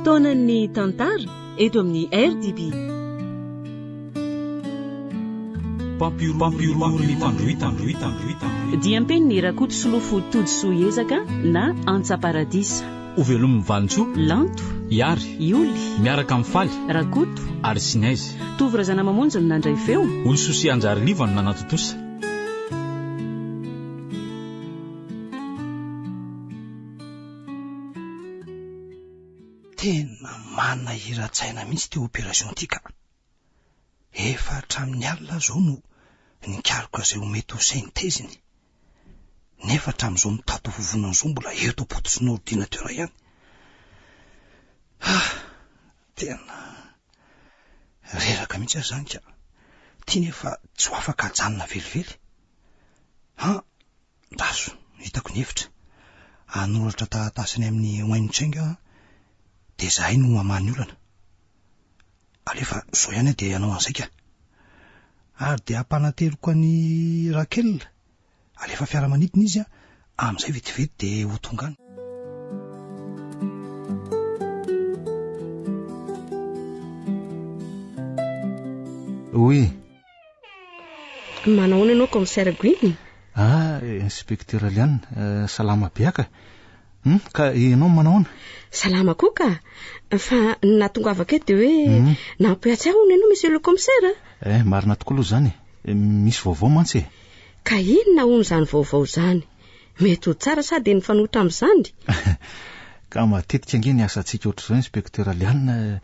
fotoanan'ny tantara eto amin'ny RDB. Diampeny Rakoto Solofo Todsoa Ezaka na Antsaparadisa. Ovelominy Vanitsoa, Lanto, Iary, Ioly, miaraka amin'ny faly, Rakoto, ary Sinaizy. Tovorazana mamonjy no nandray feo. Olososi Anjary Liva no nanatotosa. Tena manana hiratsaina mihitsy ty opération tika. Efa hatramin'ny alina zao no nikariko izay ho mety ho synteziny. Nefa hatramin'izao mitato vovonana zao mbola eto potosina ordinateur ihany. Tena reraka mihitsy azy zany ka. Ty nefa tsy ho afaka hajanona velively. Daso, hitako ny hevitra. Anoratra tatasiny amin'ny oainotsainga de zahay no amany olana. Alefa zao ihany de anao an'izay ka. Ary de ampanateriko any Rakel. Alefa fiaramanidina izy am'izay vetivety de ho tonga any. Oui. Manao ianao commissaire Guiny? Inspecteur Liane, salama biaka. Ka ianao manaona? Salama koa ka. Fa natongavaka eto hoe nampiatsy ahony ianao monsieur le commissaire. Marina tokoa aloha zany. Misy vaovao mantsy. Ka inona hono zany vaovao zany? Mety ho tsara sady nifanohitra amin'izany. Ka matetika ange ny asantsika ohatr'izao inspecteur Liane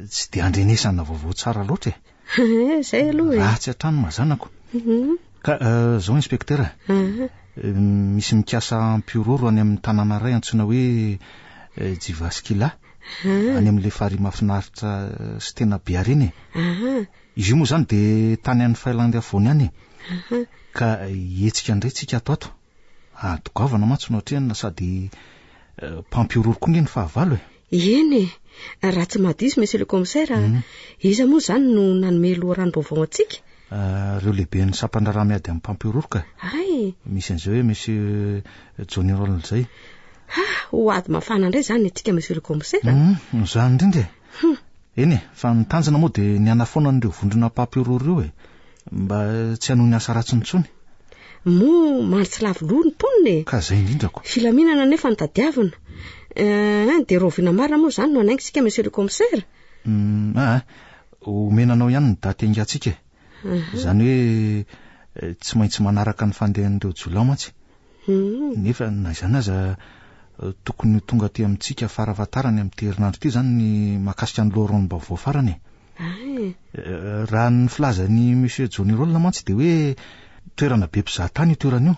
tsy de andrenesana vaovao tsara loatra. Zay aloha e. Ratsy hatrany mazanako. Ka zao inspecteur. Misy mikasa ampiroro any amin'ny tanàna iray antsoina hoe Jivaskila. Any amin'le fary mahafinaritra sy tena be areny. Izy io moa zany de tany an'ny Finlandia foany any. Ka etsika indray tsika ato. Togavana mantsy no atrehana sady mpampiroro koa nge ny fahavalo e. Eny e, raha tsy madiso monsieur le commissaire, iza moa zany no nanome loharanom-baovao antsika? Reo lehibe ny sampandra miady amin'ny mpampiroro ka. Misy an'izao hoe monsieur Johnny Roll zay. Ho ady mafana indray zany etika monsieur le commissaire. Zany indrindra. Eny e, fa ny tanjona moa de ny anafoana n'ireo vondrona mpampiroro io e, mba tsy hanao ny asa ratsy nitsony. Mo mantsy lavoloha ny poniny e. Ka zay indrindrako. Filaminana nefa ny tadiavina. De rovina marina moa zany no anaingisika monsieur le commissaire. Omenanao ihany ny daty angatsika. Zany hoe tsy maintsy manaraka ny fandehan'ireo jolao mantsy. Nefa na izany aza tokony tonga aty amintsika farafatarany amin'ny herinandro ity zany ny mahakasika ny loharanom-baovao farany. Raha ny filazany monsieur Johnny Roll mantsy de hoe toerana be mpizahatany io toerana io.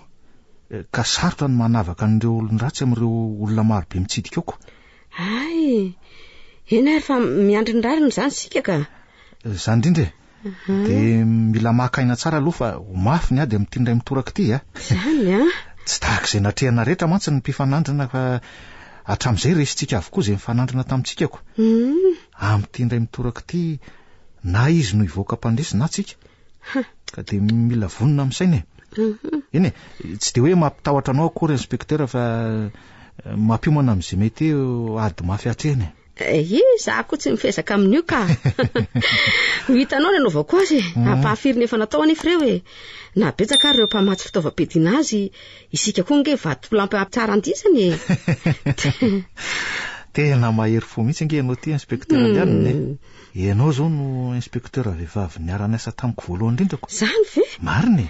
Ka sarotra ny manavaka an'ireo olon-dratsy amin'ireo olona maro be mitsidika ao. Ena ary fa miandry ny rariny zany sika ka. Zany indrindra. De mila makaina tsara aloha fa ho mafy ny ady amin'ny tindray mitoraka ity Zany Tsy tahak'izay natrehana rehetra mantsy ny mpifanandrina fa hatramin'izay resitsika avokoa izay mifanandrina tamintsika ko. Amin'ny tindray mitoraka ity na izy no ivoaka mpandresy na tsika. Ka de mila vonona amin'ny saina. Eny e, tsy de hoe mampitahotra anao akory inspecteur fa mampiomana amin'izay mety ady mafy hatrehany. Za koa tsy mifezaka amin'io ka. Hitanao ny anaovako azy, ampahafiry efa natao anefa ireo e. Na betsaka ary ireo mpamatsy fitaovam-piadiana azy, isika koa nge vatolampy tsara andisany e. Tena mahery fo mihitsy nge ianao ty inspecteur Liane. Ianao zao no inspecteur vehivavy niarana asa tamiko voalohany indrindrako. Zany ve? Marina e.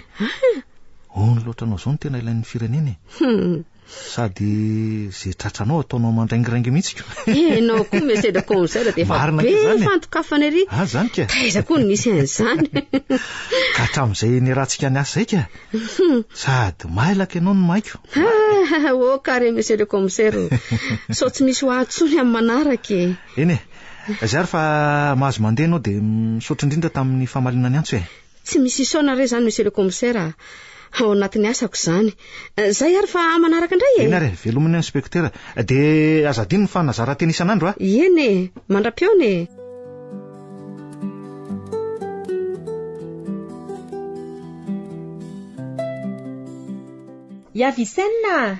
Ony loatra anao zao no tena ilain'ny firenena e. Sady zay tratranao ataonao mandraingirangy mihitsy ko. Enao koa monsieur le commissaire de fa be fantokafana ery. Zany ka. Taiza koa nisy an'izany. Ka hatramin'izay ny ratsika ny asa zay ka. Sady mailaka ianao no maiko. Kare monsieur le commissaire. So tsy misy hoatsony amin'ny manaraka e. Eny e. Zary fa mahazo mandeha anao de misaotra indrindra tamin'ny famalinana antso e. Tsy misy isaona re zany monsieur le commissaire. Ao anatin'ny asako zany. Zay ary fa manaraka indray e. Eny ary velominy inspecteur. De azadino fa nazara-teny isan'andro Eny e, mandra-piona e. Yavisenna.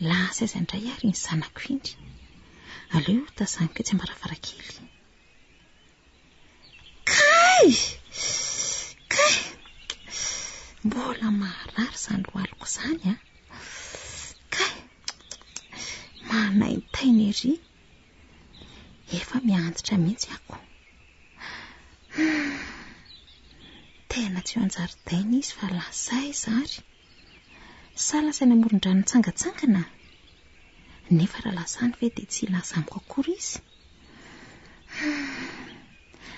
Lasa izay indray ary ny zanako indry. aleo tazaniko tsy mbaravarakely. Kay mbola marary zany lohaliko zany a. Kay manaitainy ery, efa miantitra mihitsy ako. Tena tsy eo an-jaridaina izy fa lasay zary. Salasana amoron-drano tsangatsangana. Nefa raha lasany ve dia tsy lazamiko akory izy.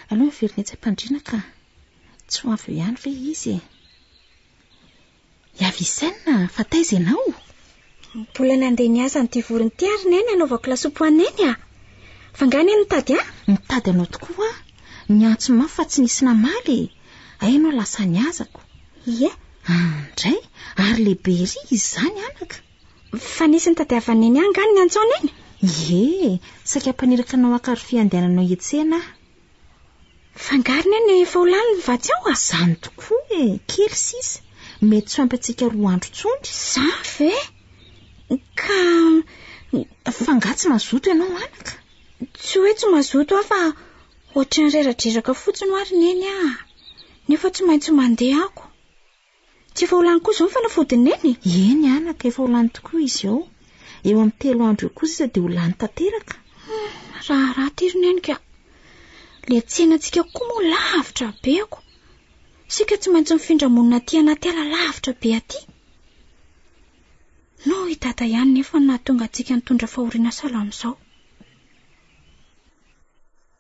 Aloha miverina etsy am-pandriana ka tsy ho avy eo ihany ve izy. Iavisaina, fa taiza ianao? Mbola nandeha niasa n'ity vorony ty ary neny anaovako lasopy aneny a. Fa ngany ny tady a? Mitady anao tokoa. Niantso mafy fa tsy nisy namaly. Ainao lasa niazako. Ie? Ndray, ary lehibe ry izy zany anaka. Fa nisy ny tady avaneny angany ny antso aneny? Ie, saika mpaniraka anao akaro fiandehananao ietsena. Fa ngary neny efa ho lany mivatsy ao a? Zany tokoa e, kely sisa. Mety tsy ampy-antsika 2 andro tsondry. Sa ve? Ka fangatsy mazoto ianao anaka. Tsy hoe tsy mazoto fa ohatrany reradreraka fotsiny ary neny a. Nefa tsy maintsy mandeha ako. Tsy efa ho lany koa zao ny fanafodiny neny. Eny anaka, efa ho lany tokoa izy eo. Eo amin'ny 3 andro eo kosa dia ho lany tanteraka. Raha tiry neny ka. Le tsenantsika koa moa lavitra be ako. Sika tsy maintsy mifindra monina aty anaty ala lavitra be aty. No hitata ihany nefa nahatonga antsika nitondra fahoriana salam'izao.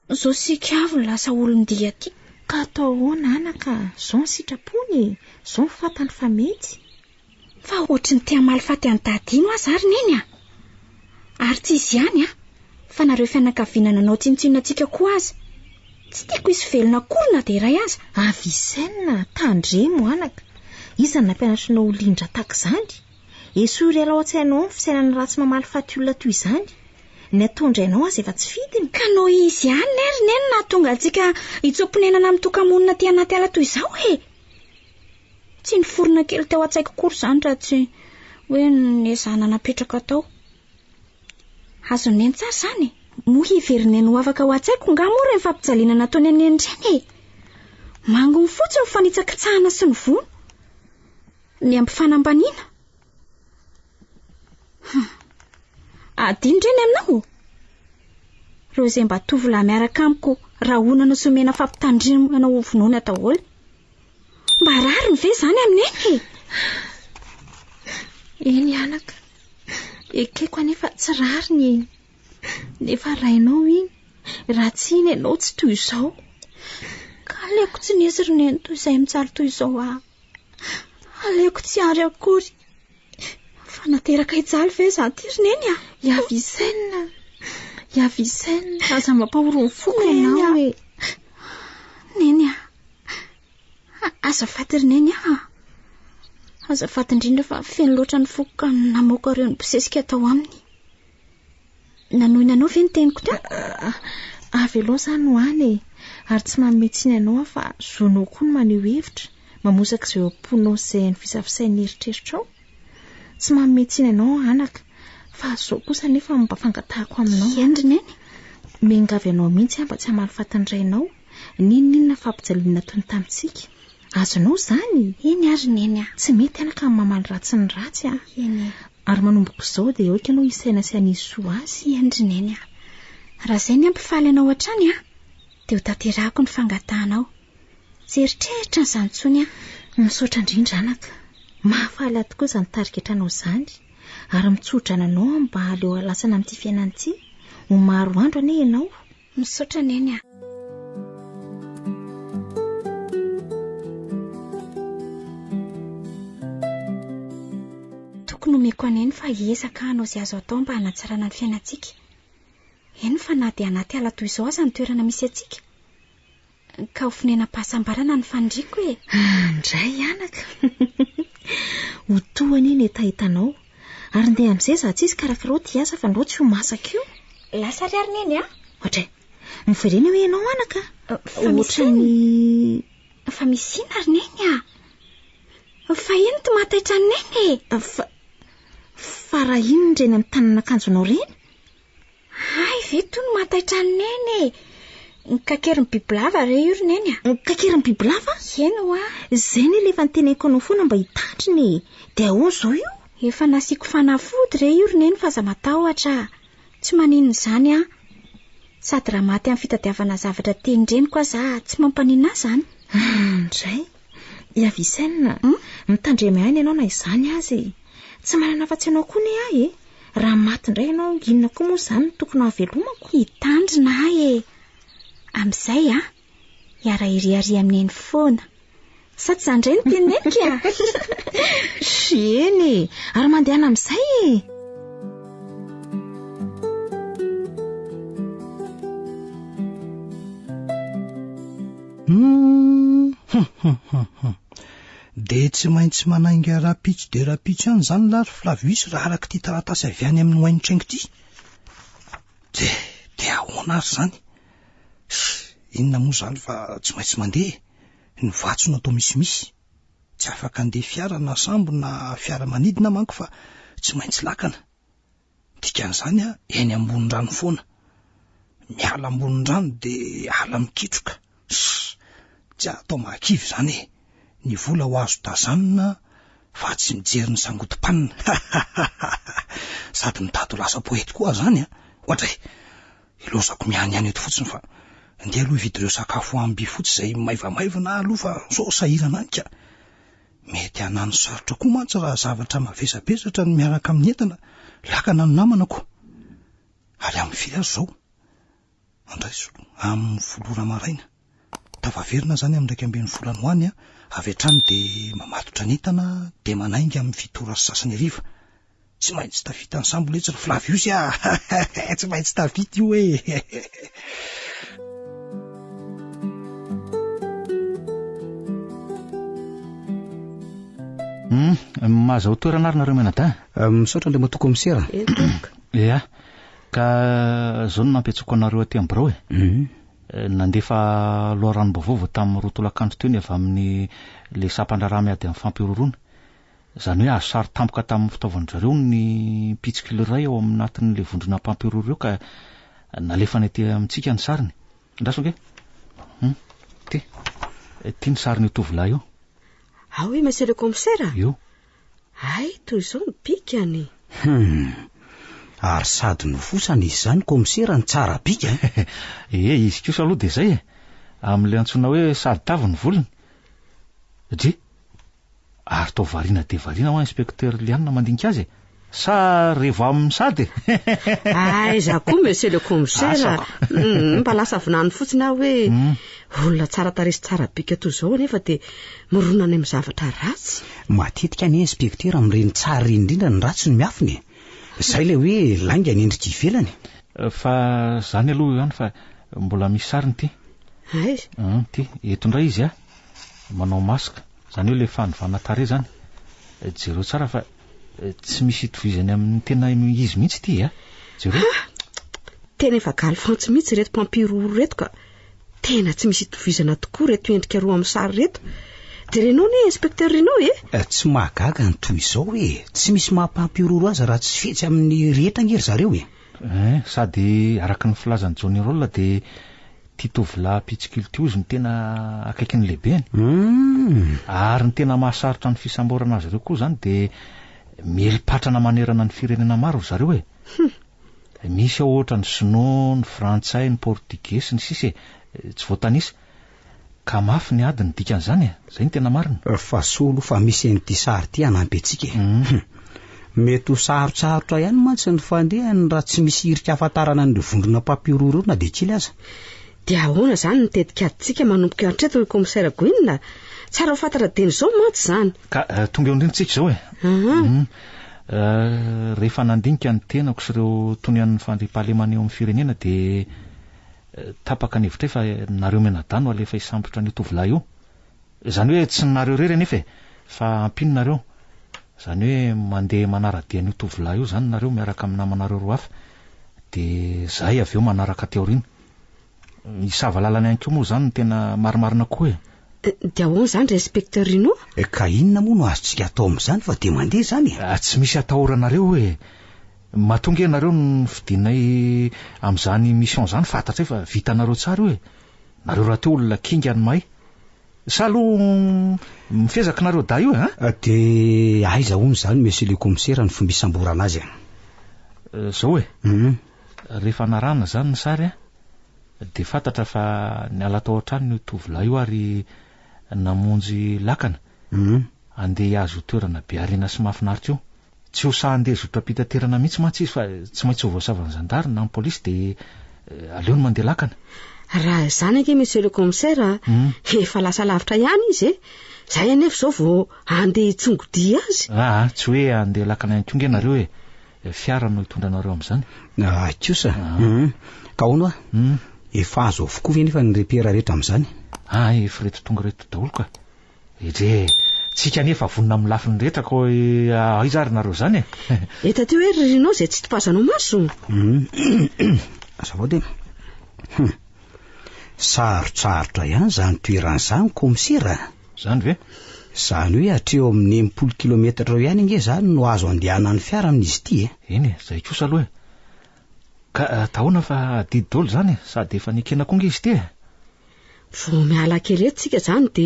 Zao sika avy lasa olon-dia aty. Ka atao ahoana anaka? Zao ny sitrapony, zao ny fantany fa mety. Fa ohatry ny tia malifaty any dadino azy ary neny a. Ary tsy izy ihany a. Fa nareo fianakaviana nanao tsinotsinona antsika koa azy. Tsy tiako izy velona korona dia iray aza. Avisaina, tandremo anaka. Iza nampianatranao lindra tak'izany? Esory ala an-tsainao amin'ny fisainana ratsy mamaly faty olona toy izany. Ny atondrainao azy efa tsy fidiny. Ka no izy ihany nery neny nahatonga antsika hitsomponenana amin'ny tokamonina aty anaty ala toy izao he. Tsy niforona kely teo an-tsaiko kory izany raha tsy hoe nezana napetraka tao. Azo neny tsara izany. Moa hiverineny ho afaka ho an-tsaiko nga moa rehefa fampijaliana nataony any endreny. Mangony fotsiny ny fanitsakitsahana sy ny vono. Ny ampifanambaniana. Adino reny aminao. Reo izay mba tovolahy miaraka amiko raha onana somena fampitandrimana ho vonoana daholo. Mba rariny ve zany amineny? Eny anaka. Ekeko anefa tsy rariny. Nefa rainao iny. Raha tsy iny ianao tsy toy izao. Ka aleko tsy nisy roneny toy izay mitsaly toy izao a. Aleko tsy ary akory. Fa nateraka hijaly ve za ty roneny a. Iavisaina, aza mampahoro foka ianao e. Neny a. Azafady roneny a. Azafady indrindra fa feno loatra ny foka namoaka ireo ny posesika tao aminy. Nanoina anao ve ny teniko teo? Avy aloha zany ho any e. Ary tsy mametsiana ianao fa zonao koa no maneho hevitra. Mamosaka izay amponao izay ny fisafisain'ny eritreritrao. Tsy mametsiana ianao anaka. Fa zao kosa nefa mba fangatahako aminao. Endry neny. Mengavy ianao mihitsy mba tsy hamaly fatandrainao. Ninona fampijaliana toy ny tamintsika. Azonao zany. Eny ary neny a. Tsy mety anaka amin'ny mamaly ratsy ny ratsy a. Eny. Ary manomboko izao dia eo ianao isaina sy anisy soa azy. Endry neny a. Raha izay ny ampifaly anao hatrany a, dia ho tanterahako ny fangatahanao. Tsy eritreritra ny izany intsony a. Misaotra indrindra anaka. Mahafaly ahy tokoa izany tariketranao izany. Ary mitsodrana anao mba aleo alasana amin'ity fiainana ity. Ho maro andro anie ianao. Misaotra neny a. Tokony omeko aneny fa hiesaka hanao izay azo atao mba hanatsarana ny fiainantsika. Eny fa na dia anaty ala toy izao aza ny toerana misy antsika. Ka hofonenam-pahasambarana ny fandriako e. Ndray anaka. Ho tohany iny etahitanao. Ary ndeha amin'izay za tsy izy karakarao ty asa fa ndao tsy ho masaka io. Lasa ry ary neny a. Ohatray, miverena hoe ianao anaka. Ohatrany fa misina ary neny a. Fa ino ty mataitra ny neny e. Fa raha ino ndreny amin'ny tanana akanjonao reny? Ay veto no mataitra ny neny kakeriny bibilava re io ry neny kakeriny bibilava eny ho zay ny lefa nyteneko anao foana mba hitandriny dia ahoana zao io efa nasiako fanafody re io ry neny fa aza matahotra tsy maninona izany sady raha maty amin'ny fitadiavana zavatra tenireny koa za tsy mampanina zany ndray iavisaina mitandremy aina ianao na izany azy tsy manana fa tsy ianao koa ny ahy raha maty indray ianao inona koa moa izany tokony havelomako hitandrina ahy amin'izay hiara-iriary amin'eny foana sa tsy zany indray no tenineniko eny ary mandehana amin'izay de tsy maintsy manainga rapitso de rapitso ihany zany lary Flavius raha araka ty taratasy avy any amin'ny hoainitrengo ty de ahoana ary zany inona moa zany fa tsy maintsy mandeha ny vatso no atao misimisy tsy afaka andeha fiara na sambo na fiara manidina manko fa tsy maintsy lakana dikan'izany eny ambony rano foana miala ambony rano de ala mikitroka tsy atao mahakivy zany ny vola ho azo tazanina fa tsy mijery ny sangotom-panina sady mitady lasa poety koa zany ohatra ilozako miany any eto fotsiny fa ndeha aloha hividy ireo sakafo amby fotsy zay maivamaiva na aloha fa so sahirana any ka mety hanano sarotra koa mantsy raha zavatra mavesabesatra ny miaraka amin'ny entana lakana ny namana koa ary amin'ny firy azo zao andraiso amin'ny volora maraina tavaverina zany amin'ny raiky amben'ny volany hoany avy hatrany de mamatotra ny entana de manainga amin'ny fitora sasany ariva tsy maintsy tafita ny sambo letsy ry Flavius tsy maintsy tafita io mazao toerana ary nareo menada misaotra le matoko misera ia ka zao no nampetsako anareo aty am'birao nandefa loha ranom-bavaova tamin'ny rotolakandro teo ny avy amin'ny le sampandraraha miady amin'ny fampiroroana zany hoe azo sary tampoka tamin'ny fitaovan'zareo ny pitsokilo iray ao amin'ny natin'le vondrona mpampiroro eo ka nalefany aty amintsika ny sariny ndrasoke ty ny sariny tovolahy io oui monsieur le commissaire io ay toy izao ny bikany ary sady no fosany izy zany komisera ny tsara bika izy kosa aloha de zay amin'le antsoina hoe sady tavy ny volony dre ary tao variana de variana ho inspecteur Liana mandinika azy sa revo amin'ny sady ay za koa monsieur le commissaire mba lasa vinany fotsiny aho hoe olona tsara taresy tsara bika toy izao nefa de mironana amin'ny zavatra ratsy matetika ny inspecteur amin'ireny tsara indrindra ny ratsy no miafiny zay le hoe langa ny endrika ivelany fa zany aloha ihany fa mbola misy sariny ty ay ty eto indray izy manao masika zany hoe le fanivana tare zany jereo tsara fa tsy misy itovizany amin'ny tena izy mihitsy ty jereo tena efa galy fantsy mihitsy reto mpampiroro reto ka tena tsy misy itovizana tokoa reto endrika roa amin'ny sary reto de renao ny inspecteur renao tsy mahagaga ny toy izao hoe tsy misy mampampiroro azy raha tsy fetsy amin'ny rehetra ngery zareo sady araka ny filazany Johnny Roll de titovila pitsikilo ty ozy ny tena akaiky ny lehibeany ary ny tena mahasarotra ny fisamborana azy ireo koa zany de melipatrana manerana ny firenena maro zareo misy ohatra ny sinoa, ny frantsay, ny portugais sy ny sisy tsy voatanisa ka mafy ny adiny dikan'izany zay ny tena marina fa solo fa misy an'ity sary ty anampy antsika mety ho sarosarotra ihany mantsy ny fandehany raha tsy misy hirika afantarana ny vondrona mpampiroro na de kely aza de ahoana zany ny tetika aditsika manomboka hatreto hoe commissaire Gouin tsara ho fantara deny zao mantsy zany ka tonga eo indrindritsika zao rehefa nandinika ny tenako sy ireo tonian'ny fandriam-pahalemana eo amin'ny firenena de tapaka ny hevitra fa nareo menadano alefa isambotra ny tovolahy io zany hoe tsy nareo rery nefa fa ampino nareo zany hoe mandeha manaradia ny tovolahy io zany nareo miaraka amin'ny namanareo roa hafa de zahay avy eo manaraka teorina isava lalany ihany koa moa zany tena marimarina koa de ahoana zany re inspecteur Rino ka inona moa no azontsika atao amin'izany fa de mandeha zany tsy misy atahoranareo mahatonga ianareo ny fidinay amin'izany mission zany fantatra hoe fa vitanareo tsara hoe nareo raha teo olona kingany mahay sa aloha mifezaka nareo da io de aiza hono zany monsieur le commissaire ny fomba isamborana azy zao hoe rehefa narana zany ny sary de fantatra fa niala tao an-trano ny tovolahy io ary namonjy lakana andeha azo toerana be arena sy mahafinaritra io tsy ho sa andeha zotra-pitaterana mihitsy mantsy izy fa tsy maintsy ho voasavany zandary na ny polisy de aleo ny mandeha lakana raha zany ake monsieur le commissaire efa lasa lavitra ihany izy zay anefa zao vao andeha hitsongodia azy tsy hoe andeha lakana ihany konga ianareo hoe fiara no hitondranareo amin'izany kosa ka hono efa azo avokoa ve nefa ny repera rehetra amin'izany efa reto tonga reto daholo ka ere tsika nefa vonina amin'ny lafiny rehetra ka aiza ary nareo zany eta teo hoe ririnao zay tsy topazanao maso azavao de sarotsarotra ihany zany toeran'izany commissaire zany ve zany hoe hatreo amin'ny 10 kilometatra eo ihany nge zany no azo andehanan'ny fiara amin'izy ity eny zay kosa aloha ka tahoana fa didy daholo zany sady efa nikena koa nge izy ty vao miala kely eto tsika zany de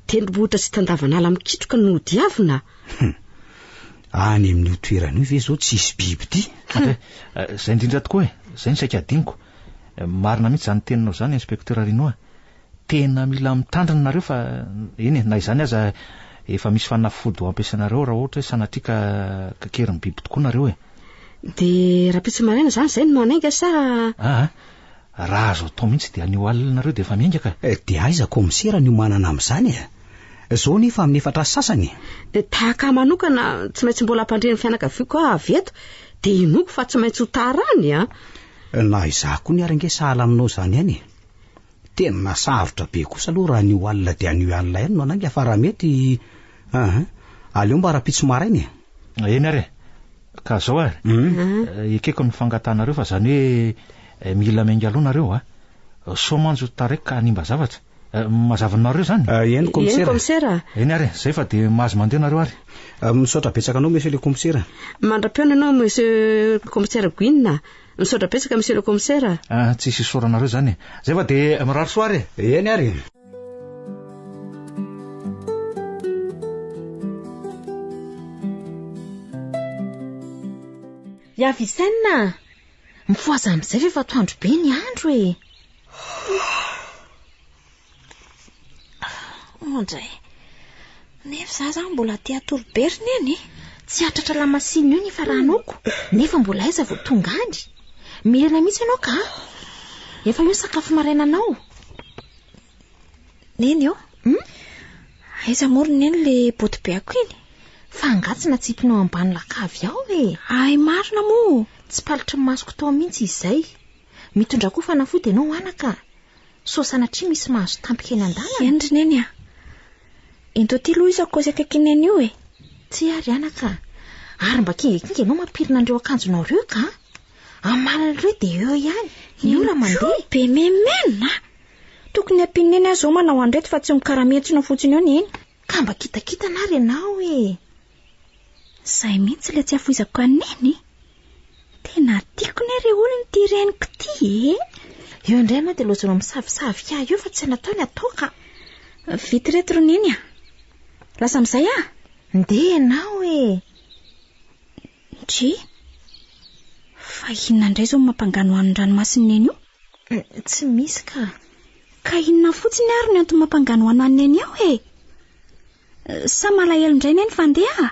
tendrombohitra sy tandavanala mikitroka no diavina any amin'io toerana io ve zao tsisy biby ty zay indrindra tokoa zay ny saika adiniko marina mihitsy zany teninao zany inspecteur Rinoa tena mila mitandrina nareo fa eny na izany aza efa misy fanafody ho ampiasanareo raha ohatra hoe sanatrika kakeriny biby tokoa nareo de raha pitsy maraina zany zay no manainga sa raha azo atao mihitsy de anio alina nareo de efa miaingaka de aiza commissaire no manana amin'izany zao nefa amin'ny efatra sasany tahaka manokana tsy maintsy mbola ampandreny fianakaviako koa avy eto de inoko fa tsy maintsy ho tarany na izako ny arange sahala aminao zany any tena sarotra be kosa aloha raha anio alina de anio alina ihany no anangy afara mety aleo mba raha-pitso marainy eny ary ka zao ary ekeko ny fangatanareo fa zany hoe mila mainga aloha nareo so manjo taraiky ka hanimba zavatra mazavanareo zany eny commissaire eny ary zay fa de mahazo mandeha nareo ary misaotra betsaka anao monsieur le commissaire mandra-piona anao monsieur le commissaire Guinna misaotra betsaka monsieur le commissaire tsy isy soranareo zany zay fa de mirary soa ary eny ary Yavisenna mifoaza amin'izay fa efa toandro be ny andro ondray nefa za zany mbola tia toroberina eny tsy hatratra lamasiny io ny fa ranoko nefa mbola aiza vao tonga any milana mihitsy ianao ka efa io sakafo marainanao neny eo aiza morona eny le botibeako iny fa angatsina tsipinao ambany lakavy ao ay marina mo tsy palitry ny masoko tao mihitsy izay mitondra koa fanafody ianao anaka so sanatria misy mahazo tampika eny an-dalana endriny eny ento ty loha izy akozy akaiky eny io tsy ary anaka ary mba kingekinga ianao mampirina andreo akanjonao reo ka amalana reo de eo ihany ny olona mandeha be memena tokony ampineny azo manao andreto fa tsy mikaramentsina fotsiny eo ny eny ka mba kitakitana ary ianao zay mihitsy le tsy afoizako aneny tena tiako ny re olona ty reniko ty eo indray anao de lozanao misavisavy ka eo fa tsy natao ny atao ka vity reto roneny lasa amin'izay ndeha ianao dry fa inona indray zao mampangano an'ny ranomasina eny io tsy misy ka inona fotsiny ary ny antony mampangano anany eny ao sa malahelo indray neny fandeha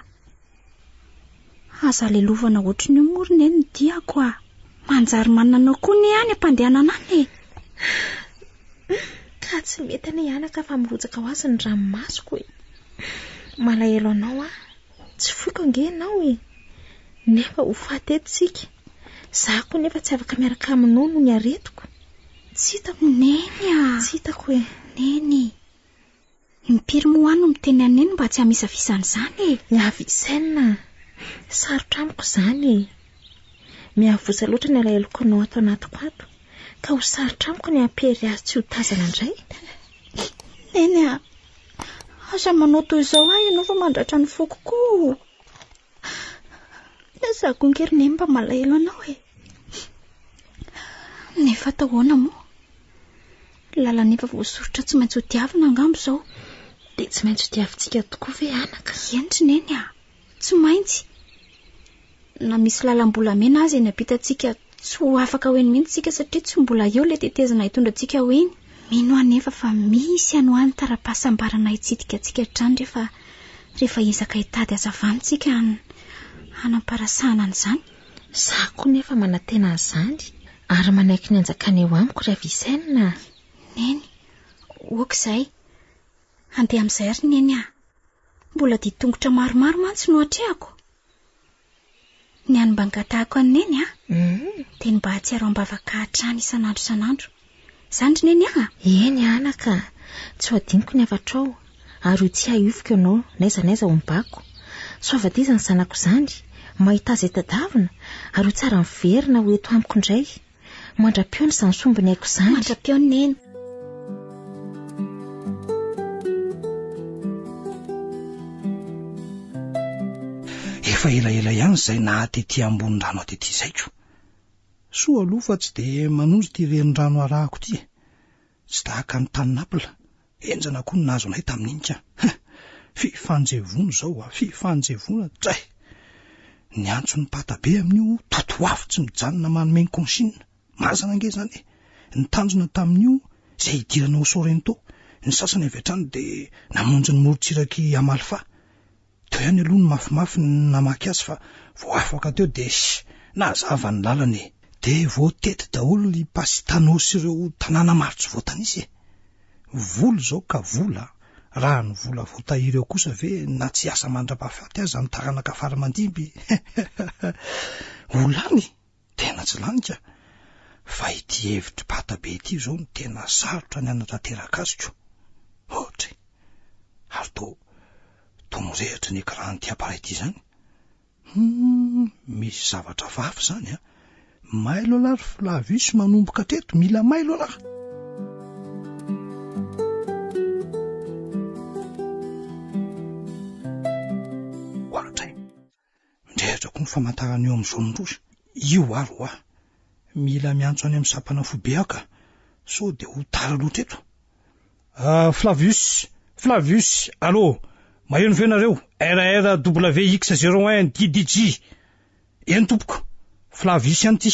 aza lelovana ohatry ny morona eny ny diako manjary mananao koa ny any ampandehanana any ka tsy mety any anaka fa mirotsaka ho azy ny ranomasoko malahelo anao tsy foiko ange ianao nefa ho fatetitsika za koa nefa tsy afaka miaraka aminao no ny aretiko tsy hitako neny tsy hitako neny impiry moano miteny aneny mba tsy hamisafisany zany Yavisenna sarotra amiko zany miavosa loatra ny alaheloko anao ato anatiko ato ka ho sarotra amiko ny ampery azy tsy ho tazana indray neny aza manao toy izao ianao fa mandratra ny fokoko Zako ngerine mba malahelo anao e. Nefa tahoana moa. Lalana efa voasorotra tsy maintsy ho tiavina angambo zao. Dia tsy maintsy ho tiavintsika tokoa ve anaka? Endry neny a. Tsy maintsy. Na misy lalam-bolamena azy eny ampitantsika tsy ho afaka hoeny mihitsy tsika satria tsy mbola eo le tetezana hitondra antsika hoeny. Mino anefa fa misy anohany tarapasambarana hitsidika antsika hatrany rehefa ezaka hitady hazavantsika hanamparasahana an'izany. Za koa nefa manantena an'izany ary manaiky ny anjakana eo amiko raha visaina. Neny, okizay. Andeha amin'izay ary neny a. Mbola ditongotra maromaro mantsy no hatrehako. Ny animbangatahako aneny a. Dia mba hatsiaro ambavaka hatrany isanandro. Zany neny a. Eny anaka, tsy ho adiniko ny avatrao ary ho tsy hahiofiko ianao naiza ho mibako. Soavadia ny zanako izany, mahita azy tadavina ary ho tsara miverina ho eto amiko indray. Mandra-piona izany sombiny haiko izany. Mandra-piona neny. Efa elaela ihany izay nahatetỳ ambony rano atetỳ zaiko. Soa aloha fa tsy dia manonjy ty renin-rano arahako ty. Tsy tahaka ny tanin'apila. Enjana koa ny nahazo anay tamin'iny ka. Fifanjevona zao fifanjevona tsay. Ny antso ny patabe amin'io totoafo tsy mijanona manome ny konsinina. Mazana ange zany e. Ny tanjona tamin'io izay hidirana ho Sorento. Ny sasany avy hatrany dia namonjy ny morontsiraky Amalfa. Teo ihany aloha ny mafimafy namaky azy fa vao afaka teo dia nazava ny lalany. Dia voatety daholo ny Pasitanosy ireo tanàna maro tsy voatanisy e. Vola zao ka vola. Raha ny vola voatahiry eo kosa ve na tsy asa mandra-pahafaty aza ny taranaka faramandimby. Olany, tena tsy lanika. Fa ity hevitry patabe ity zao ny tena sarotra ny anatanteraka azy ko. Ohatra. Ary to mirehitra ny ekran ty appareil ity zany. Misy zavatra vafa zany a. Mailo alary Flavius manomboka teto, mila mailo alary. Ohatra. Mindrehitra koa ny famantarana eo amin'izao ndrosa. Io aro mila miantso any amin'ny sapana fobe aka. So dia ho tara loatra eto. Flavius, allô, maheno ve nareo? RRWX01 DDG. Eny tompoko, Flavius ihany ty.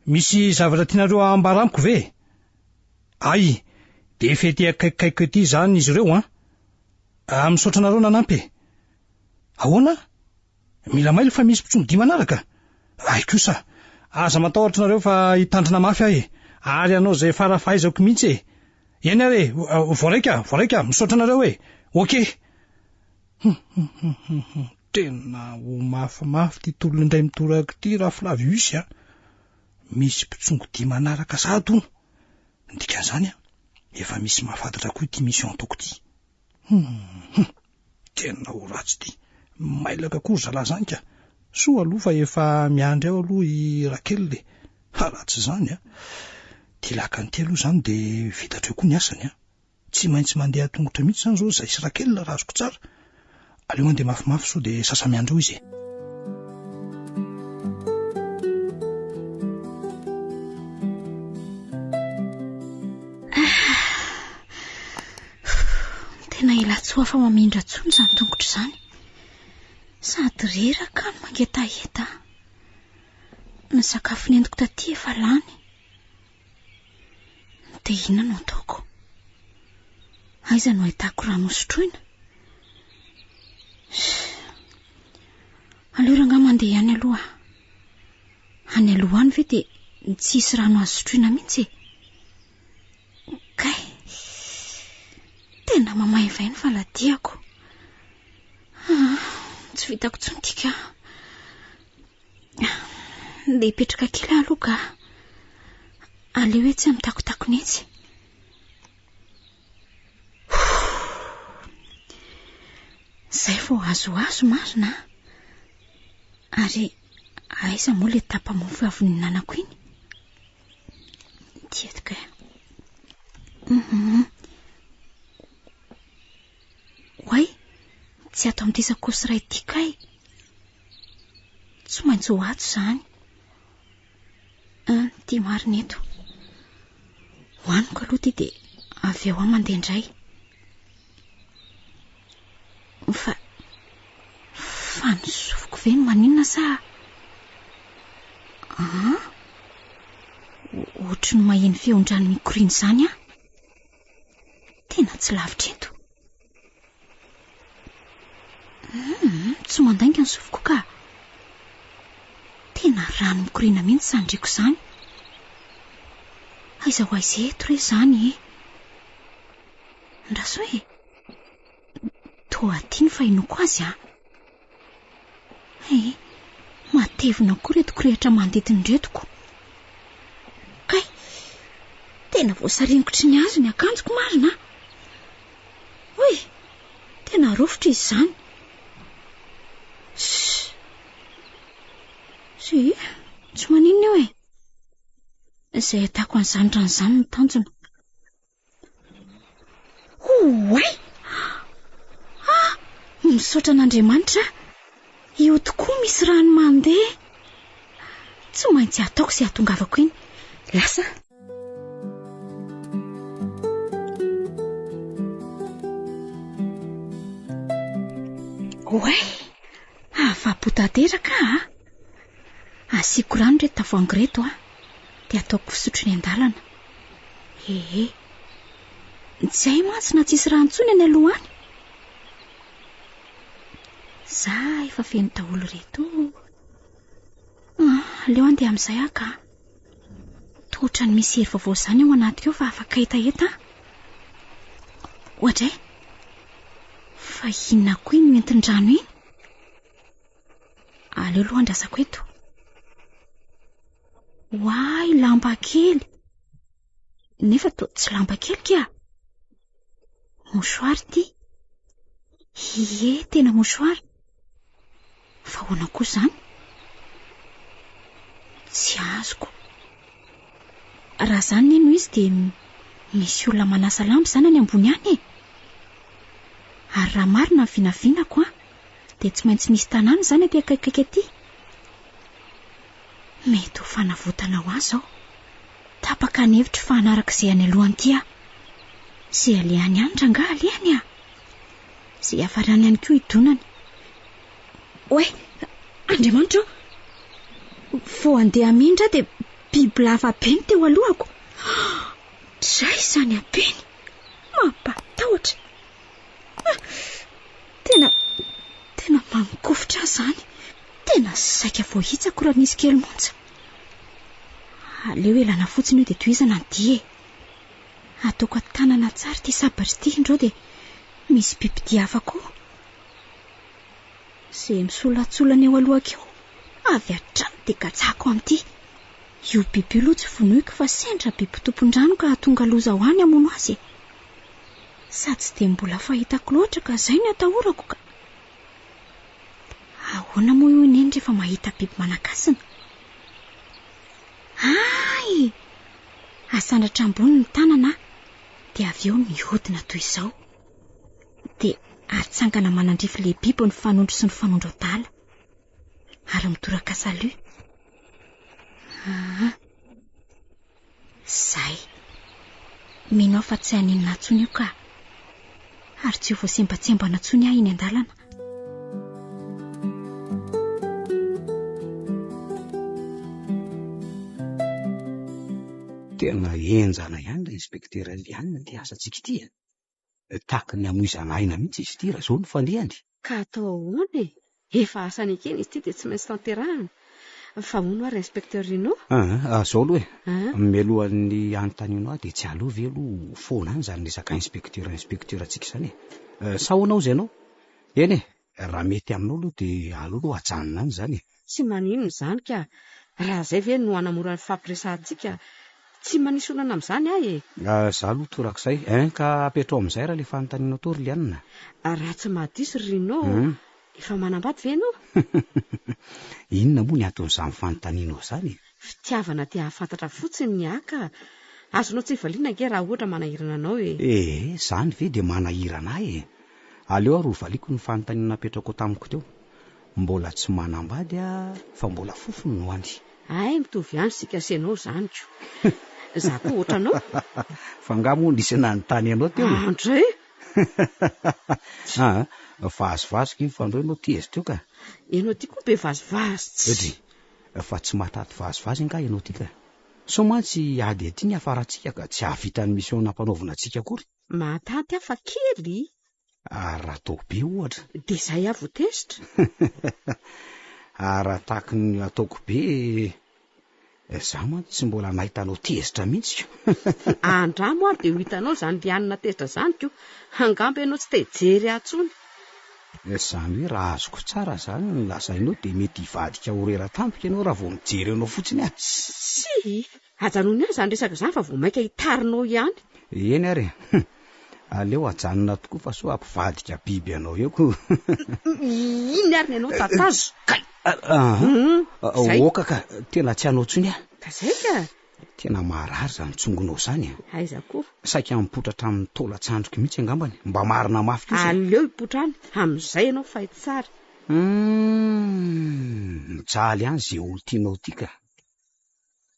Misy zavatra tianareo ambara amiko ve? Ay, dia fety akaikikaiky ety zany izy ireo misaotra nareo nanampy. Ahoana? Mila mailo fa misy mpitsongo 10 manaraka. Ay kosa, aza matahotra nareo fa hitandrina mafy ahy. Ary anao zay farafahaizako mihitsy e. Eny are, voaraika, misaotra nareo e. Okay. Tena ho mafimafy ty tolony indray mitoraka ty raha Flavius misy mpitsongo 10 manaraka sahatono. Dikan'izany efa misy mahafantatra koa ity mission ataoko ty. Tena ho ratsy ty. Mailaka kory zalahy zany ka. Soa aloha fa efa miandry ao aloha i Rakel le. Ratsy zany ty lakany ty aloha zany dia vitatra eo koa ny asany tsy maintsy mandeha tongotra mihitsy zany zao zay sy Rakel raha azoko tsara. Aleo mandeha mafimafy so dia sasa miandro eo izy Tena ilatsoa fa mamindra tsony zany tongotra zany. Sady reraka no mangetaheta. Ny sakafo nentiko taty efa lany. Dia inona no ataoko? Aiza no ahitako rano hosotroina? Aleo ranga mandeha ihany aloha. Any aloha any ve dia tsisy rano azo sotroina mihitsy. Kay. Tena mamaivay ny faladiako. Tsy vitako tsony tika. Dia hipetraka kely aloha ka. Aleo hoe tsy amitakotako netsy. Zay vao azoazo marina. Ary aiza moa le tapa-mofo avy ny nanako iny? Tietika. Way, tsy ato amin'ity sakosy iray ity kay. Tsy maintsy ho ato izany. Tia marina eto. Hoaniko aloha ty dia avy eo aho mandeha indray. Fa nisoviko ve no maninona sa? Ohatry ny maheno feon-drano mikorina izany aho. Tena tsy lavitra eto. Tsy mandainga ny sofiko ka. Tena rano mikorina mihitsy sandriko izany. Aiza ho aiza eto re izany e. Ndraso hoe toa tiany fa inoko azy matevina koa reto korehitra manodidina retoko. Kay, tena voasaringotry ny azo ny akanjoko marina. Hoy, tena rofotra izy izany. Tsy maninona eo e. Izay atako an'izany rano izany ny tanjona. Hoay! Misaotra an'Andriamanitra. Io tokoa misy rano mandeha. Tsy maintsy ataoko izay atongavako iny. Lasa. Hoay! Afa-po tanteraka asiako rano reto tavoahangy reto dia ataoko fisotro ny an-dalana. Tsy hay mantsy na tsisy rano intsony any aloha any. Za efa feno daholo reto. Leo andeha amin'izay aka. Totra ny misy hery vaovao izany ao anatiko eo fa afaka hetaheta. Ohatray, fa inona koa iny entin-drano iny? Aleo aloha andrasako eto. Hoay, lamba kely. Nefa toa tsy lamba kely kia. Mosoary ty. Tena mosoary. Fa hoana koa izany? Tsy azoko. Raha izany neno izy dia misy olona manasa lamba izany any ambony any. Ary raha marina ny vinavinako dia tsy maintsy misy tanàna izany aty akaikaiky aty. Mety ho fanavotana ho azy aho. Tapaka ny hevitra fa hanaraka izay any alohany ty Izay alehany any ranga alehany Izay afarany any koa idonany. Oe, Andriamanitra, vao andeha mindra dia biby lava beny teo alohako. Dray izany abeny. Mampatahotra. Tena mangofotra izany. Tena saika voahitsako raha nisy kely monja. Aleo elana fotsiny io dia toizana ny dia. Ataoko tanana tsara ty sabary ty indreo dia misy biby dia hafa koa. Izay misolatsolana eo alohako eo, avy hatrany dia gatsako amin'ity. Io biby io aloha tsy vonoiko fa sendra biby tompon-drano ka tonga loza ho any amono azy. Sady tsy dia mbola fahitako loatra ka izay ny atahorako ka. Ahoana moa io neny rehefa mahita biby manakasina? Asandratra ambony ny tanana dia avy eo mihodina toy izao. Dia atsangana manandrify le biby ny fanondro sy ny fanondro adala. Ary midoraka salut. Zay. Minao fa tsy haninona intsony io ka. Ary tsy ho voasembatsembana intsony aho iny an-dalana. Tena enjana ihany la inspektera Liana ty asantsika ity. Tahaka ny amoizana aina mihitsy izy ity raha izao ny fandehany. Ka atao ahoana e? Efa asany ekeny izy ity dia tsy maintsy tanterahana. Fa mono ary inspekteur Rino. Zao aloha mialohan'ny anontanianao dia tsy aloha ve aloha foana any izany resaka inspekteur antsika izany sa hoanao izay anao? Eny raha mety aminao aloha dia aloha hajanona any izany. Tsy maninona izany ka. Raha izay ve no hanamora ny fampiresahantsika, tsy manisy olana amin'izany ahy e. Za aloha torak'izay ka apetrao amin'izay raha le fanontanianao tory Liana. Raha tsy mahadiso Rino, efa manambady ve ianao? Inona moa ny aton'izany fanontanianao izany? Fitiavana te hahafantatra fotsiny ny aka. Azonao tsy valiana ange raha ohatra manahirana anao e. Izany ve dia manahirana ahy e. Aleo ary ho valiko ny fanontaniana napetrako tamiko teo. mbola tsy manambady fa mbola fofony no any. Ay, mitovy ihany sika senao zany ko. Za koa ohatranao. Fa ngamo nisy nanontany anao teo. Andray. Vazovazoko iny fa andro ianao tezy teo ka. Ianao ty koa be vazovazo. Edry, fa tsy mataty vazovazo nga ianao ty ka. So mantsy ady aty ny afarantsika ka tsy hahavitany misy ao nampanaovina antsika akory. Mataty afa kely. Raha tao be ohatra. De zay avo tezitra. Raha tahaky ny ataoko be, za mantsy tsy mbola nahitanao tezitra mihitsy. Andramo ary de ho hitanao zany lianina tezitra zany ko. Angamba ianao tsy tejery atsony. Zany hoe raha azoko tsara zany ny lazainao de mety hivadika ho rera-tampika ianao raha vao mijery anao fotsiny a. Si, ajanony ahy zany resaka zany fa vao maika hitarinao ihany. Eny ary. Aleo ajanona tokoa fa so ampivadika biby anao eo ko. Iny ary ianao tatazo. Oka ka tena tsy anao tsony a. Ka zay ka. Tena marary zany tsongonao zany. Aiza koa. Saika mipotratra amin'ny tola-tsandroko mihitsy angambany. Mba marina mafy kosa. Aleo hipotrany. Am'izay ianao fahita tsara. Mijaly ihany zay olo tianao ty ka.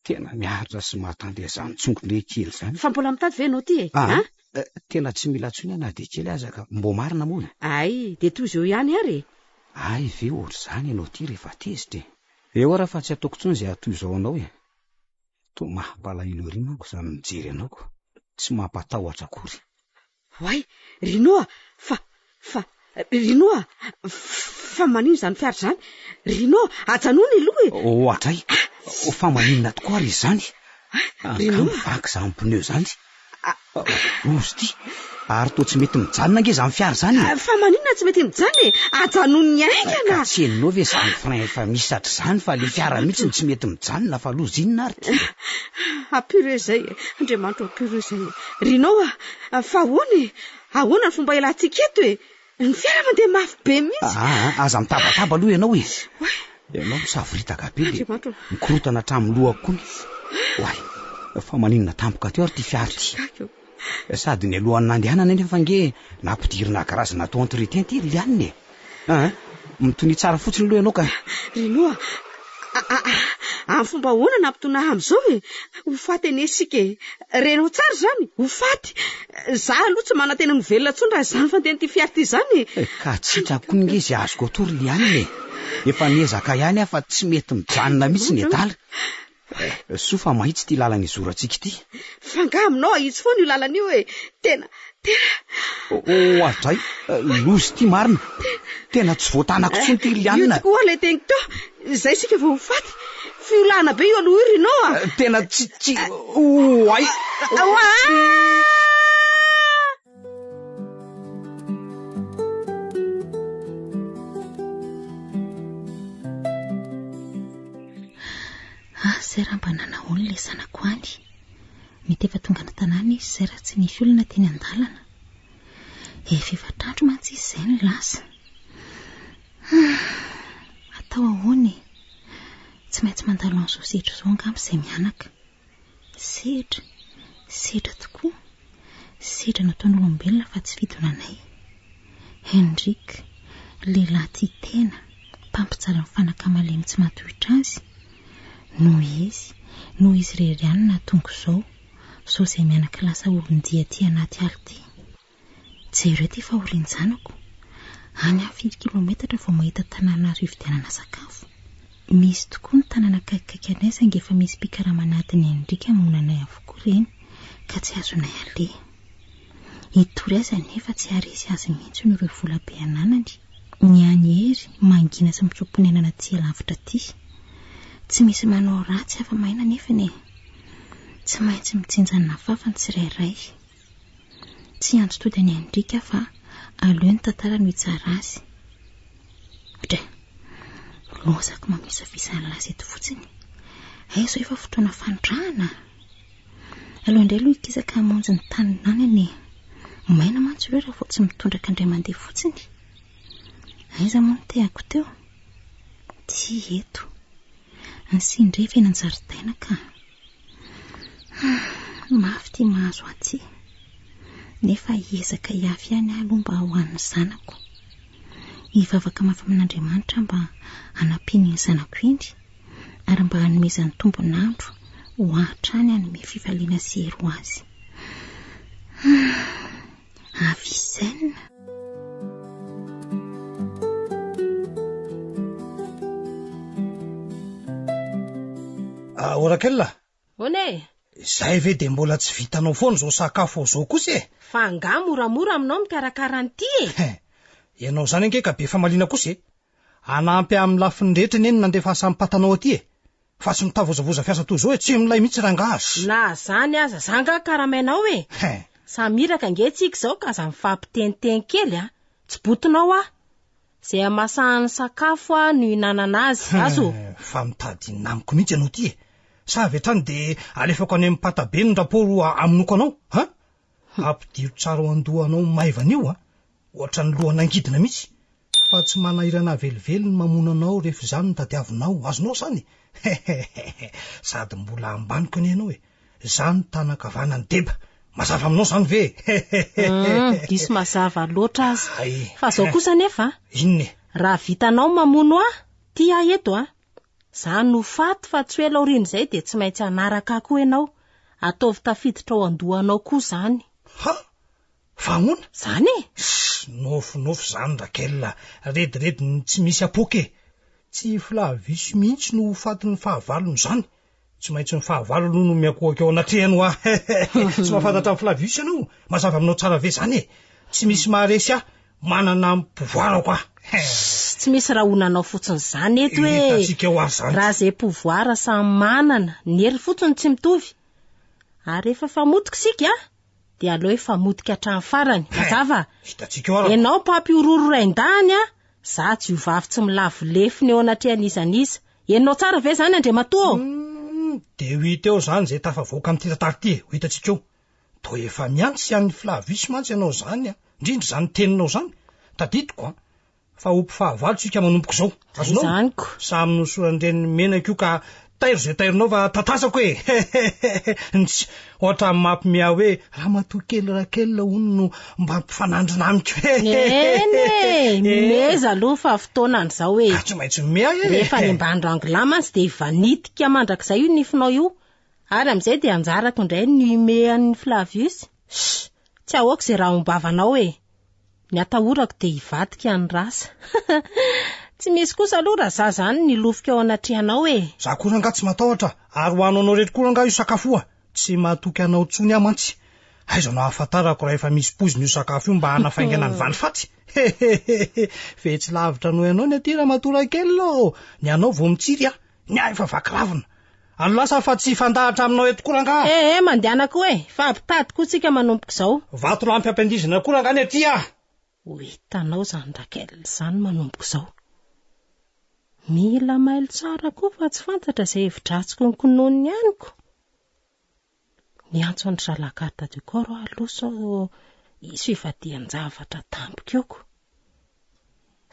Tena miaritra sy mahatandy zany tsongondre kely zany. Fa mbola mitady ve ianao ty e? Tena tsy mila tsony ana de kely aza ka mbo marina moa. Ay, de toy izao ihany ary. Ay, ve ohatr' zany ianao ty rehefa tezitra. Eo ara fa tsy ataoko tsony zay atoy izao anao e. To mahampalahelo ery manko zany mijery anaoko. Tsy mampatahotra akory. Hoay, Rinoa, Rinoa, fa manino zany fiara zany? Rinoa, ajanony aloha e. Ohatray, fa maninona tokoa ry zany? Rinoa, vaky zany pneu zany. Ozy ty, ary to tsy mety mijanona nge zany fiara zany. Fa maninona tsy mety mijanona e? Ajanony aingana. Ka tsy heninao ve zany frein efa misatra zany fa le fiara mihitsy tsy mety mijanona fa loza inona ary ty. Apure zay, Andriamanitra apure zay. Rinoa, fa ahoana ny fomba ilantsika eto e? Ny fiara mandeha mafy be mihitsy. Aza mitabataba aloha ianao e. Ianao misavoritaka be le mikorotana hatramin'ny lohako koa. Hoay, fa maninona tampoka teo ary ty fiara ty. Sady ny alohan'ny nandehanana nefa nge nampidirina karazana atao entretien ty lianiny e. Mitony tsara fotsiny aloha ianao ka. Rinoa, amin'ny fomba ahoana nampitona am'izao e? Ho faty eny esika e. Renao tsara zany, ho faty. Za aloha tsy manantena ny velona tsony raha zany fandeha ty fiara ty zany e. Ka tsitrako nge zay azoko atory lianiny e. Efa niezaka ihany aho fa tsy mety mijanona mihitsy ny edala. So fa mahitsy ty lalana izorantsika ty. Fa nga aminao ahitsy foana io lalana io e. Tena. Adray, lozy ty marina. Tena tsy voatanako tsony ty lianina. Io tokoa le teny teo. Zay sika vao faty. Fiolana be io aloha io Rinoa. Tena tsy. Oay. Zay raha mba nanahoana le sanako any. Mety efa tonga ny tanàna izy zay raha tsy nisy olona teny an-dalana. Efa efatrandro mantsy izy zay ny lasa. Atao ahoana e? Tsy maintsy mandalo an'izao sedra izao angamba izay mianaka. Sedra tokoa. Sedra nataon'olombelona fa tsy fidonanay. Henrika, lehilahy tia tena, mpampijaly ny fanakamalemy tsy matohitra azy. Noho izy rerianina tonga zao izay mianaka lasa olon-dia ty anaty aly ty. Jereo ty fa orinjanako. Any 7 kilometatra vao mahita tanàna azo hividianana sakafo. Misy tokoa ny tanàna akaikikaiky anay saingy efa misy mpikaramanatiny Henrika monanay avokoa reny ka tsy azonay aleha. Hitory azy anefa tsy haresy azy mihitsy no ireo vola be ananany. Ny any hery mangina sy mitsoponenana ty lavitra ty. Tsy misy manao ratsy afa-maina nefa ne. Tsy maintsy mitsinjana fafany tsirairay. Tsy antso tody any Henrika fa aleo ny tantara no hitsara azy. Lozako mamisavisa ny laza eto fotsiny. Zao efa fotoana fandrahana. Aleo indray aloha ikizaka hamonjy ny tany nanany. Maina mantsy ireo raha vao tsy mitondraka indray mandeha fotsiny. Aiza moa ny teako teo? Ty eto. Ny sindrefa eny an-jaridaina ka. Mafy ty mahazo aty. Nefa hiezaka hiafy ihany aloha mba ho an'ny zanako. hivavaka mafamin'Andriamanitra mba hanampiany ny zanako indry ary mba hanomezany tombon'andro ho ahatrany hanome fifaliana sy hero azy. Avisaina. Orakella. Hone? Zay ve de mbola tsy vitanao foana zao sakafo zao kosa e? Fa nga moramora aminao mikarakara an'ity e. Ianao zany ange ka be famaliana kosa e. Anampy amin'ny lafiny rehetra neny nandefa sampatanao aty e. Fa tsy mitavozavoza fiasa toy zao e, tsy milay mihitsy rangazy. Na zany aza zanga karamainao e. Samiraka ngetsika zao ka za mifampiteniteny kely a. Tsy botonao a. Zay amasahan'ny sakafo a no hinanana azy. Azo. Fa mitady namiko mihitsy ianao ty e. Sa avy hatrany de alefako any amin'ny patabe ny raporo aminoko anao, ha? Ampidio tsara ho andohanao maivan'io a. Ohatra ny lohana angidina mihitsy. Fa tsy manahirana velively ny mamonanao rehefa zany ny tadiavinao, azonao zany. Sady mbola ambaniko any ianao e. Zany tanakavana ny deba. Mazava aminao zany ve? Diso mazava loatra azy. Fa zao kosa nefa? Inone? Raha vitanao mamono a, ty a eto a. Za no faty fa tsy hoe laoriny zay de tsy maintsy anaraka koa ianao. Ataovy tafiditra ao andohanao koa zany. Ha? Fahona? Zany? Nofo zany Rakella, redirediny tsy misy apoke. Tsy Flavius mihitsy no fatin'ny fahavalony zany. Tsy maintsy ny fahavalo no miakoaka ao anatrehany a. Tsy mahafantatra amin'ny Flavius ianao. Mazava aminao tsara ve zany e? Tsy misy maharesy a, manana pouvoir quoi. Tsy misy raha onanao fotsiny zany eto hoe raha zay pouvoir samy manana, ny hery fotsiny tsy mitovy. Ary efa famotika sika de aleo famotika hatrany farany. Mazava? Ianao mpampiororo raindany a, za tsy hovavy tsy milavo lefiny eo anatrehan'izan'iza. Ianao tsara ve zany Andriamatoa? De hita eo zany zay tafavoaka amin'ny tantara ty e, ho hitantsika eo. To efa miantsy an'ny Flavius mantsy ianao zany a, indrindra zany teninao zany. Tadidiko a, fa ompo fahavalo tsika manompoko zao. Azonao? Zaniko. Samy nosoranireny menaka io ka tairo zay taironao va tatasako e. Ohatra mampimia hoe ramatoa kely Rakella hono no mba mpifanandrina amiko. Ene, meza aloha fa fotoana an'izao e. Tsy maintsy mea e. Rehefa ny mbandro angla mantsy de vanitika mandrakizay io nifinao io. Ary am'izay de anjarako indray ny mean'ny Flavius. Tsy ahoako zay raha ombavanao e. Ny atahorako de hivadika ny rasa. Tsy misy kosa aloha raha za zany nilofika ao anatrehanao e. Za koa ranga tsy matahotra, ary ho anao rehetra koa ranga io sakafo a. Tsy mahatoky anao tsony mantsy. Aiza no ahafantarako raha efa misy poziny io sakafo io mba hanafaingana ny valy faty. Fe tsy lavitra no ianao ny aty Ramatoa Rakella. Ny anao vao mitsiry a, ny ahy efa vaky lavina. Ano lasa fa tsy fandahatra aminao eto koa ranga. Mandehanako e, fa ampitady koa tsika manompoka zao. Vato lampy ampendizina koa ranga ny aty a. Ho hitanao zany Rakella zany manompoka zao. Mila mailo tsara koa fa tsy fantatra zay hevidratsiko ny kononiny ihaniko. Niantso any zalakarta du corps aloha sao isy fivadian-javatra tampoka eoko.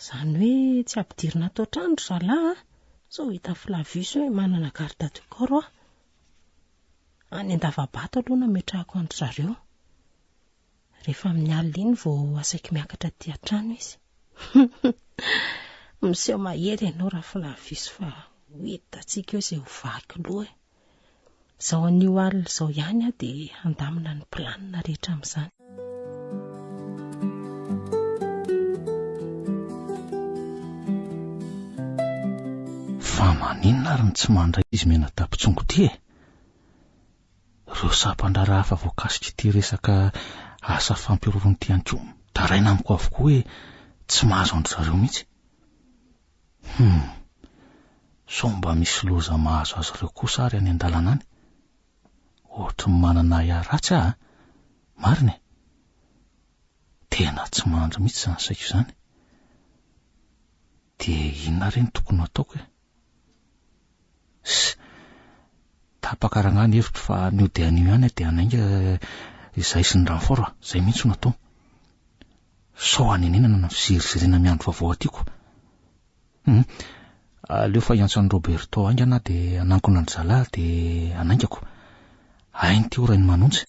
Zany hoe tsy ampidirina tao trano zalahy sao hita Flavius hoe manana carte du corps any Andavabato aloha nametrahako andry zareo. Rehefa amin'ny alina iny vao asaiky miakatra aty an-trano izy. Miseho mahery ianao raha Flavius fa hitatsika eo zay ho vaky loha e. Zao anio alina zao ihany a de andamina ny planina rehetra amin'izany. Fa maninona ary ny tsy mandray izy mena tampitsongo ty e? Reo sampandraraha hafa voakasika ity resaka asa fampirorony ty anko. Taraina amiko avokoa hoe tsy mahazo andry zareo mihitsy. So mba misy loza mahazo azy reo kosa ary any an-dalana any. Ohatry manana ratsy aho, marina e. Tena tsy mandry mihitsy zany saiko izany. De inona reny tokony ataoko e? Tapakarana ny hevitro fa nio de anio ihany de anainga izay sy ny ranfort zay mihitsy no atao. Sao anenena na fizirizirina miandro vaovao atyko. Aleo fa iantso an'i Roberto aingana de anankona ny zalahy de anaingako. Ainy ty orainy manontsy.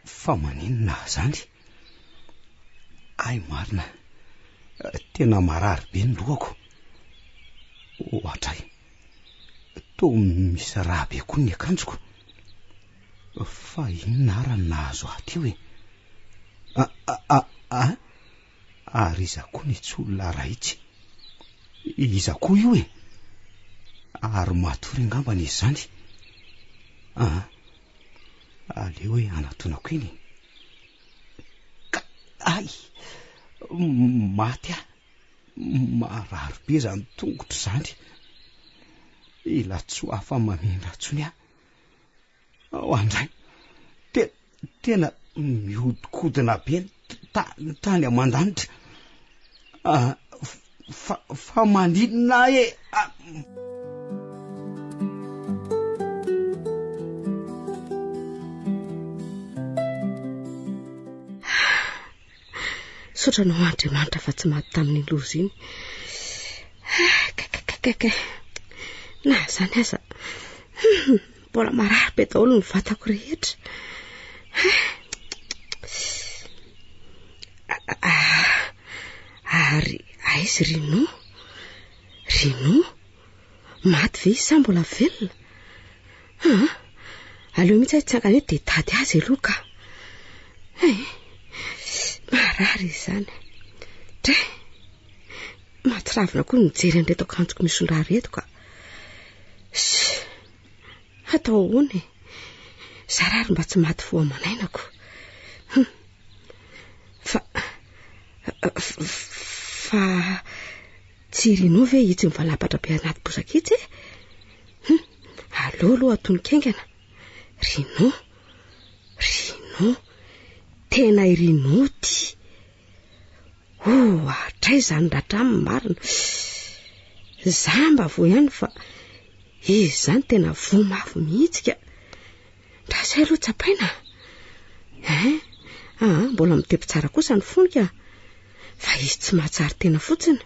Fa maninona zany? Ay marina, tena marary be ny lohako. Ohatray, toa misy raha be koa ny akanjoko. Fa inona ara ny nahazo aty hoe? Ary iza koa ny tsy olona raitsy. Iza koa io e? Ary matory angambany izy zany. Aleo hoe anatonako iny. Ay, maty marary be zany tongotro zany. Ila tsy ho afa mamindra tsony ao andray. Tena mihodinkodina be tany aman-danitra. Fa maninona e? Sotranao Andriamanitra fa tsy maty tamin'ny loza iny. Na zany aza, mbola marary be daholo ny vatako rehetra. Ary aizy Rino maty ve izy sa mbola velona? Aleo mihitsy ahy tsangany hoe dia tady azy aloha ka. Marary izany. Dray, mahatsiravina koa nijery an'ireto akanjoko misondra reto ka. Atao ahoana e? Zarary mba tsy maty foa manainako. Fa tsy Rino ve itsy mivalapatra be anaty bozaka itsy e? Aleo aloha atonon-kaingana. Rino, tena i Rino ty. Hatray zany ratramin'ny marina. Za mba vo ihany fa izy zany tena vomavo mihitsika. Ndrazay aloha tsapaina. Mbola mitepy tsara kosa ny fonika. Fa izy tsy mahatsara tena fotsiny.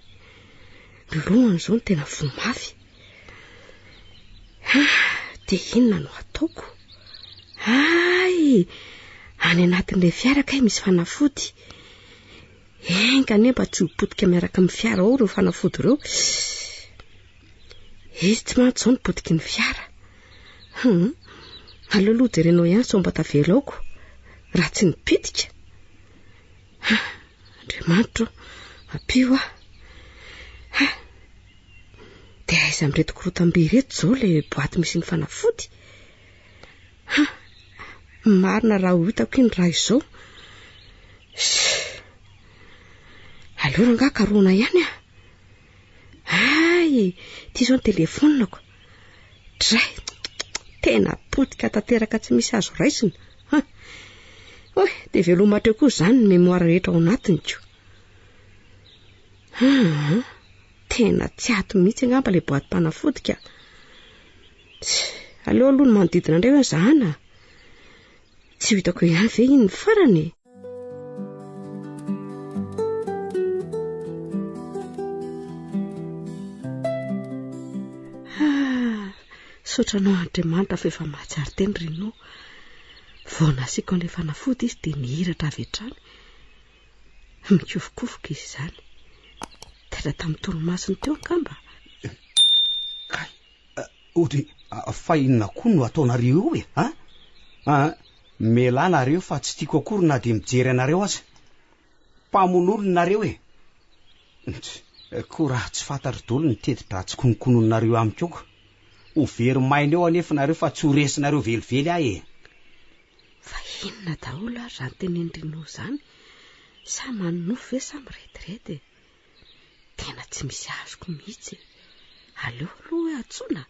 Ny lohany zao ny tena vomavy. Dia inona no ataoko? Ay, any anatin'ilay fiara kay misy fanafody. Enga nefa tsy hopotika miaraka amin'ny fiara ao ireo fanafody ireo. Izy tsy mantsy zao nipotiky ny fiara. Aleoloha jerenao ihany sao mba tavela aoko raha tsy nipitika. Andriamanitra, apio dia aiza amin'ireto korotam-be reto zao ilay boaty misy ny fanafody. Marina raha ho hitako iny raha izao. Aleo ranga karona ihany Ay, ty zao ny telefonako. Dray, tena potika tanteraka tsy misy azo raisina. Dia velomatreo koa zany ny memoara rehetra ao anatiny ko. Tena tsy ato mihitsy angamba ilay boaty panafody ka. Aleo aloha ny manodidina indray hoe zahana. Tsy hitako ihany ve iny ny farany. Sotranao Andriamanitra fa efa mahatsara teny Rino. Vao nasiako an'ilay fanafody izy dia nihiratra avy hatrany. Mikofokofoka izy zany. Tena tamin'ny toromasony teo angamba. Ohatra fa inona koa no ataonareo io e? Mela nareo fa tsy tiako akory na dia mijery anareo aza. Mpamon'olona nareo e. Koa raha tsy fantatro daholo ny teti-dratsy konokononareo amiko ko. Ho very maina eo anefa nareo fa tsy ho resinareo velively ahy e. Fa inona daholo ary zany tenen'ny Rino zany? Sa manofo ve sa miretirety? Tena tsy misy azoko mihitsy. Aleo aloha atsoina.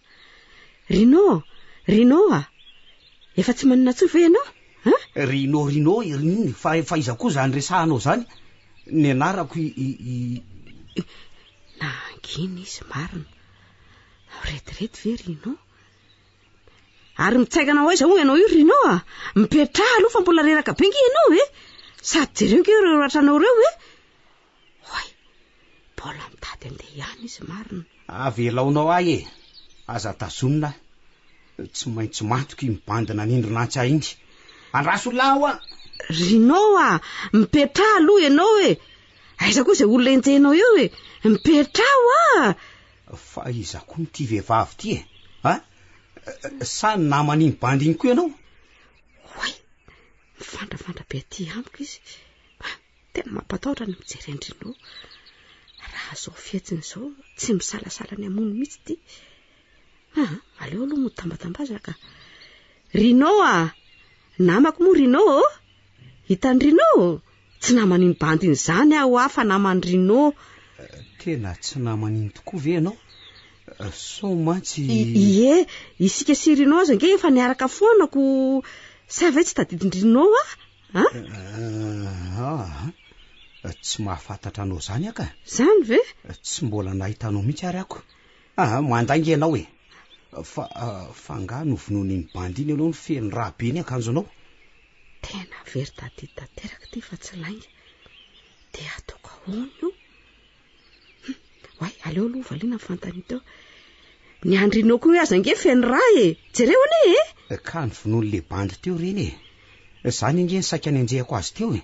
Rino, efa tsy manina tsoa ve ianao? Rino, fa iza koa zany resahanao zany. Ny anarako nangina izy marina. Retirety ve Rino? Ary mitsaigana ho aiza ho ianao io Rino? Mipetraha aloha fa mbola reraka bengy ianao e? Sady jereo ke ireo ratranao ireo e? Hoy, mbola mitady andeha ihany izy marina. Avelaonao ahy e. Aza tazomina. Tsy maintsy mantoky mibandina n'indronantsy ahy iny. Andraso lahy Rinao mipetra aloha ianao e. Aiza koa izay olona enjenao eo e. Mipetra Fa iza koa n'ity vehivavy ty e. Sa namany iny bandy iny koa ianao? Hoay, mifandravandra be aty amiko izy. Tena mampatahotra ny mijery an-Rinao. Raha zao fietsiny zao tsy misalasala ny amono mihitsy ty. Aleo aloha motambatambazaka. Rinao namako moa Rinao? Hitany Rinao? Tsy naman'iny bandy iny zany aho fa namany Rinao. Tena tsy naman'iny tokoa ve ianao? So mantsy... Ie, isika sy Rinao aza nge efa niaraka foanako. Sa ve tsy tadidin Rinao Tsy mahafantatra anao zany aka. Zany ve? Tsy mbola nahitanao mihitsy ary ako. Mandangy ianao e. Fa nga novonoan'iny bandy iny ianao ny feny raha be ny akanjo anao. Tena very tadiditateraka ty fa tsy lainga. De ataoko ahoana io? Hoay, aleo aloha valiana fantany teo. Ny Andrinao koa aza nge feny raha e. Jereo ane e. Ka novonoan'le bandy teo reny e. Zany nge ny saika ny anjehako azy teo e.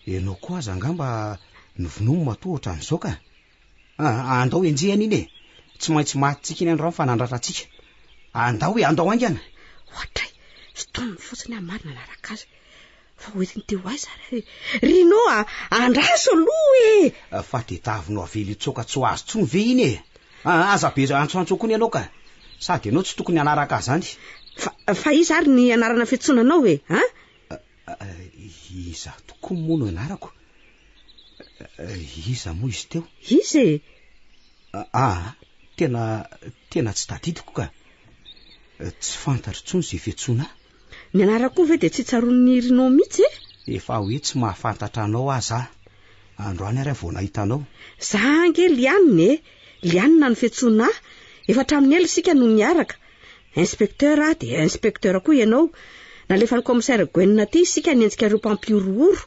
Ianao koa aza ngamba novonoa matohatra an'izao ka. Andao enjehany iny e. Tsy maintsy matytsika iny andro fanandratra atsika. Andao angana. Ohatray, stoniny fotsiny marina naraka azy. Fa hoetiny teo aiza re. Rinao andraso aloha e. Fa de tavinao avely tsoka tsy ho azo tsony ve iny e. Aza be antsoantso koa ianao ka. Sady ianao tsy tokony anaraka zany. Fa iza ary ny anarana fiantsonanao e? Iza tokoa moa no anarako. Iza moa izy teo? Iza e? Tena tsy tadidiko ka. Tsy fantatro tsony izay fiantsona. Ny anarako koa ve de tsy tsaron'ny Rinao mihitsy e? Efa hoe tsy mahafantatra anao aza. Androany ary vao nahitanao. Za ange Lianina e. Lianina no fiantsona. Efa hatramin'ny ela isika no niaraka. Inspecteur de inspecteur koa ianao. Nalefa ny commissaire Gwenina ty isika nienjika reo mpampiorooro.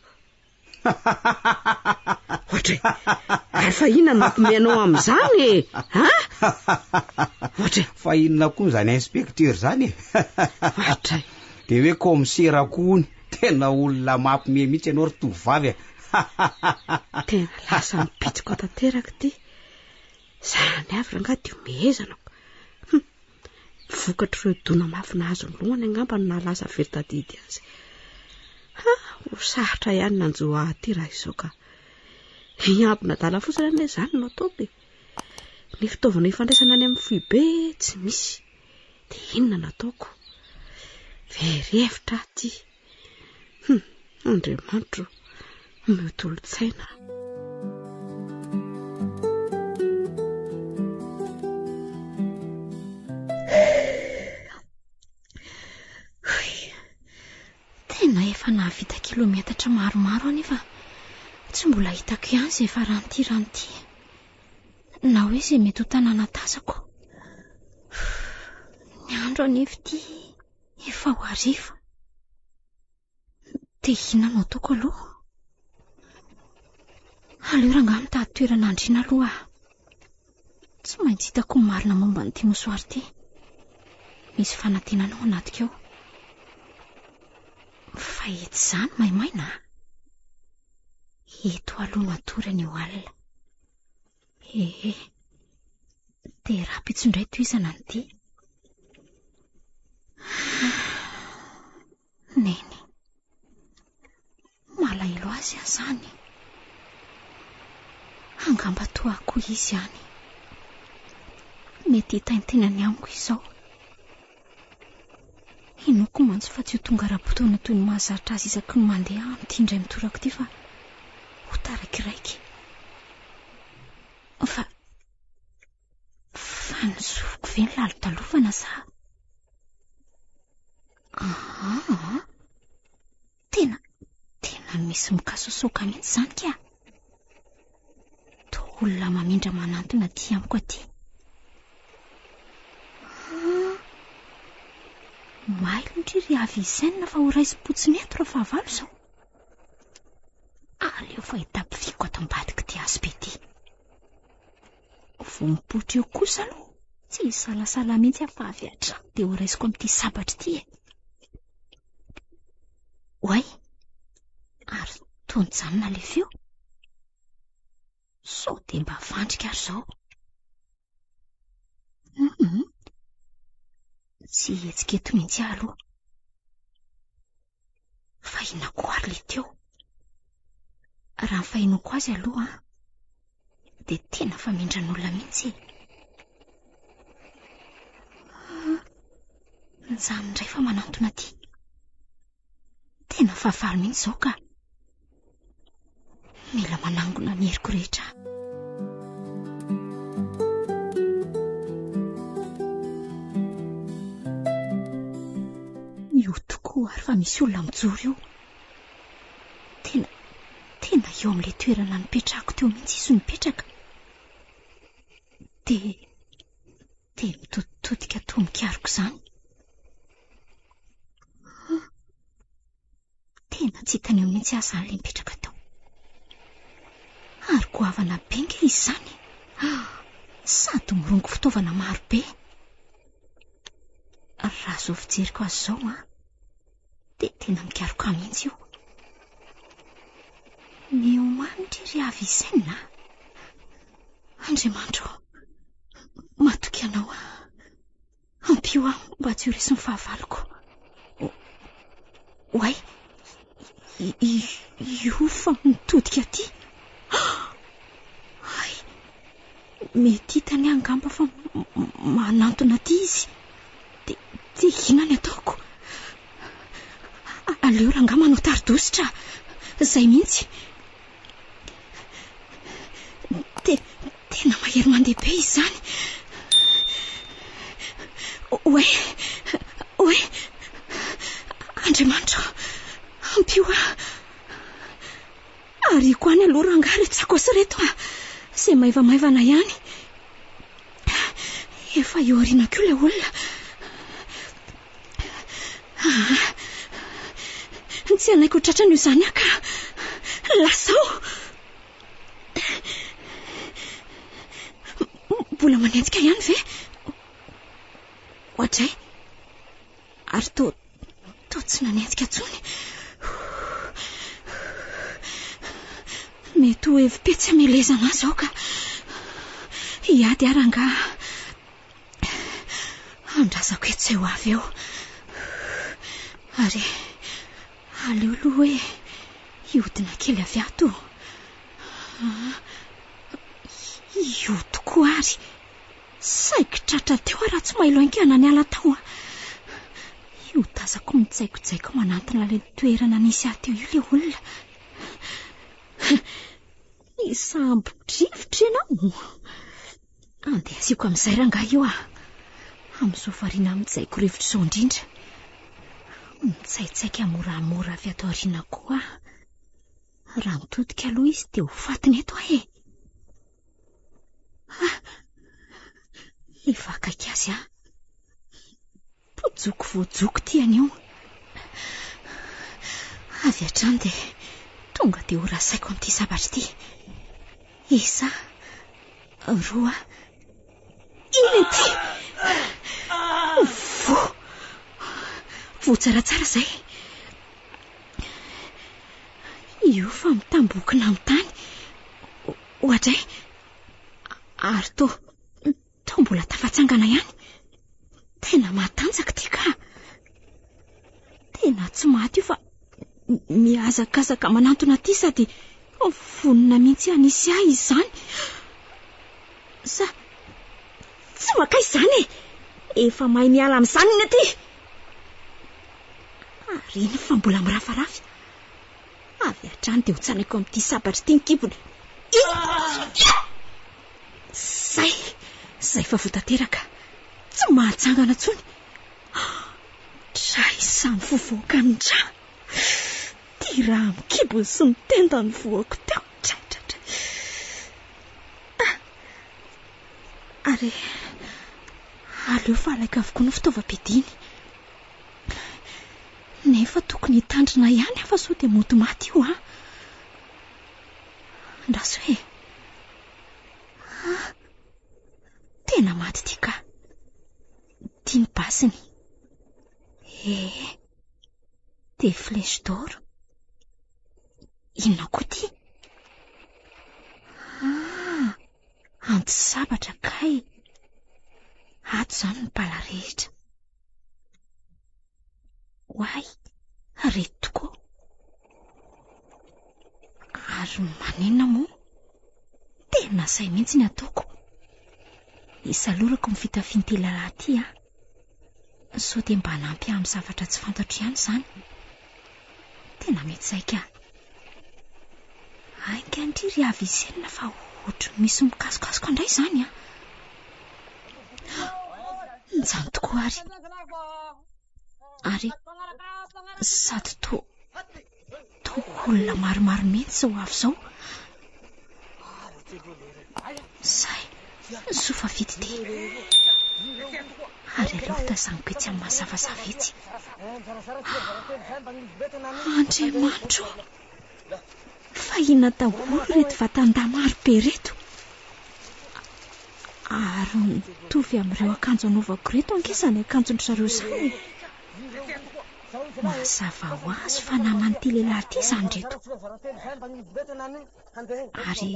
Ohatray, ary fa inona no mampimenao amin'izany e? Ohatray. Fa inona koa zany inspecteur zany e? Ohatray. De hoe commissaire koa tena olona mampime mihitsy ianao ry tovavy. Tena lasa mipitsiko tanteraka ty. Zany avy ranga dio mehezanako. Vokatry ireo dona mafina azo lohany angamba no nalaza very tadidy azy. Ho sarotra ihany nanjoa aty raha izao ka. Hiambina dala fotsiny ane zany no ataoko e. Ny fitaovana ifandraisana any amin'ny foibe tsy misy. De inona nataoko? Very hevitra aty. Andriamanitro, mety olo-tsaina. Tena efa nahavita kilometatra maromaro anefa tsy mbola hitako ihany izay faranty. Na hoe izay mety ho tanàna tazako. Ny andro anefa ity efa ho hariva. De inona no ataoko aloha? Aleo rangaha mitady toerana andriana aloha. Tsy maintsy hitako marina momba n'ity mosoary ity. Misy fanantenana ao anatiko ao. Fa eto zany maimaina. Eto aloha matorany eo alina. De raha pitsondray toizana n'ity. Neny. Malahelo azy azany. Angamba toa akoho izy ihany. Mety hitaintenany amiko izao. Inoko mantsy fa tsy ho tonga raha-potoana toy ny mahazaritra azy isaky ny mandeha amin'ity indray mitorako ity fa ho taraikiraiky. Fa nizoviko ve ny lalo-talofana sa? Tena misy mikasosoka mihitsy zany ka. To olona mamindra manantona aty amiko aty. Mailo ndry ry avy izaina fa ho raisi-potsiny eto raha fahavalo zao. Aleo fa hitapiviko ato ambadika ty azy be ty. Vo mipoitra eo kosa aloha tsy salasala mihitsy aho fa avy hatrany de ho raisiko amin'ity sabatra ity e. Oay, tonjanona le feo. So de mba vandrika ary zao. Tsy etsiketo mihitsy aloha. Fahinako ary le teo. Raha ny fahinako azy aloha de tena famindran'olona mihitsy. Nyzany indray fa manantona ty. Tena fahavalo mihitsy zao ka. Mila manangona ny heriko rehetra. Io tokoa ary fa misy olona mijoro io. Tena eo amin'ilay toerana nipetrahako teo mihitsy izy nipetraka. De mitoditodika tomikariko izany. Tena tsy hitany eo mihitsy aza an'ilay mipetraka tao. Ary goavana benga izy izany. Sady mirongo fitaovana maro be. Raha zao fijeriko azy zao de tena mikaroka mihitsy io. Miomanitra ry avy izaina. Andriamanitro, matoky anao. Ampio aho mba tsy ho resy ny fahavaloko. Oay, io fa mitodika aty. Ay, mety hitany angamba fa manantona aty izy. De ina ny ataoko? Aleo raha angamba manao taridositra. Zay mihitsy. Tena mahery mandeha be izany. Oe, Andriamanitro, ampio aho. Ary koa any aloha rangahy reto sakosy reto Izay maivamaivana ihany. Efa eo aoriana koa ilay olona. Tsy anaiko ho tratrany io izany ka lasao. Mbola manenjika ihany ve? Ohatray. Ary to tsy nanenjika intsony. Mety ho hevi-petsy amelezana azy aho ka hiady arangaha. Andrazako eto izay ho avy eo. Ary aleo aloha hoe hiodina kely avy ato. Io tokoa ary. Saiko tratra teo raha tsy mailo haingana ny ala tao. Io tazako mitsaikojaiko manantona ilay toerana nisy ato io ilay olona. Sambo drivotra ianao. Andeha asiako amin'izay rangahy io amin'izao variana mitsaiko rivotra izao indrindra. Mitsaitsaika moramora avy ato aoriana koa. Raha mitodika aloha izy dia ho fatiny eto efa akaiky azy Pojoko voajoko tiany io. Avy hatrany dia tonga dia ho rasaiko amin'ity sabatra ity. Isa, roa, inty. Votsaratsara zay. Io fa mitambokina amin'ny tany. Ohatray. Ary to mbola tafatsangana ihany. Tena matanjaka ty ka. Tena tsy maty io fa miazakazaka manantona aty sady vonona mihitsy anisy ahy izany. Tsy makay izany efa mahay miala amin'izany ny aty. Ary iny fa mbola mirafarafy. Avy hatrany dia ho tsanaiko amin'ity sabatra ity ny kibony. Zay fa votateraka. Tsy mahatsangana intsony. Dray samy fovoaka ny dra. Ty raha mikibony sy ny tenda ny voako teo. Ary aleo fa alaika avokoa ny fitaovam-piadiany. Nefa tokony hitandrina ihany fa sao dia mody maty io Ndaso hoe tena maty ty ka. Tiany basiny. De flèche d'or. Inona koa ty? Anto sabatra kay. Ato zany ny bala rehetra. Hoay, reto tokoa. Ary manina moa? Tena say mihitsy ny ataoko. Isalorako mivita fintelalahy ty sao dia mba nampy amin'ny zavatra tsy fantatro ihany izany. Tena mety saika. Aika ndry avy isenina fa ohatry misy mikasokasoka indray izany Mijano tokoa ary sady to olona maromaro mihitsy zao avy zao. Zay, sofa vity ty. Ary aleoko tazaniko etsy amin'ny mazavazava etsy. Andriamanitro, fahina daholo reto vatanda maro be reto. Ary mitovy amin'ireo akanjo anaovako reto ankesany akanjon'ny zareo izany. Mazava ho azy fa namany ty lehilahy ty izany reto. Ary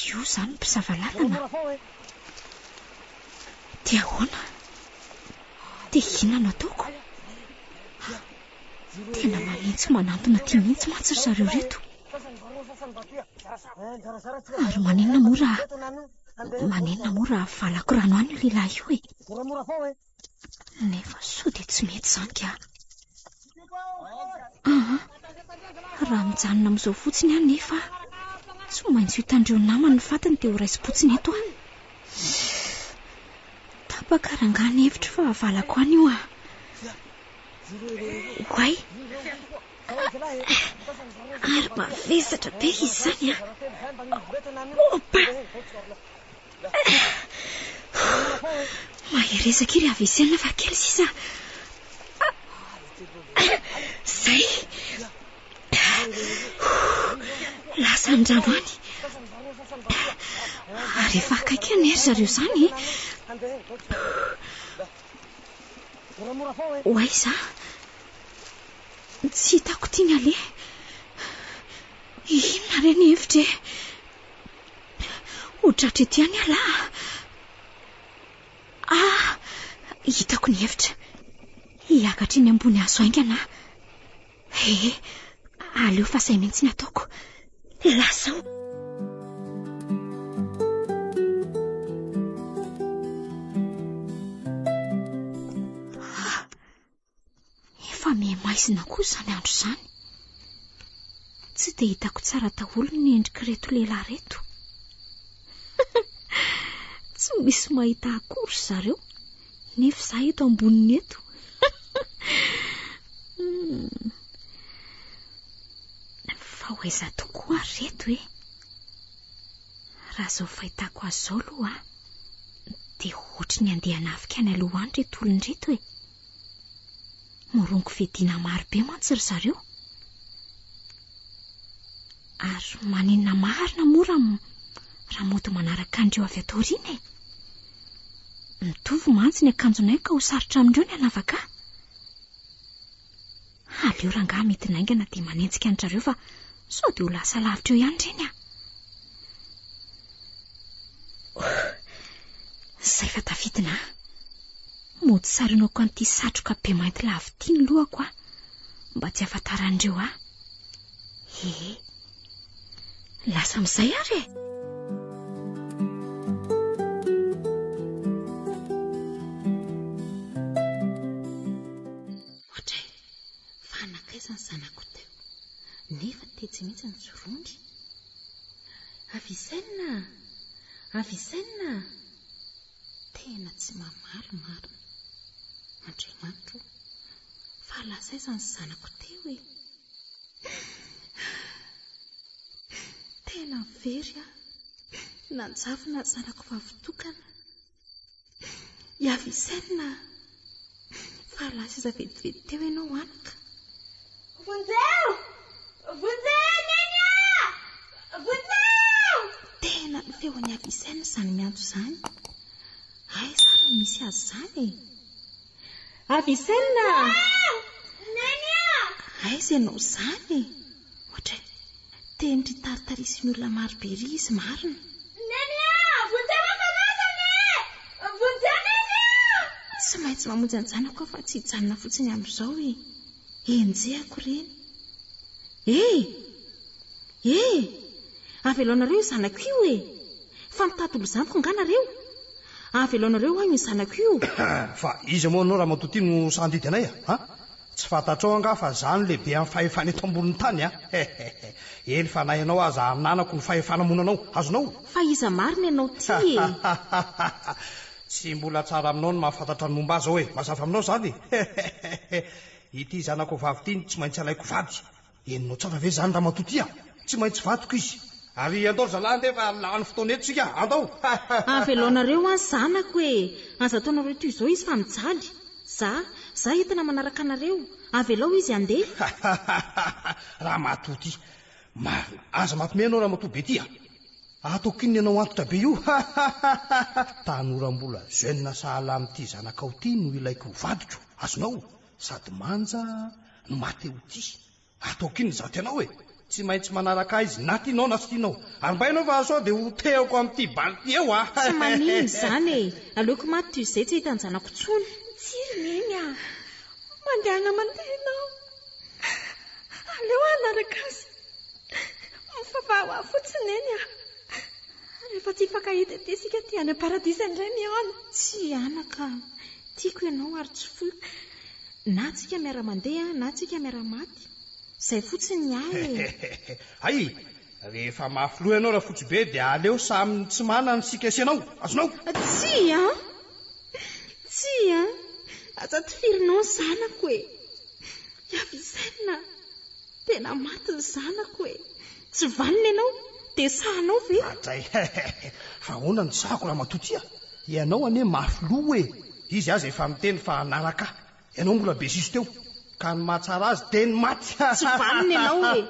io izany mpisavalana. Dia ahoana? Dia inona no ataoko? Tena manitsy manantona ty mihitsy mantsy ry zareo reto. Ary manina moa raha valako rano any io lehilahy io Nefa sao dia tsy mety izany ka. Raha mijanona amin'izao fotsiny ihany nefa tsy maintsy hitandreo namany ny fatiny dia ho raisi-potsiny eto Tapakarangana hevitra fa avalako any io Hoay, ary mavesatra be izy izany Opa! Maherezaka iry avy isenina fa kely sisa. Zay. Lasa andrano any. Ary efa akaiky any ry zareo izany Hoay za, tsy hitako tiany aleha. Inona re ny hevitra Hotratra ety any alahy. Hitako ny hevitra. Hiakatra iny ambony hazo aingana. Aleo fa say mihitsy ny ataoko. Lasao. Efa mihamaizina koa izany andro izany. Tsy dia hitako tsara daholo ny endrika reto lehilahy reto. Tsy misy mahita akory zareo. Nefa za eto amboniny eto. Fa hoaiza tokoa reto Raha zao fahitako azy zao aloha dia ohatry ny andeha hanafika any aloha any reto olon-dreto Morongo fedina maro be mantsy ry zareo. Ary maninona marina moa raha moto manaraka andreo avy ato aoriana Mitovy mantsy ny akanjonay ka ho sarotra amindreo ny hanavaka. Aleo rangaha mety naingana dia manenjika an zareo fa sao dia ho lasa lavitra eo ihany reny Zay fa tafidina mody sarinako an'ity satroka be mainty lavo ity ny lohako mba tsy afantarandreo lasa amin'izay ary Ohatray, fa anakaiza ny zanako teo nefa tetsy mihitsy ny jorondry. Avisenina tena tsy mamalimaro. Andriamanitro, fa lasaiza ny zanako teo Tena very nanjavona ny zanako vavitokana. Avisenina, fa lasaiza vetivety teo ianao anaka. Vonjeo! Tena ny feon'ny Avisenina izany miantso izany. Ay sara misy azy izany Avisenina! Ay izay ianao izany. Ohatray, teny ry taritarisy ny olona marobe ry izy marina. Tsy maintsy mamonjy ny zanako fa tsy hijanona fotsiny amin'izao e. Enjehako reny. Aveloanareo zanako io e. Fa mitady zanako nganareo. Aveloanareo aho ny zanako io. Fa izy moa anao raha matoty no sandidy anay tsy fantatrao anga fa zany lehibe amin'ny fahefana eto ambonin'ny tany ely fa nay anao aza nanako ny fahefana monanao azonao. Fa iza marina ianao ty e. Tsy mbola tsara aminao ny mahafantatra ny momba azy hoe mazava aminao zany. Ity zanako vavy ity tsy maintsy alaiko vady. Eninao tsara ve zany raha matoty tsy maintsy vadiko izy. Ary andao zalahy ndefa lany fotoana eto sika andao. Aveloanareo any zanako e. Aza ataonareo toy izao izy fa mijaly. Za entina manaraka anareo. Avelao izy andeha. Raha matoty. Aza mampime anao raha matoty be ty ataoko inona ianao antotra be io. Tanorambola jeune sahala amin'ity zanakao ty no ilaiko vadiko. Azonao sady manja no mateo ty. Ataoko inona zaho tianao e. Tsy maintsy manaraka izy na tianao na tsy tianao. Ary mba ianao fa sao dia ho tehako amin'ity bality eo Tsy manino zany e. Aleoko maty toy izay tsy hitan'ny zanako tsony. Tsironeny mandehana mandehanao. Aleo anaraka azy. Mifavaho fotsiny eny rehefa tsy fakahita ty sika ty any paradisa indray miana. Tsy anaka. Tiako ianao ary tsy foiko. Na tsika miara-mandeha na tsika miara-maty. Zay fotsiny ahy. Ay, rehefa mafilo ianao raha fotsy be dia aleo samy tsy manana sika asianao. Azonao? Tsy aza tifirinao ny zanako e. Iavisaina. Tena maty ny zanako e. Tsy vanina ianao dia sahanao ve? Atray. Fa hoana ny sahako raha matoty ianao ane mafilo e. Izy azy efa miteny fa naraka. Ianao mbola be sisy teo. Ka ny mahatsara azy teny maty. Tsy vanina ianao e.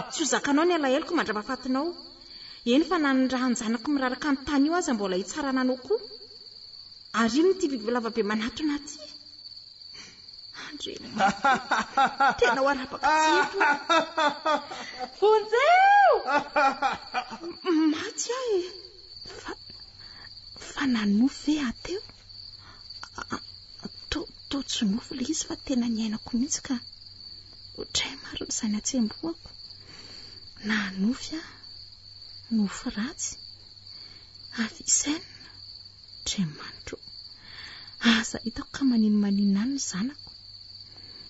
Tsy ho zakanao ny alaheloko mandrapahafatinao. Eny fa nanondraha ny zanako miraraka ny tany io aza mbola hitsarana anao koa. Ary ino ty biby lavabe manatona ty? Andrena. Tena ho arapaka tsito. Vonjeo! Maty ahy e. Fa nanofo ve ateo? Tsy nofo le izy fa tena niainako mihitsy ka otray maro n'izany atsemboako. Na nofy nofo ratsy. Avisaina. Tremanitro. Aza hitako ka maninona any ny zanako.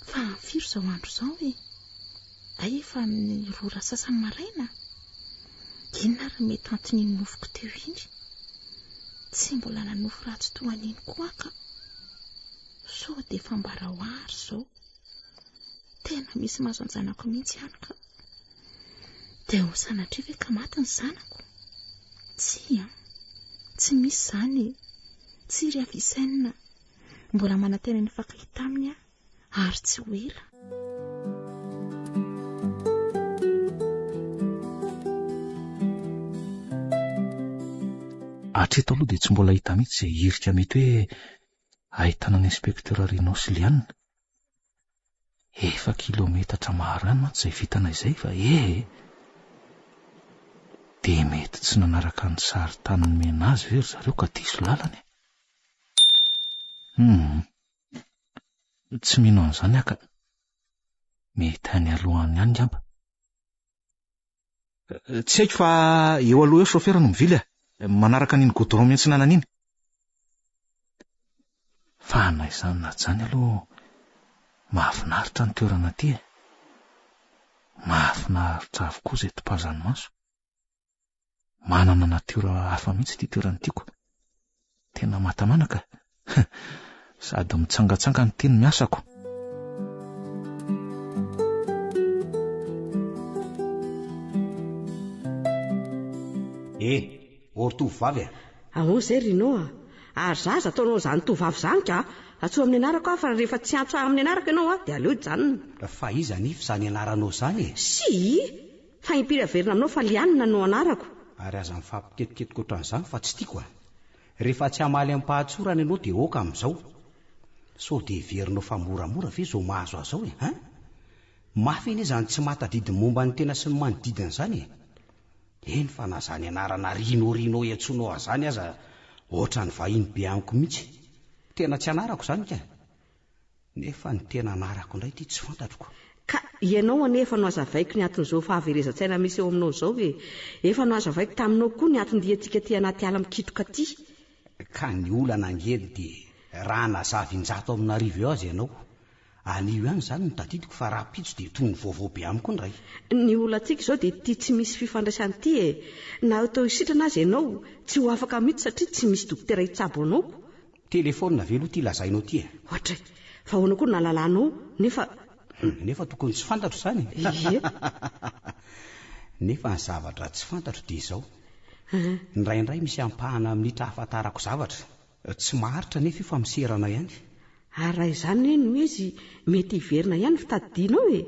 Fa firy zao andro zao e. Ay efa amin'ny rora sasany maraina. Inona raha mety antony ny nofoko teo iny? Tsy mbola nanofo ratsy toa aniny koa ka. So dia fambara ho ary zao. Tena misy maso ny zanako mihitsy ihany ka. Dia ho sanatria ve ka maty ny zanako? Tsy misy zany. Tsy ry avisaina. Mbola manantena ny fakahita aminy ary tsy ho ela. Hatreto aloha dia tsy mbola hita mihitsy izay hirika mety hoe ahitana ny inspektera Rino sy Liana. 1 kilometatra maharany mantsy izay vitana izay fa dia mety tsy nanaraka ny sary tanany mena azy ve ry zareo ka diso lalany. Tsy mino an'izany aka. Mety any alohany ihany ngamba. Tsy haiko fa eo aloha eo shofera no mivily manaraka n'iny goudron mihitsy nanan'iny. Fa na izany na zany aloha mahafinaritra ny toerana ty. Mahafinaritra avokoa izay topazany maso. Manana natiora hafa mihitsy ty toerana tiako. Tena matamanaka. Sady mitsangatsanga ny teny miasako. Ortovavy Ahoa zay Rino Ary zaza ataonao zany tovavy zany ka atsoa amin'ny anarako fa rehefa tsy antso amin'ny anarako ianao dia aleo janona. Fa iza nify zany anaranao zany fa impiraverina aminao fa Liana no anarako. Ary aza mifampiketiketiko ohatran'izany fa tsy tiako rehefa tsy hamaly amin'ny pahatsorana ianao dia oka amin'izao. So dia heverinao fa moramora ve zao mahazo azao mafy eny izany tsy matadidiny momba ny tena sy ny manodidina izany. Eny fa na zany anarana rino iantsonao azany aza ohatran'ny vahiny be amiko mihitsy. Tena tsy anarako izany ka. Nefa ny tena anarako indray ty tsy fantatroko. Ka ianao anefa no azavaiko ny aton'izao fahaverezan-tsaina misy eo aminao izao hoe efa no azavaiko taminao koa ny aton-diantsika ty anaty ala mikitroka ty. Ka ny olana angely dia raha nazavinjato amin'arivo eo azy ianao. Anio ihany izany no tadidiko fa raha pitso dia toy ny vaovao be amiko indray. Ny olantsika izao dia ty tsy misy fifandraisany ty e. Na atao isitrana azy ianao tsy ho afaka mihitsy satria tsy misy dokotera hitsabo anaoko. Telefaonina ve aloha ty lazainao ty e? Ohatra fa ahoana koa nahalalanao nefa tokony tsy fantatro izany. Ie. Nefa ny zavatra tsy fantatro dia izao. Indraindray misy ampahana minitra hafantarako zavatra. Tsy maharitra nefa efa miserana ihany. Raha izany no izy mety hiverina ihany fitadidianao e.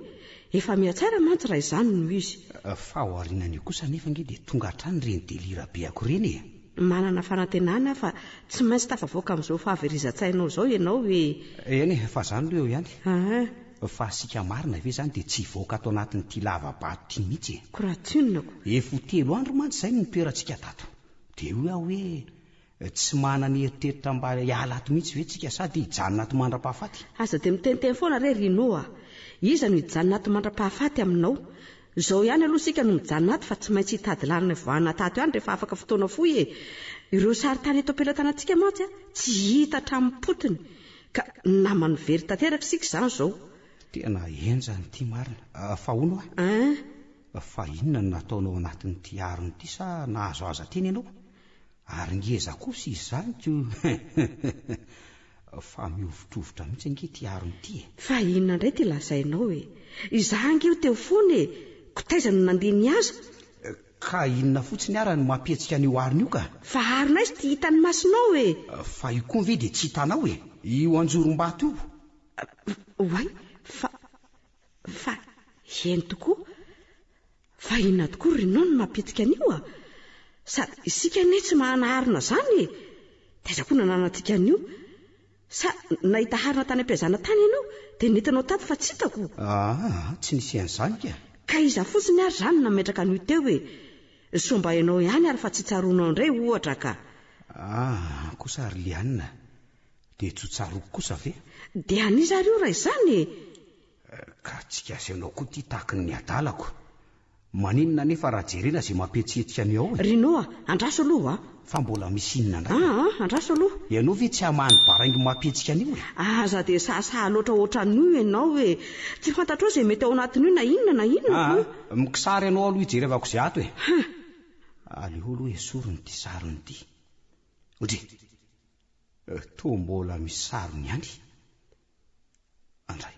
Efa mihatsara mantsy raha izany no izy. Fa ao aorianan'io kosa nefa nge dia tonga hatrany reny delira be ako reny e. Manana fanantenana fa tsy maintsy tafavoaka amin'izao fahaverizan-tsainao izao ianao hoe eny fa izany aloha eo ihany. Fa sika marina ve izany dia tsy voaka ato anatin'ity lavabato ty mihitsy e. Koratsinonako. Efo 3 andro mantsy izay no toerantsika tato. Dia io aho hoe tsy manana eritreritra mba hiala ato mihitsy ve tsika sady hijanona ato mandra-pahafaty. Aza dia miteniteny foana re Rinoa. Iza no hijanona ato mandra-pahafaty aminao. Izao ihany aloha sika no mijanona ato fa tsy maintsy hitady lalina voana tato ihany rehefa afaka fotoana foy e. Ireo saritany eto ampelantanantsika mantsy tsy hita hatramin'ny potiny. Ka namany very tanteraka sika izany izao. Tena enjany ty marina. Fa hono fa inona no nataonao anatin'ity aronyty sa nahazo aza teny ianao? Ary ngeza kosa izany fa miovitrovotra mihitsy ange ty aronyty e. Fa inona indray ty lazainao e? Izaho ange teo foana e. Kotaizana nandeha niaza. Ka inona fotsiny ara no mampihetsika an'io arony io ka? Fa arina izy ty hitany masinao e. Fa io koa ve dia tsy hitanao e? Io anjorom-bato io. Oay, fa eny tokoa. Fa inona tokoa Rino no mampihetsika an'io a? Sady isika ne tsy mahana arina izany e. Taiza koa nananantsika an'io? Sa nahita harina tany am-piazana tany ianao dia nentinao tato fa tsy hitako. Tsy nisy an'izany ka. Ka iza fotsiny ary izany nametraka an'io teo e. Somba ianao ihany ary fa tsy tsaronao indray ohatra ka. Kosa ary Lianina dia tsy tsaroko kosa ve? Dia aniza ary io raha izany e. Ka tsy asenao koa ty tahaky ny adalako. Maninona nefa raha jerena izay mampihetsihetsika ny ao e. Rinoa, andraso aloha fa mbola misy inona indray? Andraso aloha. Ianao ve tsy hamany baraingy mampihetsika an'io e? Aza dia sahasaha loatra ohatran'io ianao e. Tsy fantatrao izay mety ao anatin'io na inona. Mikisary ianao aloha hijerevako izay ato e. Aleo aloha e sorony ty sarony ty. Otre, toa mbola misy sarony ihany. Andray,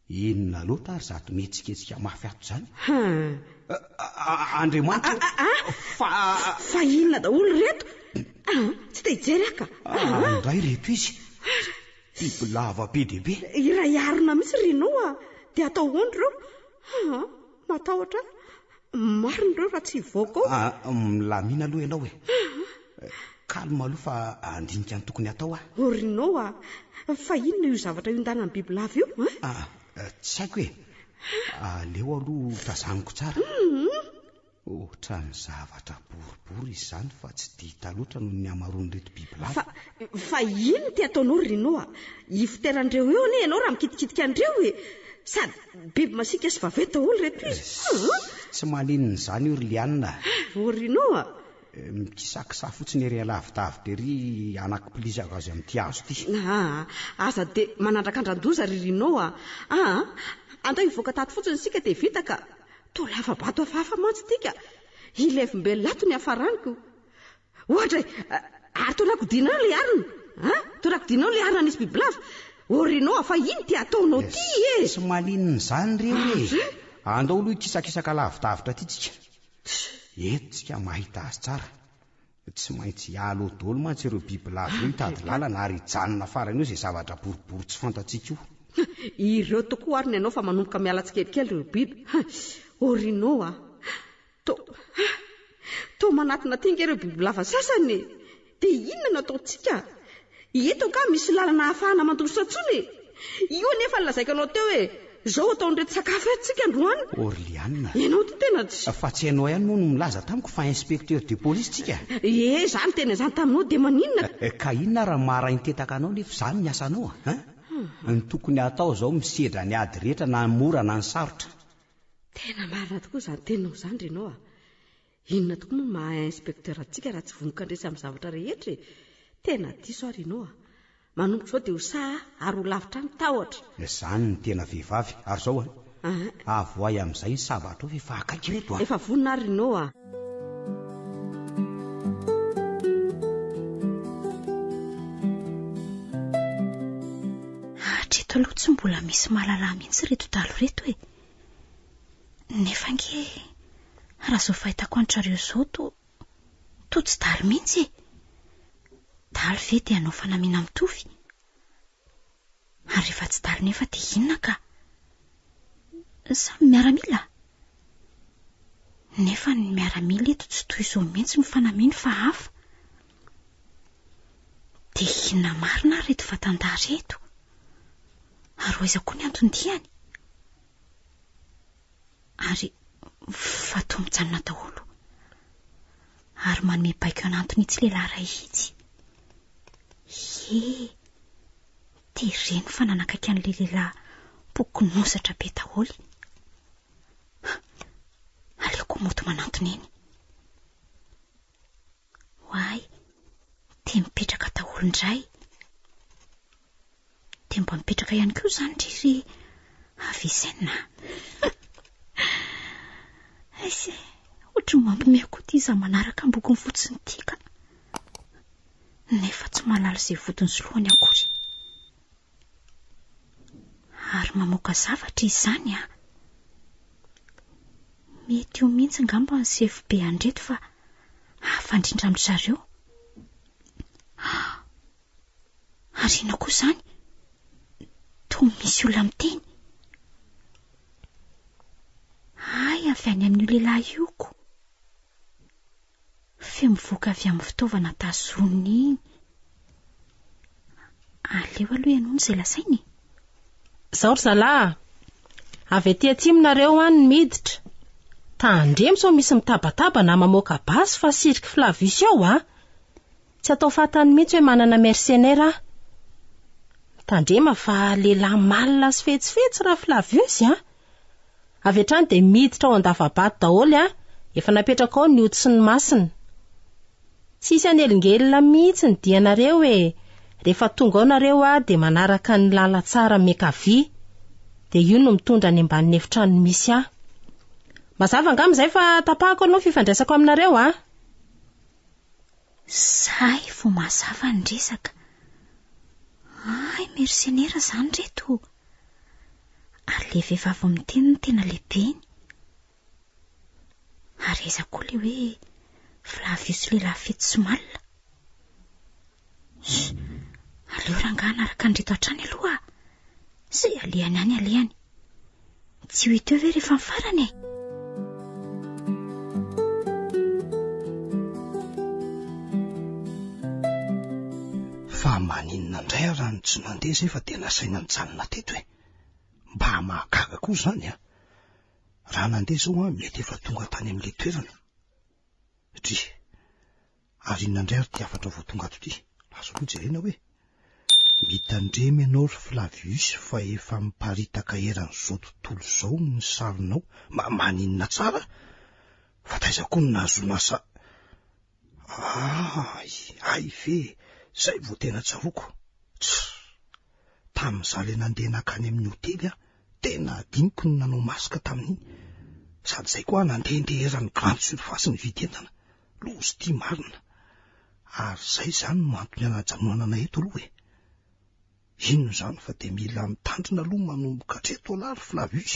inona loatra ary zato mihetsiketsika mafy ato izany? Andriamanitra. Fa inona daholo reto? Tsy te hijery ka? Andray reto izy. Biby lava be dia be. Iray arina misy Rinoa dia atao ondro reo. Matahotra. Marina reo raha tsy voako. Milamina aloha ianao e. Kalma aloha fa andinika ny tokony atao ah. Rinoa, fa inona io zavatra io ndanany biby lava io? Tsy haiko e. Aleo aloha tazaniko tsara. Ohatran'ny zavatra boribory izany fa tsy dita loatra noho ny amaroany reto biby lava. Fa ino ty ataonao Rinoa? Iviteran'ireo eo ne ianao raha mikitikitika an'ireo e. Sady biby masika sy vaventy daholo reto izy. Tsy maninona izany io ry Lianina. Rinoa, mikisakisa fotsiny ery alavidavy dery anaky-pilizako azy amin'ity hazo ty. Aza dia manandrakandran-doza ry Rinoa. Andao hivoaka tato fotsiny sika dia vita ka. Toa lava-bato hafahafa mantsy tika. Ilevim-belato ny hafaraniko. Ohatra ary tonakodinao ilay arina. Tonakodinao ilay arina nisy biby lava. Rinoa, fa ino ty ataonao ty e? Tsy maninona izany reo e. Andao aloha ikisakisaka lavidavitra ty tsika. Eto tsika mahita azy tsara. Tsy maintsy hialo daholo mantsy ireo biby lava io hitady lalana ary hijanona farany eo izay zavatra boribory tsy fantatsika io. Ireo tokoa ary ny ianao fa manomboka miala tsikelikely ireo biby. Rinoa, to manatina tinga ireo biby lava sasany. Dia inona no ataontsika? Eto ka misy lalana hahafahana mandrosotra tsony. Io nefa nilazaiko anao teo e. zao ataon'reto sakafo etsika androany Orliana ianao ty tena tsy fa tsy hainao ihany moa no milaza tamiko fa inspecteur de police tsika zany tena zany taminao de maninona ka inona raha maraintetaka anao nefa zany ny asanao ny tokony atao zao misedra ny ady rehetra na mora na ny sarotra tena marina tokoa zany tenao zany renao inona tokoa moa maha inspecteur atsika raha tsy vonoka andresy amin'ny zavatra rehetra tena diso ary ianao manomboka zao de ho saha ary ho lavitra ny tahotra zany ny tena vehivavy ary zao avoay amin'izay ny sabatra ao efa akaiky reto efa vonina ary ianao hatreto aloha tsy mbola misy mahalala mihitsy reto dalo reto nefa nge raha zao fahitako antrareo zao to tsy dalo mihitsy dalo ve dia anao fanamina mitovy ary rehefa tsy dalo nefa dia inona ka samy miaramila nefa ny miaramila eto tsy toy izao mihitsy ny fanaminy fa hafa dia inona marina reto vatandary eto ary hoaiza koa ny antondiany ary fato mijanona daholo ary manome baiko anantony itsy lehilahy ray itsy dia ireny fa nanakaiky an'ilay lehilahy bokonosatra be daholo aleoko moto manantony eny hoay dia mipetraka daholo indray dia mba mipetraka ihany koa zany ry avesaina ohatry mampimeko ty iza manaraka ny bokony fotsiny tika nefa tsy mahalala izay vodiny sy lohany akory ary mamoaka zavatra izany mety io mihitsy ngamba ny CFB andreto fa hafandrindra amin'ny zareo ary ina koa zany to misy olona miteny avy any amin'io lehilahy ioko fe mivoaka avy amin'ny fitaovana tazoniny iny aleo aloha ianao izay lasainy zao ry zalahy avy aty atsimonareo any ny miditra tandremo sao misy mitabataba na mamoaka basy fa siriky Flavius ao tsy atao fatany mihitsy hoe manana mercenaire tandrema fa lehilahy malina sy fetsifetsy raha Flavius avy hatrany dia miditra ao andavabato daholo efa napetraka ao ny ody sy ny masina tsisy anelingelina mihitsy ny dianareo rehefa tonga ao nareo dia manaraka ny lala tsara mekavia dia io no mitondra ny ambanin'ny efitrano misy mazava angamizay fa tapahako anao fifandraisako aminareo zay vo mazava ny resaka mercenaire zany reto ary le vehivavy miteny ny tena lehibeny ary eza koa le hoe Flavius lehilahy fety sy malina aleo rangana araka andreto hatrany aloha zay alehany any alehany tsy ho hita eo ve rehefa mifarany fa maninona indray raha ny tsy nandeha zay fa tena saina mijanona teto mba mahagaga koa zany raha nandeha zao mety efa tonga tany amin'ilay toerana ary inona indray ary ty afatra vao tonga ato ty azo aloha jerena hoe mitandremy ianao ry Flavius fa efa miparitaka eran'izao tontolo zao ny sarinao maninona tsara fa taiza koa ny nahazoana sa ay ve zay vo tena tsaroko tamin'iza le nandeha nakany amin'ny hotely tena adiniko ny nanao masika tamin'iny sady zay koa nandehandeha eran'ny grande surface ny videntana lozy ty marina ary zay zany no antony anajanonana eto aloha ino zany fa dia mila mitandrina aloha manomboka hatreto alary Flavius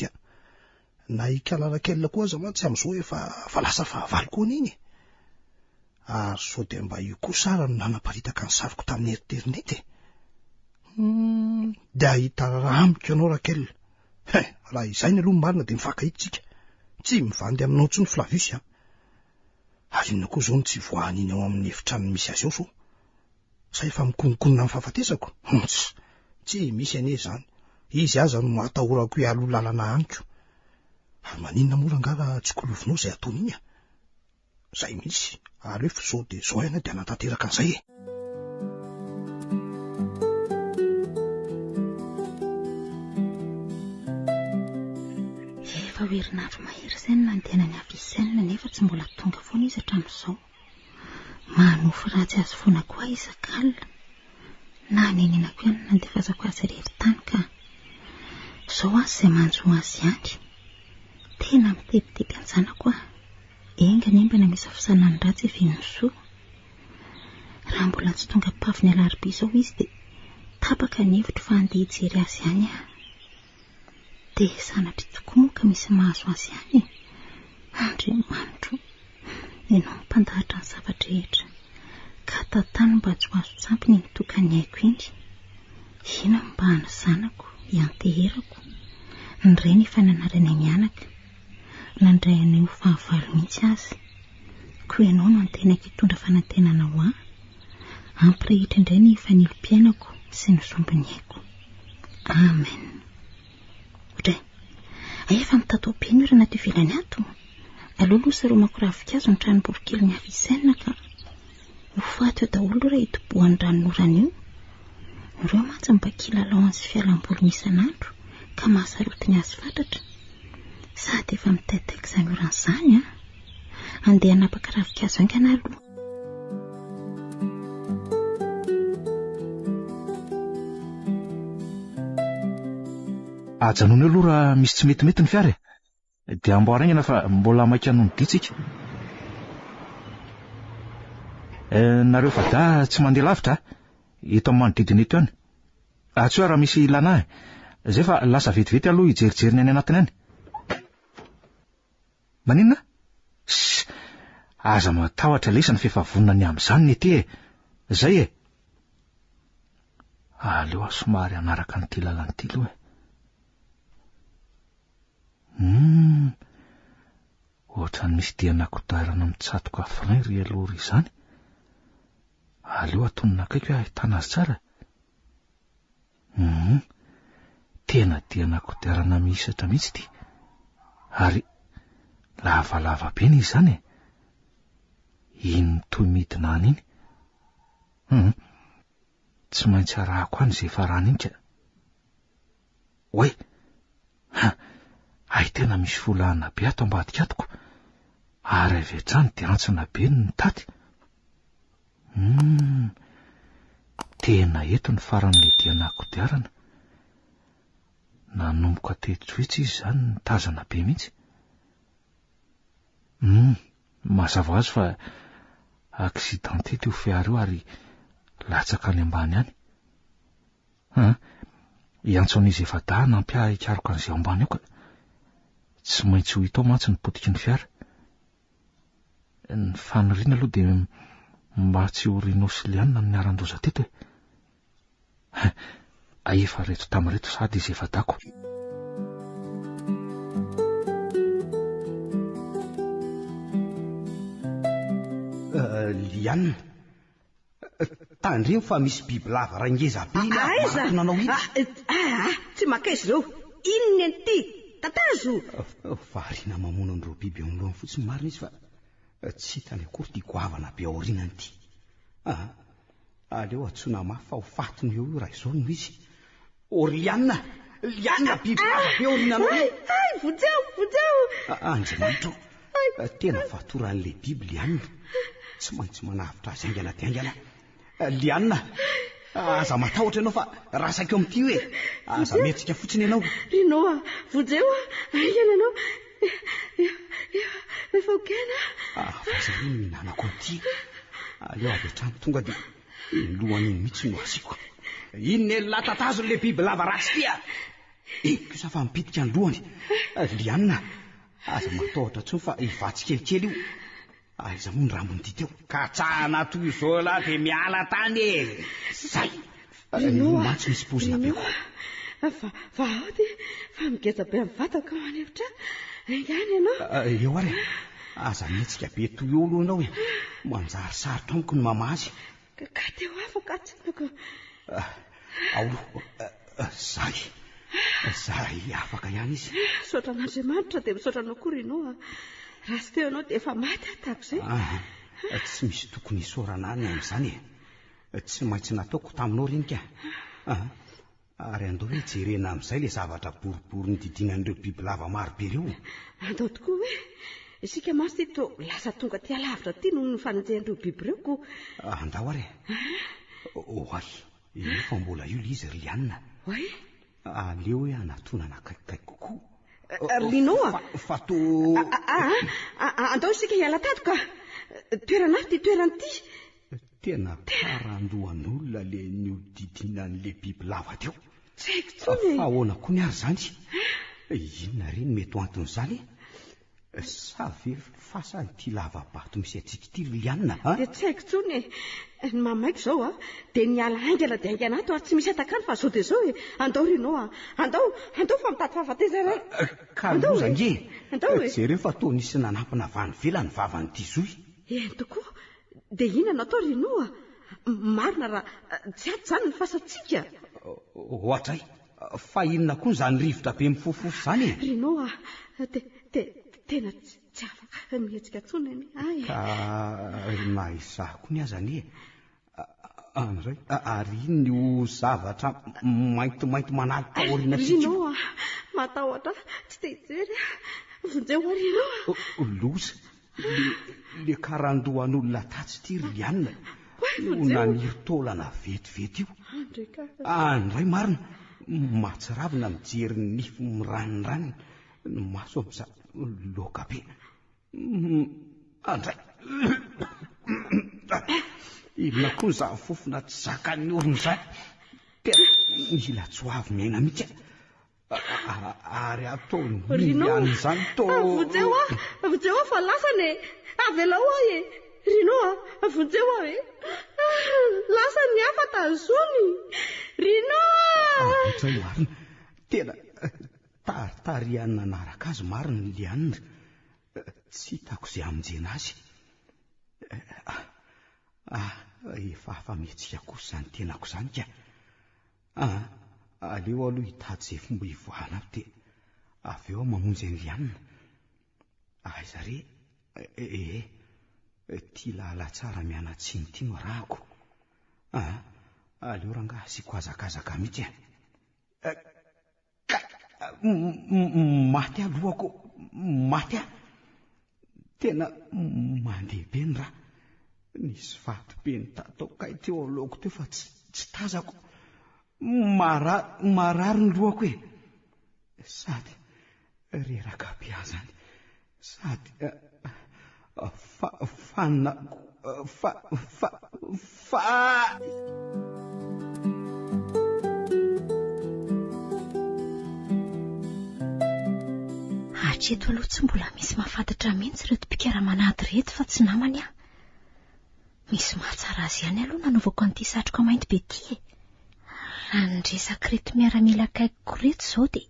na ikalarak'elina koa aza mantsy amin'izao efa lasa fahavalo koa n'iny ary sao dia mba io koa sara no nanaparitaka ny sariko tamin'ny eriterinety dia ahita raha amiko ianao rakelina raha izay ny aloha marina dia mifakahitsika tsy mivandy aminao tsy ny Flavius ary inona koa zao no tsy voahany ao amin'ny efitrano misy azy ao so sa efa mikononkonona amin'ny fahafatesako tsy misy ane zany izy aza no atahorako hoe aloha lalana aniko. Ary maninona mora angala tsy kolovinao izay ataony iny a. Zay mihitsy, ary hoe zao dia zao ihany dia hanatanteraka an'izay e. Efa herinandro mahery izay no nandehana ny Avicenna nefa tsy mbola tonga foana izy hatramin'izao. Manofo ratsy azy foana koa isan-kalina. Na nenenako ihany nandefasako azy rehetra tany ka izao azy izay manjo azy ihany. Tena mitebiteby anjanako aho. Enga nembana misy fisanany ratsy evin'nysoa. Raha mbola tsy tonga pavy ny alarobia izao izy dia tapaka ny hevitro fa andeha hijery azy ihany aho. Dia sanatry tokoa moa ka misy mahazo azy ihany. Andriamanitro, ianao mampandahatra ny zavatra rehetra. Ka tantany mba tsy ho azo tsampiny ny tokany haiko iny. Ina mba hana zanako, ianteherako. Ny reny efa nanarana mianaka. Nandray an'io fahavalo mihitsy azy. Koa ianao no antenako hitondra fanantenana ho ahy. Ampirehitra indray ny fanilo-piainako sy ny zombiny haiko. Amen. Odray, efa mitatoam-pino ireo anaty ivelany ato. Alolosa ireo makoravikazo ny tranom-borokely ny Avicenna ka ho faty eo daholo ireo itobohan'ny ranonorana io. Ireo mantsy mba kilalao sy fialam-boly isan'andro ka mahasarotiny azy fantatra. Sady efa mitaitaika izany oran'izany a. Andeha hanapaka ravikazo aingana aloha. Ajanony aloha raha misy tsy metimety ny fiara dia amboara aingana fa mbola maika nono ditsika. Nareo fa da tsy mandeha lavitra eto amin'ny manodidina eto ihany. Tsy hoe raha misy ilana zay fa lasa vetivety aloha hijerijery ny any anatiny any. Maninona? Aza matahotra lesana fefavonina ny amin'izany ny ety zay e. Aleo somary anaraka ny ty lalany ty aloha. Ohatrany misy diana-kodarana mitsatoka frein ry aloha ry izany. Aleo atonina akaiky hoe ahitana azy tsara. Tena diana-kodarana mihisatra mihitsy ty. Ary lavalava be ny izany e. Iny toy midina any iny. Tsy maintsy arahako any izay farany iny ka. Oe, tena misy volana be ato ambadika atoko. Ary avy hatrany dia antsona be ny tady. Tena eto ny faran'ilay diana-kodiarana. Nanomboka tetsy izy izany ny tazana be mihitsy. Mazava azy fa aksidanty io fiara io ary latsaka any ambany any. Iantson'izy efa da nampiaikaroka an'izay ambany eo ka tsy maintsy ho hitao mantsy ny potiky ny fiara. Ny faniriana aloha dia mba tsy ho rinosilianina amin'ny aran-doza teto efa reto tamireto sady izy efa dako. Lianina, tandremo fa misy biby lava rangeza be nanao iny. Tsy maka izy ireo. Inona ny ty? Tatazo. Variana mamono an'ireo biby eo amin'ny lohany fotsiny marina izy fa tsy hitany akory ty goavana be aorinany ty. Aleo atsona mafy fa ho fatony eo io raha izao no izy. Lianina, biby lava be aorinanao. Vojeo. Andriamanitro, tena fatoran'ilay biby Lianina. Tsy maintsy manavitra azy aingana ty aingana. Lianina, aza matahotra ianao fa rasaka eo amin'ity hoe. Aza metsika fotsiny ianao. Rinao Vojeo aingana anao. Rehefa okena. Vaza io mihinanako amin'ity. Aleo avy hatrany tonga dia lohan'iny mihitsy no asiko. Inona latatazo le biby lava rasy tia. Kosa fa mipitika ny lohany. Lianina, aza matahotra tsony fa ivatsy kelikely io. Aiza moa ny rambony ty teo. Katsahana toy izao laha dia miala tany e. Zay. Mantsy misy pozina be ko. Va ao ty fa migeza be amin'ny vatako ao anevitra. Aingana ianao. Eo ary. Aza mihetsika be toy olo ianao e. Manjary sarotra amiko ny mama azy. Ka teo afaka tsinako. Zay. Zay afaka ihany izy. Misaotra an'Andriamanitra dia misaotra anao koa Rino. Raha sy teo ianao dia efa maty atako izay. Tsy misy tokony hisaorana any amin'izany tsy maintsy nataoko taminao renika. Ary andao hoe jerena amin'izay le zavatra boribory nodidinan'ireo biby lava maro be ireo. Andao tokoa hoe isika masy ty to lasa tonga ty alavitra ty noho ny fanenjehan'ireo biby ireo ko. Andao ary oay efa mbola io le izy Rianina. Oay aleo hoe anatonana akaikikaiky kokoa. Rino fa to andao isika hiala tato ka toerana ty toerana ty. Tena parandoan'olona le niodidinan'le biby lava teo. Tsy haiko tsony. Fa ahoana koa ny ary zany? Inona reny mety ho anton'izany? Sa ve fasany ty lavabato misy atsika ty Rianina? Dia tsy haiko tsony. Ny mamaiko zao dia niala aingana dia aingana ato ary tsy misy atakany fa zao dia zao andao Rino andao fa mitady fahafatezana. Ka loza nge. Andao jereo fa to nisy nanampina vany velany vavan'ity zoy. Tokoa. Dia inona atao Rino? Marina raha tsy ato zany ny fasatsika. Ohatray fa inona koa zany rivotra be mifofofo zany? Rino tena tsy afaka mihetsika tsony any. Ka naizahako ny azany anray ary ino zavatra maintimainty manalika aoriana tsika. Rino matahotra tsy te hijery. Vonjeo Rino. Loza le karandoan'olona tatsy ty Rianina no naniritaolana vetivety io. Andray marina mahatsiravina mijery nify miranirany ny maso amin'za loka be. Andray ilona koa ny zavafofona tsy zakan'ny orona izany. Tena mila tsy ho avy miaina mihitsy ary ataony ihany izany to. Vonjeo fa lasany avela ho Rino vonjeo lasany afata zony Rino. Zay marina tena tarianina naraka azy marina ny Lianina. Tsy hitako izay aminjena azy. Efa afametsika kosa izany tenako izany ka. Aleo aloha hitady izay fomba hivoahana dia avy eo mamonjy ny Lianina. Zare ty lala tsara mianatsiny ty no rahako. Aleo rangaha asiako azakazaka mihitsy. Maty alohako maty tena mandeha be ny raha. Nisy vato be ny tatokay teo aloako teo fa tsy tazako. Marary ny lohako sady reraka be azany sady Hatreto aloha tsy mbola misy mahafantatra mihitsy reto mpikara-manady reto fa tsy namany misy mahatsara azy ihany aloha nanaovako an'ity satroka mainty be ty. Raha ny resaka reto miaramila akaikiko reto izao dia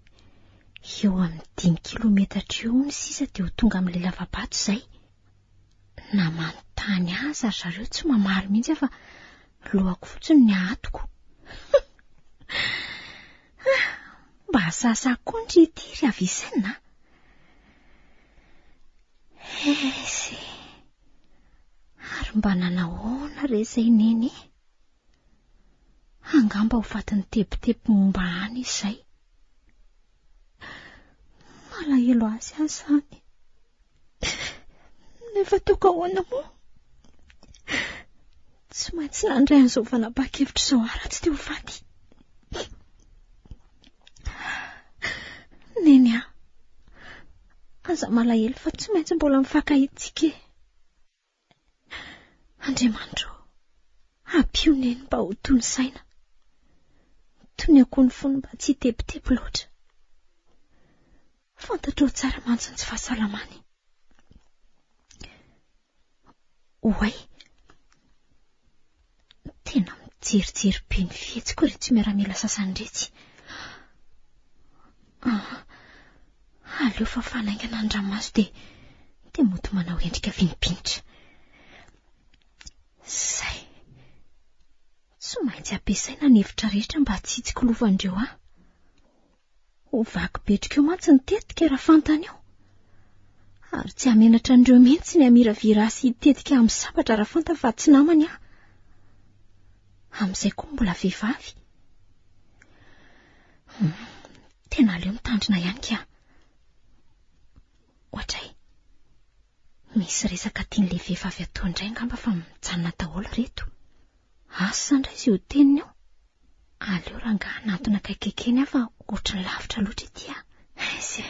eo amin'ny 5 kilometatra eo ny sisa dia ho tonga amin'ilay lavabato izay. Na manontany azy ary zareo tsy mamaly mihitsy fa lohako fotsiny ny ahatoko. Mba sasako ny ritiry avy isaina. Ary mba nanahoana re izay neny. Angamba ho fatin'ny tepitepy momba any izay. Malahelo azy azany. Nefa toka ahoana moa. Tsy maintsy nandray an'izao fanapa-kevitra izao ara tsy teo faty. Neny aza malahelo fa tsy maintsy mbola mifankahitsika. Andriamanitro, ampio neny mba ho toy ny saina. Tony akoho ny fony mba tsy tepitepy loatra. Fantatro tsara mantsy tsy fahasalamany. Oay, tena mijerijery be ny fihetsiko re tsy miaramila sasany retsy. Aleo fa fanaingana andramaso dia mody manao endrika vinipinitra. Zay, tsy maintsy ampiasaina ny hevitra rehetra mba tsy hitsiko lovandreo ho vaky betrika eo mantsy nitetika raha fantany eo. Ary tsy hamenatra an'ireo mihitsy ny amiravirà sy hitetika amin'ny sabatra raha fanta fa tsy namany aho. Amin'izay koa mbola vehivavy. Tena aleo mitandrina ihany ka. Ohatray, misy resaka tian'ilay vehivavy atao indray ngamba fa mijanona daholo reto. Asa indray izy io teniny eo. Aleo rangaha nantona kaikakeny aho fa ohatrany lavitra loatra ity aho. Aizy.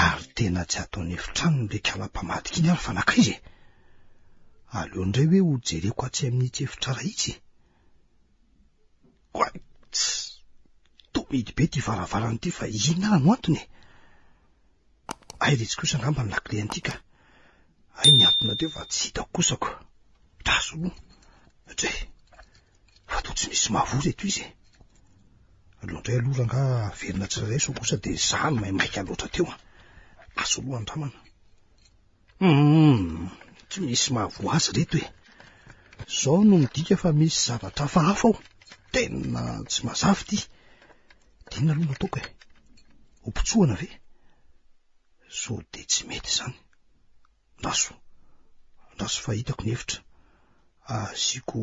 Ary tena tsy ataony efitrano le kala-pamadika iny ary fanakaizy. Aleo indray hoe ho jereko atsy amin'ity efitra raitsy. Koa tomidy be ty varavarana ity fa inona no antony? Ay retsy kosa ngamba ny lakile anty ka. Ay ny antona teo fa tsy hitako kosako. Taso aloha. Atray. Fa to tsy misy mavory eto izy. Aleo indray aloha ranga verina tsirairay so kosa dia zany maimaika loatra teo. Aso aloha andramana. Tsy misy mahavoazy reto e. Zao no midika fa misy zavatra hafa ao. Tena tsy mazavy ty. Tena aloha nataoko e. Opotsoana ve? So de tsy mety zany. Raso fa hitako ny hevitra. Asiako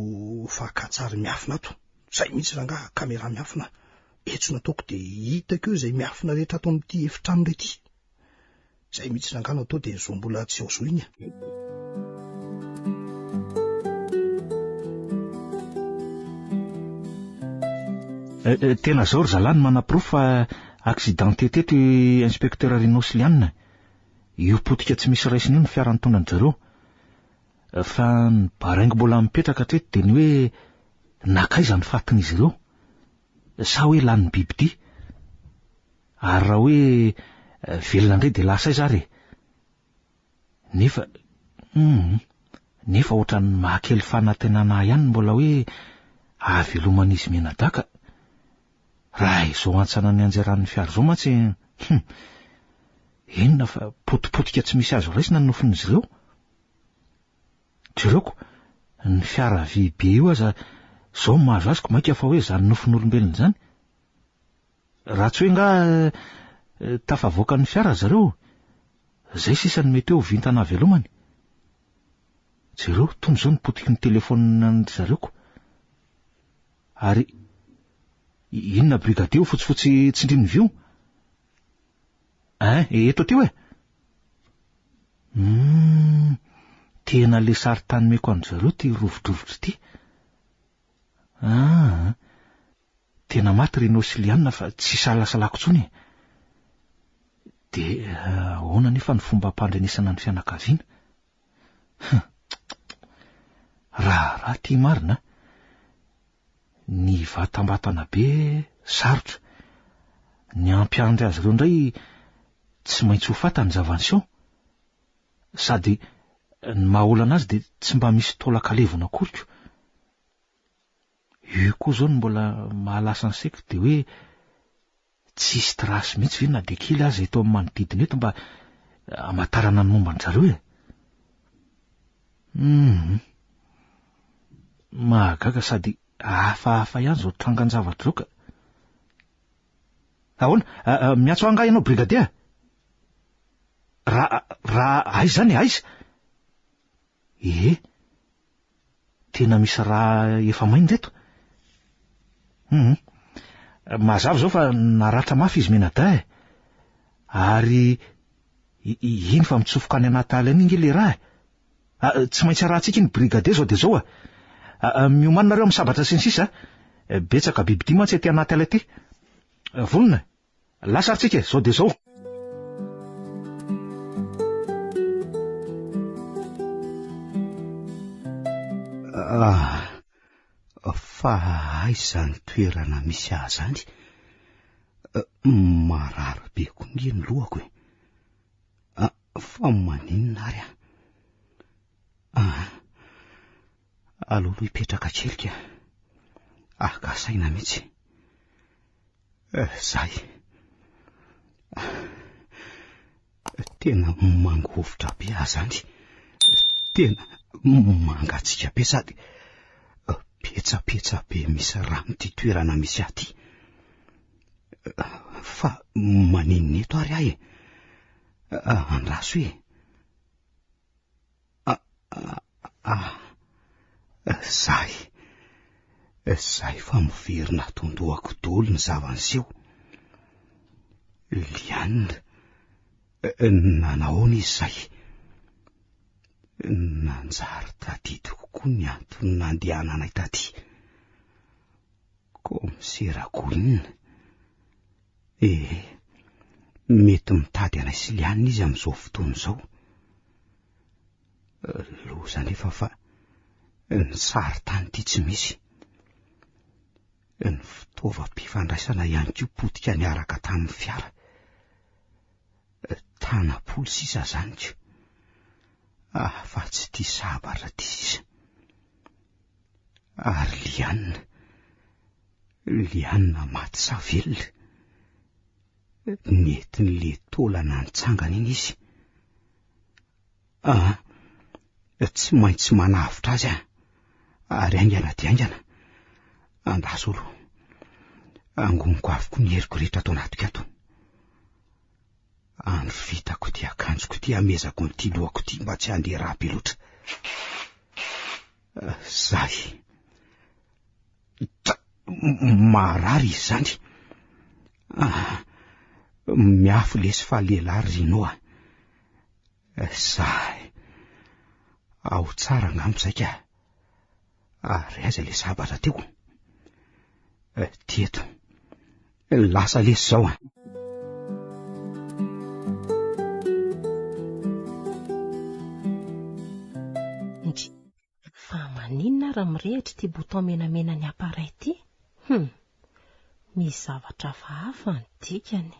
fahakatsary miafina ato. Zay mihitsy ranga kamera miafina. Etso nataoko de hitako eo zay miafina rehetra ato amin'ity efitrano rety. Zay mihitsy ranga natao de zo mbola tsy ao zo iny. Tena zao ry zalany manapirofo fa accidenté teto inspecteur Rinoslianina. Io potika tsy misy raisiny io ny fiarany tonga zareo. Fa ny baraingo mbola mipetraka treto dia ny hoe nakaiza ny fatin'izy ireo. Sa hoe lany biby ty. Ary raha hoe velona indray dia lasa izary. Nefa ohatran'ny mahakely fanantenana ihany mbola hoe ahaveloman'izy menadaka. Raha izao antsanany anjaran'ny fiara izao mantsy inona fa potipotika tsy misy azo raisina ny nofin'izy ireo. Jereko, ny fiara vy be io aza zao mahazo azoko maika fa hoe zany nofin'olombelona zany. Raha tsy hoe nga tafavoaka ny fiara zareo, zay sisa ny mety eo vintana velomany. Jereo, toy izao ny potiky ny telefona ny zareko. Ary inona brigadier fotsifotsy tsindrin'ny vio? Eto ty hoe? Tena le sary tanymeko an'zareo ty rovodrovotry ty. Tena maty Rinoslianina fa tsy salasalako tsony. De ahoana nefa ny fomba ampandrenesana ny fianakaviana? Raha ty marina. Ny vatambatana be sarotra. Ny ampiandry azy ireo indray tsy maintsy ho fatany zavansiao. Sady ny mahaolana azy dia tsy mba misy taolan-kalevona koriko. Io koa zao no mbola mahalasa ny saiko dia hoe tsisy trasy mihitsy ve na dia kely azy eto amin'ny manodidina eto mba amatarana ny momba an-jareo e. Mahagaga sady hafahafa ihany zao trangan-javatra zao ka. Ahoana, miantso angaha ianao brigadier? Raha aiza zany aiza? Tena misy raha efa mainy reto. Mazava zao fa naratra mafy izy menada e. Ary iny fa mitsofoka any anaty ala any inge le raha. Tsy maintsy rahantsika iny brigadier zao de zao miomanina reo amin'ny sabatra sy ny sisa. Betsaka biby ty mantsy ety anaty ala ty. Volona, lasaritsika zao de zao. Fa aiza ny toerana misy ahy zany? Marary be koa nge ny lohako e. Fa maninona ary alolo hipetraka kelika. Ka saina mihitsy. Zay. Tena mangovitra be ahy zany. tena mangatsika be sady petsapetsa be misy rano ty toerana misy aty. Fa maninona eto ary ahy andraso hoe Zay fa miverina tondohako dolo ny zavanseho. Lianina, nanahoana izy zay? Nanjary tadidy kokoa ny antony nandehananay taty. Komisera inona? Mety mitady anay sy Lianina izy amin'izao fotoana izao. Loza nefa fa ny saritany ty tsy misy. Ny fitaovam-pifandraisana ihany koa potika niaraka tamin'ny fiara. Tanapoly sisa zany ko. Fa tsy tia sabatra ty sisa. Ary Lianina maty savelona. Nentin'le taolana nitsangana iny izy. Tsy maintsy manavitra azy ary aingana dia aingana. Andaso olo. Angoniko avoko ny heriko rehetra ato anatiko ato. Andro vitako ty akanjoko ty amezako ny ty lohako ty mba tsy handeha raha be loatra. Zay. Marary izy zany. Miafo lesy fa lehilahy Rinoa. Zay. Ao tsara ngambo ka. Ary aiza le sabatra teo. Tieto. Lasa lesy zao Fa maninona raha mirehitra ty bouton menamena ny appareil ty? Misy zavatra hafa ny dikany.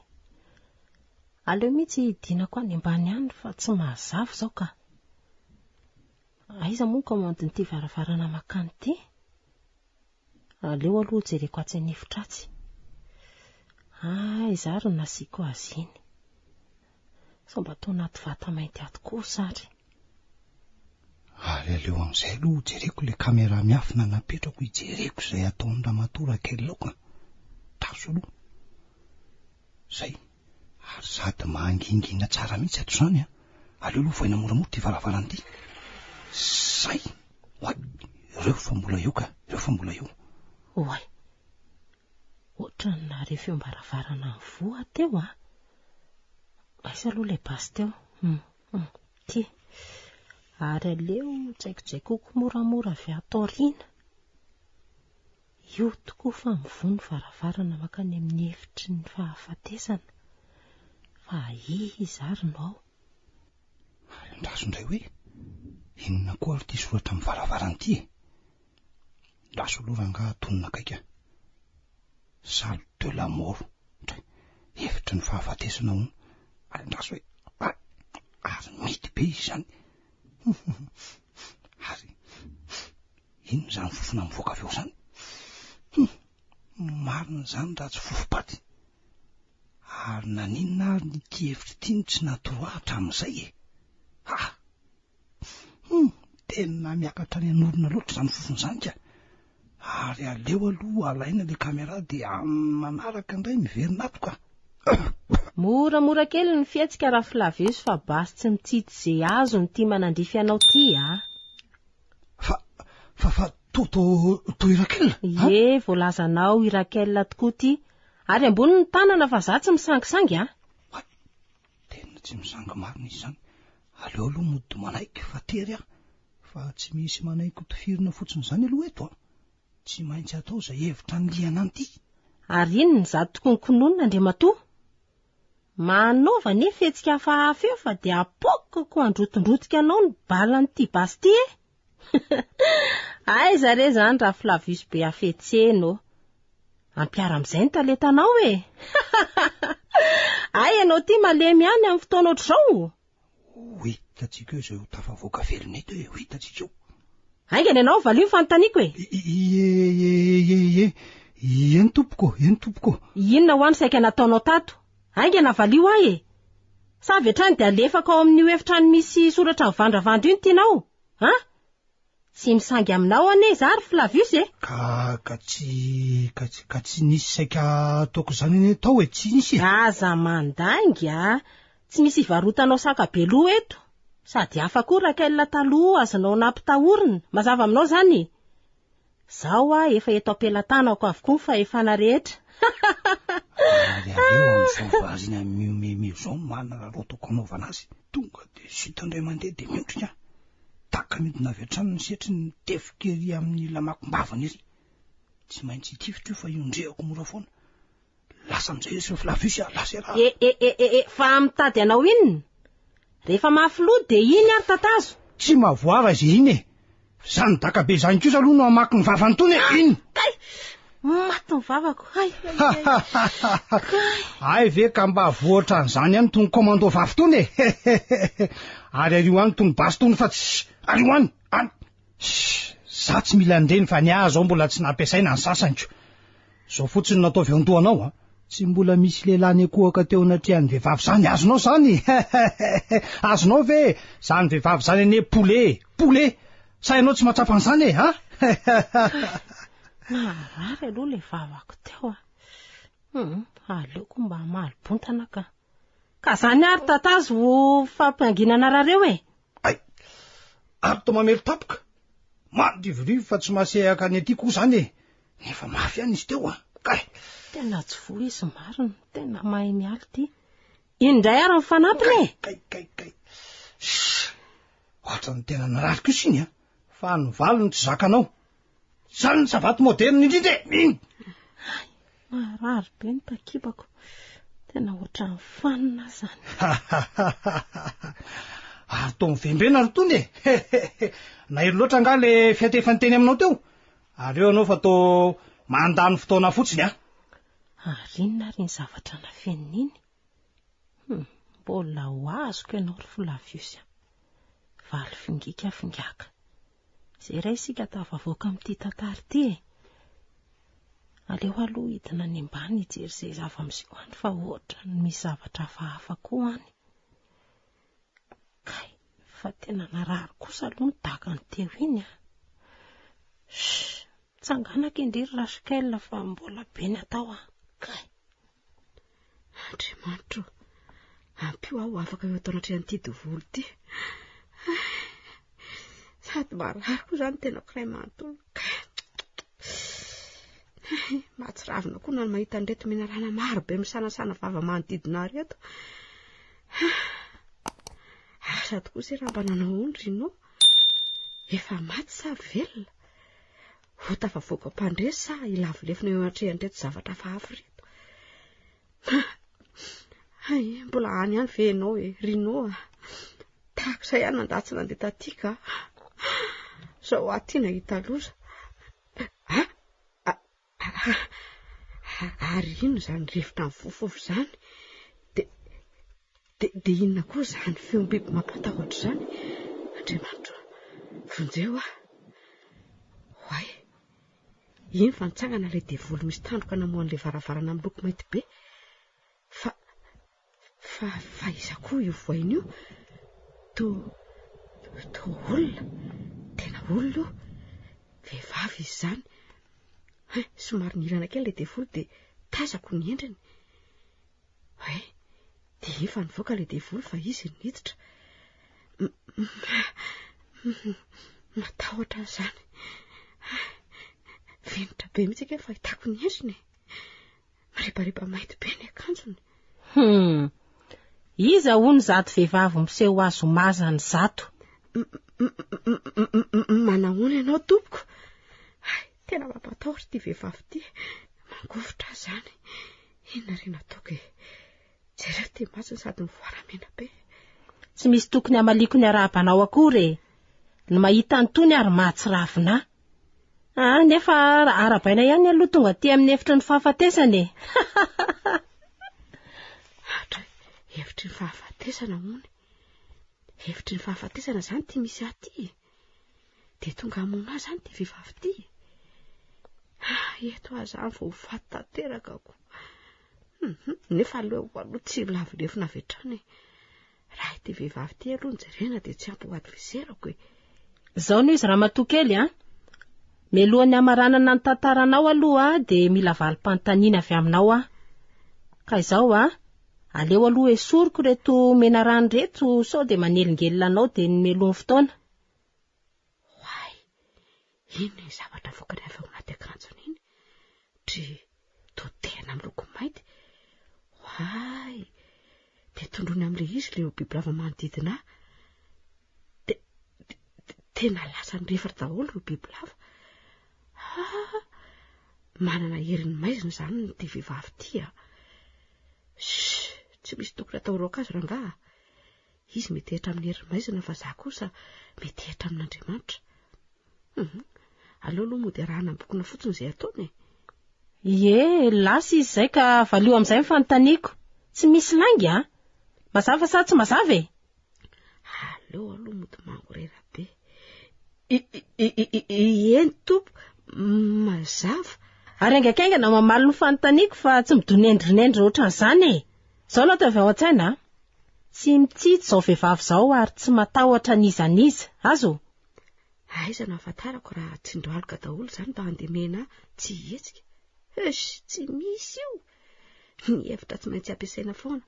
Aleo mihitsy idinako any ambany any fa tsy mahazavo zao ka. Aiza moa komandiny ty varavarana makany ty? Aleo aloha jereko atsy ny efitratsy. Izary nasiko azy iny. So mba tao anaty vata mainty ato kosa ary. Aleo amin'izay aloha jereko le kamera miafina napetrako ijereko izay ataon'ny Ramatora kely laoka. Taso aloha. Zay. Ary sady mangingina tsara mihitsy ato zany Aleo aloha voina moramora ty varavarana ty. Zay. Ireo fa mbola eo ka. Ireo fa mbola eo. Oay. Oatra na refeo mbaravarana ny voa teo Aiza aloha le basy teo. Ty. Ary aleo tsaiko moramora avy ato aoriana. Io tokoa fa mivony varavarana makany amin'ny efitry ny fahafatesana. Fa izy ary no. Andraso indray hoe inona koa ary ty soratra amin'ny varavarana ty Laso aloha ranga tonina kaika. Salle de la mort. Efitry ny fahafatesana hono. Andraso hoe ary mety be izy zany. Ary inona zany fofona mivoaka avy eo zany? Marina zany raha tsy fofopaty. Ary naninona ary ny efitry ty tsy natoroahatra amin'izay tena miakatra ny anorina loatra zany fofona zany ka. Ary aleo aloha alaina le kamera dia manaraka indray miverina ato ka. Moramora kely ny fietsika raha Flavius fa basy tsy mitsity zay azo ny ty manandrify anao ty Fa to Irakel. Voalazanao Irakel tokoa ty. Ary ambony ny tanana fa za tsy misangisangy Tena tsy misanga marina izy zany. Aleo aloha mody manaiky fa tery fa tsy misy manaiky tifirina fotsiny zany aloha eto Tsy maintsy atao zay hevitra ny liana anty. Ary inona za tokonkononina Andriamatoa? Manova ny fetsika hafahafa eo fa dia apokako androtondrotika anao ny balan'ty basy ty Aiza re zany raha Flavius be afetseno. Ampiara amin'izay ny talentanao Ay ianao ty malemy ihany amin'ny fotoana ohatr'izao. Hitatsika eo izay ho tafavoaka velona eto hitatsika eo. Aingana ianao valio ny fanontaniako Eny tompoko. Inona ho any saika nataonao tato? Aingana valio ahy Sa avy hatrany dia alefaka ao amin'ny efitra ny misy soratra mivandravandra iny tianao? Ha? Tsy misangy aminao ane zary Flavius e? Ka tsy nisy saika ataoko zany ane tao tsy nisy. Aza mandainga, tsy misy ivarotanao sakabelo eto. Sady hafa koa Rakelina taloha azonao nampitahorina, mazava aminao zany. Zao efa eto ampelantanako avokoa fa efana rehetra. Aleo am'izao vazina miomeme zao manana raha ataoko anaovana azy. Tonga de sita indray mandeha de mihotrika. Taka midina avy hatrany ny setry ny tefokery amin'ny lamakom-bavana izy. Tsy maintsy tifitra io fa iondrehako mora foana. Lasa am'izay izy Flavius lasa raha. Fa mitady anao inona? Rehefa mafilo de iny ary tatazo. Tsy mavoava izy iny e. Zany dakabe zany kosa aloha no amaky ny vavany tony iny. Kay, maty ny vavako. Ay ve ka mba voatra an'izany ihany tony commando vavy tony e. Ary ario any tony basy tony fa tsy ario any. Za tsy mila andreny fa ny azo mbola tsy nampiasaina ny sasanyko. Zao fotsiny natao viandohanao tsy mbola misy lehilahy nekoaka teo anatrehan'ny vehivavy zany azonao zany. Azonao ve zany vehivavy zany ane poulet. Sainao tsy mahatsapa an'izany e, ha? Marary aloha le vavako teo. Aleoko mba malibontana ka. Ka zany ary tatazo fampianginana rareo e? Ay, ary to mamelo tapoka. Mandivorivo fa tsy masehaka any aty koa zany e. Nefa mafy any izy teo Kay. Tena tsy vo izy marina, tena mahay mialy ty. Indray ary mifanampiny e? Kay. Ohatra ny tena narary kosa iny fa ny valony tsy zakanao. Zany ny savaty moderna indrindra e. Marary be ny takibako. Tena ohatra ny fanina zany. Ary to mivembrena ry tony e. Na elo loatra nga le fiatefany teny aminao teo. Ary eo anao fa to mandany fotoana fotsiny Inona ry ny zavatra nafenina iny? Mbola ho azoko ianao ry Flavius. Valy fingaka. Zay ray isika tafavoaka amin'ity tantara ity e. Aleo aloha hidina any ambany hijery izay zava-miseho any fa ohatra ny misy zavatra hafahafa koa any. Kay, fa tena narary kosa aloha ny daka ny teo iny Tsanganaka indry Rakelina fa mbola be ny atao Kay. Andriamanitro, ampio aho afaka eo atao anatrehan'ity dovolo ity. Sady marary koa zany tena kiray manontolo. Mahatsiravina koa na mahita an'ireto menarana maro be misanasana vava manodidina reto. Sady kosa raha mba nanao ondry inao. Efa maty sa velona. Ho tafavoaka mpandresy sa ilavolefina eo anatrehan'ireto zavatra hafahafa reto. Mbola any ihany ve ianao rinao tahak'izay ihany nandatsy nandeha taty ka. Zao aty nahita loza. Ary ino zany rivotra ny fofofo zany? De inona koa zany feom-biby mampatahotra zany? Andriamanitro, vonjeo Hoay, iny fa nitsangana ilay devolo misy tandroka namoan'ilay varavarana miloko mainty be. Fa iza koa io voainy io? To olona, tena olona io, vehivavy izy zany. Somary nirana kely ilay devolo de tazako ny endriny. De efa nivoaka ilay devolo fa izy niditra. Matahotra zany. Venitra be mitsy ake fa hitako ny endriny. Mariparipa mainty be ny akanjony. Iza hono zato vehivavy miseho azo mazany zato. Manahoana ianao tompoko? Tena mampatahotra ity vehivavy ity. Mangovotra zany. Inona ry nataoko e? Jereo ty masiny sady mivoaramena be. Tsy misy tokony amaliko ny arabanao akory. Ny mahita antony ary mahatsiravina. Nefa arabaina ihany aloha tonga ty amin'ny efitra ny fahafatesana e. Efitry ny fahafatesana mony. Efitry ny fahafatesana zany ty misy aty. De tonga amona zany ty vehivavy ty. Eto azany vao faty tanteraka ko. Nefa aloha tsy lavolefina avy hatrany. Raha ity vehivavy ty aloha nijerena de tsy ampy ho adviserako e. Zao no izy ramatokely melohany amaranana ny tantaranao aloha de mila valim-panontaniana avy aminao ka izao aleo aloha esoriko reto menarano reto sao de manelingelina anao de melony fotoana. Why? Ino ny zavatra vokany avy ao anaty akanjony iny? Dry totena miloko mainty. Why? De tondrony amin'ilay izy le bibilava manodidina. Tena lasa nyrefatra daholo ro bibilava. Manana heriny maizina zany ny vehivavy ity. Tsy misy tokony atao roka azy rangaha. Izy mety ehitra amin'ny heriny maizina fa za kosa mety ehitra amin'Andriamanitra. Aleo aloha mody arahana bokona fotsiny izay ataony. Ie, lasa izy izay ka valio amin'izay mifanontaniako. Tsy misy langy mazava sa tsy mazava e? Aleo aloha mody mangorera be. Eny tompo, mazava. Ary aingaikaingana mamaly ny fanontaniako fa tsy midonendrinendry ohatran'izany e. Zao aloha tavy ao an-tsaina tsy mitsitsy zao vehivavy zao ary tsy matahotra nizaniza. Azo? Aiza no ahafantarako raha tsindroalika daholo zany mba handemena tsy hetsika. Tsy misy io. Ny hevitra tsy maintsy ampiasaina foana.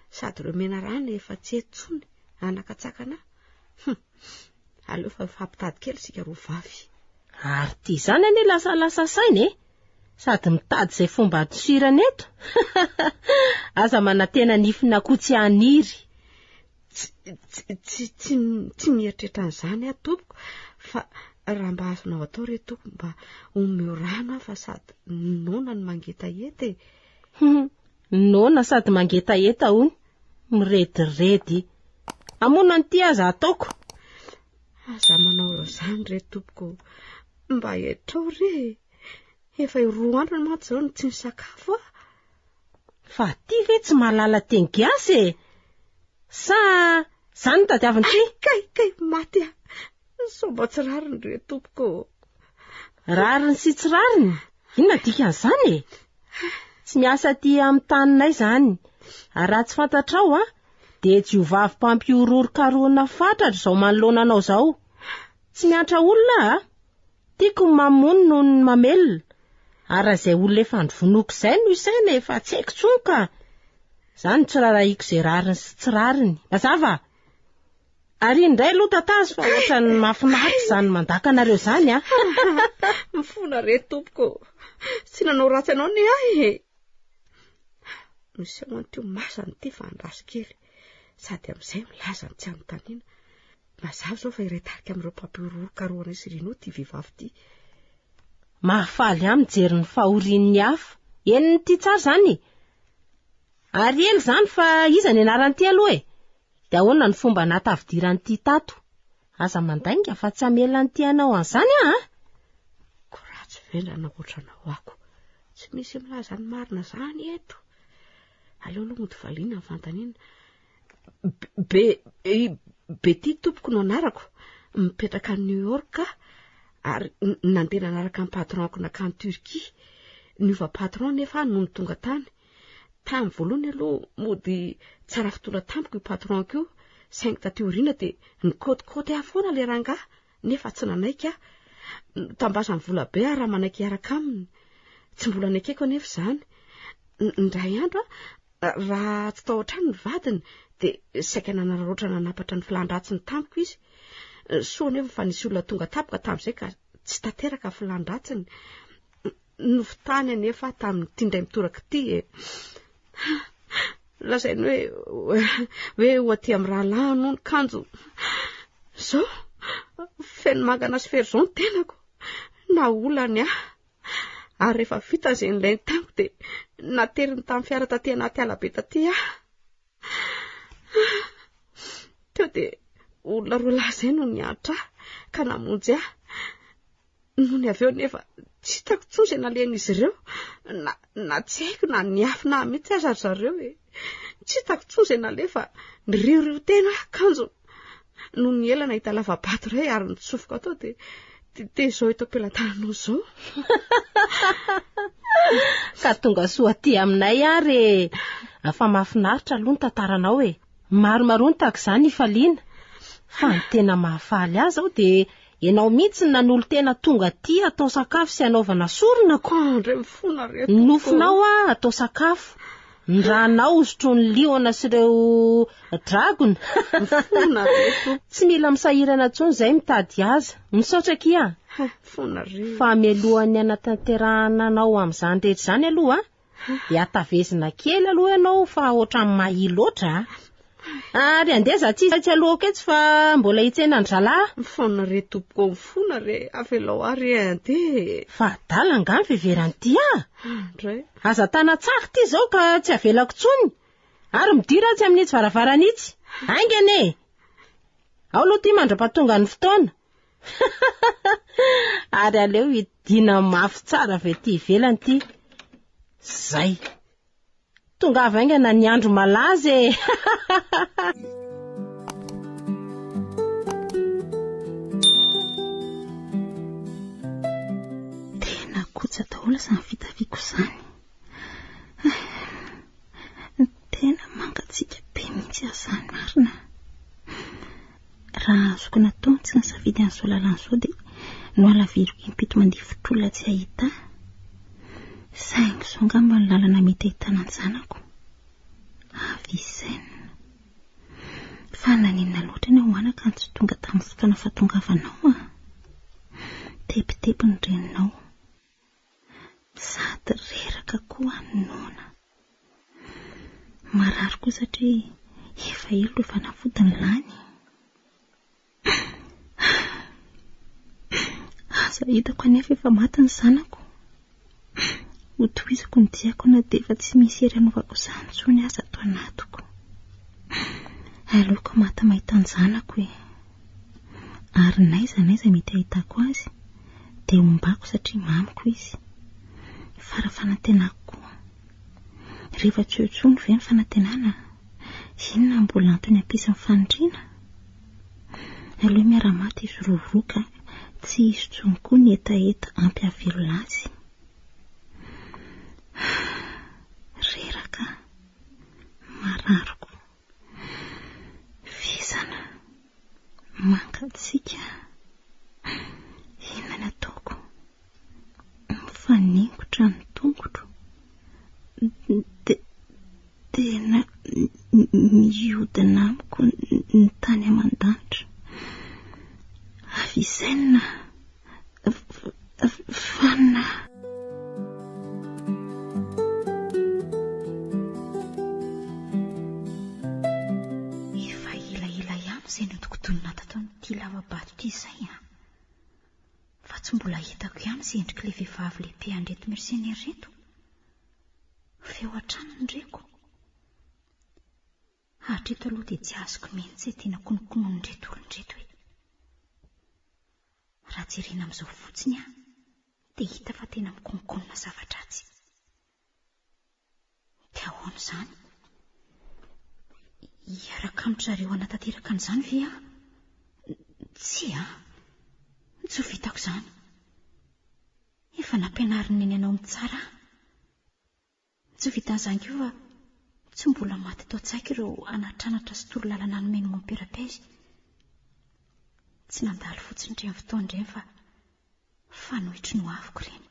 Sady ireo menarana efa tsy etsony anakatsakana. Aleo fa fampitady kely sika roa vavy. Ary ty zany ane lasa saina e. Sady mitady izay fomba atsirana eto. Aza manantena nifina kotsy aniry. Tsy mieritreritra an'izany tompoko fa raha mba azonao atao re toko mba omeo rano fa sady nona ny mangetaheta e. Nona sady mangetaheta hony. Mirediredy. Amona ny ty aza ataoko. Aza manao izany re tompoko. Mba etrao re. Efa 2 andro ny mantsy zao ny tsy nisakafo Fa ty ve tsy mahalala teny gasy e? Sa zany tadiaviny ty? Kay maty somba tsy rariny re tompoko. Rariny sy tsy rariny? Inona dikan'izany e? Tsy miasa ty amin'ny taninay zany. Ary raha tsy fantatrao de jiovavy mpampiororokaroana fatratra zao manoloana anao zao. Tsy miantra olona tiako mamono noho ny mamelona. Ara izay olona efa androvonoko izay no isaina efa tsy haiko tsonka. Zany tsiraraiko izay rariny sy tsy rariny. Mazava? Ary indray aloha tatazo fa ohatra ny mahafinaritra zany mandakanareo zany Mifona re tompoko. Tsy nanao ratsy anao ne e. Misy an'ityo masany ty fa andraso kely. Sady amin'izay milaza ny tsy anontaniana. Mazava zao fa iray tarika amin'ireo mpampiororokaroana sy rino ty vehivavy ty. Mahafaly mijery ny fahorian'ny hafa. Eniny ty tsara zany. Ary ely zany fa iza ny anarany ty aloha e. De ahoana ny fomba natavidirany ty tato. Aza mandainga fa tsy amelany ty anao an'izany Koratsy vendrana ohatranao ako. Tsy misy milaza ny marina zany eto. Aleo aloha mody valiana ny fantaniana. Be ty tompoko no anarako. Mipetraka New York ary nandeha nanaraka ny patronko nakany Turquie. Niova patron nefa noho ny tonga tany. Tamin'ny voalohany aloha mody tsara fotoana tampoko io patronko io. Saingy taty aoriana de nikotikôty foana le rangaha nefa tsy nanaika. Tambasa ny vola be raha manaiky hiaraka aminy. Tsy mbola naikeko nefa zany. Ndray andro raha tsy tao otrany ny vadiny de saika nanararoatra nanapatra ny filandratsiny tampoko izy. Soa nefa fa nisy olona tonga tapoka tamin'izay ka tsy tateraka filandratsiny. Nofotany anefa tamin'ny tindray mitoraka ty lazainy hoe oaty amin'ny rahalahy no ny kanjo. Zao feno mangana sy fery zao ny tenako. Na olany ary rehefa vita izay nilay ny tamiko de nateriny tamin'ny fiara taty anaty alabe taty teo de olona roa lahy izay no niatra ka namonjy noho ny avy eo nefa tsy hitako tsony izay nalehan'izy ireo. Na tsy haiko na niafina mihitsy aza zareo tsy hitako tsony izay nalefa nirioririo tena kanjo. Noho ny ela nahita lava-bato iray ary nitsofoka atao de zao ito ampelantananao zao. Ka tonga soa ty aminay ary afa mahafinaritra aloha ny tantaranao Maromaro ny tahaka izany ifaliana. Fa ny tena mahafaly azy ao de Ianao mihitsy nanolo tena tonga ty atao sakafo sy anaovana sorona ko. Andre mifona reto. Nofinao atao sakafo. Ny ranao osotro ny liona sy ireo dragon. Mifona reto. Tsy mila misahirana tsony zay mitady aza. Misaotra kia. Mifona reto. Fa mialohan'ny anatanterahana anao amin'izany rehetra zany aloha de atavezina kely aloha ianao fa ohatran'ny mahiloatra. Ary andeza tsy aloha ketsy fa mbola hitsena ny zalahy. Mifona re tompoko mifona re avelao ary ande. Fa dala angamy fiveranty Andray. Aza tana tsara ty zao ka tsy avelako tsony. Ary midira tsy amin'itsy varavaranitsy. Aingane. Ao aloha ty mandra-pahatonga ny fotoana. Ary aleo idina mafy tsara ve ty ivelany ty. Zay. Tonga avaingana ny andro malaza e. Tena kotsa daholo sa ny fitaviako izany. Tena mangatsiaka be mihitsy azany marina. Raha azoko natao tsy nasafidy an'izao lalan'izao dia no alaviriko impito mandifotr'olona tsy ahita. Saingy izao ngamba ny lalana mety ahitana ny zanako. Avisaina. Fa naninona loatra ny hoanaka ny tsy tonga tamin'ny fotoana fahatongavanao Tepitepy ny reninao. Sady reraka koa ny nona. Marary koa satria efa elo efa nafody ny lany. Aza hitako anefa efa maty ny zanako. Hotohizako ny diako na dia efa tsy misy hery hanaovako izany intsony aza ato anatiko. Aleoko maty mahita ny zanako Ary naiza mety ahitako azy dia ombako satria mamiko izy. Fa raha fanantenako koa. Rehefa tsy eo intsony ve ny fanantenana? Inona mbola antony ampisy ny fanindriana? Aleo miara-maty izy rovoka, tsy izy intsony koa ny etaeta ampiavelona azy. Reraka, mararoko, visana, mangatsiaka. Inona ny ataoko? Mifaningotra ny tongotro. Tena mihodina amiko ny tany aman-danitra. Avisaina, fanina. Efa ila ihany izay notokotonina tato amin'ity lavabato ity izay fa tsy mbola hitako ihany izay endrik'ilay vehivavy lehibe andreto mercenaire reto. Feo hatrany ny reko. Hatreto aloha dia tsy azoko mihitsy tena konokono ny reto olon-dreto raha jerena amin'izao fotsiny dia hita fa tena mikonokonona zava-dratsy. Dia ahoana izany? Hiaraka amin'ny zareo anatanteraka an'izany ve Tsy tsy ho vitako izany. Efa nampianarin' eny anao mitsara. Tsy ho vitan'izany koa fa tsy mbola maty tao tsaika ireo anatranatra sy toro lalana nomeny momperapaizy. Tsy nandalo fotsiny ireny fotoana fa fanohitry no aviko ireny.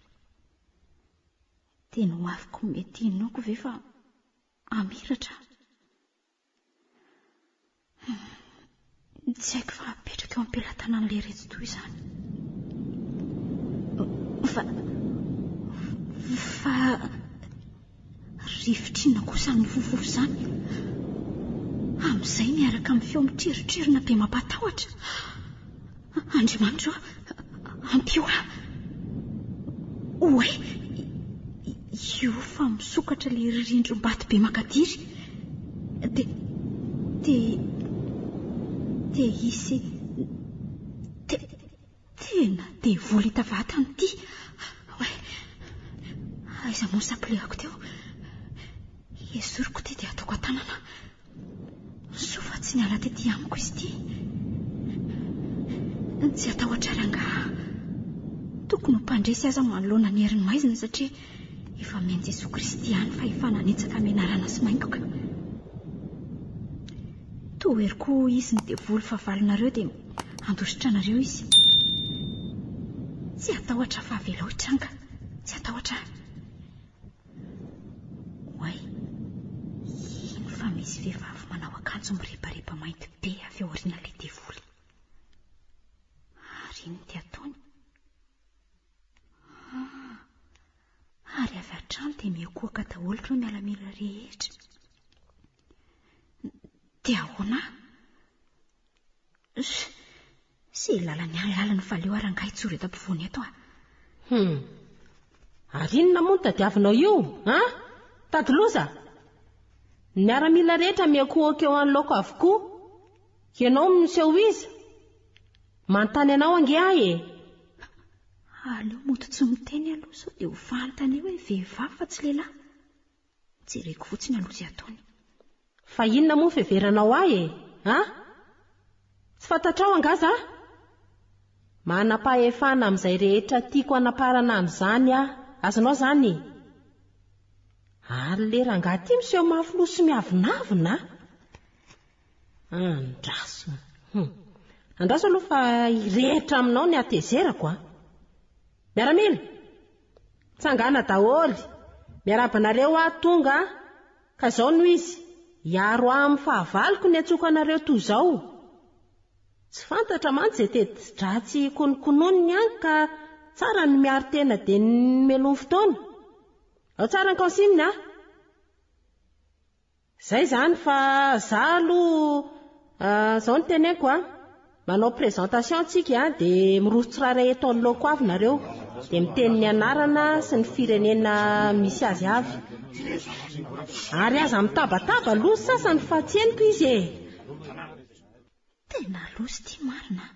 Dia no aviko mety inoko ve fa amiratra. Tsy haiko fa apetraka eo am-pelantanan'ilay reto toy izany. Fa rivotrina kosa ny vovovy izany. Amin'izay miaraka amin'ny feo mitriritririna be mampatahotra. Andriamanitra, ampio oe, io fa misokatra ilay rindrim-bato be makadiry. Dia isy tena dia vola hita vatany ity. Aiza moa sampilehako teo. Esoriko ty dia ataoko an-tanana. Soa fa tsy niala tety amiko izy ty. Tsy atahotra rangaha. Tokony ho mpandresy aza manoloana ny herin'ny maizina satria efa mihaino Jesosy Kristy ihany fa efa nanitsaka menarana sy maingoka. Toeriko izy ny devoly fahavalonareo dia andositranareo izy. tsy atahotra fa velotranga, tsy atahotra. Oay, ino fa misy vehivavy manao akanjo mirebareba mainty be avy ao aoriana ilay devoly. Ary ino ty ataony? Ary avy hatrany dia mihokoaka daholo ireo mialamila rehetra. Dia ahoana? Sy lalany lalany valeo arangay tsory eto ampovoany eto a. Ary inona moa no tadiavinao io, Tady loza? Ny miaramila rehetra mihokoaka eo anoloko avokoa. Ianao miseho iza? Manontany anao ange ahy e. Aleo moto tsy miteny aloha sao dia ho fantany hoe vehivavy fa tsy lehilahy. Jereko fotsiny aloha izay ataony. Fa inona moa fiheveranao ahy e? Tsy fantatrao angaza? Manam-pahefana amin'izay rehetra tiako anaparana amin'izany azonao zany. Ary le rangahy ty miseho mafilo sy miavinavina. Andraso. Andraso aloha fa irehetra aminao ny atezerako. Miaramila, tsangana daholo. Miarabanareo tonga ka zao no izy. Iaro amin'ny fahavaloko ny atsoka anareo toy izao. Tsy fantatra mantsy izay tedi-dratsy konokononiny any ka tsara ny miaro tena dia ny melony fotoana. Ao tsara ny kansimina. Zay zany fa zaho aloha zao ny teneko manao présentation tsika dia miroso tsiraray eto anoloko avy nareo dia miteny ny anarana sy ny firenena misy azy avy. Ary aza mitabataba loso sasany fa tsy henoko izy e. Tena loso ty marina.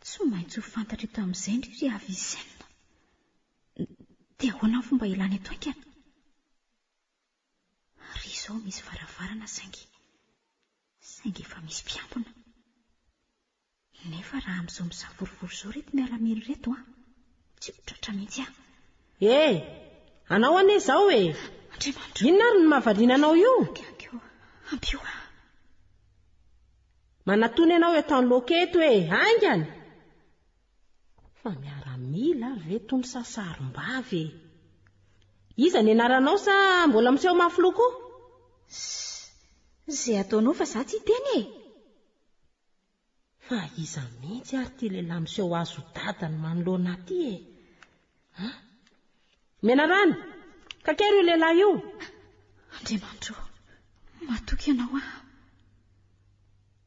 Tsy maintsy ho fantatra eto amin'izay ndry avy izenina. Dia ahoana ny fomba ilany eto aingana? Ry izao misy varavarana saingy efa misy mpiambina. Nefa raha amin'izao misavorivory izao reto miaramila reto tsy ho tratra mihitsy anao ane izao e. Andriamanitra, inona ary ny mahavariana anao io? Ampio. Manatony anao eto anoloketo aingana. Fa miaramila ary ve tony sasarim-bavy e. Iza ny anaranao sa mbola miseho mafiloko? Izay ataonao fa za tsy hiteny e. Fa iza mihitsy ary ty lehilahy miseho azo dadany manoloana aty e. Menarany, kakery io lehilahy io. Andriamanitra, matoky ianao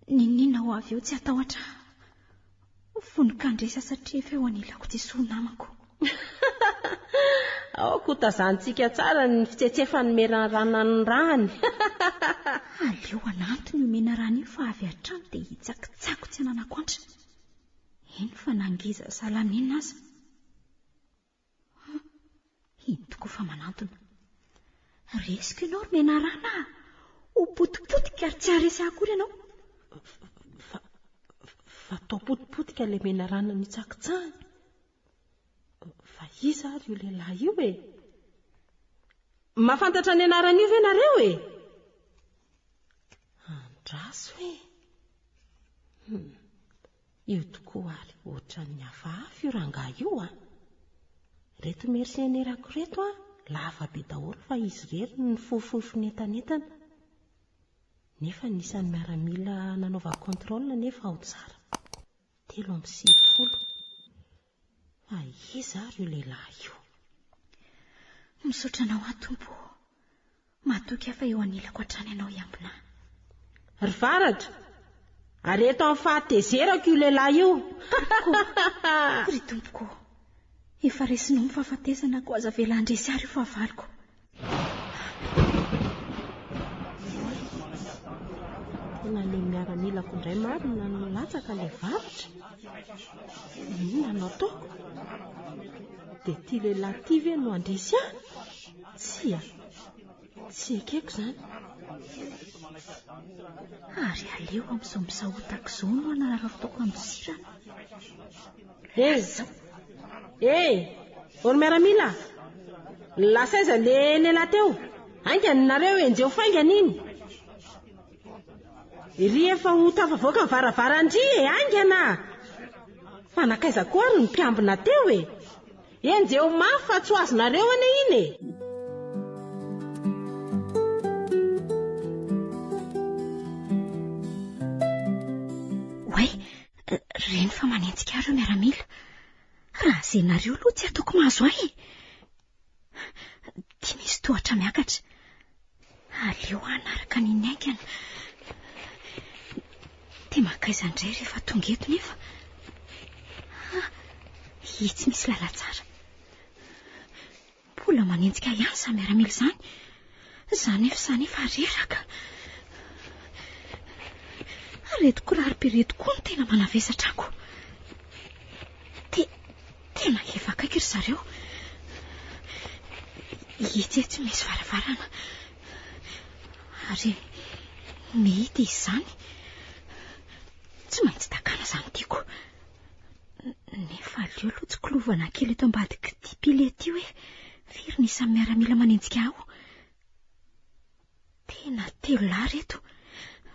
Ninina ho avy eo tsy atahotra. Vonikandresa satria efa eo anilako ty soa namako. Aoko tazantsika tsara ny fitsetsefany menarana ny rany. Aleo anantony io menarana io fa avy hatrany dia hitsakitsako tsy ananako antra. Ino fa nangiza salanina aza. Ino tokoa fa manantona. Resiko ianao ry menarana. Ho potipotika ary tsy haresy akory ianao. Fa tao potipotika ilay menarana mitsakitsahany. Fa iza ary io lehilahy io e. Mahafantatra ny anarana io ve nareo e? Andraso e. Io tokoa ary ohatra ny hafahafa io rangahy io Reto mercenairako reto lava be daholo fa izy rery ny fofonentanentana. Nefa nisan'ny miaramila nanaova contrôle nefa ao tsara. 3:90. Fa iza ary io lehilahy io? Misaotra anao tompo. Matoky afa eo anilako hatrany anao iambina. Ry varatra. Ary eto amin'ny fahatezerako io lehilahy io. Ry tompoko. Efa resinao mifahafatesana ko aza velandresy ary io fahavaloko. Tena le miaramilako indray marina no latsaka le varatra. Inona no ataoko? Dia ty lehilahy ty ve no andresy ahy? Tsy ekeko izany. Ary aleo amin'izao misahotako izao no anarafitako amin'ny sirana. Olo miaramila. Lasa aiza le lehilahy teo? Aingany nareo enjeo faingana iny. Iry efa ho tafavoaka ny varavarandry aingana. fa nakaiza koa ary ny mpiambina teo e. Enjeo mafy fa tsy ho azonareo ane iny e. Oay, reny fa manenjika reo miaramila. Raha zay nareo aloha tsy ataoko mahazo ahy. Ty misy tohatra miakatra. Aleo anaraka niny aingana. Dia makaiza indray rehefa tonga eto nefa. Tsy misy lala tsara. Mbola manenjika ihany sa miaramila izany. Zany efa reraka. Aretiko rarym-pireto koa no tena manavesatra ako. Tena efa akaiky ry zareo. Itsy tsy misy varavarana. Ary mety izany. Tsy maintsy takana izany tiako. Nefa aleo aloha tsy kilovana kely eto ambadiky ty pile ty hoe firy ny isan'ny miaramila manenjika aho. Tena 3 lary eto.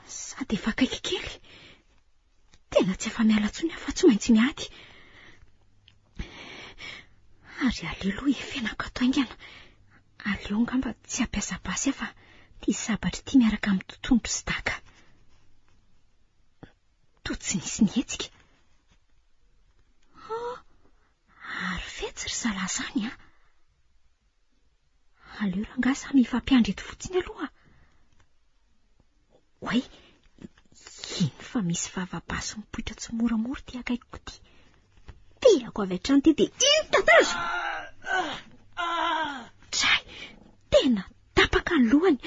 Sady efa akaiky kely. Tena tsy afa miala tsony aho fa tsy maintsy miady. Ary aleo aloha efenako ato aingana. Aleo ngamba tsy ampiasa basy fa ty sabatra ty miaraka amin'ny totontro sy daka. To tsy nisy nihetsika. Ary fetsy ry zalazany a. Aleo ranga samy ifampiandry eto fotsiny aloha. Oay, iny fa misy vava-baso mipoitra tsy moramora ty akaikiko ty. Tiako avy hatrany ty dia tatazo. Tray, tena tapaka ny lohany.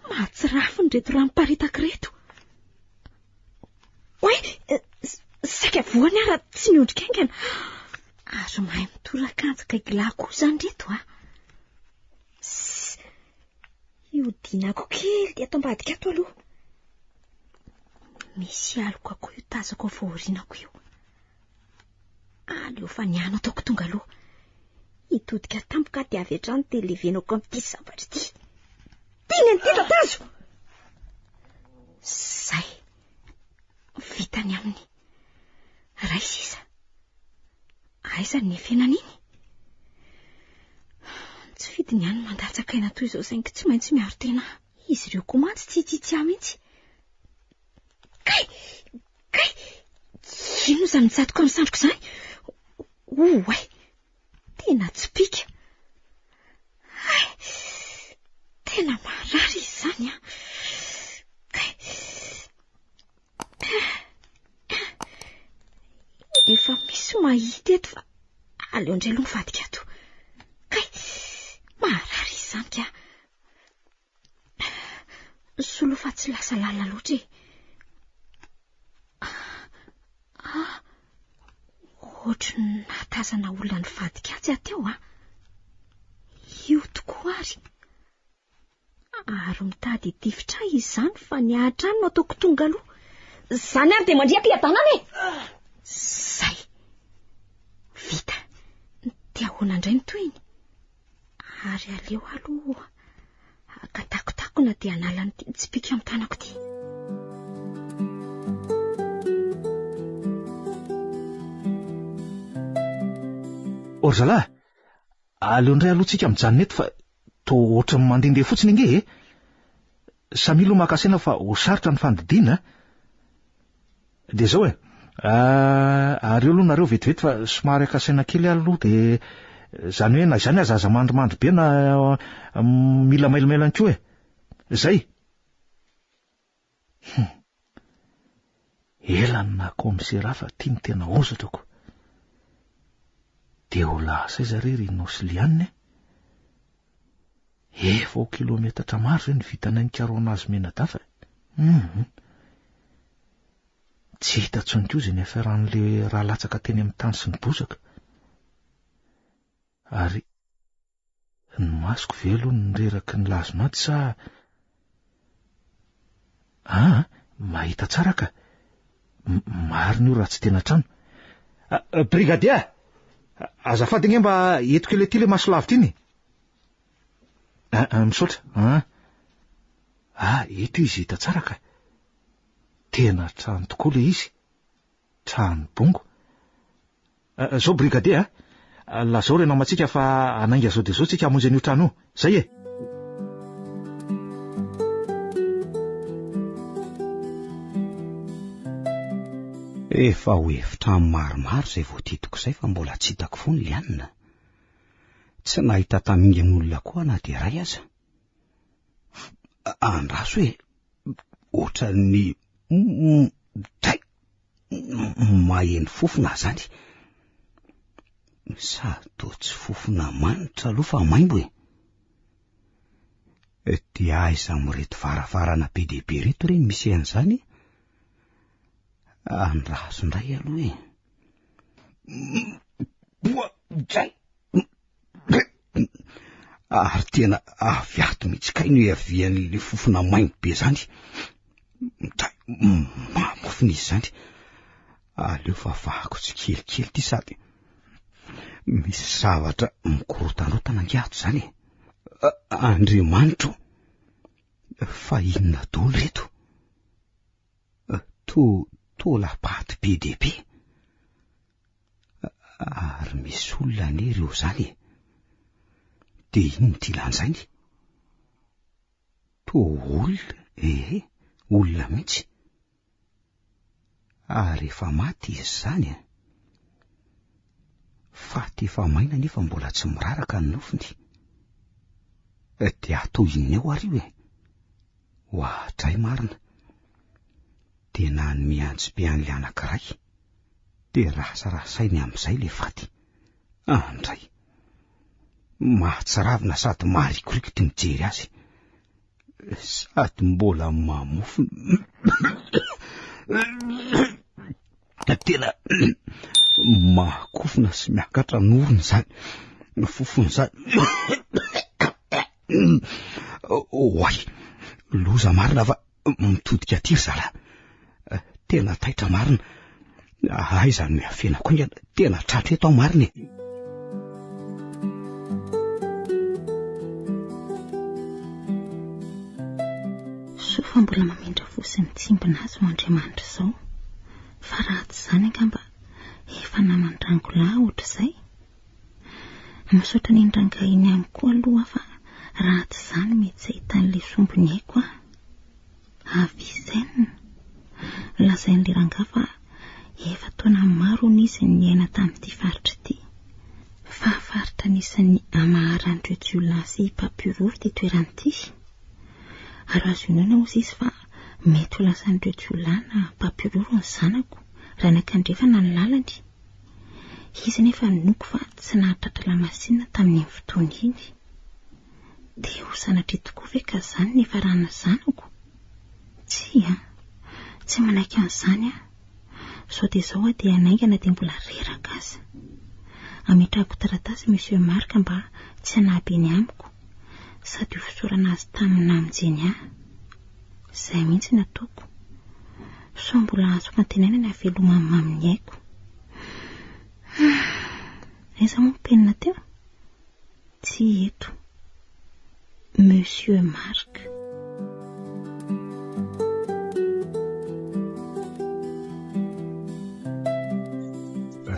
Mahatsirafy ny reto ranom-paritaka reto. Oay, saika voany ara tsy miondrika aingana. Azo mahay mitorakanjika gilako izany reto a. Iodinako kely dia ato ambadika ato aloha. Misy aloko ako io tazako ao fahorinako io. Aleo fa niano ataoko tonga aloha. Hitodika tampoka dia avy hatrany dia levenako amin'ity sabatra ity. Tiny an'ity tazo. Zay. Vitany aminy. Ray sisa. Aiza ny efenan'iny? Tsy fidy ny any mandatsakaina toy izao saingy tsy maintsy miaro tena. Izy ireo koa mantsy tsy mihitsy. Kay! Ino izany mitsatoka amin'ny sandroko izany? Oay! Tena tsy pika. Tena marary izany a. Efa misy mahita eto fa aleo indray aloha mivadika ato. Kay! Marary izany ka. Solo fa tsy lasa lalina loatra e. Ohatry natazana olona ny vadika atsy ateo a. Io tokoa ary. Ary mitady tifitra izany fa ny ahatrany no ataoko tonga aloha. Zany ary dia mandriaka iatanany e. Zay. Vita. Dia ahoana indray ny toyiny. Ary aleo aloha akatakotako dia hanala ny tsy pika amin'ny tanako ty. Orzala, aleo indray alohantsika mijanona eto fa to ohatry ny mandehandeha fotsiny inge e. Samilo makasena fa ho sarotra ny fandidiana. Dia zao e. Ary aloha nareo vetivety fa somary akasena kely aloha dia zany hoe na izany azaza mandrimandry be na mila mailomailany koa e. Zay. Elany na komisera fa tia ny tena ozatrako. Dia ho lasa izy ry Nosilianina. Efa kilometatra maro zay ny vitanay ny karona azy menadafa. Tsy hita tsony koa izay ny afiaran'le raha latsaka teny amin'ny tany sy ny bozaka. Ary ny masoko velo ny reraky ny lazonaty sa mahita tsara ka. Mariny io raha tsy tena trano. Brigadia, azafady nge mba etiko ile ty le masolavitra iny. Misaotra. Eto izy hita tsara ka. Tena trano tokoa le izy. Trano bongo. Zao brigadier lazao rena matsika fa anainga zao de zao tsika hamonjy an'io trano io. Zay e. Efa ho hevitra maromaro zay voatitoko izay fa mbola tsy hitako foana Lianina. Tsy nahita tamingan'olona koa na dia ray aza. Andraso hoe ohatran'ny maheno fofona zany. Sa toa tsy fofona manitra aloha fa maimbo e. Dia aiza mireto varavarana be dehibe reto reny misy an'izany? Andraso indray aloha e. Ary tena avy ato mihitsy kainy hoe avian'le fofona maimbo be zany. Mamofona izy zany. Aleo fa vahako tsy kelikely ty sady misy zavatra mikorotanrotana angiato zany e. Andriamanitro, fa inona daholo reto? To lapaty be dehibe. Ary misy olona ane ireo zany e. De ino ty lanjainy? To olona, olona mihitsy. Ary efa maty izy zany e. Faty efa maina nefa mbola tsy miraraka ny nofiny. De atao inona eo ary io e? Hoatray marina. Tena ny miantsy be an'le anankiray. De rasarasainy amin'izay le faty. Andray. Mahatsiravina sady maharikoriko ty mijery azy. Sady mbola mamofona. Tena mahakofona sy miakatra norony zany. Fofony zany. Oay, loza marina fa mitodika aty zala. Tena taitra marina. Aiza no miafenako ingana. Tena tratra eto marina e. Sofa mbola mamindra fosy mitsimbina azy ho Andriamanitra zao. Fa raha tsy zany angamba efa namandrango lahy ohatr'izay. Misaotra ny indrangainy ihany koa aloha fa raha tsy zany mety tsy ahitan'le sombony haiko a. Avisaina. Lazain'le rangaha fa efa taona maro nisy ny aina tamin'ity faritra ity. Fa faritra nisan'ny amaharan'ireo jiolahy sy mpampiroro ty toeran'ity. Ary azo inona ozy izy fa mety ho lasan'ireo jiolahy na mpampiroro ny zanako raha nakandrefana ny lalany. Izy nefa noko fa tsy nahatratra lamasinina tamin'ny fotoana iny. Dia ho sanatry tokoa ve ka zany nefa rana zanako? Tsy manaiky an'izany a. Sao dia zao a dia anaingana dia mbola reraka aza. Ametrahako taratasy Monsieur Marc mba tsy hanabe ny amiko sady ho fisorana azy tamin'ny namonjeny ahy. Izay mihitsy nataoko. So mbola azo fantenaina ny havelomany maminy haiko. Aiza moa penina teo? Tsy eto. Monsieur Marc.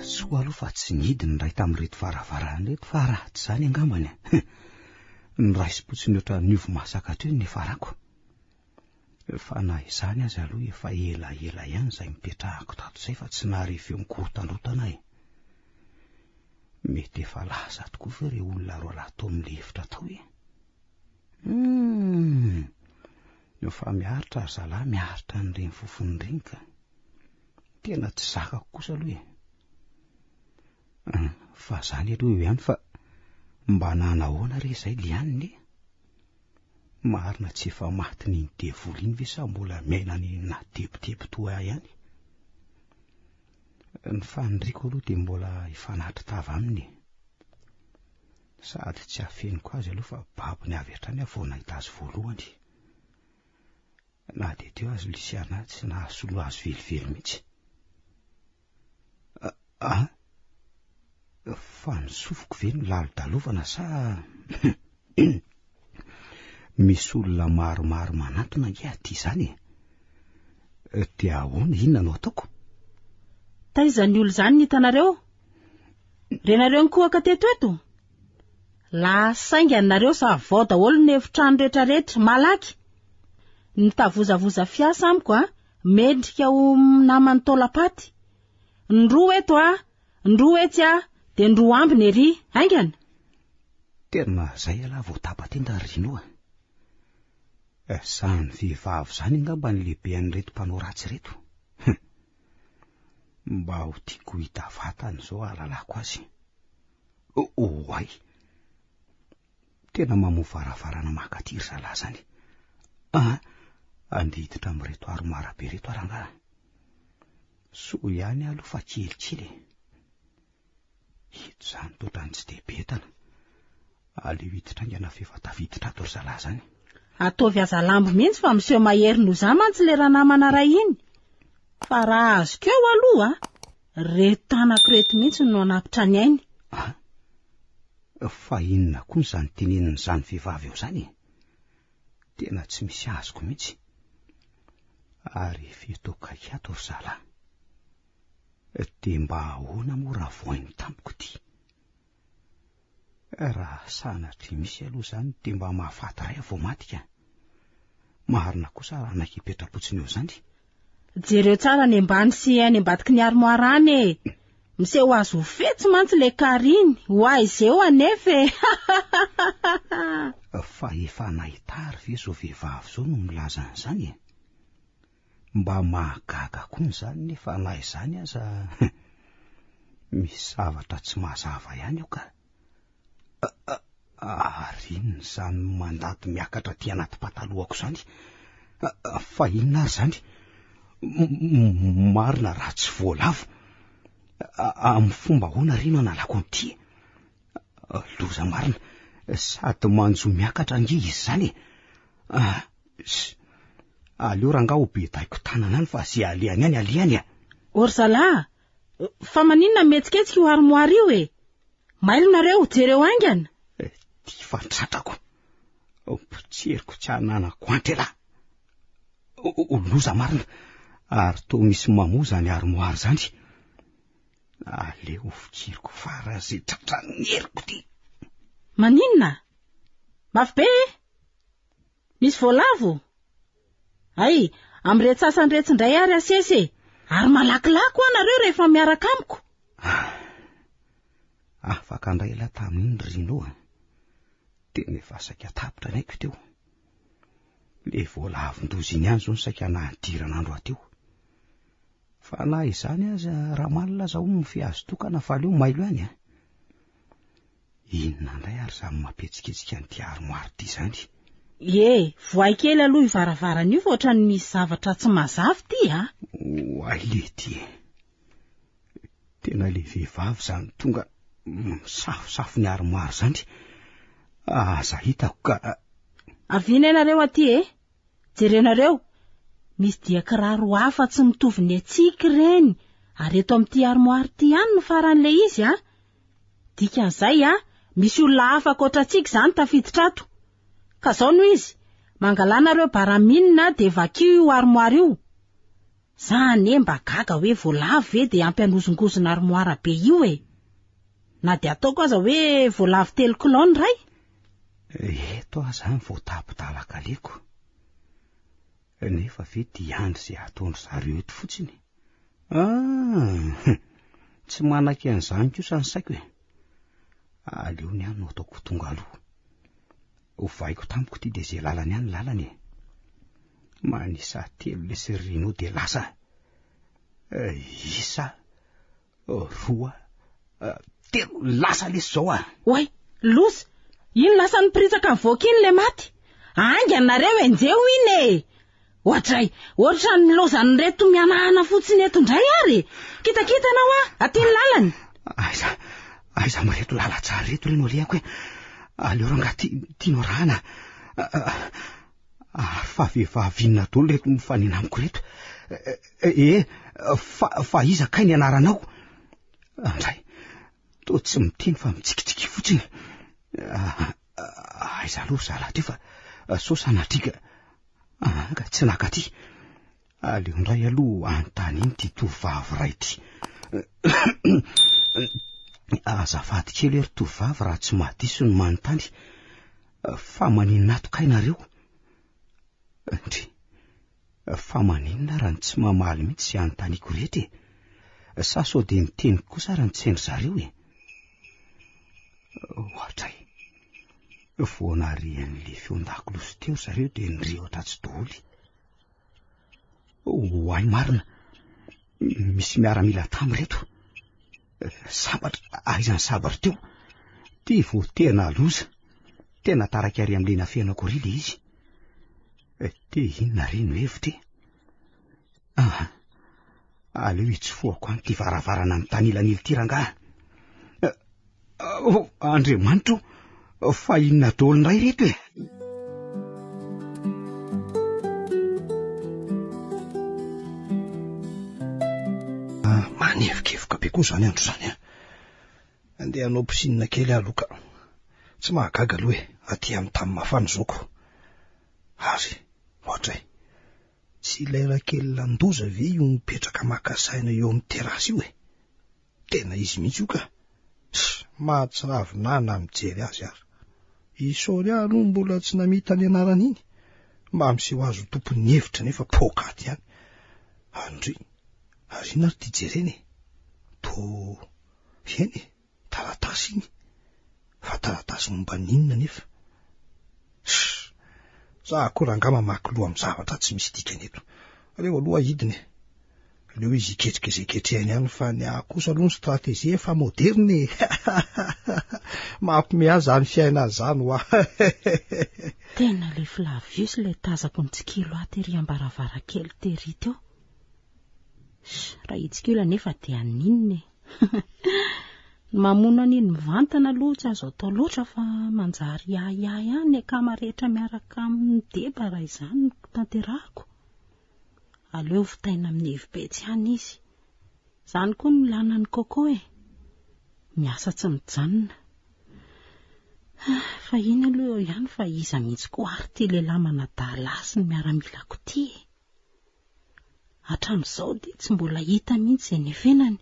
Soa aloha fa tsy nidiny ray tamin'reto varavarana reto fa ratsy zany angambany. Ny ray sipotsiny oatra niovo masaka teo ny farako. Fa na izany azy aloha efa ela ihany izay mipetrahako tato izay fa tsy naharivo eo mikorotanrotana e. Mety efa lasa tokoa fa ireo olona roa lahy tao amin'le hevitra tao e. Fa miaritra zalahy miaritra n'ireny fofony reny ka. Tena tsy zakako kosa aloha e. Fa zany aloha eo ihany fa mba nanahoana re izay Lianina e. Marina tsy efa maty ny devoly iny ve sa mbola miainany natebotebo toa ihany. Ny faniriko aloha dia mbola hifanatritava aminy. Sady tsy hafeniko azy aloha fa babony avy hatrany aho vao nahita azy voalohany. Na dia teo azy lisiana tsy nahasolo azy velively mihitsy. Fa nisofoko ve ny lalo-dalovana sa misy olona maromaro manantona nge aty izany e. Dia ahoana inona no ataoko? Taiza ny olo zany ny hitanareo? renareo nikoaka teto eto lasainganareo sa vao daholo ny efitrano rehetrarehetra malaky nitavozavoza fiasa amiko a mendrika ho namany taolapaty ndroa eto a ndroa etsy a de ndroa ambiny ery aingana tena zay ala vao tapatenda rinoa sany vehivavy zany ngamba ny lehibe an'ireto mpanao ratsy reto mba ho tiako hita vatany zao alalako azy oay tena mamovaravarana makatiry zala zany andiditra am'ireto aromarabe reto aranga so ihany aloha fa kelikely hito zany totrany tsy de betana aleo hiditra ingana fefa tafiditra ato ry zala zany ataovy aza lambo mihitsy fa miseho mahery no za mantsy le raha namana ray iny fa raha azoko eo aloha reto tanako reto mihitsy no anapitra ny ainy fa inona koa zany tenenin' zany vehivavy eo zany tena tsy misy azoko mihitsy ary fetokaika ato ry zala de mba ahoana moa raha voainy tampoko ty raha sanatry misy aloha zany de mba mahafaty ray vao matika marina kosa raha nakipetrapotsiny eo zany jereo tsara ny ambany sy any ambadiky ny armoarany miseho azo fetsy mantsy le kariny ho aizy eo anefa fa efa nahitary ve zao vehivavy zao no milaza an'izany mba mahagaga koa zany nefa nahy zany aza misy zavatra tsy mazava ihany eo ka ariny zany mandaty miakatra ty anaty patalohako zany fa inona ary zany marina raha tsy voalavo amin'ny fomba hoana rino analako an'ity loza marina sady manjo miakatra nge izy zany aleo ranga ho be taiko tanana any fa zay aliany any aliany ory zala fa maninona metsiketsika io armoara io mailonareo jereo aingana ty fantratrako potseriko tsy ananako antrela loza marina ary to misy mamoza ny armoara zany aleo fikiriko fara zay tratranieriko ty maninona mafy be misy voalavo ay am'iretsy sasany retsindray ary asesy ary malakilako anareo rehefa miaraka amiko afaka andray la tamin'iny rinoa tena efa saika tapitra naiko teo le voalavon-dozy iny any zao ny saika nahadirana andro ateo fa na izany aza raha malina zao mifiazo tokana fa aleo mailo any inona ndray ary zany mampetsiketsika ny ty armoara ty zany voay kely aloha ivaravarana io fa ohatrany misy zavatra tsy mazavy ty oay le ty tena le vehivavy zany tonga misafosafo ny armoara zany aza hitako ka avina ianareo aty jerenareo misy dia kiraro hafa tsy mitovy ny atsiky reny ary eto amin'ity armoara ty ihany no faran'le izy dikan'izay misy olona hafa kotratsika zany tafiditra ato ka zao no izy mangalanareo baraminina de vakio io armoara io zany mba gaga hoe voalavo ve de ampianozongozona armoara be io na de ataoko aza hoe voalavo 3 kilona ray eto azany vao tapidalaka leko nefa ve diandry zay ataondry zareo eto fotsiny tsy manaky an'izany kosa ny saiko aleo ny any no ataoko tonga aloha hovaiko tamiko ty de zay lalany any lalany manisa 3 le serino de lasa isa 2 3 lasa lesy zao oay losa iny lasa nipritsaka ny voaka iny le maty anganareo enjeo iny ohatra ny lozany reto mianahana fotsiny eto ndray ary kitakitanao aty ny lalany aiza mireto lala tsara reto reno aliako aleo ranga tiano rahana fa vehivavinona dolo reto mifanina amiko reto fa iza kay ny anaranao andray to tsy miteny fa mitsikitsiky fotsiny aiza aloha zala ty fa sosanatrika ka tsy naka ty aleo ndray aloha antany iny ty tovavy ray ty Azafady kely ery tovavy raha tsy mahadiso ny manontany, fa maninona atokainareo? Ndry, fa maninona raha tsy mamaly mihitsy sy anontaniako rehetra e? Sa sao de niteny kosa raha nitsendry zareo e? Ohatray, voanarian'le feon-dakiloso teo zareo de nirehatra tsy doholy. Hoay marina, misy miaramila tamireto. Sabatra, aizany sabatra teo, ty vo tena loza, tena taraka ary am'le nafenako ry le izy. Te inona ry no hevitra e? Aleo hitsofoako any ty varavarana amin'ny tanilan'ily ty rangaha. Andriamanitro, fa inona daholo ndray reto e? Manevokevoka be koa zany andro zany a. Andeha hanao pisinina kely aloka. Tsy mahagaga aloha e, aty amin'ny tany mafana zoko. Ary, ohatray, tsy lera kely landoza ve io mipetraka makasaina eo amin'ny terasy io e? Tena izy mihitsy io ka. Mahatsiravinana mijery azy ary. Isôry aho aloha mbola tsy namita ny anaran'iny. Mba miseho azo tompon'ny hevitra nefa pokaty ihany. Andry, ary ina ry ty jereny e? Eny e, taratasy iny. Fa taratasy momba ninona nefa? Za akory angama mamaky loha amin'ny zavatra tsy misy dikany eto. Aleo aloha hidiny. Aleo izy iketrika izay ketrehany ihany fa ny akosa aloha ny stratezia efa moderne. Mampimeha zany fiaina zany hoa. Tena le Flavius le tazako ny tsikilo atery ambaravarakely tery teo. Raha itsikilo nefa dia aninona e? Mamono an'iny mivantana aloha tsy azo atao loatra fa manjary ihany ny akama rehetra miaraka amin'ny deba raha izany tanterahako. Aleo vitaina amin'ny hevibetsy ihany izy. Zany koa ny lanany Coco e. Miasa tsy mijanona. Fa iny aloha ihany fa iza mihitsy koa ary ty lehilahy manadalasy ny miaramilako ty e. Hatramin'izao dia tsy mbola hita mihitsy izay nefenany,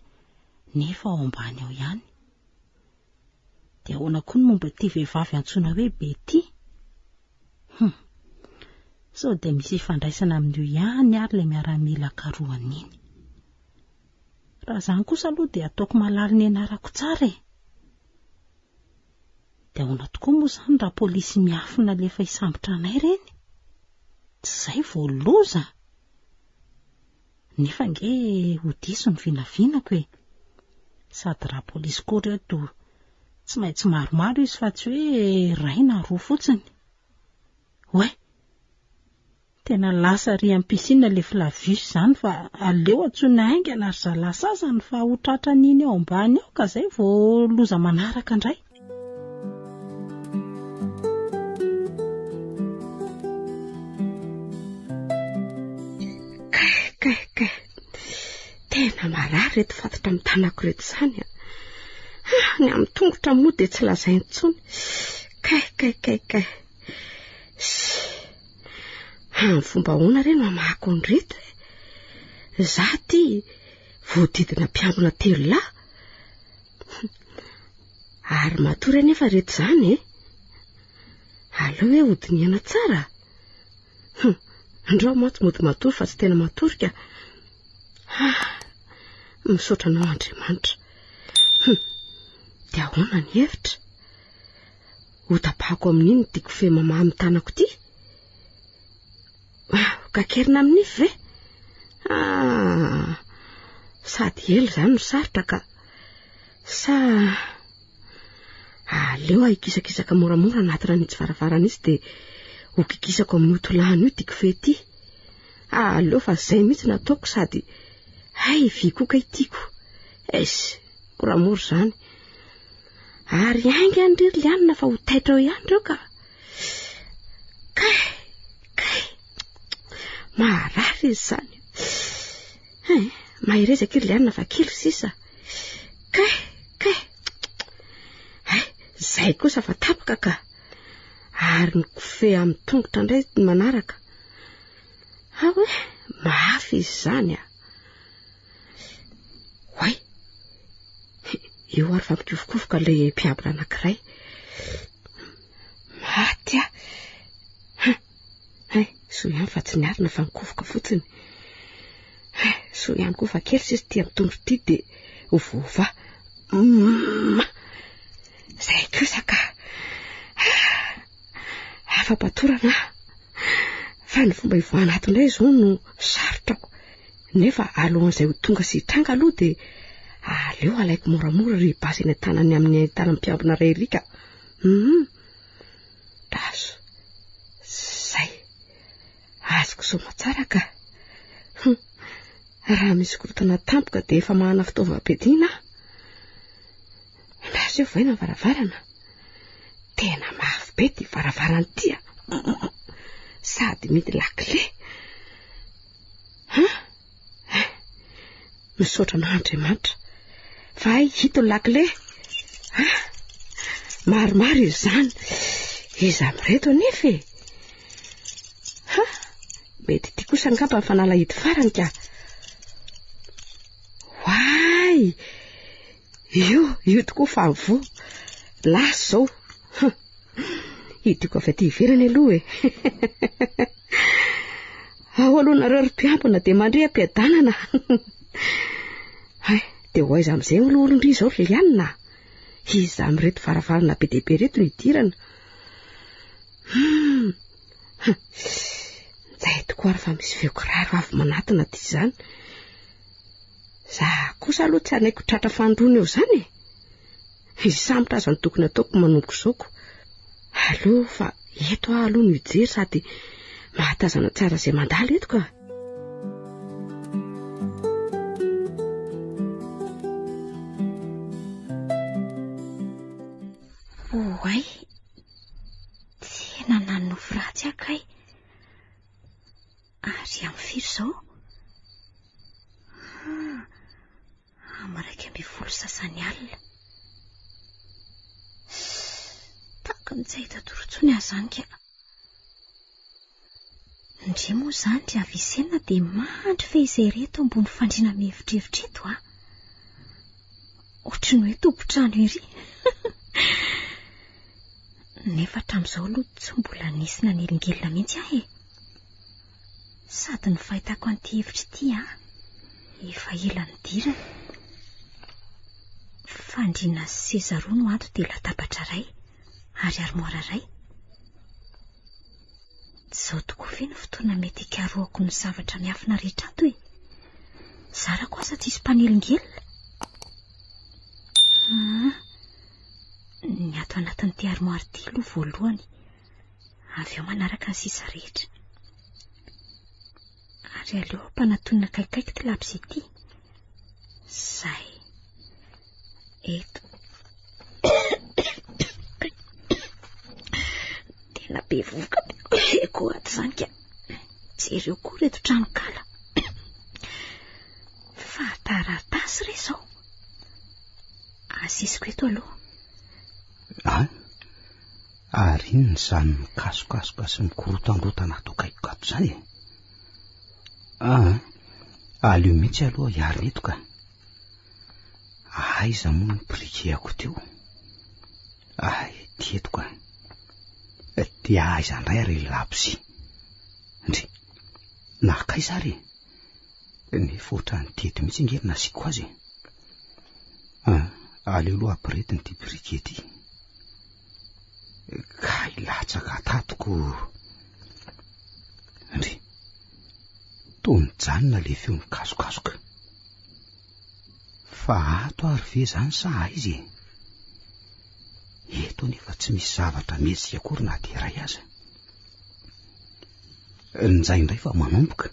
nefa ao ambany ao ihany. Dia ahoana koa ny momba ty vehivavy antsoina hoe Betty? Sao dia misy ifandraisana amin'io ihany ary le miaramila karohany iny. Raha zany kosa aloha dia ataoko malala ny anarako tsara e. Dia ahoana tokoa moa zany raha polisy miafina lefa hisambotra anay ireny? Tsy izay vao loza. Nefa nge ho diso ny vinavinako e. Sady raha polisy koa reto tsy maintsy maromaro izy fa tsy hoe ray na roa fotsiny. Oe, tena lasa ry ampisina le Flavius zany fa aleo atsoina aingana ary zalasa sasany fa ho tratran'iny ao ambany ao ka zay vao loza manaraka indray. Tena marary reto fatotra amin'ny tanako reto zany a. Ny amin'ny tongotra moa dia tsy lazainy intsony. Kay. Fomba ahoana ireny mamako ny reto e. Za ty voadidina mpiambina 3 lahy. Ary matory nefa reto zany e. Aleo hoe hodiniana tsara. Andreo mantsy mody matory fa tsy tena matory ka. Misaotra anao Andriamanitra. Dia ahoana ny hevitra? Ho tapahako amin'iny tiako fe mama amin'ny tanako ty. Kakerina amin'ny ve? Sady elo zany no sarotra ka. Sa aleo ikisakisaka moramora anatina n'itsy varavarana izy dia ho kikisako amin'ny otolahany io tiako fe ty. Aleo fa zay mihitsy nataoko sady vy koka itiako. Moramora zany. Ary ainga andriry lianina fa ho taitra ao ihany reo ka. Kay. Marary izy zany. Mahirezaka iry lianina fa kely sisa. Kay. Zay kosa fa tapaka ka. Ary ny kofe amin'ny tongotra indray manaraka. Mafy izy zany a. eo ary fa mikofikofoka le mpiambina anankiray. Maty a! So ihany fa tsy niarina fa mikofoka fotsiny. So ihany koa fa kely sisy tia mitondro ty de ovova. Zay kosaka. Afa-patorana. Fa ny fomba ivoahana ato indray izao no sarotrako. Nefa alohan'izay ho tonga sy tranga aloha de aleo alaiko moramora ry basy eny tanany amin'ny tanany mpiambina ray rika. Daso. Zay. Azoko soma tsara ka. Raha misy korotana tampoka de efa mahana fitaovam-piadiana. Daso eo vaina varavarana. Tena mafy be ty varavarana tia. Sady mety lakle. Misaotra n'Andriamanitra. Fa hito ny lakle. Maromaro izany. Iza mireto anefa e. Mety ty kosa angamba ny fanalahidy farany ka. Wai! Io tokoa fa vo. Lasa zao. Hitiko avy aty iverany aloha e. Ao aloha nareo ry mpiambina de mandre ampiadanana. De ho aiza amin'izay olon-dry zao Liliana. Iza mireto varavarana be dehibe reto no hidirana. Zay tokoa ary fa misy feokiraro avy manatona ty zany. Za kosa aloha tsy anaiko tratra fandrona eo zany e. Izy samitra azo ny tokony ataoko manongo zoko. Allo fa eto aloha no hijery sady mahatazana tsara izay mandalo eto ka. Oay, tena nanofo ratsy akay. Ary amin'ny firy zao? Amaraika 10 sasany alina. Takan'izay tatoritsony azany ka. Ndre moa zany ry avisena de mandry fe izay reto ambony fandriana mihevitrevitre eto a. Ohatry ny hoe tompotrano ery. Nefa hatramin'izao aloha tsy mbola nisy nanelingelina mihitsy aho e. Sady ny fahitako an'ity hevitra ity a, efa ela nidirana. Fandriana sy seza roa no ato de latabatra ray ary armoara ray. Zao tokoa ve ny fotoana mety hikarohako ny zavatra miafina rehetra ato e. Zara koa sa tsisy mpanelingelina. Ny ato anatin'ity armoara ity aloha voalohany. Avy eo manaraka ny sisa rehetra. Ary aleo mpanatona kaikaiky ty lapsy ity. Zay. Eto. Tena be vovoka be ko ato zany ka. Jereo koa reto trano kala. Fa taratasy re zao. Asisiko eto aloha. Ary inona zany mikasokasoka sy mikorotanrotana ato kaikoko ato zany e. Alio mihitsy aloha hiary eto ka. Aiza moa ny brikeko teo. Tieto ka. Dia aiza ndray ary lapsy. Ndry, nakaiza ary. Nefa ohatrany teto mihitsy ngery nasiko azy. Aleo aloha apiretiny ty brikety. Ka ilatsaka tatoko. Ndry, tonyjanona le feo mikasokasoka. Fa ato ary ve zany sa izy? Eto nefa tsy misy zavatra mihetsika akory na dia iray aza. Nizay indray fa manomboka.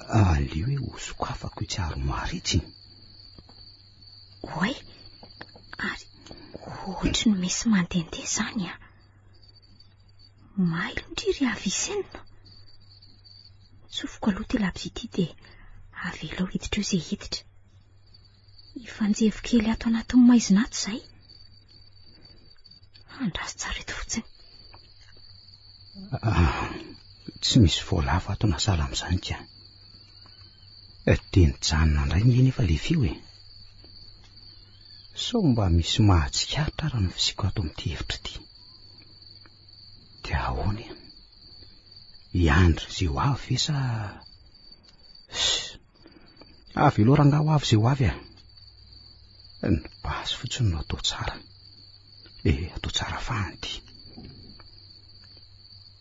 Alio hoe hosoko afako itsy armoara itsy. Oay, ary ohatry ny misy mandendeha zany a. Mailo ndry ry avisena. Tsofoko aloha ty lapsy ity de avela ho hiditra eo izay hiditra. Ifanjevo kely ato anatin'ny maizina ato zay. Andraso tsara eto fotsiny. Tsy misy voalavo ato nasala amin'izany ka. Teny janona indray ny nefa le feo e. sao mba misy mahatsikatra raha ny fisiko ato amin'ity hevitra ity. Dia ahoana iandry zay ho avy sa avy aloha ranga ho avy zay ho avy ny basy fotsiny no atao tsara. Atao tsara fahany ty.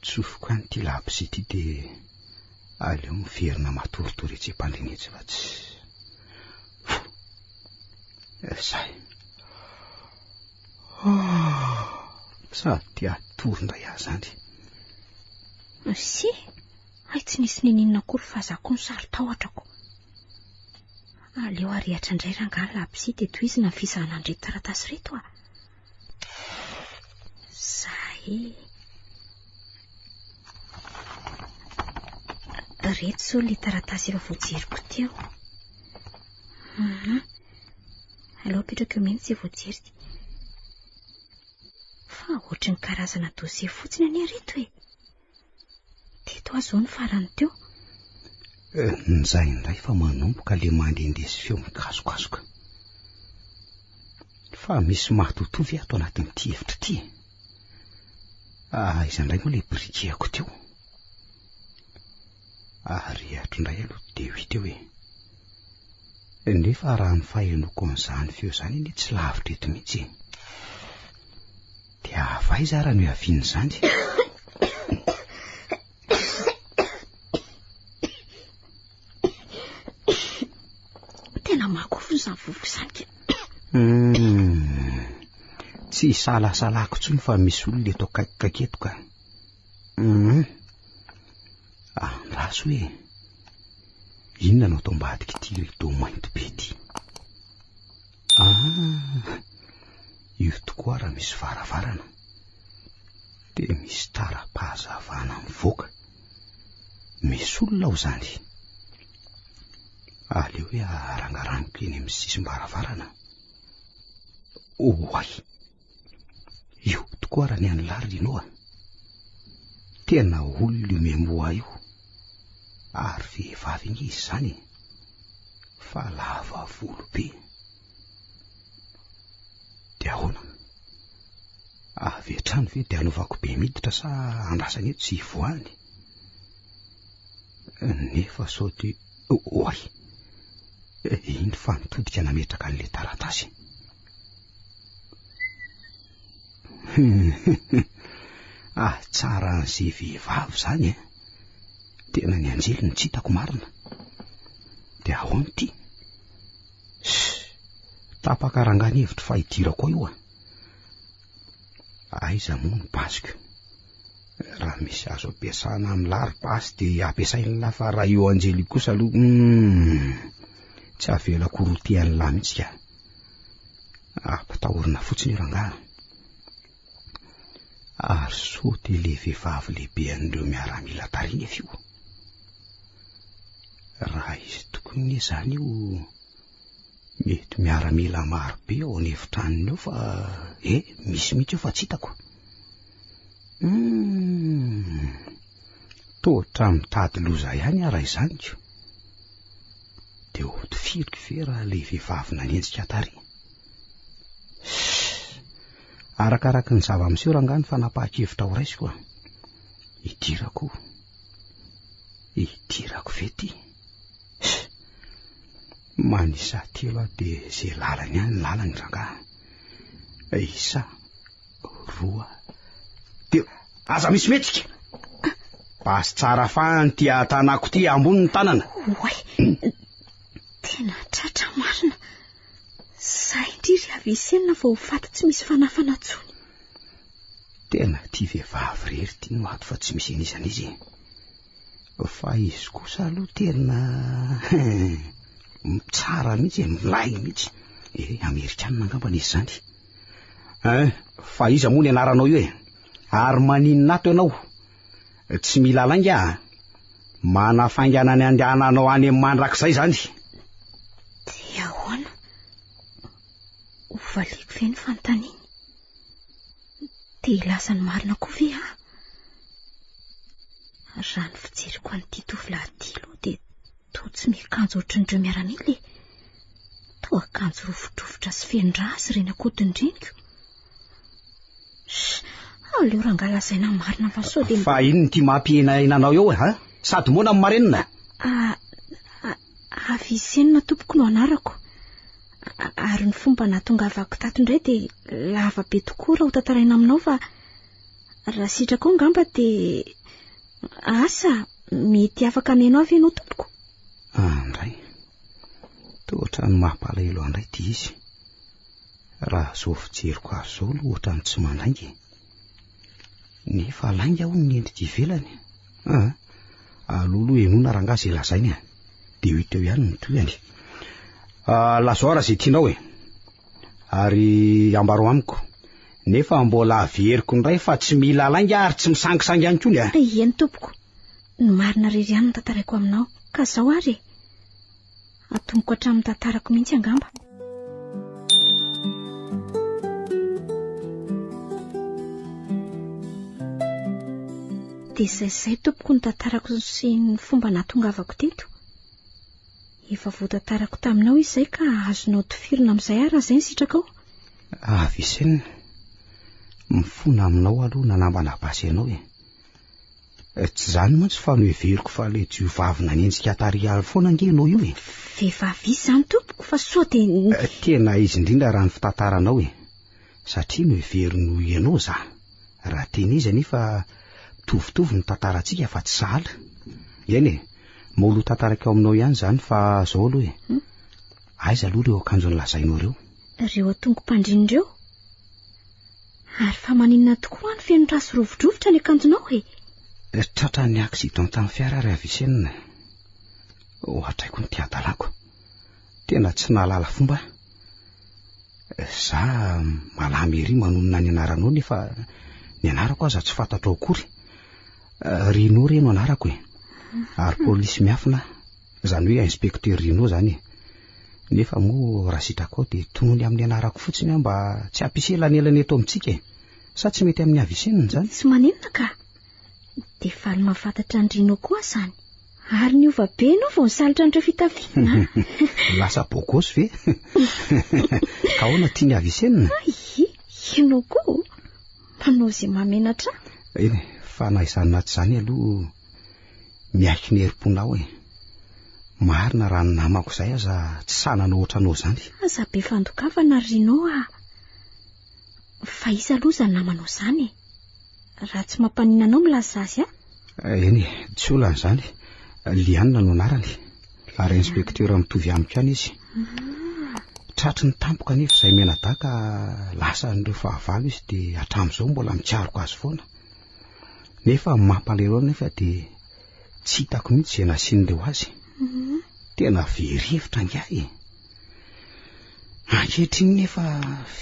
Tsofoko any ty labsy ity dia aleo miverina matoritory etsy mpandrinetsy fa tsy zay. Sady ty atorindray ahy zany. Si ay tsy nisy ninina akory fa zako ny sary tahotrako. Aleo arehatra indray ranga labsy dia toy izy na fisahanandreto taratasy reto a. Zay reto so le taratasy efa voajeriko teo. Aleo petraka eo mihitsy izay voajery. Fa ohatry ny karazana dosie fotsiny any reto e. Teto azo ny farany teo. Nizay indray fa manomboka le mandendesy feo mikasokasoka. Fa misy mahatotovy ato anatin'ity hevitra ity. Izandray moa le brikeko teo. Ary atondray aloha dia hita hoe nefa raha ny fahenoko an'izany feo zany iny tsy lavitra eto mihitsy. Dia avaiza raha ny aviany izany. Tena makofo izany vovoko izany. Tsy salasalako tsony fa misy olona eto kakeketoka. Raso hoe inona no atao mbadika ity rideau mainty be ity. Io tokoa raha misy varavarana dia misy tara-pahazavana mivoaka. Misy olona ao zany. Aleo hoe arangaraniko eny amin'ny sisim-baravarana. Oay, io tokoa raha ny anylary ianao. Tena olona io memboa io. Ary vehivavy izy zany, fa lava volo be. Dia ahoana? Avy hatrany ve dia anaovako be miditra sa andrasany eto tsy hivoahany? Nefa sao ty oay, iny fa nitodika nametraka an'ilay taratasy. Tsara an'izay vehivavy zany tena ny anjely ny tsy hitako marina. Dia ahoana ty? Tapaka rangany hevitra fa hidirako io a. Aiza moa ny basiko. Raha misy azo ampiasana amin'ny lary basy dia ampiasainy lafa raha io anjely kosa aloha tsy avela korotean'ny lahy mihitsy ka. Ampatahorina fotsiny rangaha. Ary soty le vehivavy lehibe an'ireo miaramila tariny efa io. Raha izy tokony izany io mety miaramila maro be ao an'efitraniny eo fa misy mihitsy eo fa tsy hitako. Tohatra mitady loza ihany raha izany ko. Dia otifiriko ve raha le vehivavy nanenjika tary. Arakaraka ny zava-miseho rangany fa napahakevitra ho raisiko a. Idirako ve ty? Manisa telo dia izay lalany ihany ny lalany rangaha. Isa, roa, telo. Aza misy metsika. Basy tsara fahany ty tanako ty ambony ny tanana. Oay, tena tratra marina. Zay indriry avy isenina fa ho faty tsy misy fanafana tsony. Tena ty vehivavy rery ty no ato fa tsy misy izy. Fa izy kosa aloha tena tsara mihitsy, milay mihitsy. Amerikanina angambany izy zany. Fa iza moa ny anaranao io e? Ary maninona ato ianao? Tsy mila lainga. Manafaingana ny andehananao any amin'ny mandrakizay zany. Dia ahoana? Ovaliko ve ny fanontaniany? Dia lasany marina koa ve aho? Raha ny fijeriko an'ity tovolahy ty aloha dia toa tsy mikanjo ohatran'ireo miaramila. Toa akanjo rovidrovitra sy fendrazy reny akodindriniko. Aleo rangalazaina marina fa sao dia fa ino ty mampiinainanao eo ha? Sady moana amin'ny marenina? Avisenina tompoko no anarako. Ary ny fomba natongavako tato indray dia lava be tokoa raha ho tantaraina aminao fa raha sitrako angamba dia asa mety afaka menao avy ianao tompoko. Andray. Tohatra ny mampalahelo andray ty izy. Raha zao fijeriko azy zao aloha ohatrany tsy mandaingy. Nefa lainga aho ny endrika ivelany. Aloloha enona rangazy lazainy dia ho teo ihany ny toyany. Lazoara zay tianao ary ambaro amiko. Nefa mbola averiko indray fa tsy mila lainga ary tsy misangisangy ihany koa ny Eny tompoko. Ny marina rery ihany no tantaraiko aminao. Ka zao ary atomiko hatramin'ny tantarako mihitsy angamba. Dia izay tompoko ny tantarako sy ny fomba natongavako teto. Efa voatantarako taminao izay ka azonao tifirina amin'izay ary izay ny sitrakao. Avisenina. Mifona aminao aloha nanambana basy ianao Tsy zany mantsy fa noheveriko fa le jiovavy nanenjika tarialy foana angenao io Vehivavy izany tompoko fa sao dia tena izy indrindra raha ny fitantaranao satria noheverino ianao za. Raha tena izy anefa mitovitovy ny tantarantsika fa tsy sahala. Eny molo tantaraka ao aminao ihany zany fa zao aloha aiza aloha ireo akanjo lazainao reo? Ireo atongo-pandrinireo. Ary fa maninona tokoa ny fenitra sy rovidrovitra ny akanjonao Tratra ny accident tamin'ny fiara ry Avisenina. Ohatraiko ny tiadalako. Tena tsy nalala fomba. Za malamy ery manonona ny anaranao nefa ny anarako aza tsy fantatro akory. Rino reno anarako Ary polisy miafina. Zany hoe inspecteur Rino zany. Nefa moa raha sitrako dia tonony amin'ny anarako fotsiny mba tsy ampisela ny elany eto amintsika Sa tsy mety amin'ny Avisenina zany? Tsy maninona ka. Dia faly mahafantatra ny Rino koa zany. Ary ny ova be ianao vao nisalitra an'ireo fitafiana. Lasa bokosy ve? Ka ahoana tiany Avisenina? Ianao koa manao izay mamenatra. Eny, fa na izany na tsy zany aloha miaiky ny herim-ponao Marina raha ny namako izay aza tsy sanana ohatranao zany. Aza be fandokavana Rino Fa iza aloha zany namanao zany raha tsy mampanina anao milaza azy Eny, tsy olana zany. Lianina no anarany. Ary inspecteur mitovy amiko ihany izy. Tratry ny tampoka nefa izay menadaka lasa n'ireo fahavalo izy dia hatramin'izao mbola mitsiaroko azy foana. Nefa mampalahelo nefa dia tsy hitako mihitsy izay nasian'ireo azy. Tena verhevitra angahy. Ankehitriny nefa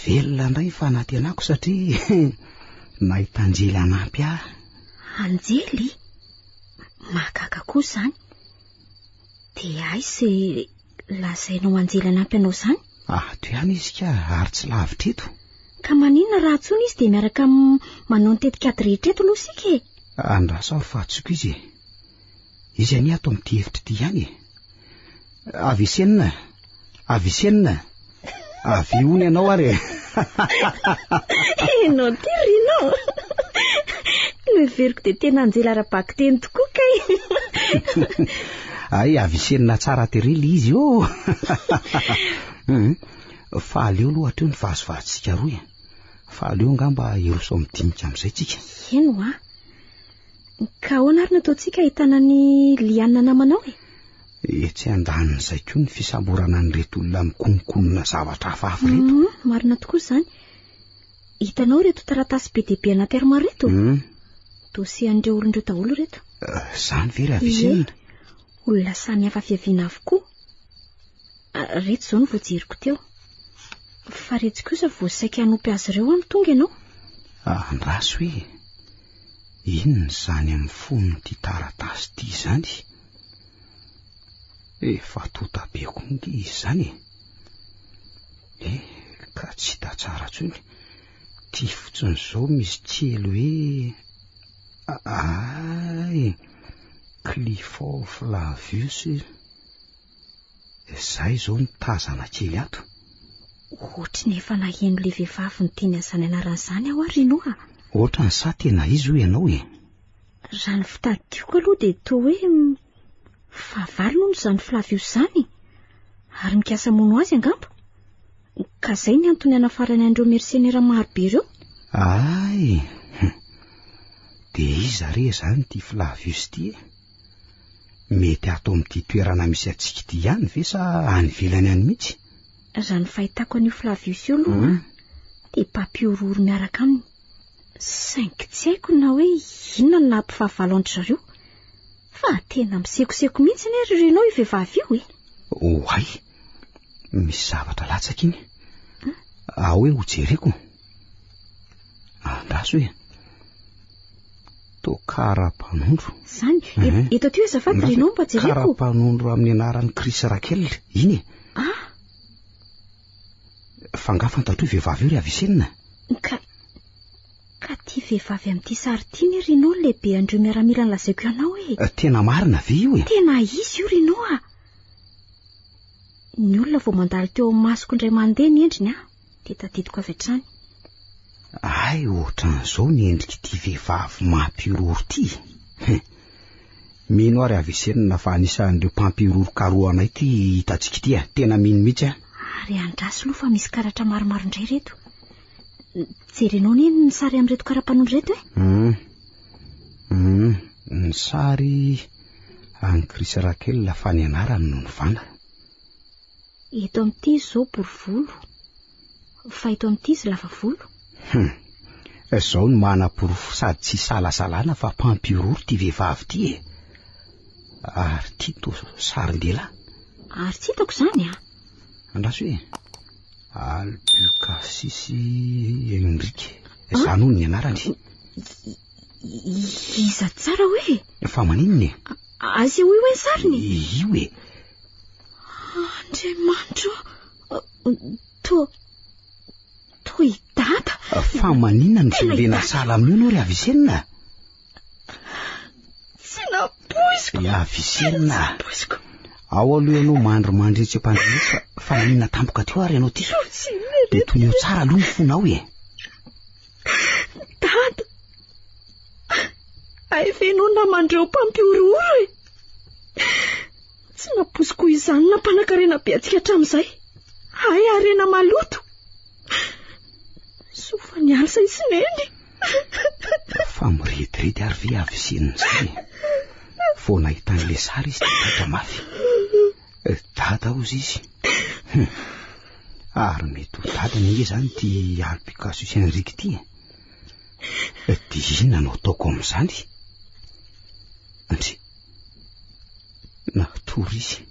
velona indray fa nantenako satria nahita anjely anampy ahy. Anjely? Mahagaga koa zany. Dia aiza lazainao anjely anampy anao zany? Toy ihany izy ka ary tsy lavitra eto. Ka maninona raha tsony izy dia miaraka manao ny tetikady rehetra eto aloha isika Andrasa fa atsoko izy. Izy ani ato amin'ity hevitra ity ihany. Avisenina. Avisenina. Avy hono ianao ary. Enao ty Rino. Noheveriko dia tena anjely ara-baky teny tokoa kay. Ay, Avisenina tsara terely izy Fa aleo aloha hatreo ny vazovazotsika roa Fa aleo ngamba eroso midinika amin'izay tsika. Eno Ka ahoana ary nataontsika ahitana ny lianina namanao Tsy andan'izay koa ny fisamborana nyreto olona mikononkonona zavatra hafahafa reto. Marina tokoa zany. Hitanao reto taratasy be dia be anaty armoire reto? Dosie an'ireo olon'ireo daholo reto. Zany very Avisenina. Olona samy hafa fiaviana avokoa. Reto zao no voajeriko teo. Fa reto kosa voasaika hanompi azy ireo amin'ny tonga ianao. Andraso hoe inona zany amin'ny fonony ty taratasy ty zany? Efa tota be kondy izy zany. Ka tsy hita tsara tsony. Ty fotsiny zao misy tselo hoe Clifford Flavius. Zay zao ny tazana kely ato. Ohatry ny efa naheno le vehivavy ny tiany azany anaran'izany aho ary no Ohatra ny sa tena izy ho ianao e. Raha ny fitadidiako aloha dia toa hoe fahavalo noho izany Flavio izany ary mikasa mono azy angamba. Ka zay ny antony anafarany andreo mercenera marobe ireo. Ay, dia iza re zany ty Flavius ty e? Mety ato amin'ity toerana misy atsika ity ihany ve sa any ivelany any mihitsy? Raha ny fahitako an'io Flavius io aloha dia mpampiororo miaraka aminy. Saingy tsy haiko na hoe inona no nampifahavalo andry zareo. Fa tena misekoseko mihitsy ny ry renao io vehivavy io e. Oay, misy zavatra latsaka iny. Hoe ho jereko. Andraso hoe to kara-panondro. Zany, eto ty hoe zafady renao mba jereko. Kara-panondro amin'ny anaran'ny Chris Raquel, iny e. Fangafantatro io vehivavy io ry Avicenina. Ka ty vehivavy amin'ity sary ty ny renao lehibe andreo miaramila ny lazaiko ianao e. Tena marina ve io e? Tena izy io renao Ny olona vao mandalo teo amin'ny masoko indray mandeha ny endriny dia tadidiko avy hatrany. Ay, ohatran'izao ny endriky ty vehivavy mampiororo ty. Mino ary Avicenina fa anisan'ireo mpampiororo karoanay ty hitantsika ty tena mino mihitsy Ary andraso aloha fa misy karatra maromaro indray reto. Jerenao ny sary amin'reto kara-panondro reto Ny sary an'i Chris Raquel fa ny anarany no nivana. Eto amin'ity izao bory volo, fa eto amin'ity izy lava volo. Zao no mana-porofo sady tsy salasalana fa mpampiororo ty vehivavy ty e. Ary ty to sarin-dehilahy. Ary tsy hitako izany Andraso hoe Albucasis Henrique. Zany hono ny anarany. Iza tsara hoe? Fa maninona e? Azy io hoe sariny? Io e. Andriamanitro, to idata. Fa maninona ny zolena sala amin'io no ry Avicenina? Tsy napoiziko. Avicenina. Ao aloha ianao mandromandretsy am-pandrinetsy fa maninona tampoka teo ary ianao ty. Dia toneo tsara aloha ny fonao e. Dada, aevenao namandreo mpampiororo e. Tsy napoiziko izany nampanankarena be atsika hatramin'izay. Ay, arena maloto. Sofa ny alsa isineny. Fa miretirety ary ve Avicenina izay. Vao nahitan'ilay sary izy tatra mafy. Dada ozy izy. Ary mety ho dada ny zany ty Albucasis Henrique ty. Dia inona no ataoko amin'izany? Andry, natory izy.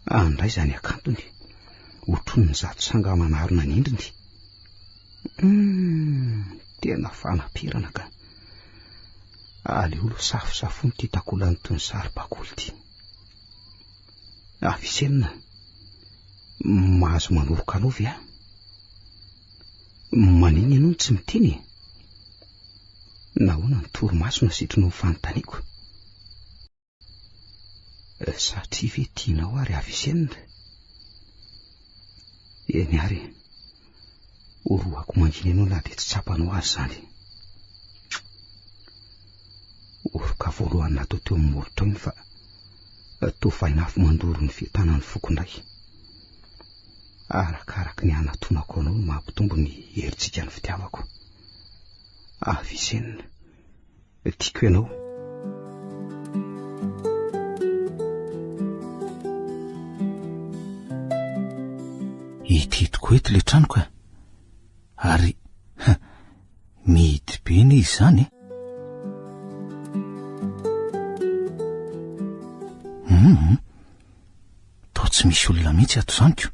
Andray zany akantony. Otrony ny zato sanga manarona ny endriny. Tena fanapirana ka. Ale olo safosafony ty takolany toy ny sary-bakoly ty. Avicenina, mahazo manoroka anao ve Maniny ianao tsy miteny? Nahoana ny torimaso nasitrinao fanontaniako? Satria ve tianao ary Avicenina? Eny ary, oroako mangina ianao na dia tsy tsapanao azy zany. Oroka voalohany natao teo amin'ny molotra iny fa toa fainafo mandoro ny fitanany fokondray. Arakaraka ny anatonako anao no mampitombo ny herintsika ny fitiavako. Avicenina, tiako ianao. Hititiko eto le tranoko ary mihidy be ny izy zany Tao tsy misy olona mihitsy ato zaniko.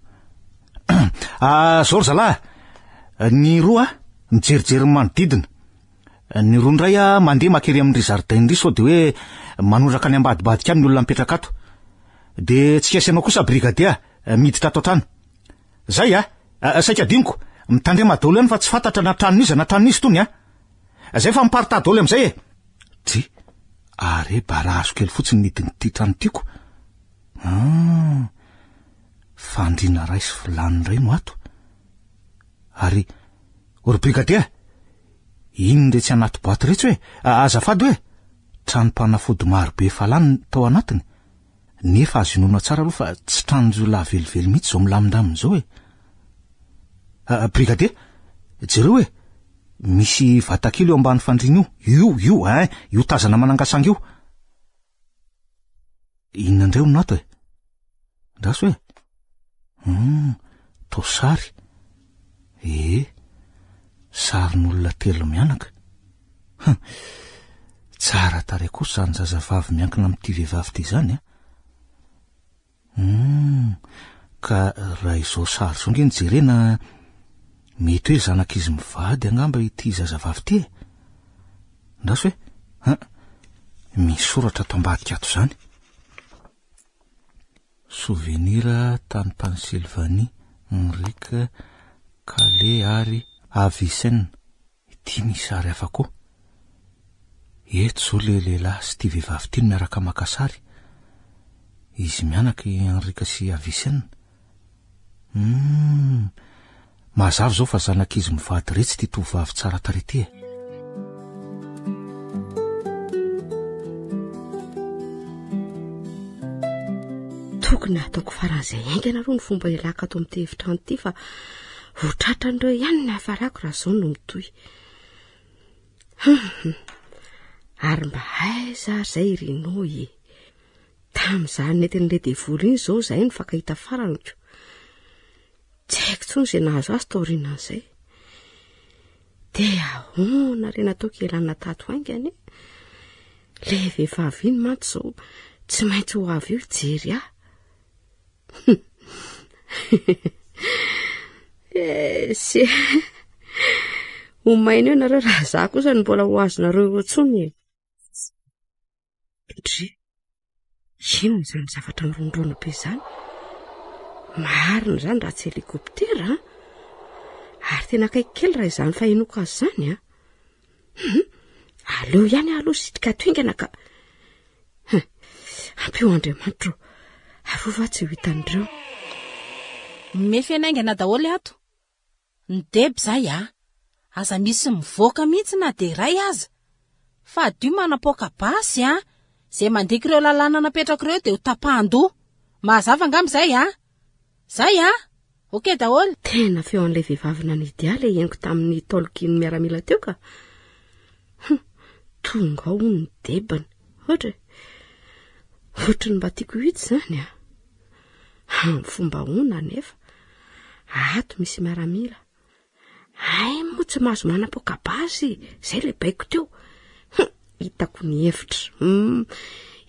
Zao ry zalahy, ny roa mijerijery manodidina. Ny roa ndray mandeha makery amin'ny rizaridainy ry sao dia hoe manondraka ny ambadibadika amin'ny olona mipetraka ato. Dia tsy kasianao kosa brigadia miditra ato an-trano. Zay saika diniko mitandrema daholo ihany fa tsy fantatra na tranon'iza na tranon'izy tony zay fa miparita daholo amin'izay Tsy, are bara azo kely fotsiny nidiny ty trano tiako. fandriana ray sy vilany ray no ato. Ary ory brigadia, iny nde tsy anaty boaty rehetra hoe azafady hoe tranom-panafody marobe falany tao anatiny, nefa azo inona tsara aloha fa tsy tranonjolay velively mihitsy zao milamindaminy zao hoe. Brigadia, jereo hoe misy vatakely eo ambany fandriana io tazana manangasanga io. Inona indray no ato e? Ndraso hoe tosary. Sarin'olona telo mianaka. Tsara tarehy kosa zany zazavavy miankina amin'ity vehivavy ty zany. Ka raha izao sary zao nge nijerena, mety hoe zanak'izy mivady angamba ity zazavavy ty. Ndraso hoe misoratra ato ambadika ato zany. Souvenir tany Pennsylvanie, Henrique Calais ary Avicenne. Ity misy sary hafa koa. Eto zao le lehilahy sy ity vehivavy ty miaraka maka sary. Izy mianaka Henrique sy Avicenne. Mazava zao fa zanak'izy mivady retsy ty tovavy tsara tarehy ty. Tokony ataoko faran'izay aingana aloha ny fomba ialaka ato amin'ity efitrano ity, fa ho tratran'ireo ihany ny hafarako raha zao no mitohy. Ary mba aiza zay rinoy tamin'izany netin'le devoly iny zao zay no fakahita faraniko. Tsy haiko tsony izay nahazo azy tao rinan'izay. Dia ahoana re nataoko ialana tato haingany? Le vehivavy iny mantsy zao tsy maintsy ho avy eo ijery aho. Omaina eo nareo raha za kosa ny mbola ho azonareo tsony. Ino zany zavatra mirondrona be zany? Marina zany raha tsy helikoptera. Ary tena kaiky kely raha izany fa inoko azy zany. Aleo ihany aloha sitrika toingana ka ampio Andriamanitra arova tsy ho hitan'ireo. Mefenaingana daholo ato. Ny deby zay aza misy mivoaka mihitsy na de ray aza. Fa dy manapoka basy zay mandiky ireo lalàna napetraka ireo de ho tapahan-doha. Mazava angamba zay Zay okey daholo. Tena feo an'ilay vehivavy nanidy le henoko tamin'ny tolokiny miaramila teo ka. Tonga ao ny debany. Ohatrany mba tiako hitsy zany fomba ona nefa. Ato misy miaramila. Moa tsy mahazo manapoka basy. Zay le baiko teo. Hitako ny hevitra.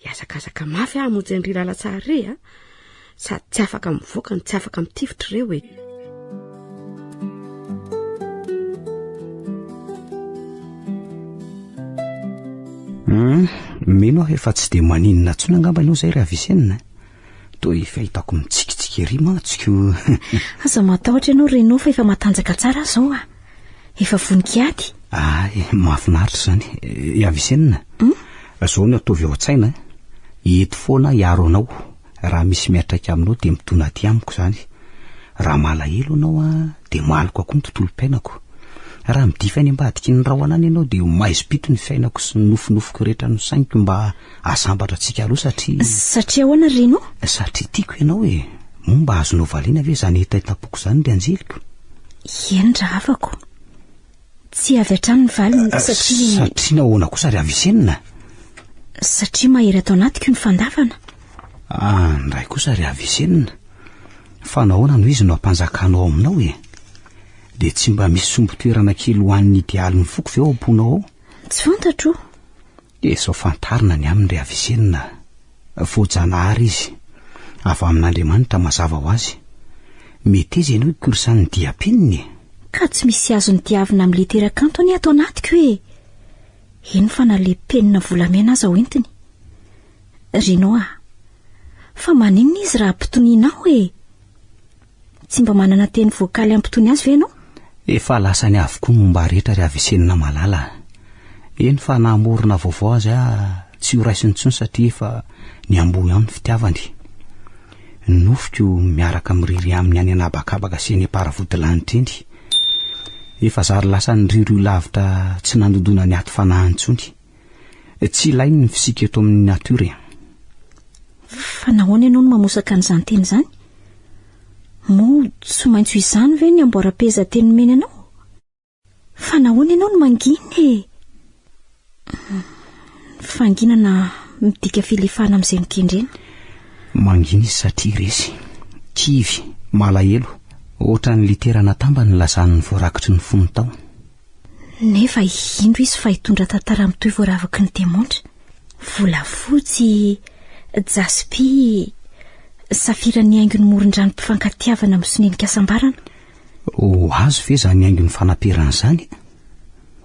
Iazakazaka mafy hamonjy ny lala tsara re sady tsy afaka mivoaka ny tsy afaka mitifitra reo e. Mino aho efa tsy de maninona tsona angamba ianao zay raha Avicenne. Toy fahitako mitsikitsika ery mantsiko. Aza matahotra ianao renao fa efa matanjaka tsara zao efa voninkiady. Mahafinaritra zany. Avicenne. Zao no ataovy ao an-tsaina. Eto foana hiaro anao. Raha misy miatraika aminao de mitona aty amiko zany. Raha malahelo anao de maliko akoa ny tontolo-piainako. Raha midifa any ambadiky ny rahoanany ianao de maizimpito ny fiainako sy ny nofinofiko rehetra no sainiko mba asambatra antsika aloha satria ahoana reno? Satria tiako ianao mba azonao valiana ve zany etaitapoko zany de anjeliko. Eny raha afako. Tsy avy hatrany ny valiny satria nahoana kosa ry Avicenne? Satria mahery atao anatiko ny fandavana. Ndray kosa ry Avicenne. Fa nahoana no izy no ampanjakanao aminao de tsy mba misy sombotoerana kely ho an'ny idealy ny foko ve ao amponao ao? Tsy fantatro. Sao fantarina ny aminy ry Avicenne. Voajanahary izy. Avy amin'Andriamanitra mazava ho azy. Mety izy ianao ikorisan'ny diapeniny. Ka tsy misy azony diavina amin'ny litera-kanto any ato anatiko Eny fa na le penina volamena aza ho entiny. Renao fa maninona izy raha ampitonianao Tsy mba manana teny voakaly ampitony azy ve ianao? Efa lasany avokoa ny momba rehetra ry Avicenne malala. Eny fa namorona vaovao azy tsy ho raisiny tsony satria efa niamboho ihany fitiavany. nofiko miaraka miriry amin'ny any anabakabaka sy ny paravodylanitra eny. Efa zary lasa nyriry lavitra tsy nandondona ny ato fanahintsony. Tsy ilainy ny fisika eto amin'ny natiora. Fa nahoana ianao no mamosaka an'izany teny izany? Mo tsy maintsy izany ve ny amboara-peza teny mena anao? Fa nahoana ianao no manginy? Fanginana midika filefana amin'izay mikendrena. Manginy izy satria resy, kivy, malahelo, ohatra ny litera natamba ny lazan'ny voarakitry ny fony tao. Nefa indro izy fa hitondra tantara mitoy voaravaky ny demontra. Volafotsy, jaspi, safira ny haingon'ny moron-drano mpifankatiavana amin'ny soneny kasambarana. Ho azo ve zany haingon'ny fanamperan'izany?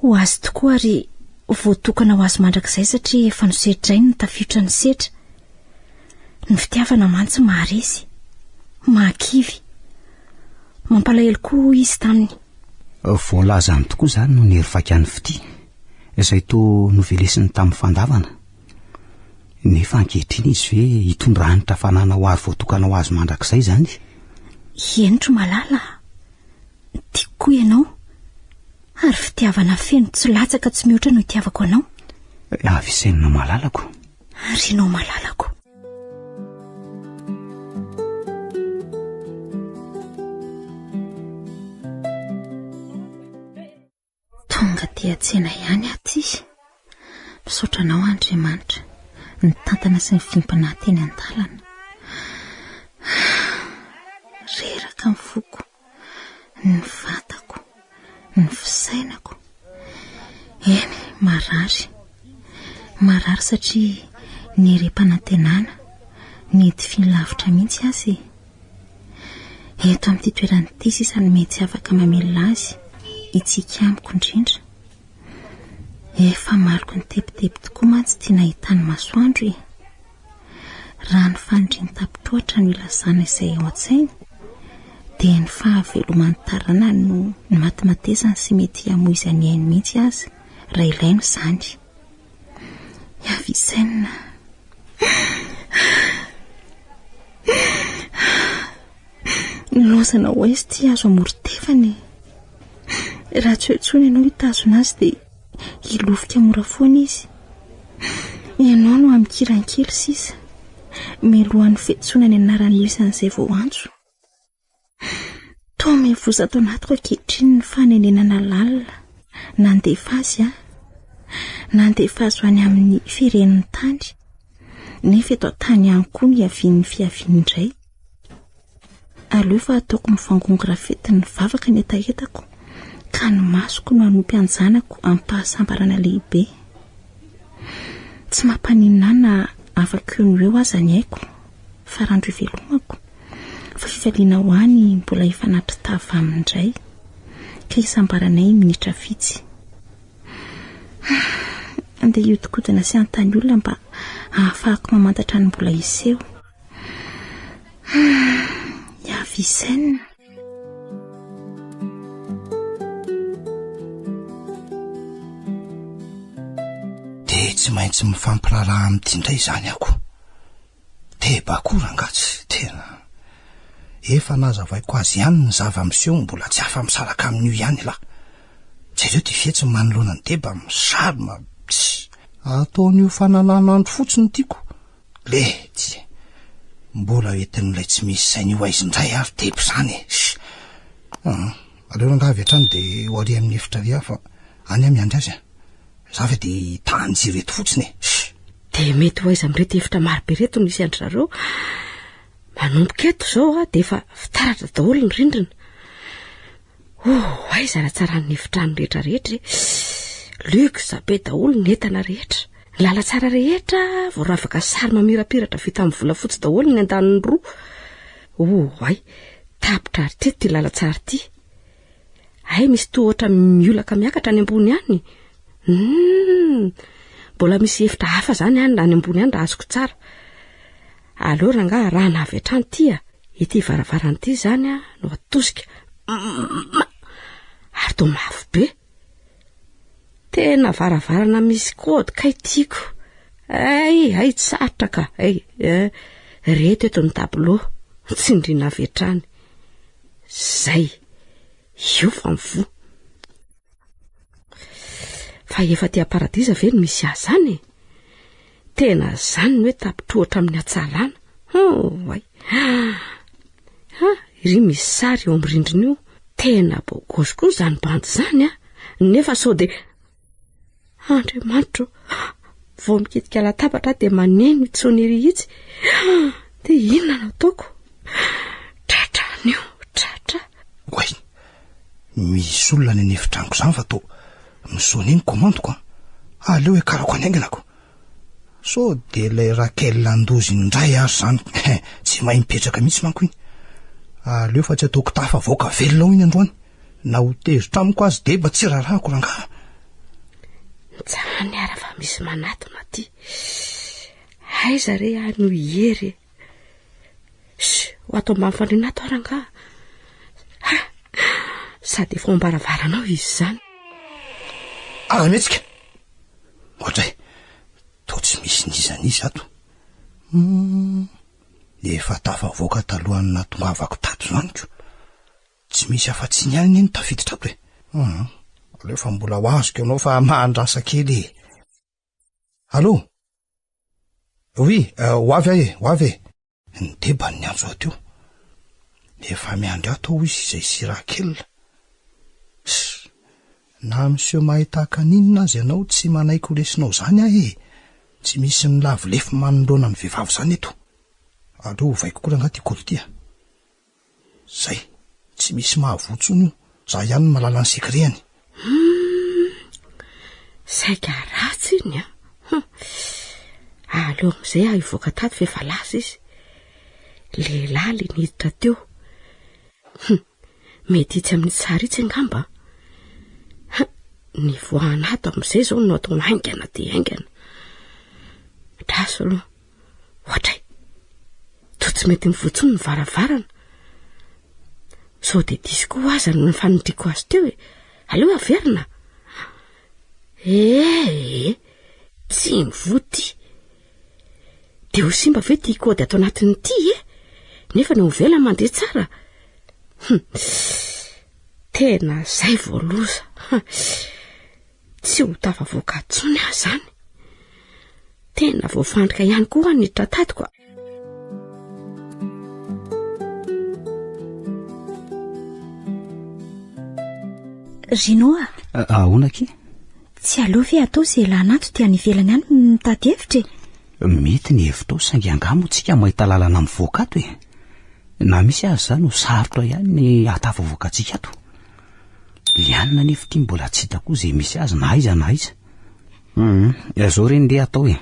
Ho azo tokoa ary voatokana ho azo mandrakizay satria efa nosetrainy ny tafiotra ny setra. Ny fitiavana mantsy maharesy, mahakivy, mampalahelo koa izy taminy. Voalaza any tokoa zany no nerifaka ny fity, izay to novelesiny tamin'ny fandavana. Nefa ankehitriny izy ve hitondra hanitra fanana ho ary voatokana ho azo mandrakizay zany? Henotro malala, tiako koa ianao, ary fitiavana feno tsy latsaka tsy mihoatra no itiavako anao. Avisainina malalako. Ary ianao malalako. Tonga dia tsena ihany aty izy. Misaotra anao Andriamanitra, ny tantana sy ny fimpana teny an-dalana. Reraka ny foko, ny vatako, ny fisainako. Eny, marary satria ny erem-panantenana, ny edifiny lavitra mihitsy azy. Eto amin'ity toerana ity sisa ny mety afaka mamelona azy, itsika amiko indrindra. Efa maroko ny tepitepy tokoa mantsy tia nahitany masoandro e. Raha ny fanindriny tapotoatra no ilazana izay ao an-tsainy, dia ny fahaveloman'ny tarana no ny matimatesany sy mety hamoizany ainy mihitsy azy raha ilainy izany. Avisaina. Nilozana ho aizy ty azo amorotevany. Raha tsy hoetsony ianao hitazona azy dia hilofika mora foana izy. Ianao no amikirankely sisa, mialohan'ny fetsona ny anarany isan'izay vao antso. Toa mivoza tao anatiko ankehitriny ny fanenenana lalina, nandefa azy ho any amin'ny firen'ny tany, nefa eto tany ihany koa ny havian'ny fihaviany indray. Aleo fa ataoko mifangongo rafety ny vavaka ny etaetako, ka ny masoko no anompy anjanako amin'ny pahasambarana lehibe. Tsy mampaninona na afaka eo ny eo aza ny haiko, fa randro ivelomako, fa fifaliana ho any mbola efa natritava amindray, ka isambaranay minitra vitsy. Andeha iodikodina sy antany olona mba ahafahako mamantatra ny mbola iseho. Avisaina. De tsy maintsy mifampiraraha amin'ity indray zany ako. Tebakora angatsy, tena. Efa nazavaiko azy ihany ny zava-miseho mbola tsy afa-misaraka amin'io ihany la. Tsy ireo ty fihetsy manoloana ny teba misarima. Ataon'io fanalan'andro fotsiny tiako. Tsy. Mbola entin'ilay tsy misy sain'io aizindray ary tebo zany e. Aleo rangavy hatrany dia hoari amin'ny efitra ria fa any amiandry azy. Zava dia tany reto fotsiny e. Dia mety ho aiza amin'irety efitra marobe reto no misy andry zareo. Manomboka eto izao dia efa fitaratra daholo ny rindrina. Aiza raha tsara ny efitrano rehetrarehetra. Luxe be daholo ny entana rehetra. Lala tsara rehetra, voaravaka sary mamirapiratra vita amin'ny volafotsy daholo ny andaniny roa. Tapitra ary ty lala tsara ty. Misy tohatra miolaka miakatra any ambony any. Mbola misy efitra hafa zany any ambony any raha azoko tsara. Aleo ranga raha navy hatrany ty ity varavarana ty zany no atosika. Ary to mafy be. Tena varavarana misy kody kay tiako. Ay, tsarotra ka. Reto eto ny tableau. tsindriana avetrany. Zay io fa mivo. Fa efa ty paradisa ve no misy azy zany? Tena zany no hoe tapitohatra amin'ny hatsarana. Ay. Iry misy sary eo amin'ny rindrina io. Tena bogosy koa zany bandy zany nefa sao de Andriamanitra, vao mikitika latabatra de maneno itsoniry itsy. De inona no ataoko? Tratrany io, tratra. Oay, misy olona ny efitraniko zany fa to misony iny komandoko. Aleo hoe karako anenginako. So de le Rakel Landozy indray ary zany. Tsy mahay mipetraka mihitsy manko iny. Aleo fa tsy ataoko tafa voaka velona iny androany. Na ho tezitra amiko azy de mba tsy rarahako rangaha. Zany ara fa misy manatona ty. Aiza re no hiery. Ho atao mba mifandrinato rangaha. Sady efa ambaravarana izy zany. Metsika. Ohatray. To tsy misy nizanizy ato. Efa tafavoaka talohan'ny natongavako tato zany ko. Tsy misy afa-tsy niany iny tafiditra ato e. Rehefa mbola hoazoko ianao fa mahandrasa kely. Allô? Oui, ho avy e. Ny deba ny anjo ato io. Efa miandry ato izy izay sy Rakel. Na monsieur mahita kaninina azy ianao tsy manaiky ho lesinao zany e. Tsy misy ny lavolefy manoloana ny vehivavy zany eto. Aleo vaiko koa rangaha koltia. Zay, tsy misy mahavotsony io. Za ihany malala ny sekreany. Saika ratsy iny aleo amizay ivoaka tato fefa lasa izy. Lehilahy le niditra teo. Mety itsy amin'ny tsara itsy angamba. Ny voanato amizay zao no atao haingana de haingana. Draso aloha. Ohatray. To tsy mety mivotsony ny varavarana. Sao de disko aza no fanindriko azy teo e. Aleo averina. Tsy mivoty. De ho simba ve ty kody ato anatiny ty nefa ny ovela mandeha tsara. Tena zay voaloza. Tsy ho tafavoaka tsony aho zany. Tena voafandrika ihany koa ny tratatiko. Rinoa. Ahonaky? Tsy aloha ve atao zay lanato ty any ivelany any mitady hevitra e? Mety ny hevitra saingy angamo tsika mahita lalana mivoaka ato e. Na misy azy zany ho sarotra ihany ny atafavoaka atsika ato. Lianina nefa ty mbola tsy hitako izay misy azy na aiza na aiza. Zao reny ndeha atao e.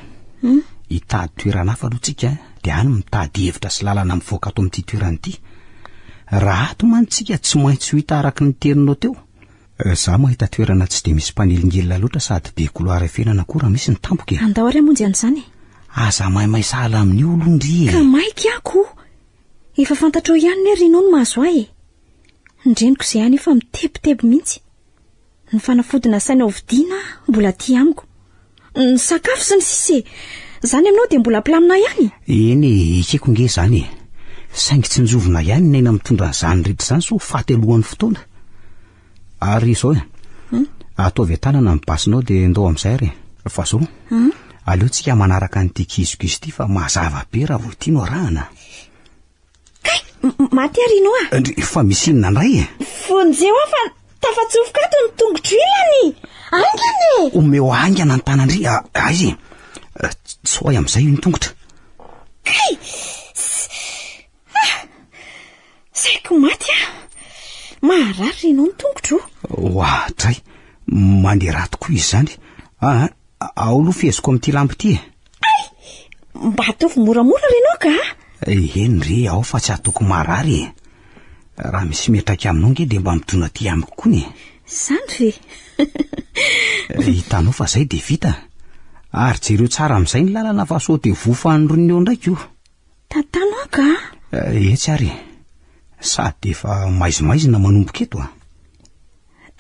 Hitady toerana hafa aloha tsika de any mitady hevitra sy lalana mivoaka ato amin'ity toerana ity. Raha ato mantsika tsy maintsy ho hita araky ny terinao teo. Za mahita toerana tsy de misy mpanelingilina loatra sady be couloir fenana koa misy ny tampoka e. Andao ary amonjy an'izany. Aza mahay sahala amin'ny olondry e. Ka maiky ako. Efa fantatrao ihany ne Rino no mahazo ahy e. Ndreniko izay any efa mitebiteby mihitsy. Ny fanafodina saina ho vidiana mbola ty amiko. Ny sakafo sy ny sise. Zany aminao de mbola pilamina ihany. Eny ikeko nge zany e. Saingy tsy njovona ihany nena mitondra zany rehetra zany so faty alohan'ny fotoana. Ary zao e. Ataovy tanana ny basinao de ndao amin'izay ary. Fa zao. Aleo tsika manaraka ny tikizok'izy ity fa mazava be raha vao tianao rahana. Kay, maty Rino a. Fa misy inona ndray e? Vonjeo fa tafatsofoka ato ny tongotro ilany. Angany. Omeo angana ny tanandry. Aizy. Tsoay amin'izay ny tongotra. Kay. Saiko maty a. Maharary Rino ny tongotro. Ohatray. Mandeha tokoa izy zany. Aolo feziko amin'ity lampy ity e. Mba ataovy moramora Rino ka? Eny re ao fa tsy atoko marary e. Raha misy metraka aminao nge de mba mitona ty amiko koa ny. Zany ve? Hitanao fa zay de vita. Ary jereo tsara amin'izay ny lalana fa sao de vofan'ronio ndraiky io. Tantanao ka? Etsy ary. Sady efa maizimaizina manomboka eto a.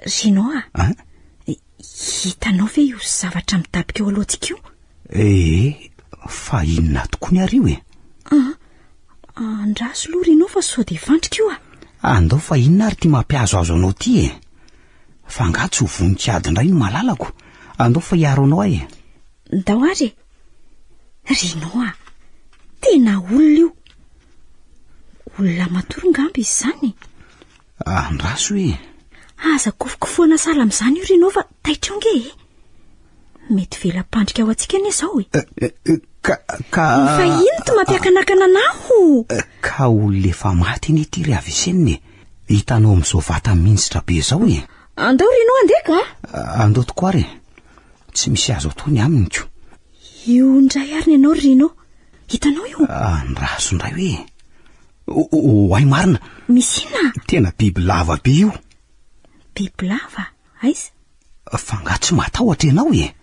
Rino a. Hitanao ve io zavatra mitapika eo alohantsika io? Fa inona tokoa ny arivo e? Andraso loha Rino fa sao de fandrika io andao fa inona ary ty mampiazo azo anao ty e. Fa ngatsy ho voninkiady indray no malalako. Andao fa hiaro anao e. Ndao ary Rino tena olona io. Olona matory ngamby izy zany. Andraso e. Aza kofokofoana sala amin'izany io Rino fa taitra onge. Mety vela-pandrika ao antsika ane zao e. Fa ino ty mampiakanakana anaho? Ka olona efa maty ny ty ry Avicenina e. Hitanao amin'izao vata minisitra be zao e. Andao Rino andeka? Andao tokoa re. Tsy misy azo atony aminy ko. Io ndray ary ianao Rino. Hitanao io? Andraso indray hoe. Ay marina. Misy ina? Tena biby lava be io. Biby lava? Aiza? Fa ngatsy matahotra ianao e.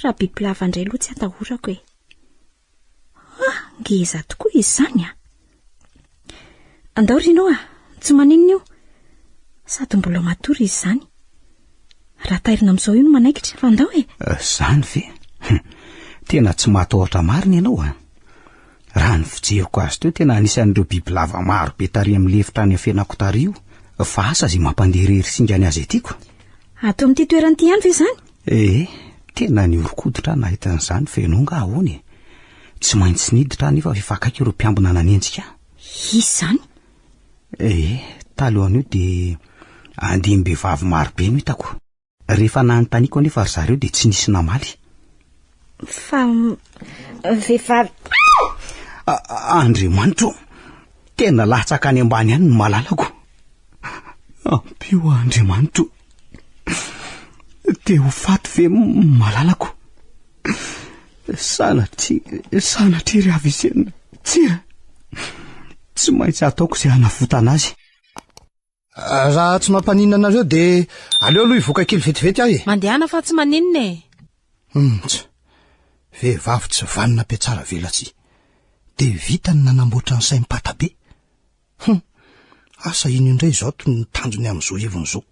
Raha biby lava indray aloha tsy atahorako e. Ngeza tokoa izy zany Andao Rino tsy maninona io. Sady mbola matory izy zany. Raha tairina amin'izao io no manaikitra fa andao e. Zany ve? Tena tsy matahotra marina ianao Raha ny fijeriko azy teo tena anisan'ireo biby lava maro be tary amin'ny lefitra any afenako tary io. Fa asa zay mampanderery singany azy etiako. Ato amin'ity toerany ihany ve zany? Tena ny orokoditra nahita an'izany fa ianao nga ahoana e. Tsy maintsy niditra nefa fifakaiky ireo mpiambina nanenjika. Izy zany? Talohan'io de andiam-behivavy maro be no hitako. Rehefa nanontaniako nefa ry zareo de tsy nisy namaly. Fa vehivavy Andriamanitro, tena latsaka any ambany any no malalako. Ampio Andriamanitro, te ho faty ve malalako. Sanatry ry Avicenina, tsy maintsy ataoko izay hanavotana azy. Raha tsy mampanina anareo de aleo aloha hivoaka kely vetivety ahy. Mandehana fa tsy maninona e. Vehivavy tsy vanina be tsara velatsy. De vita ny nanamboatra ny saim-pata be. Asa ino indray zao to ny tanjony amin'izao hevon'izao.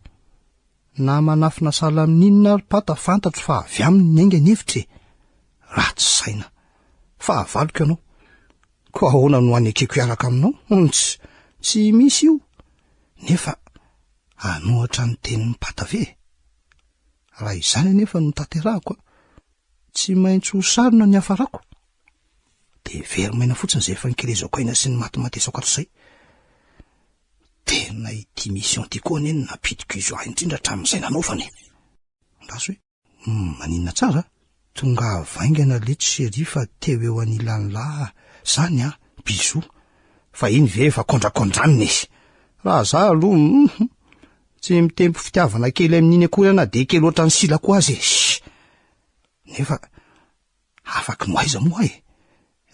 Na manafina sala amin'inona ary pata fantatro fa avy aminy ainga ny hevitra e. Ratsy saina. Fa avaloko ianao. Ko ahoana no anekeko hiaraka aminao? Tsy misy io. Nefa anohatra ny tenin'ny pata ve? Raha izany nefa no tanterahako, tsy maintsy ho sarona ny hafarako. De verimaina fotsiny izay efa nikerezako aina sy ny matimatesako atr'izay. Tena ity mission ty koa neny napitiko izo ahy indrindra hatramin'izay nanaovany. Andraso hoe maninona tsara? Tonga vaingana leto chéri fa teo eo anilan'ny lahy zany bisou. Fa iny ve efa kondrakondrany izy. Raha za aloha tsy mitempo fitiavana kely amin'iny akory ana de kely oatra ny silako azy. Nefa afaky noiza moa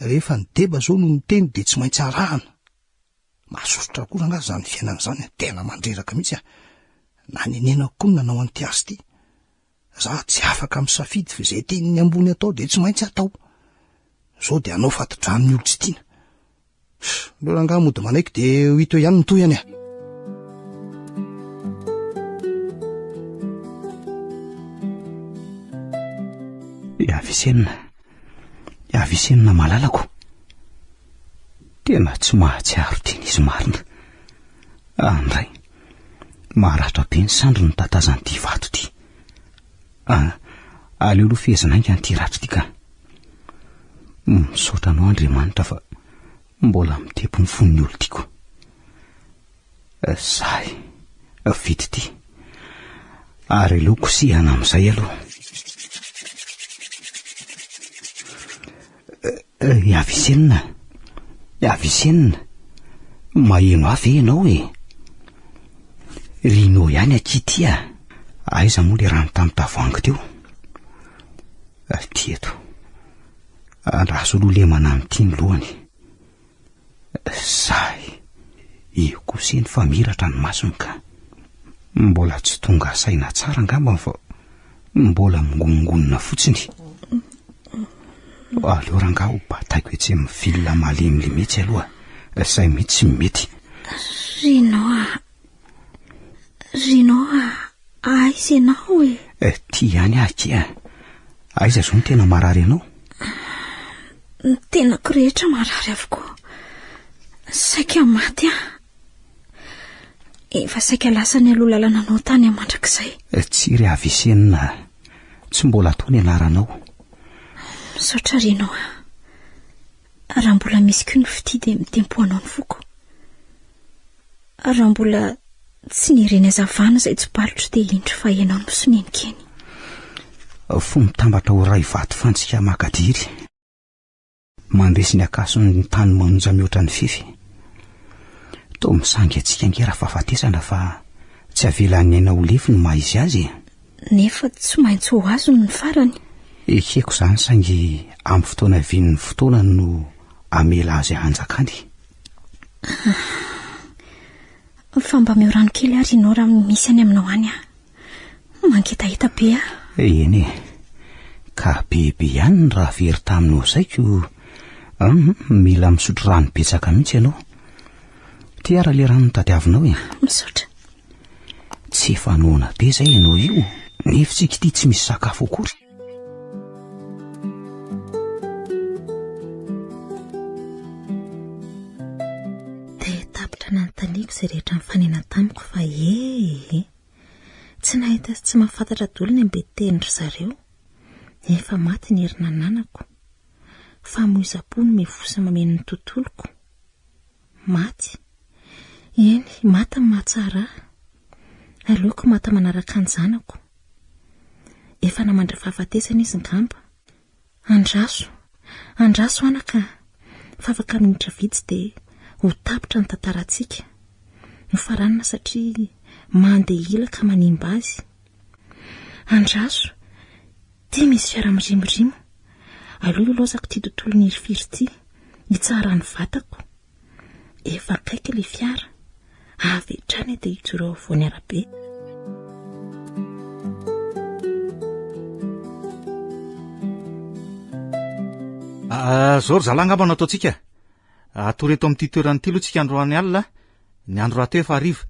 rehefa ny deba zao no miteny de tsy maintsy arahana. Mahasosotra koa nga zany fiainana zany tena mandreraka mihitsy na nenenako koa nanao an'ity azy ty. Za tsy afaka misafidy fa izay teniny ambony atao de tsy maintsy atao. Zao de anao fatodrano ny olo-tsy tiana. Leo rangaha mody manaiky de hito ihany ny toyany Avicenina malalako. Tena tsy mahatsiaro tiana izy marina. Andray, maharatra be ny sandro ny tatazan'ity vato ty. Aleo aloha fehezanainga an'ity ratro ty ka. Misaotra anao Andriamanitra fa mbola mitepo ny fon'ny olo tiako. Zay, vity ty. Ary aleo kosehana amin'izay aloha. Avicenina, maheno avy ianao Rino ihany akity aiza moa le rano tamin'ny tavoahangy teo. Ty eto. Andraso aloha lemana amin'ity ny lohany. Zay, io koseny fa miratra ny masony ka. Mbola tsy tonga saina tsara ngamba fa mbola mingongonona fotsiny. Aleo rangaha ho bataiko etsy amin'ny vilona malemy le metsy aloha. Say mitsy mety. Rino aiza ianao Ty ihany akia. Aiza zao ny tena marary ianao? Ny tenako rehetra marary avokoa. Saika maty efa saika lasa ny aloha lalànanao tany amandrak'izay. Tsy ry avisenina, tsy mbola atao ny anaranao. Saotra renao raha mbola misy koa ny fitidy mitempo anao ny foko. Raha mbola tsy nireny azavana izay tsy balitro dia indro fa ianao no misoninikeny. Fo mitambatra ho ray vato fantsika makadiry. Mandresy ny akasony tany monja mihoatra ny fify. Toa misangy atsika ngera fahafatesana fa tsy avelan'ny aina ho lefy ny maizy azy. Nefa tsy maintsy ho azo ny farany. Ekeko zany saingy amin'ny fotoana vin'ny fotoana no amela azy hanjakany. Fa mba miorano kely ary ianao raha misy any aminao any manketaheta be Eny ka bebe ihany raha very taminao zaiko. Mila misotro rano betsaka mihitsy ianao. Tiara le rano tadiavinao Misaotra. Tsy fanoana be zay ianao io. Nefitsika ity tsy misy sakafo akory. Dia tapitra nanontaniako izay rehetra mifanena tamiko fa tsy nahita sy tsy mahafantatra dolo ny ambetitenindry zareo. Efa maty ny herina nanako. Famoiza-po no mivosa mameno ny tontoloko. Maty. Eny, maty ny mahatsara. Aleoko maty manaraka ny zanako. Efa namandra fahafatesana izy ngamba. Andraso anaka. Fa afaka minitra vitsy dia ho tapitra ny tantarantsika. Ho faranana satria mandeha ila ka manimba azy. Andraso. Tia misy fiara mirimorimo. Aloha lozako ity tontolo ny irifiry ity. Hitsara ny vatako. Efa akaiky le fiara. Avy hatrany dia hijoro voany arabe. Zao ry zalahy ngamba nataotsika. Atoreto amin'ity toerany ity aloha tsika androany alina. Ny andro rahateo efa hariva.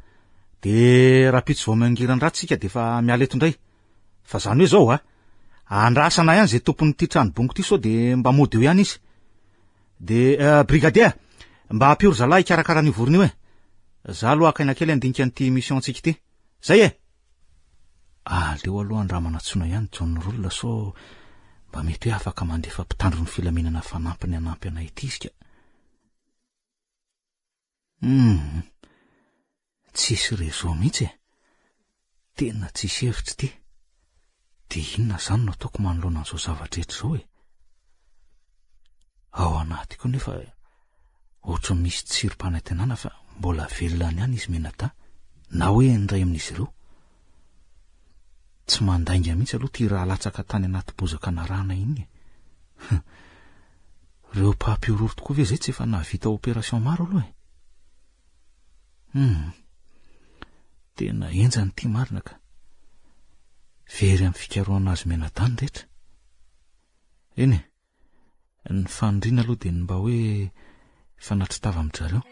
De raha pitso vao mangirany ratsy tsika de efa miala eto indray. Fa zany hoe zao andrasana ihany zay tompon'ny ity tranobongo ity sao de mba mody eo ihany izy. De brigadier, mba ampio ry zalahy ikarakara ny vorona io Za aloha akaina kely andinika an'ity mission antsika ity. Zay aleo aloha andra manatsoina ihany John Rolla sao mba mety hoe afaka mandefa mpitandro ny filaminana fanampiny anampy anay ity izy ka. Tsisy réseau mihitsy tena tsisy hevitra ity. De inona zany no ataoko manoloana an'izao zavatra zao ao anatiko nefa ohatry misy tsirom-panantenana fa mbola velona ihany izy menata na hoe indray amin'izy ireo. Tsy mandainga mihitsy aloha ty raha latsaka tany anaty bozaka narana iny. Reo mpampiororo tokoa ve zay tsy efa navita opération maro aloha tena enjany ty marina ka very amin'ny fikaroana azy menatany rehetra. Eny ny fanondrina aloha dia mba hoe fanatrotava amin'jareo.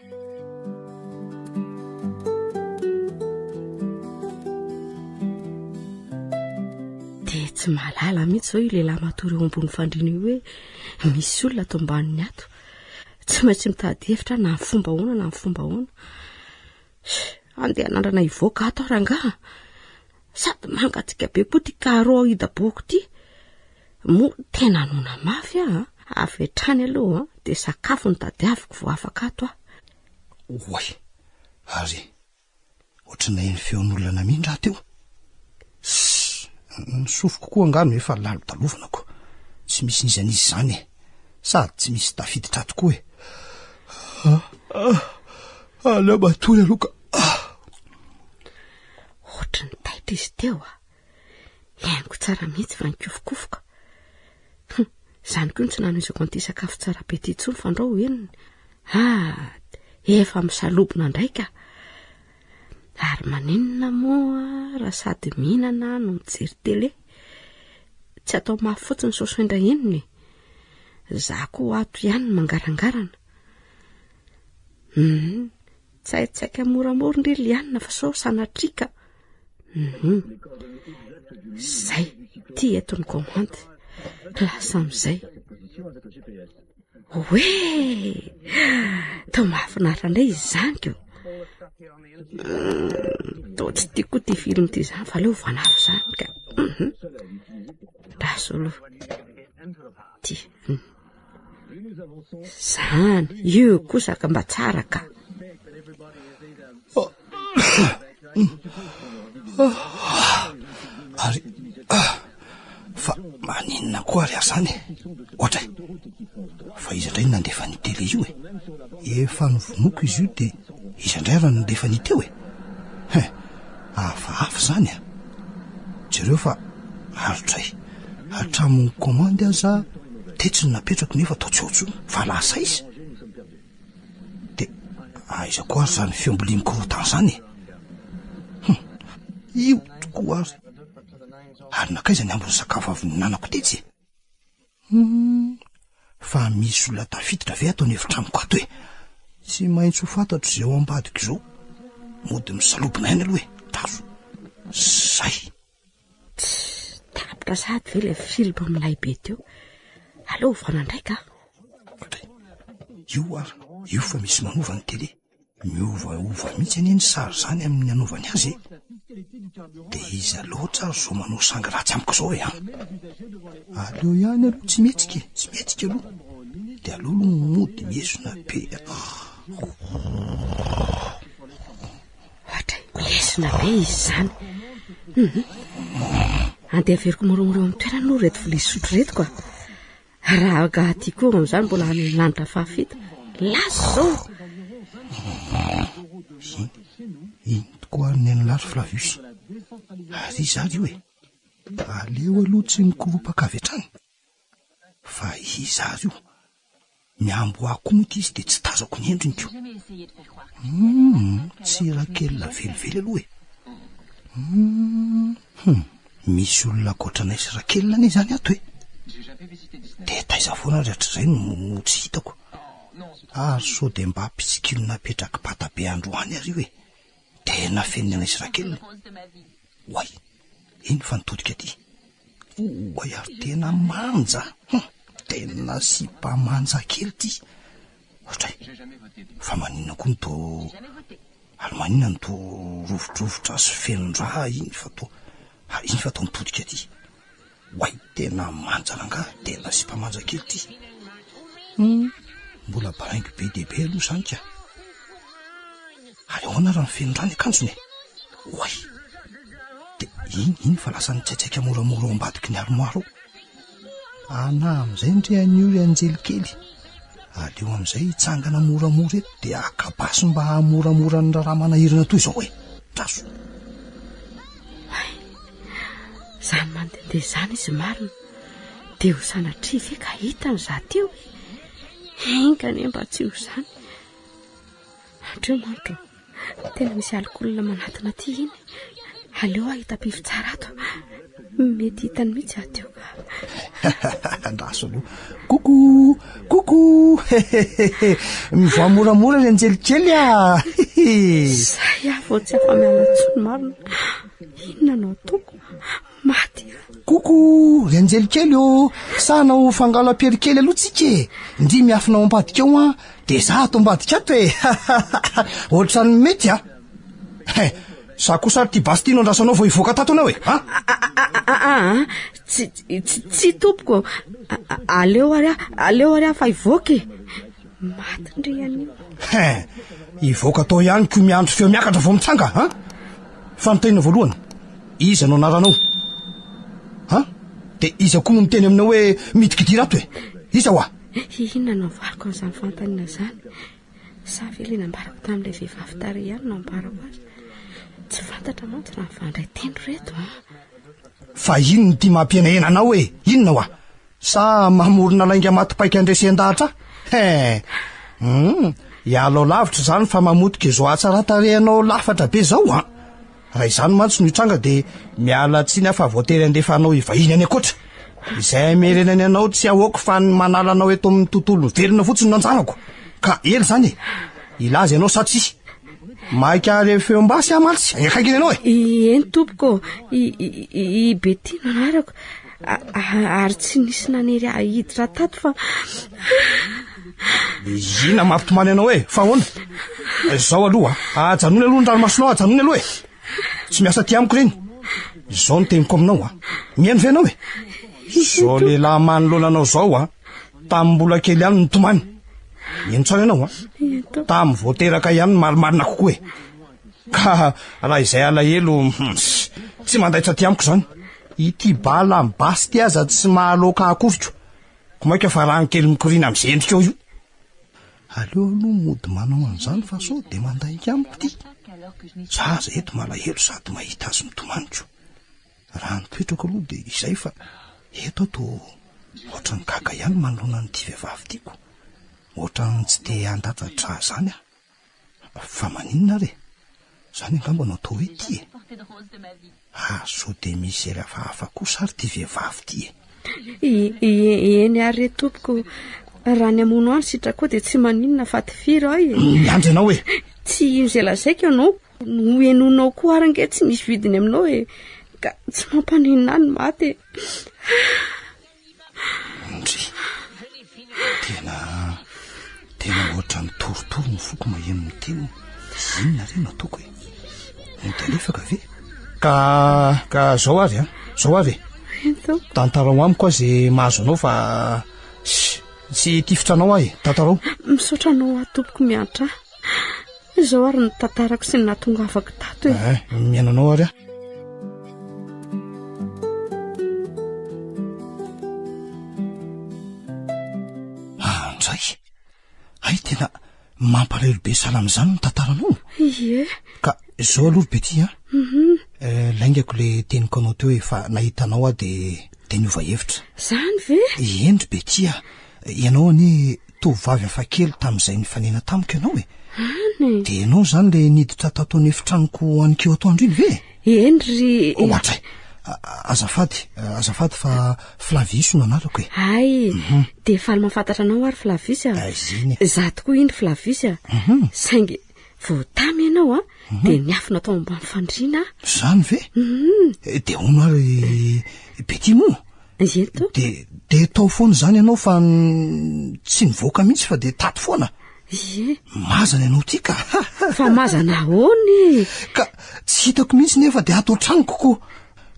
Dia tsy malala mihitsy zao io lehilahy matory eo ambony fandrina io hoe misy olona ato ambaniny ato. Tsy maintsy mitady hevitra na ny fomba ahoana na ny fomba ahoana. Andeha anandrana ivoaka ato rangaha. Sady mangatsika be koa ty karo hidaboko ty. Mo tena nona mafy avy hatrany aloha dia sakafo ny tadiaviko vao afaka ato Oay, ary ohatrana eny feon'olona namindra teo. Ny sofiko koa angano efa lalo talovanako. Tsy misy nizy an'izy zany sady tsy misy tafiditra tokoa ala matory aloka. Ohatry ny taitra izy teo Iaingo tsara mihitsy fa nikofikofoka. Zany koa tsy nanoizako an'ity sakafo tsara be ty intsony fandrao eniny. Efa misalobona indraika. Ary maninona moa raha sady mihinana no mijery tele. Tsy atao mafy fotsiny sosoindra eniny. Za koa ato ihany mangarangarana. Tsaitsaika moramora ndry lianina fa sao sanatrika. Zay, ty eto ny commande. Lasa am'izay. Oe! tao mahafinaritra indray izy zany keo. Tao tsy tiako ty film ty zany fa leo vanafo zany ka. Raso aloha. Ty. Zany, io kosa ka mba tsara ka. Ary fa maninona koa ary azany ohatra fa izy indray nandefa ny tele io efa novonoko izy io de izy indray raha nandefa ny teo hafahafa zany jereo fa arotray hatramony komandy aza de tsy napetrako nefa tao tsootso fa lasa izy de aiza koa ary zany fiombolimikorotan zany io tokoa ary nakaiza ny ambony sakafo avy nanako tetsy fa misy olona tafiditra ve ataony efitramiko ato tsy maintsy ho fantatro zay ao ambadiko zao mody misalobina ainy aloha tazo zay tapitra sady ve le filma milay be teo aleo vanandraika io ary io fa misy manova ny tele miovaova mihitsy any ny sary zany amin'ny anaovany azy de izy loatra zo manao sangy ratsy amiko zao aleo ihany aloha tsy mihetsika aloha de aleo lo mody miesona be ohatra miesona be izy zany andeha averiko moromoro amin'ny toerana aloha reto vilia sotro reto koa raha ga ty koa am'izany mbola lanitra fahafito laso zao iny tokoa ary ny anylaro Flavius ary zary io aleo aloha tsy mikoropaka avy hatrany fa izary io miambo ako moty izy de tsy tazako ny endriny ko tsy rakelina velively aloha misy olona koatranay sy rakelina ane zany ato de taiza foana rehetra zay no tsy hitako ary so de mba pisikilo napetraky bata be androany ary io tena fenina anay sy rakelina way iny fa nitodika ty way ary tena manja tena sipamanja kely ty ohatray fa maninona koa nyto ary maninona nyto rovodrovotra sy fenondraha iny fa to nitodika ty way tena manja ranga tena sipamanja kely ty mbola baraingy be dehibe aloha zany ka ary ahoana raha nifenondrany akanjony way de iny fa lasa nitsaitsaika moramora ao ambadiky ny armoaro ana am'izay ndre aniory anjely kely aleo am'izay hitsangana moramora eto de akabaso mba hamoramora ny raha manahirana toy zao traso zany mandehandeha zany izy marina de ho sanatria ve ka hitany za teo engany mba tsy ho zany atreo manotro tena misy alkolina manatina ty iny aleo ahita-pivo tsara ato mety hitany mihitsy ateo ka andraso aloha koko mivoa moramora ny anjelikely zay vao tsy afa mialatsony marina inona nao toko maty koko ry anjelikely sanao fangalo aperikely aloha tsika ndry miafinao ambadika ao de za ato ambadika ato ohatrany mety sa kosa ty basy ty no andrasanao vao ivoaka tato anao tsy tompoko aleo ary afa ivoaka maty ndry anio ivoaka tao ihany ko miandro feo miakatra vao mitsanga fanontaniana voalohany iza no anaranao de iza koa no miteny aminao hoe mitikidirato iza hoa inona no avariko an'izany fanontaniana zany sa velena ambarako tamin'ilay vehivavy tary ihany no ambarako azy tsy fantatra mantsy raha mivandray tendro reto fa ino ty mampienahena anao inona hoa sa mamorona lainga matipaika andresen-dahatra ialao lavitra zany fa mamotika zao atsaratarehanao lafatra be zao raha izany mantsy no hitranga de miala tsy ny afa voatery andefanao ivahiny any akoatra izay merenany anao tsy ahoako fa ny manala anao eto amin'ny tontolo velona fotsiny nanjanako ka ely zany ilaza ianao satsia maika re feo mbasy amalsy akaikiny ianao eny tompoko i betino anarako ary tsy nisy nanery ahiditra tato fa Ina mampitomany anao hoe fa ahoana zao aloha ajanony aloha ny ranomasonao ajanony aloha tsy miasa ty amiko reny zao ny teniko aminao mihaino ve anao zao lehilahy manoloana anao zao tamin'ny mbola kely ihany nitomany ino tsara ianao tamin'ny voateraka ihany malimalina kokoa ka raha izay alahelo tsy mandaitra ty amiko zany ity bala mbasy ty aza tsy mahaloka akoriko komaika fa raha kely mikorina amin'izay endrika eo io aleo aloha mody manao an'izany fa so de mandaika amiko ty zaza eto malahelo sady mahita azy mitomaniko raha nipetrako aloha de izay fa eto ato ohatra ny gaga ihany manoloana nyity vehivavy tiako ohatra ny tsy de andadatra zany fa maninona re zany angamba no atao hoe ty so de misy ery hafahafa kosa ary ty vehivavy ty eny ary tompoko raha ny amono any sitra koa de tsy maninona faty firy miandry anao hoe tsy izay lazaiko anao no enonao koa ary nge tsy misy vidiny aminao ka tsy mampaninona any maty ndry tena ohatra ny torotoro ny foko maheno miteny inona re no ataoko midelefaka ve ka zao ary tantarao amiko azy mahazo anao fa tsy tifitranao tantarao misaotra anao atompoko mianatra zao ary ny tantarako sy ny nahatonga afaka tato miainanao ary ndray tena mampalahelo be sahala am'izany ny tantaranao ka zao aloha be ty laingako le teniko anao teo efa nahitanao de niova hevitra zany ve endry be ty ianao ane tovavy afa kely tamin'izay nifanena tamiko ianao de ianao zany le niditra tato ny efitranoko anikeo atoandro iny ve endry ohatray azafady fa Flavius no anarako de faly mahafantatra anao ary Flavius za tokoa iny Flavius saingy voatamy ianao de niafina tao ambany fandriana zany ve de ono ary bety mo de tao foana zany ianao fa tsy nivoaka mihitsy fa de tato foana mazana ianao ty ka fa mazana ahoany ka tsy hitako mihitsy nefa de ato an-tranoko koa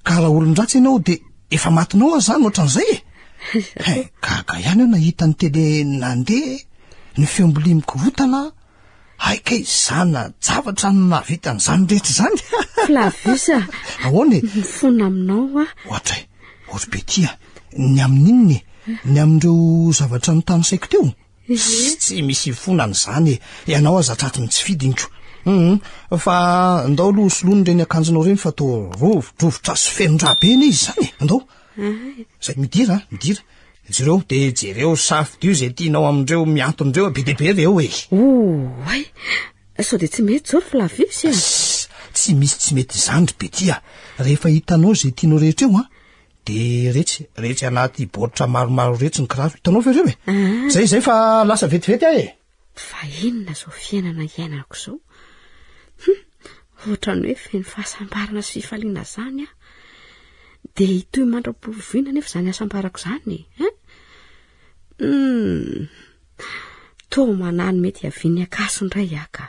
ka raha olon-dratsy ianao de efa matinao zany ohatran'izay gaga ihany eo nahita ny tele nandeha ny feomboli mikorotana haikay zana zavatra no navita n'izany rehetra zany Flavius ahoany mifona aminao ohatray be ty ny amin'inony ny amin'ireo zavatra ny tany saiko teo tsy misy fonany zany ianao azatratriny tsy fidiniko fa ndao aloha solony reny akanjonao reny fa to rovodrovotra sy fenondraha be eny izy zany andao zay midira jereo de jereo safidio zay tianao amindreo mianton'ireo be deabe reo sao de tsy mety zao Flavius tsy misy tsy mety zandry be ty rehefa hitanao zay tianao rehetra eo de rehetra anaty baoritra maromaro rehetra ny kiraro hitanao ve reo zay fa lasa vetivety fa inona zao fiainana iainako zao ohatrany hoe feny fahasambarana sy fifaliana zany de itoy mandram-poviana nefa zany asambarako zany to manano mety aviany akasindray aka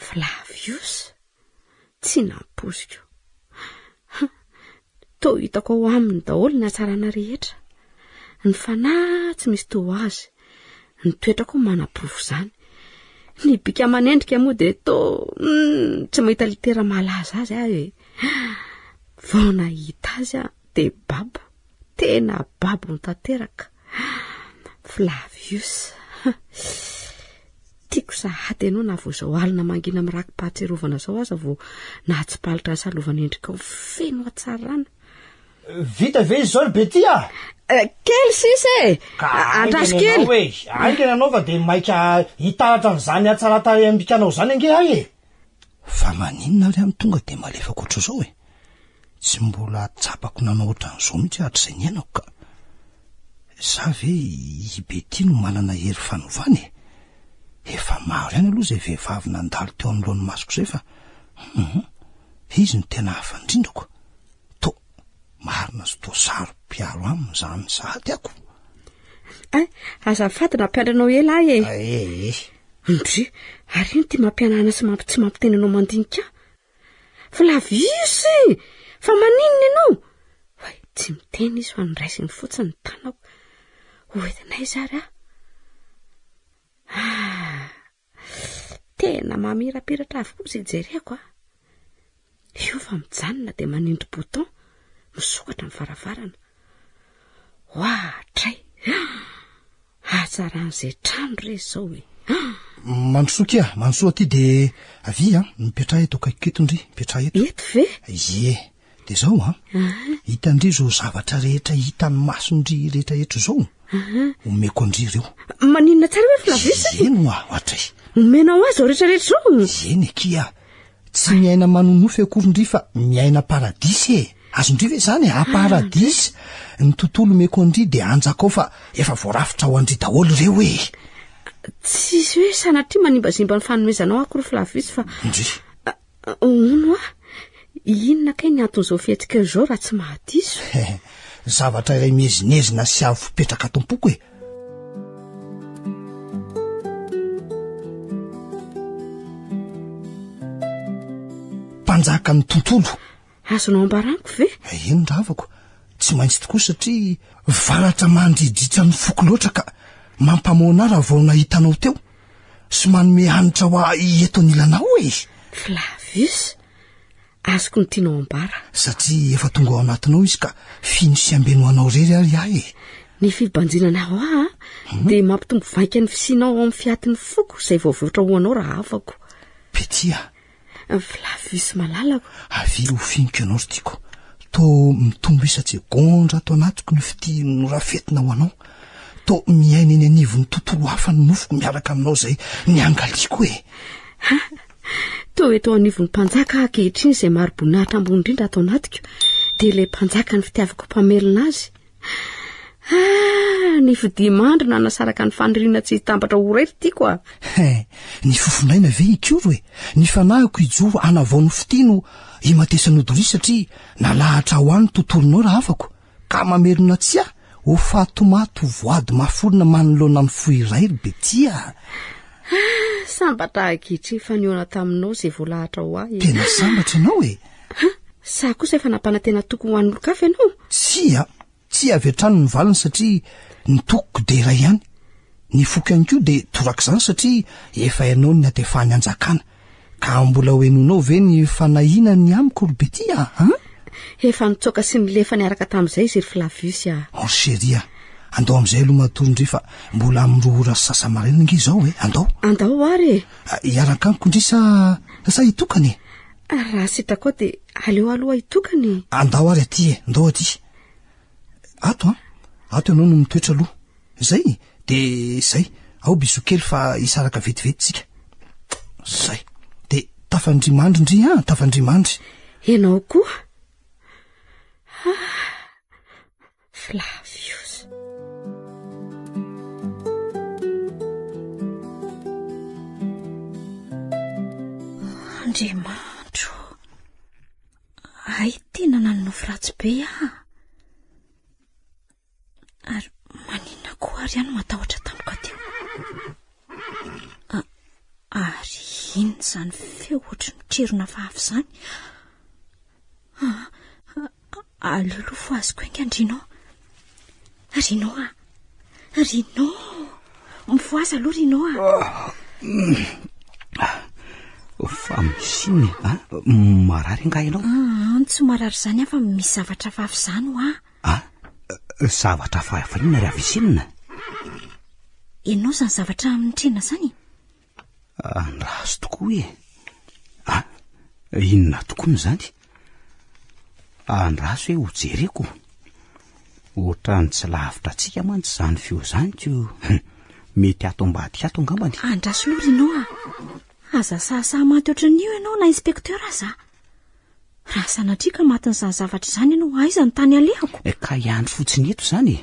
Flavius tsy nampoziko to hitako ao aminy daholo ny atsarana rehetra ny fanahy tsy misy to azy ny toetrako manapovo zany ny bika amanendrika moa de to tsy mahita litera malaza azy vao nahita azy de babo tena babo nitanteraka Flavius tiako sahady ianao na vao zao alina mangina miraky pahatserovana zao aza vao nahatsipalitra salovana endrika ao feno atsarana vita ve izy zao ry be ty kely sisy andraso kely angena anao fa de maika hitaratra n'izany atsaratary ambikanao zany ange fa maninona ary amin'ny tonga de malefako oatra zao tsy mbola tsapako nanao ohatran'izao mihitsy hatr'izay ny ainako ka za ve ibe ty no manana hery fanovany efa maro ihany aloha zay vehivavy nandalo teo amin'ny lohan'ny masoko zay fa izy no tena hafandrindrako to marina sy to saro piaro aminy zany sahady ako Azafady nampianranao elahy ndry ary ino ty mampianana sy tsy mampitenanao mandinika fa lavisy fa maninona ianao tsy miteny izy fa niraisiny fotsiny ny tanako hoentinay zary tena mamirapiratra avokoa izay jereko io fa mijanona dia manindry bouton misokatra amin'ny varavarana ohatray atsaran'izay trano re zao Mansoky mansoa aty de avy mipetraha eto akaiketondry mipetraha eto ve de zao hitandry zao zavatra rehetra hitan'ny masondry rehetra zao omeko andry ireo maninona tsara hoe Flavisa eno ohatray omenao azy ao rehetrarehetra zao eny kia tsy miaina manonofy akorindry fa miaina paradisy azondry ve zany paradisy ny tontolo omeko andry de anjakao fa efa voarafitra ho andry daholo reo tsisy hoe sanatria manimbazimba ny fanomezanao akory Flavisa fa ndry ono inona kay ny anton'izao fietsika zao raha tsy mahadiso zavatra iray mezinezina sy avo fipetraka tompoko mpanjaka ny tontolo azonao ambaraniko ve eno ravako tsy maintsy tokoa satria varatra mandridritra ny foko loatra ka mampamoana raha vao nahitanao teo sy manome hanitra ho eto anilanao Flavisa azoko ny tianao ambara satria efa tonga ao anatinao izy ka fino sy ambeno anao rery ary ny fibanjinanao dia mampitombo vaika ny fisianao ao amin'ny fiatin'ny foko izay voavoatra hoanao raha afako petia Flavisa malalako avy ho finika anao ry tiako to mitombo isatsy gondra ato anatiko ny fity norafetina ho anao to miaina eny anivon'ny tontolo hafa ny nofoko miaraka aminao zay ny angaliako to eto anivon'ny mpanjaka ankehitriny izay maro boninahitra ambony indrindra ato anatiko dia ilay mpanjaka ny fitiavako mpamelina azy ny fidimandrina nasaraka ny faniriana tsy hitambatra ho rery tiako ny fofonaina ve ikoro ny fanahiko ijoro anavao ny fitino imatesan'odori satria nalahatra ho any tontolonao raha afako ka mamerina tsy ho fatomato voady mafolona manoloana ny foy iray ry betia sambatra ankehitriny fanehoana taminao izay voalahatra ho ahy tena sambatra ianao sa kosa efa nampanantena toko ho an'olo kafa ianao tsy avy hatrano ny valiny satria ny tokoko de iray ihany ny foko ihany koa de toraka izany satria efa ianao ny atefany anjakana ka mbola hoenonao ve ny fanahina ny amiko ry betia efa nitsoaka sy nilefa niaraka tamin'izay izy ry Flavisa seria andao amin'izay aloha matorindry fa mbola amin'roa ora sasa marenina nge izao andao ary iaraka amiko indry sa hitokany raha sitrako dia aleo aloha hitokany andao ary aty andao aty ato ianao no mitoetra aloha zay de zay ao bisokely fa isaraka vetivety tsika zay de tafandrimandry indry tafandrimandry ianao koa Flavius Andriamanitro ay tena nanonofo ratsy be ary maninona koa ary ihany matahotra tampoka teo ary inona izany feo ohatry ny trerona vavy izany aleolofo azoko ainga andrinao rinao mivoaza aloha rinao fa misiny marary nga ianao tsy marary izany fa misy zavatra vavy izany zavatra fahavanina ry avisinina ianao zany zavatra mitrena zany andraso tokoa inona tokoa no zany andraso hoe hojereko ohatrany tsy lavitra atsika mantsy zany feo zany ko mety ato ambadika ato angambany andraso loha rinao aza sahasa maty ohatran'io ianao na inspekteur aza raha sanatrika matin'izany zavatra izany ianao aiza ny tany alehako ka iandro fotsiny eto zany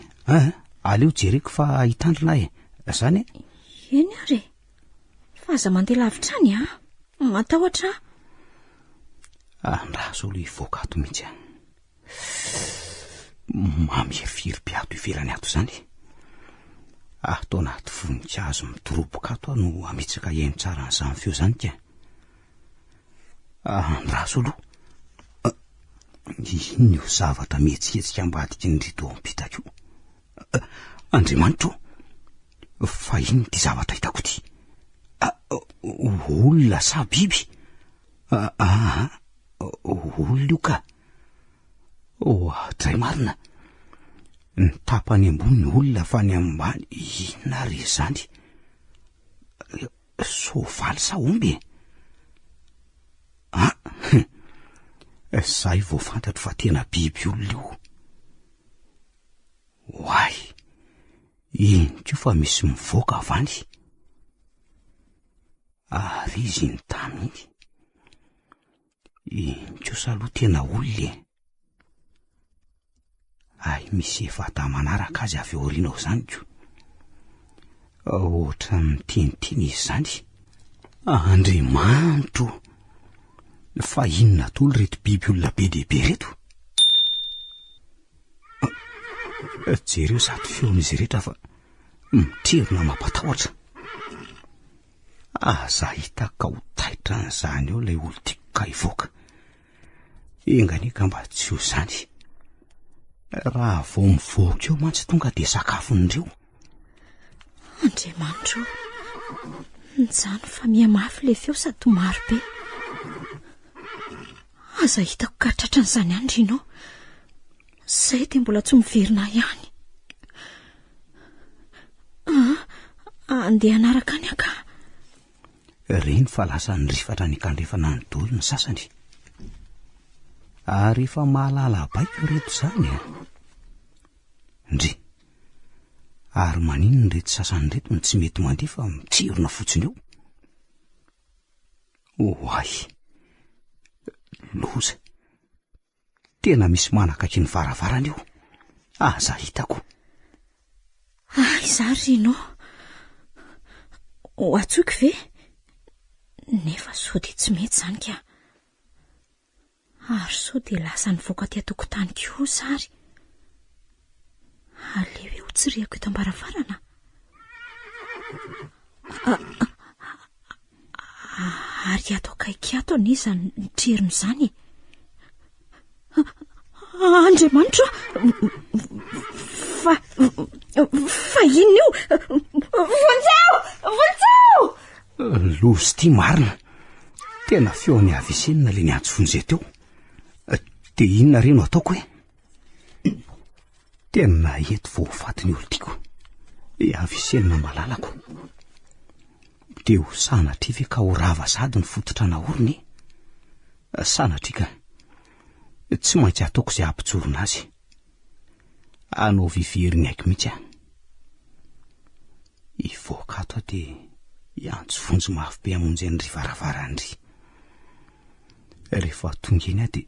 aleo jereko fa hitandrina zany eny ary fa aza mandeha lavitra any matahotra andraso aloha ivoaka ato mihitsy mamia firy-piato ivelany ato zany Ato anaty voninkazo midoroboka ato no ametsaka heno tsara n'izany feo zany ka. Andraso aloha. Ino io zavatra mihetsihetsika ambadiky ny rideau ampitako io. Andriamanitra, fa ino ty zavatra hitako ty? Olona sa biby? Olona io ka. Dray marina. Ny tapany ambony ny olona fa ny ambany inona re zany? Soavaly sa omby? Zay vao fantatro fa tena biby olona io. Wai, ino fa misy mivoaka avany. Ary izy ny taminy. Ino sa aloha tena olona. Ay, misy efata manaraka azy avy aoriana ao zany ko. Ohatra miteniteny izy zany. Andriamanitro, fa inona tolo reto biby olona be dehibe reto? Jereo zato feon'izy rehetra fa miterina mampatahotra. Aza hitaka ho taitra n'izany eo ilay olo tiako ka hivoaka. Enganika mba tsy ho zany. Raha vao mivoaka eo mantsy tonga de sakafon'ireo. Andriamanitro, nyjano fa mihamafy le feo sady maro be. Aza hitako katratra n'izany andrinao. Zay de mbola tsy miverina ihany. Andeha anaraka any aka. Reny fa lasa nyrifatra ny kandrefana ny dolo ny sasany. Ary efa mahalala baiko reto zany. Ndry. Ary manino reto sasany reto ny tsy mety mandeha fa mitsirona fotsiny eo. Oay. Loza. Tena misy manakaky ny varavarana io. Aza hitako. Izarino. Atsoiko ve? Nefa so de tsy mety zany ka. Ary so de lasa nivoaka ty atokotany ko sary. Aleo eo tsiriako eto ambaravarana. Ary ato akaiky ato aniza nitreriny zany. Andriamanitra, fa ino io? Vonjeo! Lozy ty marina. Tena feony avisenina le ny antso fonjeo teo. De inona reno ataoko hoe? Tena eto vao fatiny olo tiako. Avisenina malalako. De ho sanatry ve ka ho rava sady ny fototra naoriny? Sanatry ka. Tsy maintsy ataoko izay ampitsorona azy. Anao viveriny aiky mihitsy aho. Ivoaka ato de iantso vonjy mafy be amonjy ny varavarandry. Rehefa tonga eny de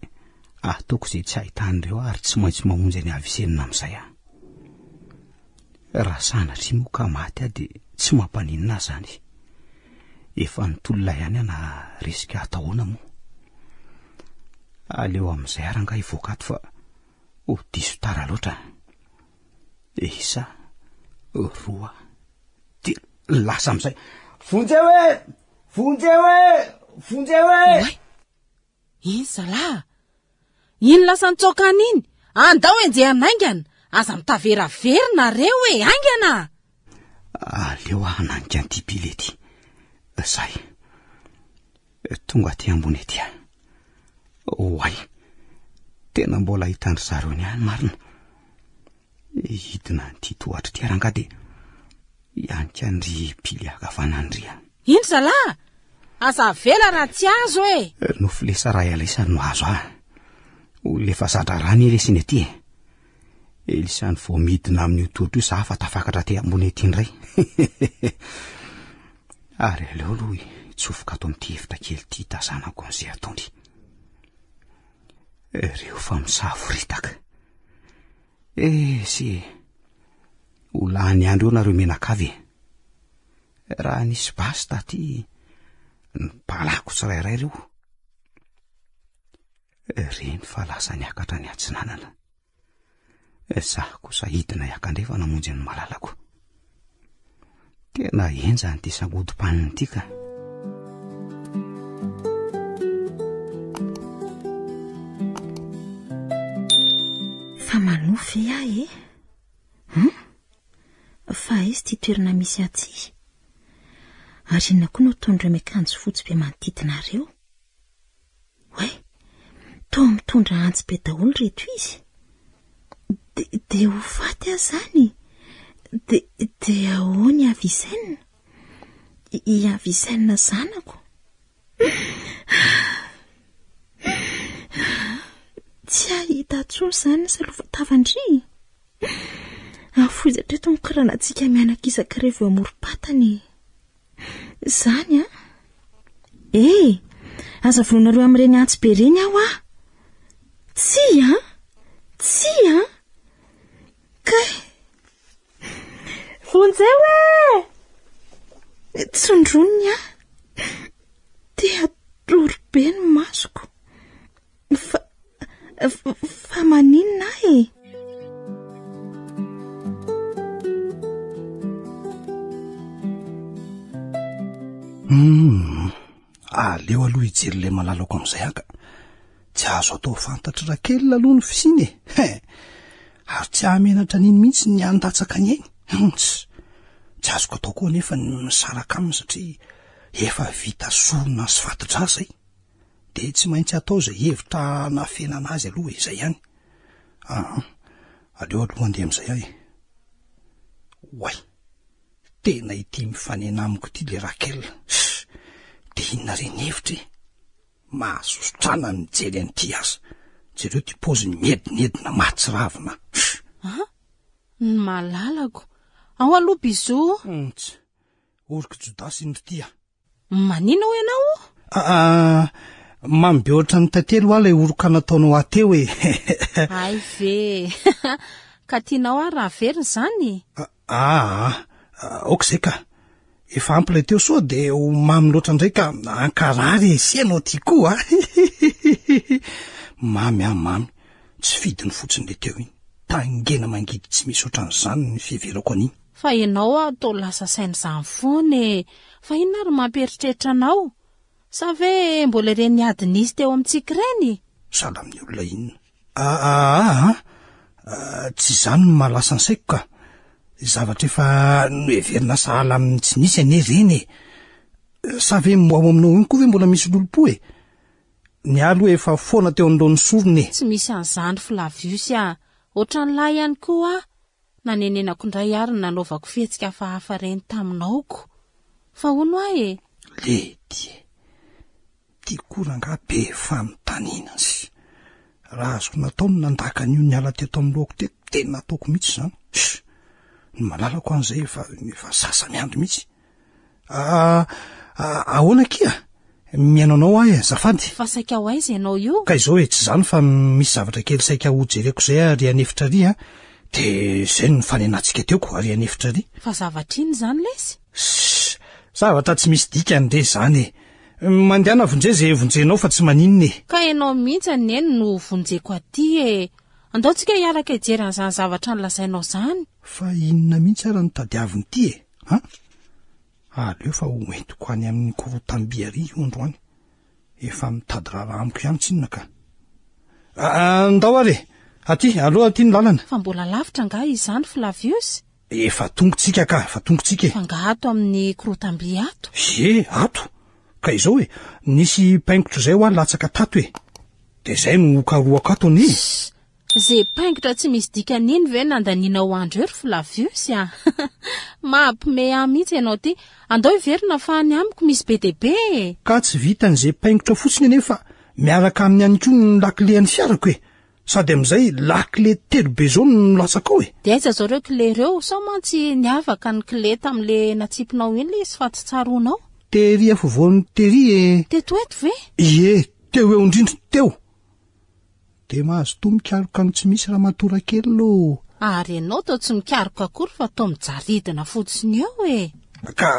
ataoko izay tsy hahitan'ireo ary tsy maintsy mamonjy ny avisenina amin'izay aho. Raha sanatry moa ka maty aho de tsy mampaninona zany. Efa nitolona ihany na risika atahoana moa. Aleo amin'izay aranga ivoaka ato fa diso tara loatra. Isa, roa, de lasa amin'izay. Vonjeo e! Oay, iny zala. Iny lasa nitsokana iny. Andao enjeh anaingana. Aza mitaveraverina reo e, aingana. Aleo ananika an'ity pilety. Zay. Tonga aty ambony ety. Oay. Tena mbola hitandry zareo ny any marina. Hidina an'ity tohatra ty aranga de ianika ndry pily akavanandria. Iny zala. Aza vela raha tsy azo e. Nofilesa ray alaisa no azo lefa zatra rany lesiny ety. Elisany vao midina amin'ny tohatra io za fa tafakatra te ambony ety indray. Ary aleo aloha itsofoka ato amin'ity efitra kely ty tazanako an'izay ataony. Reo fa misavoritaka. Sy olany andro eo nareo menakavy. Raha nisy basy taty ny palako tsirairay reo. Reny fa lasa niakatra ny atsinanana. Za kosa hidina iakandrefa namonjy ny malalako. tena enjany ty sagodim-paniny ty ka. Fa manofy ahy fa izy ty toerana misy aty. Ary inona koa no tondra miakanjo fotsy be manodidinareo? Hoe, toa mitondra antsy be daholo reto izy. De ho faty aho zany. De ahoany avisaina? Iavisaina zanako. Tsy ahita tsoa zany salovatavandry. Afoizatra eto mikoranatsika mianakizaka revo amorom-patany. Zany aza vononareo amin'ireny antsy be reny aho ah. Tsy kay vonjeo tsondrony te atoro be ny masoko. Fa maninona aleo aloha hijery le malalako amin'izay aka. Tsy azo atao fantatra raha kely aloha ny fisiny ary tsy ahamenatra niny mihitsy ny andatsaka ny ainy. Tsy azoko atao koa nefa ny misaraka aminy satria efa vita sorona sy fatodraza zay. De tsy maintsy atao zay hevitra nafenana azy aloha izay ihany. Aleo aloha andeha amin'izay ahy. Way, tena ity mifanena amiko ity le Rakelina. De inona reny hevitra mahasosotrana ny mijery an'ity aza. Jereo ty paoziny miedinedina mahatsiravina. Ny malalako. Ao aloha bizo. Oriko Jodasy indry tia. Manina ho ianao? Mambe oatra ny tantelo aho ilay oroka nataonao ateo Ay ve. Ka tianao ary raha verina zany? Okizay ka. Efa ampy ilay teo soa de ho mamy loatra indray ka ankarary esianao ty koa. Mamy. Tsy fidiny fotsiny le teo iny. Tangena mangidy tsy misy ohatran'izany ny fiheverako an'iny. Fa ianao atao lasa saina zany foana. Fa inona ary mamperitreritra anao? Sa ve mbola reny adinisy teo amintsika reny? Sala amin'ny olona inona? Tsy zany no mahalasa ny saiko ka. Zavatra efa noheverina sahala amin'ny tsy nisy ane reny. Sa ve moao aminao iny koa ve mbola misy lolopo Ny aloha efa foana teo an'ilony sorony. Tsy misy an'izany Flavius ohatran'lahy ihany koa nanenenako indray ary nanaovako fihetsika hafahafa reny taminaoko. Fa hono ahy ty koranga be fanontaniana sy raha azoko natao no nandaka n'io ny ala teto amin'ny lohako teto tena nataoko mihitsy zany. Ny malalako an'izay efa sasa miandro mihitsy. Ahoana kia? Miainanao ahy azafady. Fa saika ho aiza ianao io? Ka izao tsy zany fa misy zavatra kely saika ho jereko zay ary anefitra ry de zay no fanenantsika teoko ary anefitra ry. Fa zavatra iny zany lesy? Zavatra tsy misy dikany de zany mandehana vonjeo zay vonjenao fa tsy maninona Ka ianao mihitsy neny no vonjeko aty Andaotsika hiaraka hijery an'izany zavatra nolazainao zany. Fa inona mihitsy ara ny tadiaviny ty aleo fa ho entiko any amin'ny korotam-by ary io androany. Efa mitady raha amiko ihany tsinona ka. Ndao ary aty aloha aty ny lalana. Fa mbola lavitra nga izany Flavius? Efa tongotsika ka, efa tongotsika. Fa nga ato amin'ny korotam-by ato? Ato. Ka izao nisy paingotra zay ho latsaka tato de zay no karoako ato ny. Zay paingotra tsy misy dikan'iny ve nandaniana ho andro ery Flavius Mampime mihitsy ianao ty. Andao hiverina fa any amiko misy be debe. Ka tsy vitan'izay paingotra fotsiny nefa miaraka amin'ny ihany koa ny lakile ny fiarako sady amin'izay lakile telo be zao no latsaka ao De aiza zao reo kile reo sa mantsy niavaka ny kile tam'le natsipinao iny le sy faty-tsaronao? Tery afovoan'ny tery Teto eto ve? Teo eo indrindro teo. De mahazo to mikaroka ny tsy misy raha matora kely lo. Ary ianao tao tsy mikaroka akory fa tao mijaridina fotsiny eo Ka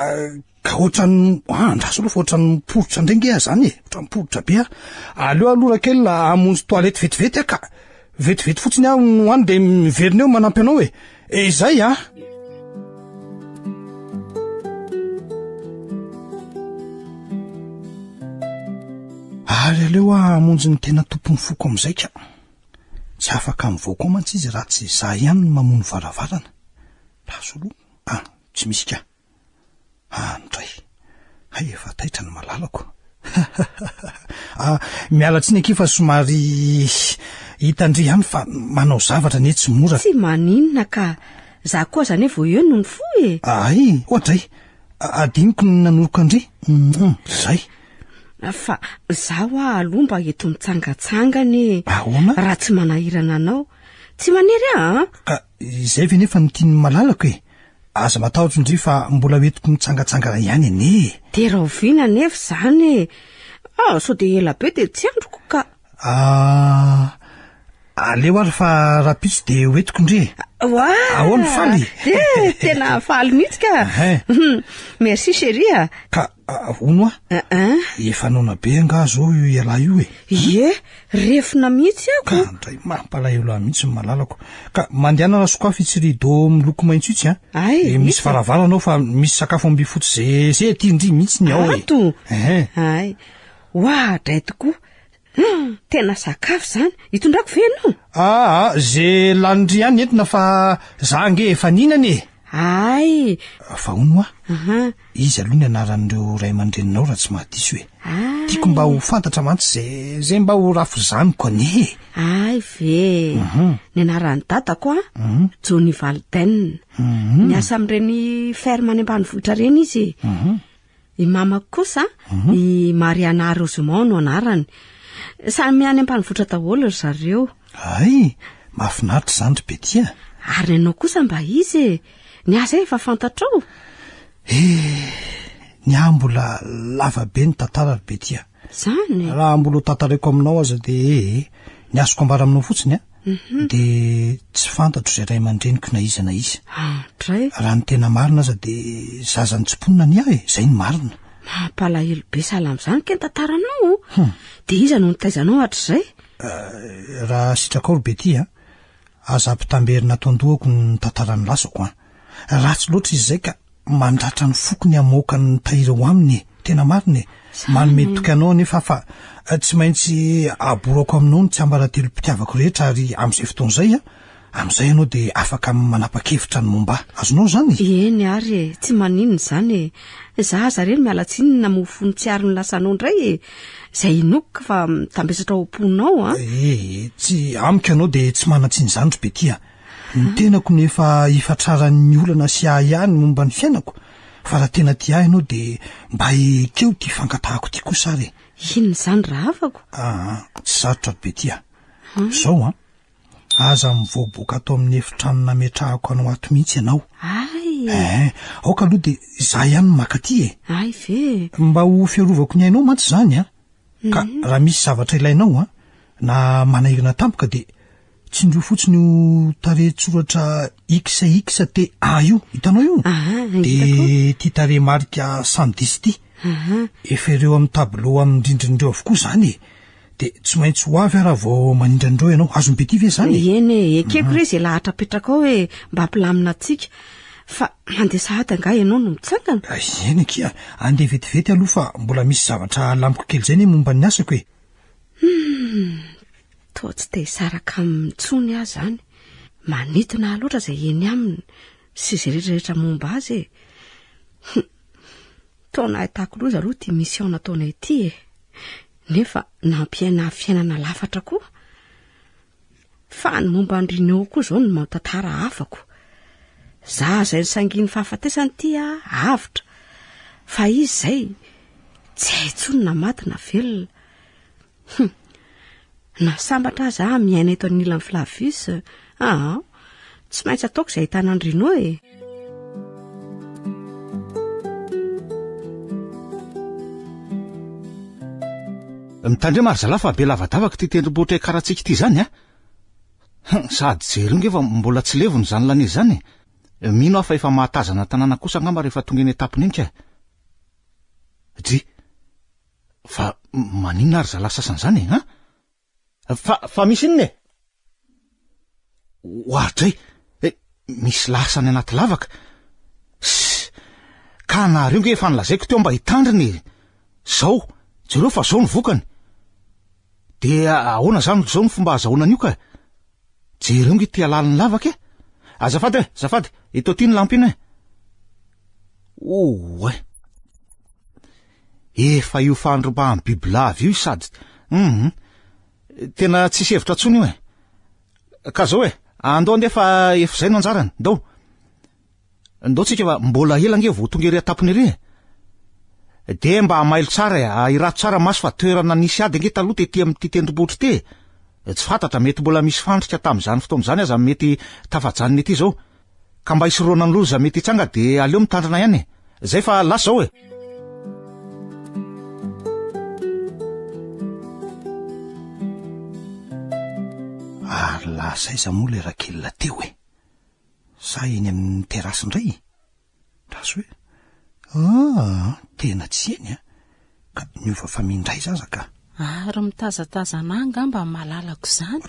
ohatran'ny andraso aloha fa ohatran'ny miporotra ndrengy zany ohatran'ny miporotra be aleo aloha kely amonjy toalety vetivety ka vetivety fotsiny aho no any de miverina eo manampy anao izay Ary aleo amonjy ny tena tompony foko amin'izay ka. Tsy afaka mivoaka mantsy izy raha tsy izaho ihany no mamono varavarana. Lasoloa. Tsy misy ka. Andray. Hay efa taitra ny malalako. Miala tsiny aky fa somary hitandry ihany fa manao zavatra ne tsy mora. Tsy maninona ka. Za koa zany vao eo no nifoy. Ay, ohatray. Adiniko ny nanoroko andry. Zay. Fa zaho alomba eto mitsangatsangany. Ahoana? Raha tsy manahirana anao. Tsy maniry Izay ve nefa ny malalako e. Aza matahotra indri fa mbola hoetiko mitsangatsangana ihany ene. De raha oviana nefa zany. So de ela be de tsy androko ka. Aleo ary fa rapitsy de hoetiko indri. Ahoana faly? Tena faly mihitsy ka. Merci chérie. Ka ahoana? Efa nona be nga zao iala io e. Ie, refina mihitsy ako. Ka ndray mampalahelo mihitsy ny malalako. Ka mandehanana sokafy tsy rideau miloko maitso itsy misy varavaranao fa misy sakafo amby fotsy zay tiandry mihitsy ny ao e. Ay. Dray tokoa. Tena sakafo zany. Hitondrako venao? Zay lanindry ihany entina fa za nge efa ninana e. Ay. Fa hono izy aloha ny anaran'ireo ray aman-dreninao raha tsy mahadiso e. Tiako mba ho fantatra mantsy zay mba ho rafo zaniko ane. Ay ve. Ny anaran'ny dadako Johnny Valden. Miasa amin'ireny ferme any ambanivohitra reny izy. I mamako kosa i Mariana Rosemont no anarany. Samy any ambanivohitra daholo zareo. Ay, mahafinaritra zany ry Betia. Ary anao kosa mba izy ny asa efa fantatrao. Ny mbola lava be ny tantara ry Betia. Zany. Raha mbola tantarako aminao aza de ny azoko ambara aminao fotsiny de tsy fantatro izay ray aman-dreniko na izy na izy. Raha ny tena marina aza de zaza ny tsimponina ny ahy zay ny marina. Mampalahelo be sahala amin'izany ke ny tantaranao. De iza no nitaizanao hatr'izay? Raha sitrakao ry Betia, aza ampitamberina tondohako ny tantarany lasako ratsy loatra izy zay ka mandratra ny fokony amoaka ny tahira ho aminy. Tena marina e. Manome toky anao nefa fa tsy maintsy aborako aminao ny tsy ambaratelo mpitiavako rehetra ary amin'izay fotoan'izay amin'izay ianao de afaka manapa-kevitra ny momba azonao zany. Eny ary tsy maninona zany za zareny mialatsiny na mofony tsy ary ny lasanao indray zay inoko fa tambesatra ao am-ponao tsy amiko ianao de tsy manatsiny zany ry Betia. Ny tenako nefa ifatraran'ny olana sy ahy ihany momba ny fiainako. Fa raha tena tia ianao de mba ekeo ty fangatahako ty kosa ary. Inona zany raha afako? Tsy sarotra ry Betia. Zao aza mivoaboaka atao amin'ny efitrano nametrahako anao ato mihitsy ianao. Aoka aloha de za ihany makaty e. Ay ve. Mba ho fiarovako ny ainao mantsy zany ka raha misy zavatra ilainao na manahirana tampoka de tsindro fotsiny ho tarehin-tsoratra XXT io hitanao io. De ty tare marika Sandis ty efa ireo amin'ny tableau amin'ny rindrin'ireo avokoa zany e. De tsy maintsy ho avy raha vao manindran'ireo ianao azony Betia ve zany? Eny ekeko re zay lahatra petraka ao mba ampilamina atsika fa mandeha sahady anga ianao no mitsangana. Eny kia andeha vetivety aloha fa mbola misy zavatra lamiko kely zay ne momba ny asako e. Toa tsy te hisaraka amin'nitsony ahy zany. Manitona loatra zay eny aminy sy zay rehetrarehetra momba azy Toa nahitako loza aloha ty mission nataonay ity nefa nampiaina fiainana lafatra koa. Fa ny momba andrineo koa zao no mahatantara afako. Za zay sanginy fahafatesany ty avitra. Fa izy zay tsy haitsony na maty na velona. Nasambatra za miaina eto an'ilan'ny Flavius. Tsy maintsy ataoko izay ahitana andrinao e. Mitandre maro zalafa be lavadavaka ty tendrombohitra karatsika ty zany sady jerynge fa mbola tsy levony zany lane zany. Mino afa efa mahatazana tanàna kosa ngamba rehefa tonga eny etapony eny ka. Fa maninona ary zala sasany zany fa misy inona ohatray misy lasany anaty lavaka ka nareo nge efa nilazaiko teo mba hitandriny zao jereo fa zao ny vokany de ahoana zany zao ny fomba azahoana an'io ka jereo nge tia laliny lavaka zafady ito ty ny lampina efa io fandromba amin'ny bibilava io sady tena tsisy hevitra tsony io ka zao andao andefa efa zay no anjarany ndao tsika fa mbola elange vo tonga ery atapony ery de mba mailo tsara irato tsara maso fa toerana nisy ady nge taloha tety amin'ty tendrombohitra ty tsy fantatra mety mbola misy fandritra tamin'izany fotoan'izany aza mety tafajanony ety zao ka mba isoroana ny loza mety itsanga de aleo mitandrina ihany zay fa lasa zao ary lasa iza moa le rakelina teo sa eny amin'ny terasy indray raso tena tsy eny ka niova fa mindray zaza ka ary mitazatazana angamba malalako izany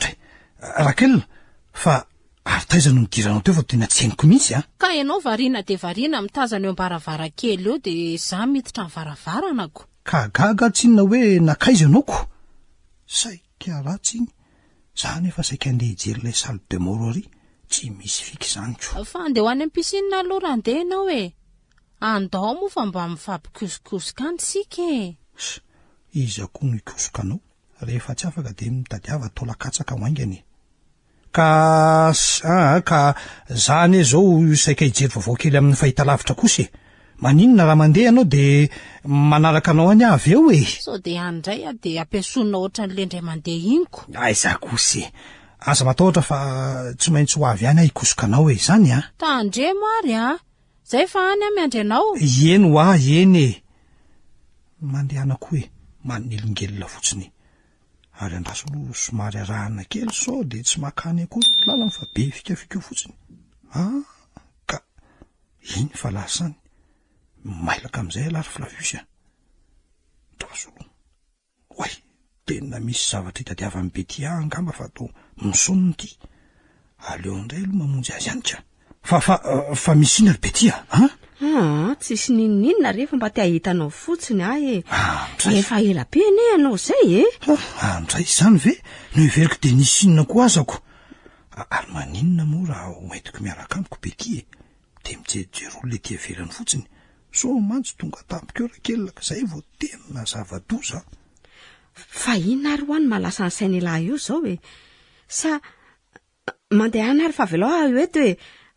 rakelina fa ary taiza no midiranao teo fa tena tsy henoko mihitsy ka ianao variana de variana mitazana eo am-baravarakely eo de za miditra ny varavaranako ka gaga tsinona hoe nakaiza ianaoko saika ratsy iny za nefa saika andeha hijery ilay salle de mort ary tsy misy fiky izany ko fa andeha ho any am-pisinina aloha raha andeha ianao andao moa fa mba mifampikosokosoka any sika iza koa no ikosoka anao rehefa tsy afaka de mitadiava tolakatsaka ho aingany ka zany zao saika hijery vaovao kely amin'ny fahitalavitra kosa maninona raha mandeha ianao de manaraka anao any avy eo so de andray de ampiasonina ohatra n'le ndray mandeha iniko aiza kosa aza matahotra fa tsy maintsy ho avy any hikosoka anao zany tandre mary zay fa any miandry anao eny eny mandehana koa manelongelona fotsiny ary andraso aloha somary arahana kely sao de tsy makany akory lalany fa be fikafika fotsiny ka iny fa lasany mailaka am'izay alary Flavius draso aloha tena misy zavatra hitadiava amin'ny bety angamba fa to misonony ty aleo indray aloha mamonjy azy any ka fa misy ina ry bety tsisy ninina rehefa mba te ahitanao fotsiny efa ela be ane ianao zay andray izany ve no iveriko de nisy inona koa azako ary maninona moa raha hoentiko miaraka amiko bety de mijerijero le tia velany fotsiny so mantsy tonga tampiko rakelina ka zay vo tena zava-doza fa inona ary hoany malasa ny sainy lahy io zao sa mandeha any ary fa velao eto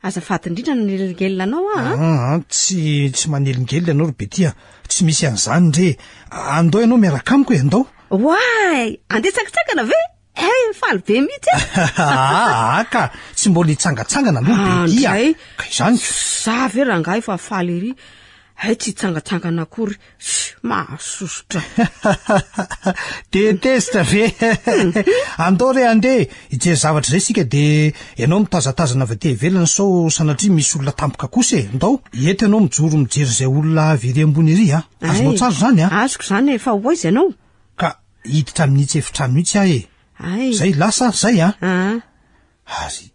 azafady indrindra no nelongelina anao tsy manelongelina ianao ry betia tsy misy an'izany re andao ianao miaraka amiko andao andeha tsangitsangana ve faly be mihitsy ka tsy mbola hitsangatsangana aloha betia ka izany za ve rangahy fa faly ery tsy hitsangatsangana akory mahasosotra de testa ve andao re andeha hijery zavatra zay sika de ianao mitazatazana avy te ivelany sao sanatria misy olona tampoka kosa andao eto ianao mijoro mijery zay olona very ambony ery azonao tsara zany azoko zany fa hoaizy ianao ka hiditra amin'nitsy efitrano mihitsy zay lasa zay ary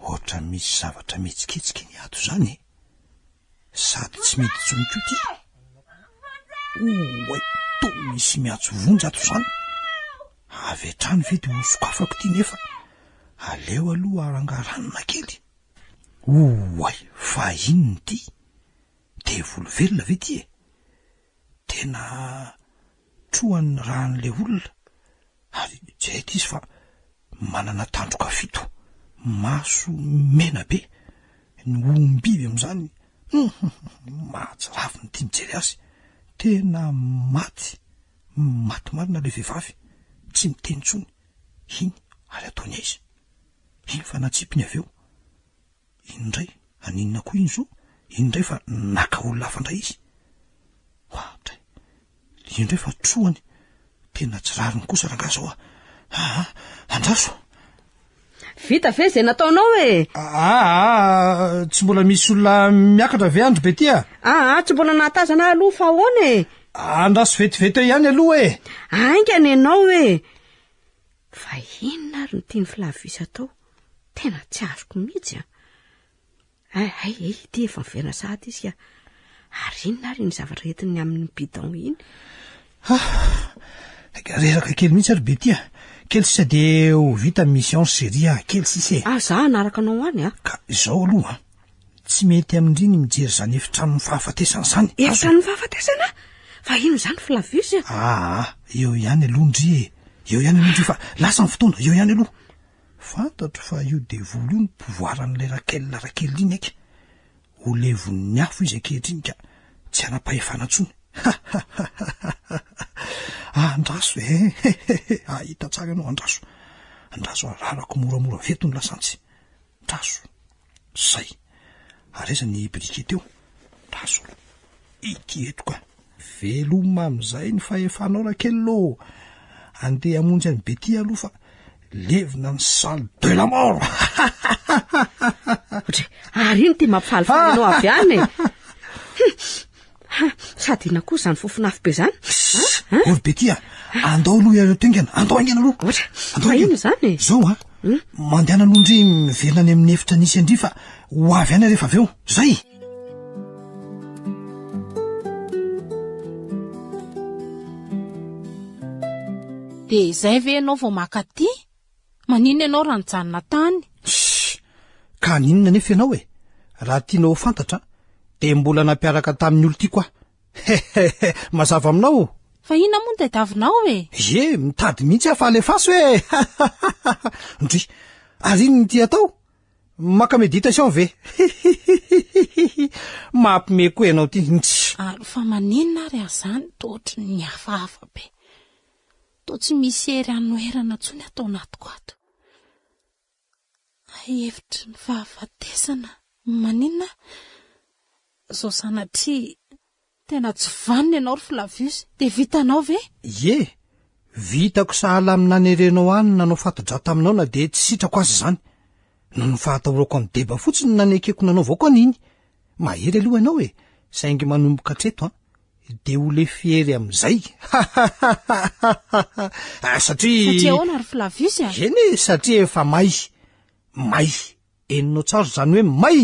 ohatra misy zavatra mihetsiketsiky ny ato zany sady tsy mety tsoniko ty to misy miatso vonjy ato zany avy atrany ve de ho sokafako ty nefa aleo aloha arangaranina kely fa inony ty de volo velona ve ty tena troany raha n'le olona ary zay ty izy fa manana tandroka fito maso mena be ny ombiby am'izany mahatsiraviny ty mijery azy tena maty marina le vehivavy tsy miteny tsony iny ary ataony aizy iny fa natsipiny avy eo indray aninona koa iny zo indray fa naka olona hafa ndray izy indray fa troany tena tsy rariny kosa rangaha zao andraso vita ve zay nataonao tsy mbola misy olona miakatra ve andro be tia tsy mbola nahatazana aloha fa ahoana andraso vetivety eo ihany aloha aingany ianao fa inona ary ny tiany Flavius atao tena tsy azoko mihitsy ty efa miverina sahady izy ary inona ary ny zavatra entiny amin'ny bidon iny Reraka kely mihitsy ary Betty kely sisa de ho vita mission série kely sisa za anaraka anao any a ka izao aloha tsy mety amin'iriny mijery zany efitrano ny fahafatesana zany efitrano fahafatesana fa ino zany Flavius eo ihany alondry fa lasa ny fotoana eo ihany aloha fantatro fa io devolo io ny pouvoir an'ilay rakely iny eka ho levon'ny afo izy akehitriny ka tsy anapahefana tsony andraso hita tsara ianao andraso ararako moramora veto ny lasantsy andraso zay areza ny briquet teo andraso ikieto ka veloma am'izay ny fahefanao rakely andeha amonjy any Betty aloha fa levina ny salle de la mort ary iny ty mampifalifaly anao avy any sady ina koa zany fofinafy be zany ory Betty andao aloha iareo tengana andao aingana aloha ino zany zao mandehana alondry miverina any amin'ny efitra nisy andry fa ho avy any rehefa aveo zay de izay ve ianao vao makaty manina ianao raha nijanona tany ka ninona nefa ianao raha tianao fantatra de mbola nampiaraka tamin'ny olo ty koa mazava aminao fa ina moa ny tadiavinao mitady mihitsy afalefaso ndry ary iny ty atao maka méditation ve mampime koa ianao ty fa maninona ary azany tootry ny hafahafa be to tsy misy hery anoherana tsony atao anatiko ato hevitry ny fahafatesana maninona zao sanatria tena tsy vaniny ianao ry Flavius de vitanao ve vitako sahala aminany erenao any nanao fatodrata aminao na de tsy sitrako azy zany no ny fahatahorako amin'ny deba fotsiny nanekeko nanao avao koa niny mahery aloha ianao saingy manomboka treto de ho le fiery am'izay satria ahoana ry Flavius satria efa may eninao tsaro zany hoe may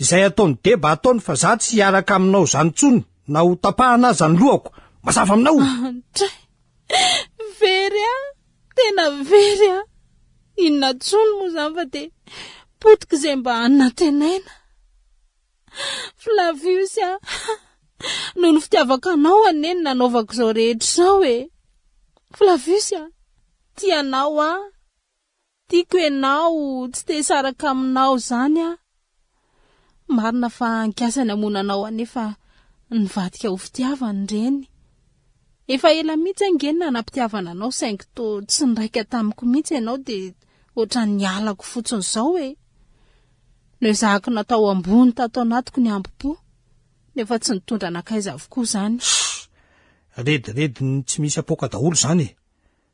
izay ataony deba ataony fa za tsy hiaraka aminao zany tsony na ho tapahana zany lohako mazava aminao very tena very inona tsony moa zany fa de potika izay mba anatenaina Flavius noho ny fitiavaka anao aneny nanaovako zao rehetra zao Flavius tianao tiako ianao tsy te saraka aminao zany marina fa ankasany amonanao anefa nivadika ho fitiavany reny efa ela mihitsy angeny nampitiavana anao saingy to tsy niraika tamiko mihitsy ianao de oatra ny alako fotsiny zao no zahako natao ambony tato anatiko ny ambopo nefa tsy nitondra anakaiza avokoa zany redi tsy misy apoka daholo zany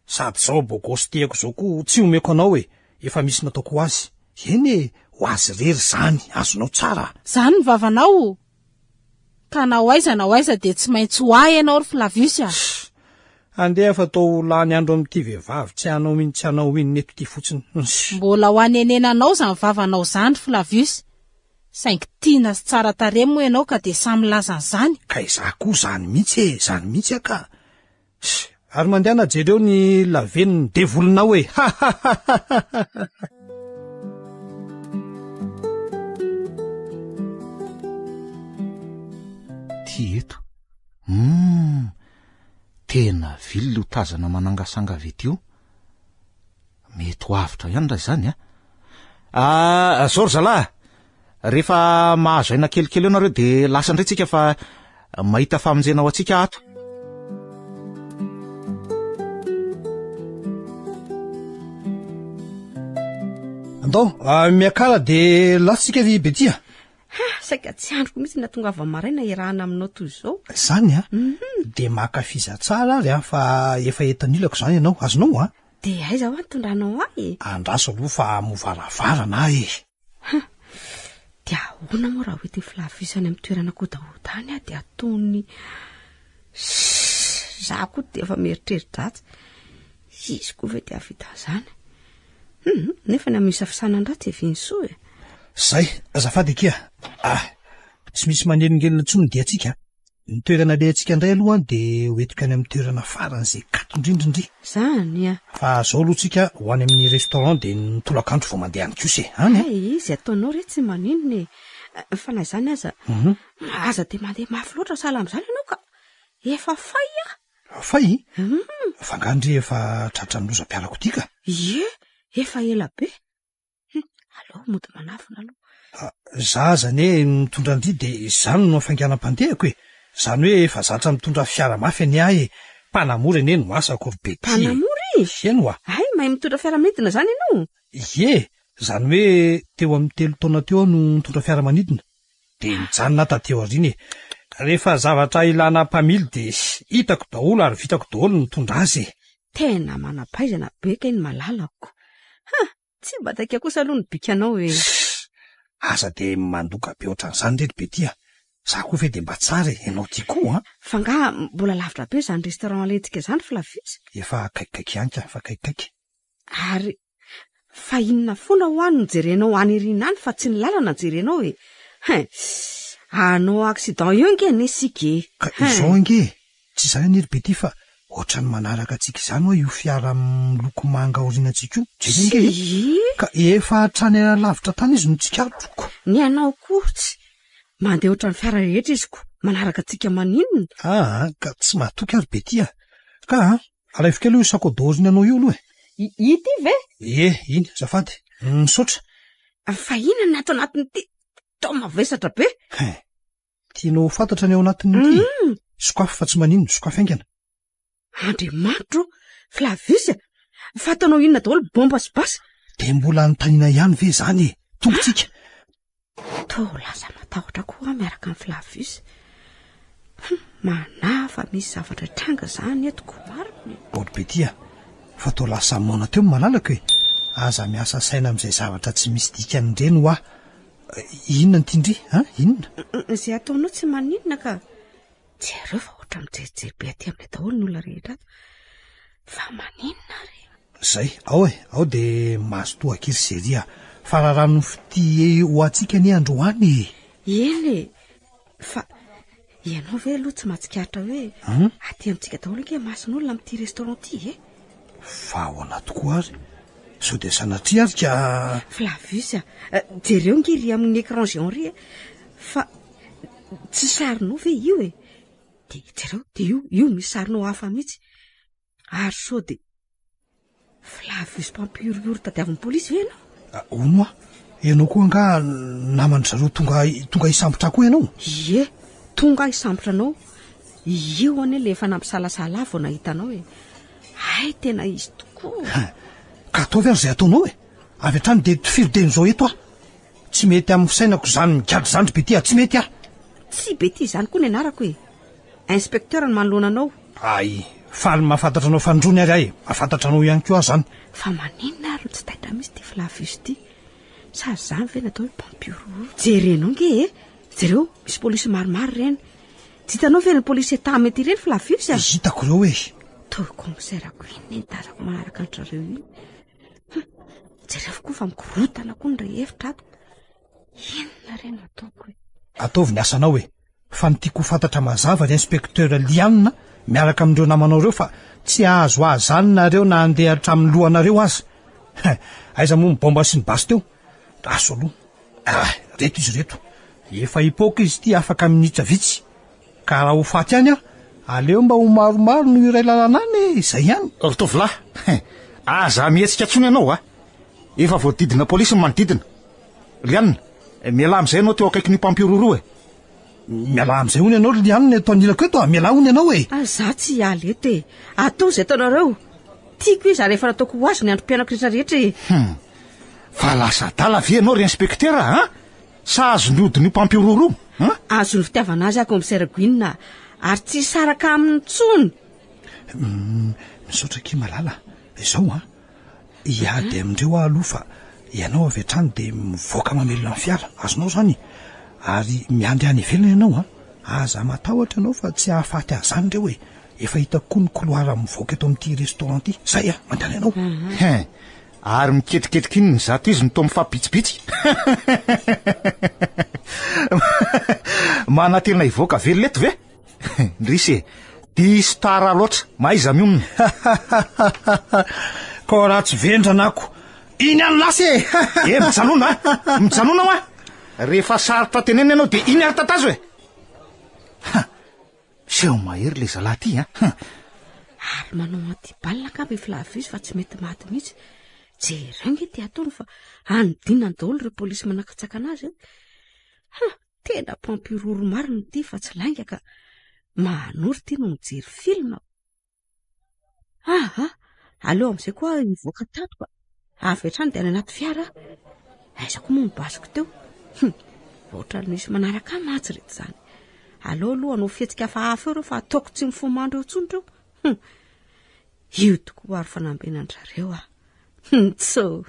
sady zao bogosy tiako zao koa tsy omeko anao efa misy nataoko azy ho azy rery zany azonao tsara zany ny vavanao ka na hoaiza de tsy maintsy ho ahy ianao ry Flavius andeha fa tao lany andro amin'ity vehivavy tsy anao iny tsy anao iny neto ty fotsiny mbola ho anenenanao zany vavanao zany Flavius saingy tiana sy tsara tare moa ianao ka de samy lazany zany ka izaho koa zany mihitsy ka ary mandehana jereo ny laveniny devolinao ty eto tena vily ho tazana manangasanga vety io mety ho avitra ihany raha zany zao ry zalahy rehefa mahazo aina kelikely eo nareo de lasa indray tsika fa mahita famonjena ao atsika ato andao miakala de lasitsika ry Betty saika tsy androko mihitsy natongava maraina irahana aminao toy zao zany de makafiza tsara ary fa efa etanilako zany ianao azonao de aiza ho antondranao andraso aloha fa movaravarana de ahoana moa raha hoety Flavius any amin'ny toerana kodahodany de ataony za koa de efa mieritreridratsy izy koa ve de avita zany nefa ny amisa fisanandratsy evinsoa zay azafady kia tsy misy manelingelina tsony de atsika ny toerana le antsika indray aloha de hoetika any amin'ny toerana faran'izay katondrindrindry zany a fa zao aloha tsika ho any amin'ny restaurant de nitolakandro vao mandeha any kose any izy ataonao re tsy maninona fa na izany aza de mandeha mafy loatra sahala am'izany ianao ka efa fay fay fangandry efa tratra ny lozam-piarako ity ka efa ela be alao mody manafina aloha za zany mitondra andry de zany no afanganam-pandehako zany hoe efa zatra mitondra fiara mafy any ahy mpanamory eny no asako ry be mpanamory eno ay mahay mitondra fiaramanidina zany ianao zany hoe teo amin'ny 3 taona teo no mitondra fiaramanidina de mijanona tateo ariny rehefa zavatra ilana mpamily de hitako daholo ary vitako daholo mitondra azy tena manapaizana beka iny malalako tsy bataka kosa aloha ny bikanao aza de mandoka be ohatran'izany rery be tia za koa ve de mba tsara ianao ty koa fa nga mbola lavitra be zany restaurant lentsika zany Flavius efa kaikaiky anka fa kaikaiky ary fa inona foana ho any nijerenao any irina any fa tsy ny lalana jerenao anao accident io nge nesike ka izao nge tsy zany aniry be ty fa ohatra ny manaraka atsika izany hoe io fiara miloko manga aorianantsika io jerenge ka efa trany lavitra tany izy no tsikatoko ny anao kotsy mandeha ohatra ny fiara rehetra izy ko manaraka atsika maninona ka tsy mahatoky ary be ty ka alaifika aloha sakodoriziny anao io aloha ity ve iny zafady misaotra fa ina ny ato anatiny ty tao mavesatra be tianao fantatra ny ao anatiny sokafy fa tsy maninona sokafy aingana Andriamanitro Flavius fatanao inona daholo bomba sy basy de mbola notaniana ihany ve zany tombotsika to lasa matahotra koa miaraka amin'ny Flavius manafa misy zavatra tranga zany etoko mariny be tia fa to lasa mona teo malalaka aza miasa saina amin'izay zavatra tsy misy dikany reny hoa inona ny tindry inona zay ataonao tsy maninona ka jereo fa ohatra mijery be aty amin'ilay daholo ny olona rehetra fa maninona re zay ao de mahazo toa kiry seria fa raha rano fity ho atsika ny androany eny fa ianao ve aloha tsy mahatsikaritra hoe aty amintsika daholo nke mason'olona amin'ity restaurant ty fa ao anaty koa ary so de sanatria ary ka Flavius jereo ngiry amin'ny écran géant ry fa tsy sarinao ve io de jereo de io misy sarinao hafa mihitsy ary so de Flavius mpampioriori tadiavin'ny polisy ve ianao ono ianao koa nga namany zareo tonga hisambotra koa ianao tonga hisambotra anao io ane le efa nampisalasala vao nahitanao ay tena izy tokoa ka ataovy ary zay ataonao avy hatrany de firodeny zao eto tsy mety amin'ny fisainako zany mikady zandry be ty tsy mety tsy be ty zany koa ny anarako inspecteur ny manoloana anao ay faly mahafantatra anao fandrony ary ahy mahafantatra anao ihany koa zany fa maninona ary tsy taitra misy ty Flavius ty sa zany ve natao hoe mpampioro jerenao nge jereo misy polisy maromaro reny tsy hitanao ve ny polisy eta mety ireny Flavius hitako reo to komisairako iny tazako manaraka antrareo iny jereo koa fa mikorotana koa ny rehefitra ato inona reny ataoko ataovy ny asanao fa nytiako fantatra mazava ry inspecteur Lianina miaraka amin'ireo namanao reo fa tsy azo azanynareo na andeha hatramin'ny lohanareo azy aiza moa mibomba sy ny basy teo aso aloha reto izy reto efa hipoka izy ty afaka minitra vitsy ka raha ho faty any aleo mba ho maromaro no iray lalana any izay ihany tovolahy aza mihetsika tsony ianao efa voadidina polisy manodidina Lianina miala am'izay ianao teo akaiky ny mpampiororo miala am'izay hony ianao Lianina eto anilako eto miala hony ianao za tsy hialy eto atao zay taonareo tiako izy rehefa nataoko ho azy ny androm-pianako rehetrarehetra fa lasa dala ve ianao ry inspecteur sa azo ny odi ny mpampiororo azo ny fitiavana azy ako misairagoinina ary tsy saraka amin'ny tsony misaotra ki malala izao iady amindreo aloha fa ianao avy hatrany de mivoaka mamelona ny fiara azonao zany ary miandry any ivelana ianao aza matahotra ianao fa tsy hahafaty azany reo efa hitako koa ny couloir mivoaka eto amin'ity restaurant ty zay mandany ianao ary miketriketriky iny ny zato izy nyto mifampitsipitsy mana tena hivoaka velona eto ve Ndrisy diso tara loatra maiza mionona. Ko raha tsy vendranako iny any lasy e mijanona hoa rehefa sarotra tenena ianao de iny ary tatazo e. Seho mahery le zalahy ty ary manao maty-balina ka be Flavius fa tsy mety maty mihitsy. Jerengy ty ataony fa anodinany daholo ireo polisy manakitsaka anazy. Tena pampiroro marina ty fa tsy lainga ka manory ty no mijery film. Aleo am'izay koa mivoaka tato ka avy hatrany de any anaty fiara. Aiza koa moa mibasiko teo. Ohatrany misy manaraka matsy reto zany. Aleo aloha anao fihetsika hafa eo reo fa ataoko tsy mifomandro eo tsony reo. Io tokoa ary fanambenandrareo tso.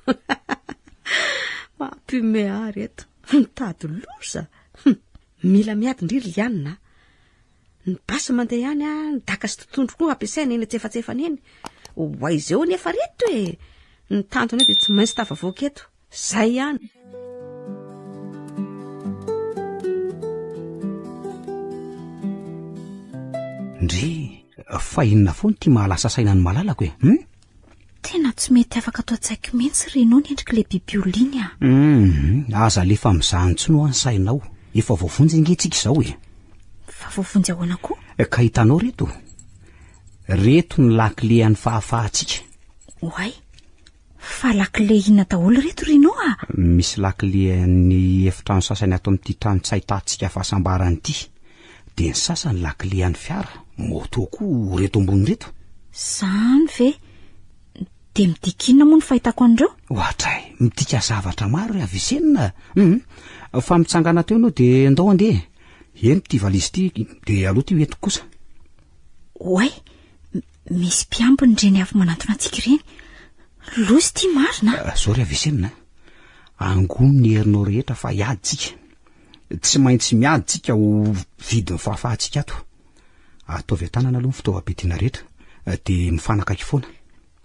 Mampime ary eto. Tady loza. Mila miady ndriry lianina. Ny basy mandeha ihany ny daka sy totondro koa ampiasaina eny tsefatsefana eny. Hoaizeo nefa reto e. Ny tantony de tsy maintsy tafavoaka eto. Zay ihany. Ndre fa inona foana ty mahalasa saina ny malalako e. Tena tsy mety afaka atao tsaiko mihitsy renao ny endrika le bibioliny aza lefa mizahantsony ho any sainao. Efa voavonjy ingetsika izao e. Fa voavonjy ahoana koa? Ka hitanao reto ny lakile an'ny fahafahatsika. Oay, fa lakile inona daholo reto renao Misy lakile ny efitrano sasany ato amin'ity trano tsy ahitantsika fahasambarany ity. De ny sasany lakile an'ny fiara. Moto koa reto ambony reto. Zany ve? De midikina moa ny fahitako an'ireo? Ohatray, midika zavatra maro avisenina. Fa mitsangana teo ianao de andao andeha. Eny ty valizy ty de aloha ty hoentiko kosa. Oay, misy mpiambiny reny avy manantona antsika ireny. Lozy ty marina. Sorry avisenina. Angono ny herinao rehetra fa hiady tsika. Tsy maintsy miady tsika ho vidin'ny fahafahatsika ato. Ataovy tanana aloha ny fitaovam-piadiana rehetra de mifanakaiky foana.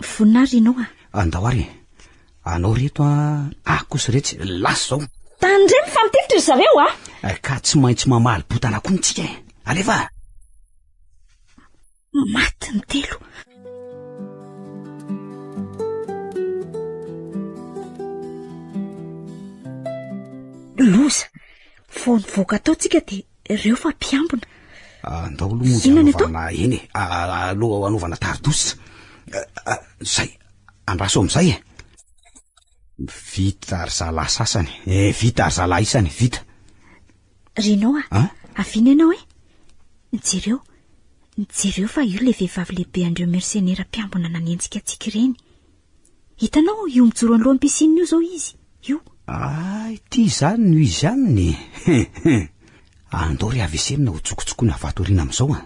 Vonina ary ianao Andao ary. Anao reto kosa retsy lasa zao. Tandreny famitelitra ry zareo ka tsy maintsy mamaly botana koa ntsika e. Alefa. Maty ny telo. Loza, fony voaka ataotsika de ireo fa mpiambina. Andao aloha moa anovana eny e. Aloha anovana taridositra. Zay, andraso am'izay e. Vita ary zalahy sasany. Vita ary zalahy isany, vita. Renao avina ianao Jereo fa io le vehivavy lehibe andreo mercenaire mpiambina nanenjika atsika ireny. Hitanao io mijoro anoloan'ny piscine io zao izy. Io. Ty zany no izy aminy. Andao ry avesenina ho tsokotsokony avatoriana am'izao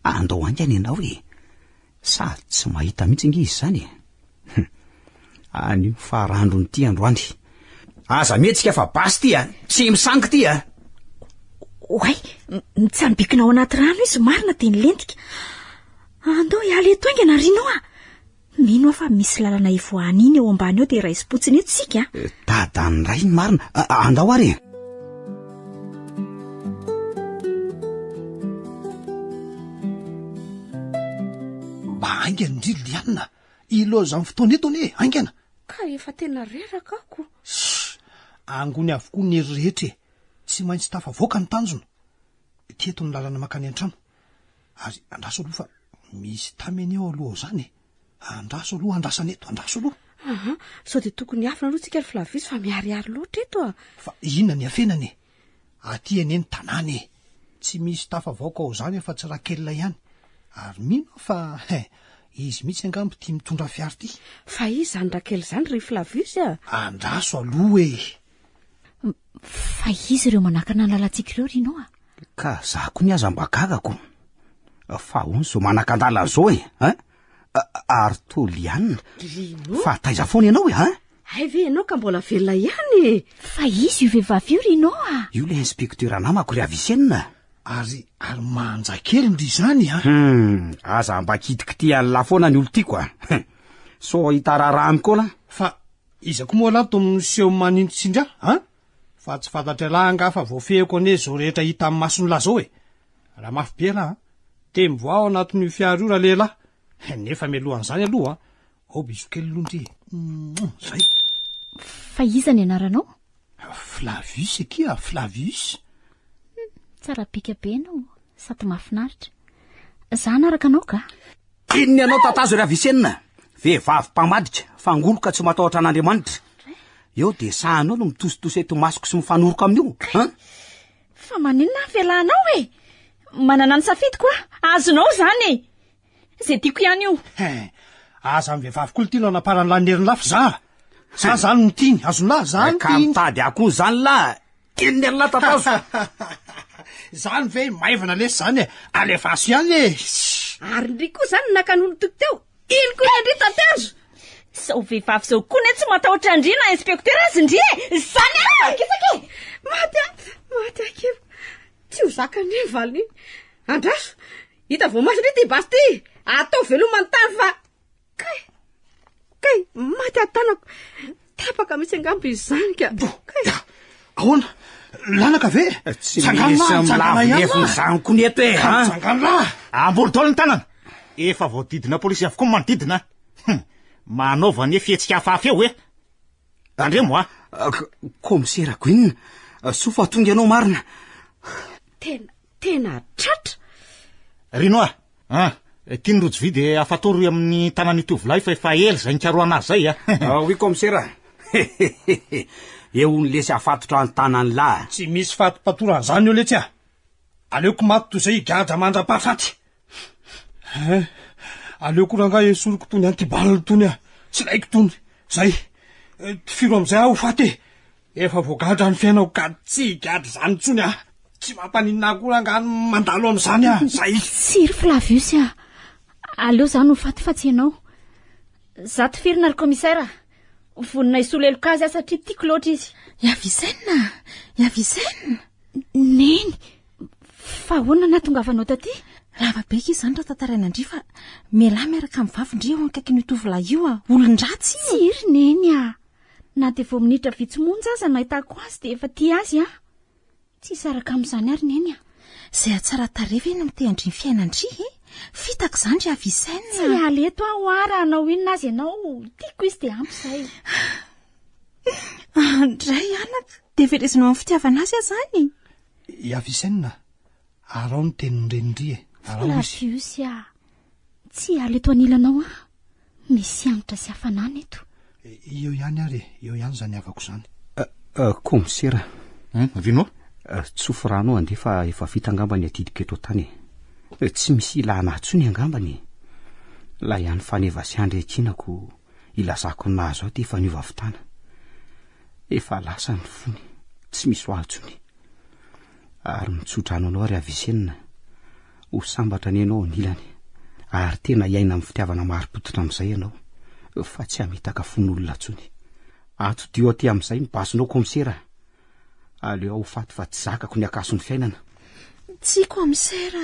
Andao angany ianao e. Sady tsy mahita mihitsy nge izy zany. Any farandrony ty androany. Aza mihetsika fa basy ty tsy misangy ty Oay, mitsambikina ao anaty rano izy marina de nilentika. Andao hiala eto aingana rinao Mino fa misy lalana ivoahany iny eo ambany eo de raisy potsiny eto sika Dadany ray marina. Andao ary. Mba aingana indrindra lianina. Iloza amin'ny fotoana eto anie, aingana. Ka efa tena reraka ako. Angony avokoa ny hery rehetra e. Tsy maintsy tafavoaka ny tanjona. Teto ny lalana makany an-trano. Ary andraso aloha fa misy tameny eo aloha zany. Andraso aloha, andrasana eto, andraso aloha. Sao de tokony afina aloha tsika ry Flavius fa miariary loatra eto Fa inona ny afenany e? Aty eny tanàna e. Tsy misy tafavoaka ao zany fa tsy rakelina ihany. Ary mino fa izy mihitsy angambo tia mitondra fiara ty. Fa izy zany rakely zany ry Flavius Andraso aloha e. Fa izy ireo manakana lalantsika ireo rinao Ka za koa ny aza mba gagako. Fa hono so manakandala zao e. Ary tolianina. Fa taiza foana ianao Ay ve ianao ka mbola velona ihany Fa izy io vehivavy io rinao Io le inspekteur namako ry avisenina. Ary manjakely ndry zany Aza mba kitikity alla foana ny olo tiako So hitarara amiko la. Fa iza koa moa lato miseho manintsindra fa tsy fantatra laha nga fa voafehiko ane zao rehetra hita amin'ny masony la zao e. Raha mafy be la de mivoa ao anatin'ny fiarora lehilahy. Nefa mialohan'izany aloha ao biso kely londry. Zay. Fa iza ny anaranao? Flavius ekia, Flavius. Tsara bika be anao, sady mahafinaritra. Za anaraka anao ka? Inony anao tatazo ry Avisenina? Vehivavy mpamadika, fangoloka tsy matahotra an'Andriamanitra. Eo de sahanao no mitositosy eto masoko sy mifanoroka amin'io. Fa maninona velanao e? Manana ny safidy koa, azonao zany. Zay tiako ihany io. Aza ny vehivavy koa tiano anaparany lanerin'ny lafy za. Za zany no tiany, azonao zany ka mitady akoho zany lahy. Inony an'la tatazo. Zany ve maivana lesy zany e, alefaso ihany e. Ary ndry koa zany nakan'olo toko teo. Ino koa indri tatazo. Sao vehivavy zao koa tsy matahotra andrina inspekteur azy ndry e. Zany kisake. Maty akeo. Tsy ho zaka ny valiny. Andraso, hita vao masy ty basy ty. Atao velomany tany fa kay maty atanako. Tapaka misy angambo izany ka. Ahoana? Lanaka ve? Tsy misy milavonefony zany koa neto e. Tsangana. Amborodolo ny tanana. Efa voadidina polisy avokoa manodidina. Manaova ny fietsika hafahafa eo e. Andremo a. Komisera Gwynne, sofa tonga ianao marina. Tena tratra. Rino a. Tiany rojo vidy afatoro amin'ny tanany tovolahy fa efa ela zay nikaroana azy zay a. Oui komisera. Eo ny lesy afatotra ny tanany lahy. Tsy misy fatipatorany eo letsy a. Aleoko maty toy zay gadra mandra-pahafaty. Aleoko ranga esoroko tony antibalina tony a. Tsy laiko tony. Zay. Tifiro am'izay aho faty. Efa voagadra ny fiainao ka tsy gadra zany tsony a. Tsy mampaninina akoho ranga mandalo am'izany a. Zay. Siry Flavius a. Aleo zany ho faty fa tsy ianao. Za tifirina ry komisera. Vonina isolo eloka azy a satria tiako loatra izy. Yavisenina. Neny. Fa ahoana nahatongavanao taty? Lava be izy zany raha tantaraina ndry fa mialahy miaraka amin'ny vavy ndry eo akaiky ny tovolahy io a. Olon-dratsy io. Siry neny a. Na de vao minitra vitsi-monja aza nahitako azy de efa tia azy a. Tsy saraka amin'izany ary neny a. Zay tsara tarehy no mitehandry ny fiainandry e. Fitako zany ry Avisenina. Tsy aleto aho ara anao inona azy ianao. Tiako izy de ampy zay. Andray anaka de verezinao amin'ny fitiavana azy zany. Avisenina, arao ny tenin'ny renindry e. Flavius a. Tsy aleto anilanao a. Misy angotra sy hafanana eto. Eo ihany ary, eo ihany zany avako zany. Komisera. Rino? Tsofo rano andefa efa vita angambany atidika eto tany. Tsy misy ilana atsony angambany. La ihany faneva sy andrekinako ilazako nazo aty efa niova avitana. Efa lasa ny fony, tsy misy hoatsony. Ary mitsotra anao ry Avisenina. Ho sambatra ny ianao nilany. Ary tena iaina amin'ny fitiavana maro-potitra amin'izay ianao. Fa tsy hamitaka fon'olona atsony. Ato dio aty amin'izay ny basonao komisera. Aleo aho faty fa tsy zakako ny akason'ny fiainana. Tsy komisera.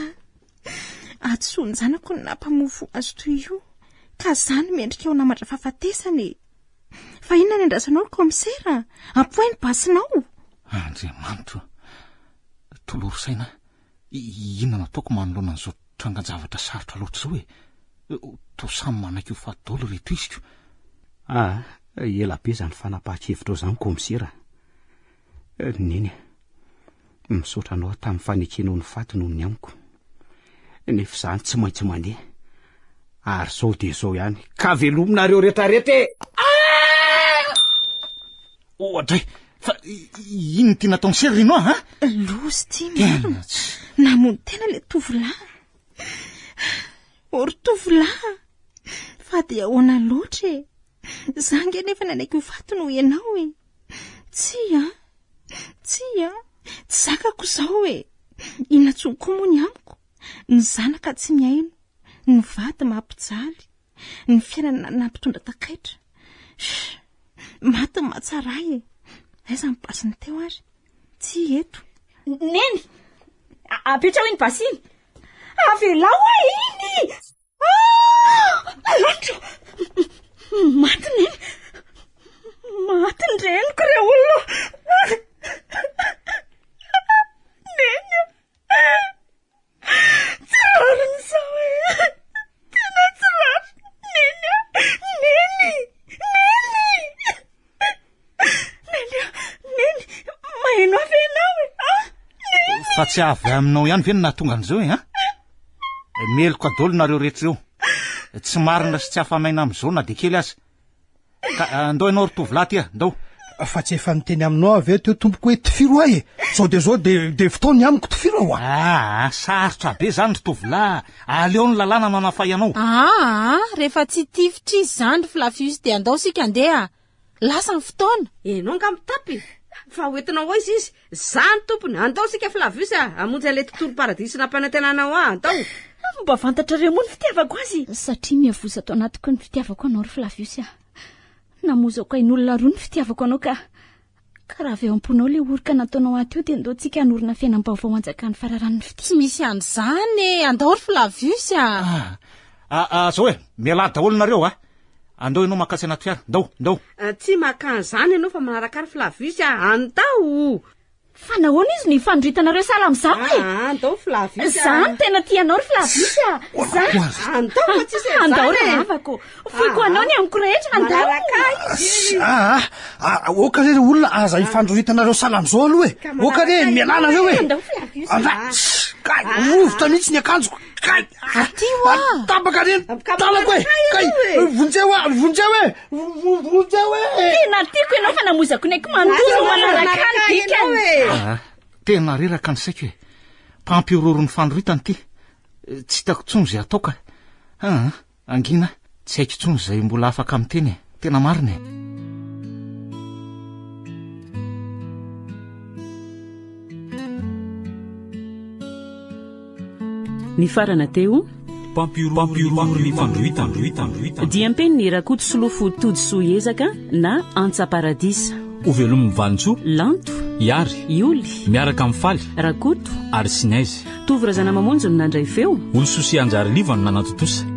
Atsony zanako ny nampamofo azy toy io. Ka zany mendrika eo namatra fahafatesany. Fa inona ny andrasanao komisera? Ampoeny basinao. Andriamanitra. Toloro saina. Inona nataoko manoloana an'izao trangan-javatra sarotra loatra zao e. To samy manaiky io fatidolo reto isiko. Ela be zany fanapahan-kevitra zany komisera. Neny. Misaotra anao tamin'ny fanekenao ny faty noho ny amiko. Nefa zany tsy maintsy mandeha. Ary zao de zao ihany. Ka velominareo rehetrarehetra. Ohatra fa ino ty nataony sery rino ha? Lozy ty marina. Namono tena le tovolahy. Ory tovolahy. Fa de ahoana loatra e. Zange nefa nanaiky ho faty noho ianao e. Tsy Tsy zakako zao e. Inona tsoko moa ny amiko. Ny zanaka tsy miaino. Ny vady mampijaly. Ny fiainana nampitondra takaitra. Maty matsaray e. Aiza ny basiny teo ary. Tsy eto. Neny. Apetra ho iny basiny. Avelao a iny. Latro. Maty neny. Maty ny reniko re olona. Neny. Tsara ny fa tsy avy aminao ihany ve na tonga an'izao ha meloko adolo nareo rehetrareo tsy marina sy tsy afamaina amin'izao na de kely azy ka andao ianao ry tovolahy ty ndao fa tsy efa niteny aminao avy teo tompoko hoe tifiro ahy sao de zao de fotoany amiko tifiro aho sarotra be zany ry tovolahy aleo ny lalàna manafay anao rehefa tsy tifitra izy zany ry Flavius de andao sika andeha lasa ny fotoana enao nga mitapy fa hoentinao ao izy zany tompony andao sika Flavius amonjy an'ilay tontolo paradisy nampanantenanao andao mba fantatra reo moa ny fitiavako azy satria miavoza tao anatiko ny fitiavako anao ry Flavius namozako ain'olona roa ny fitiavako anao ka raha avy eo amponao le orika nataonao aty io de andao tsika hanorina fiainam-baovao anjakan'ny fararan'ny fity tsy misy an'izany andao ry Flavius zao miala daholo nareo andao ianao makatsy anaty fiara ndao tsy makan'izany ianao fa manaraka ry Flavius andao fa nahoana izy ny fandritanareo sala amin'izao andao Flavius zany tena tianao ry Flavius andao fa tsy se andao ry havako foiko anao ny amiko rehetra andao oka re olona aza ifandritanareo sala amin'izao aloha oka re mialanareo rovotra mihitsy ny akanjoko tabaka reny talako vonjeo tena tiako ianao fa namozako ny aiko mandozo manaraka ny dikany tena reraka ny saiko mpampiororo ny fandroitany ty tsy hitako tsony zay atao ka angina tsy haiko tsony zay mbola afaka amin'ny teny tena marina ny farana teo mpampiororo ny fandroitany diampeny ny rakoto solofo tody soezaka na antsaparadisa ovelomy vanitsoa lanto iary ioly miaraka amin'ny faly rakoto ary sinaizy tovorazana mamonjy no nandray feo olo sosi anjary liva no nanatotosa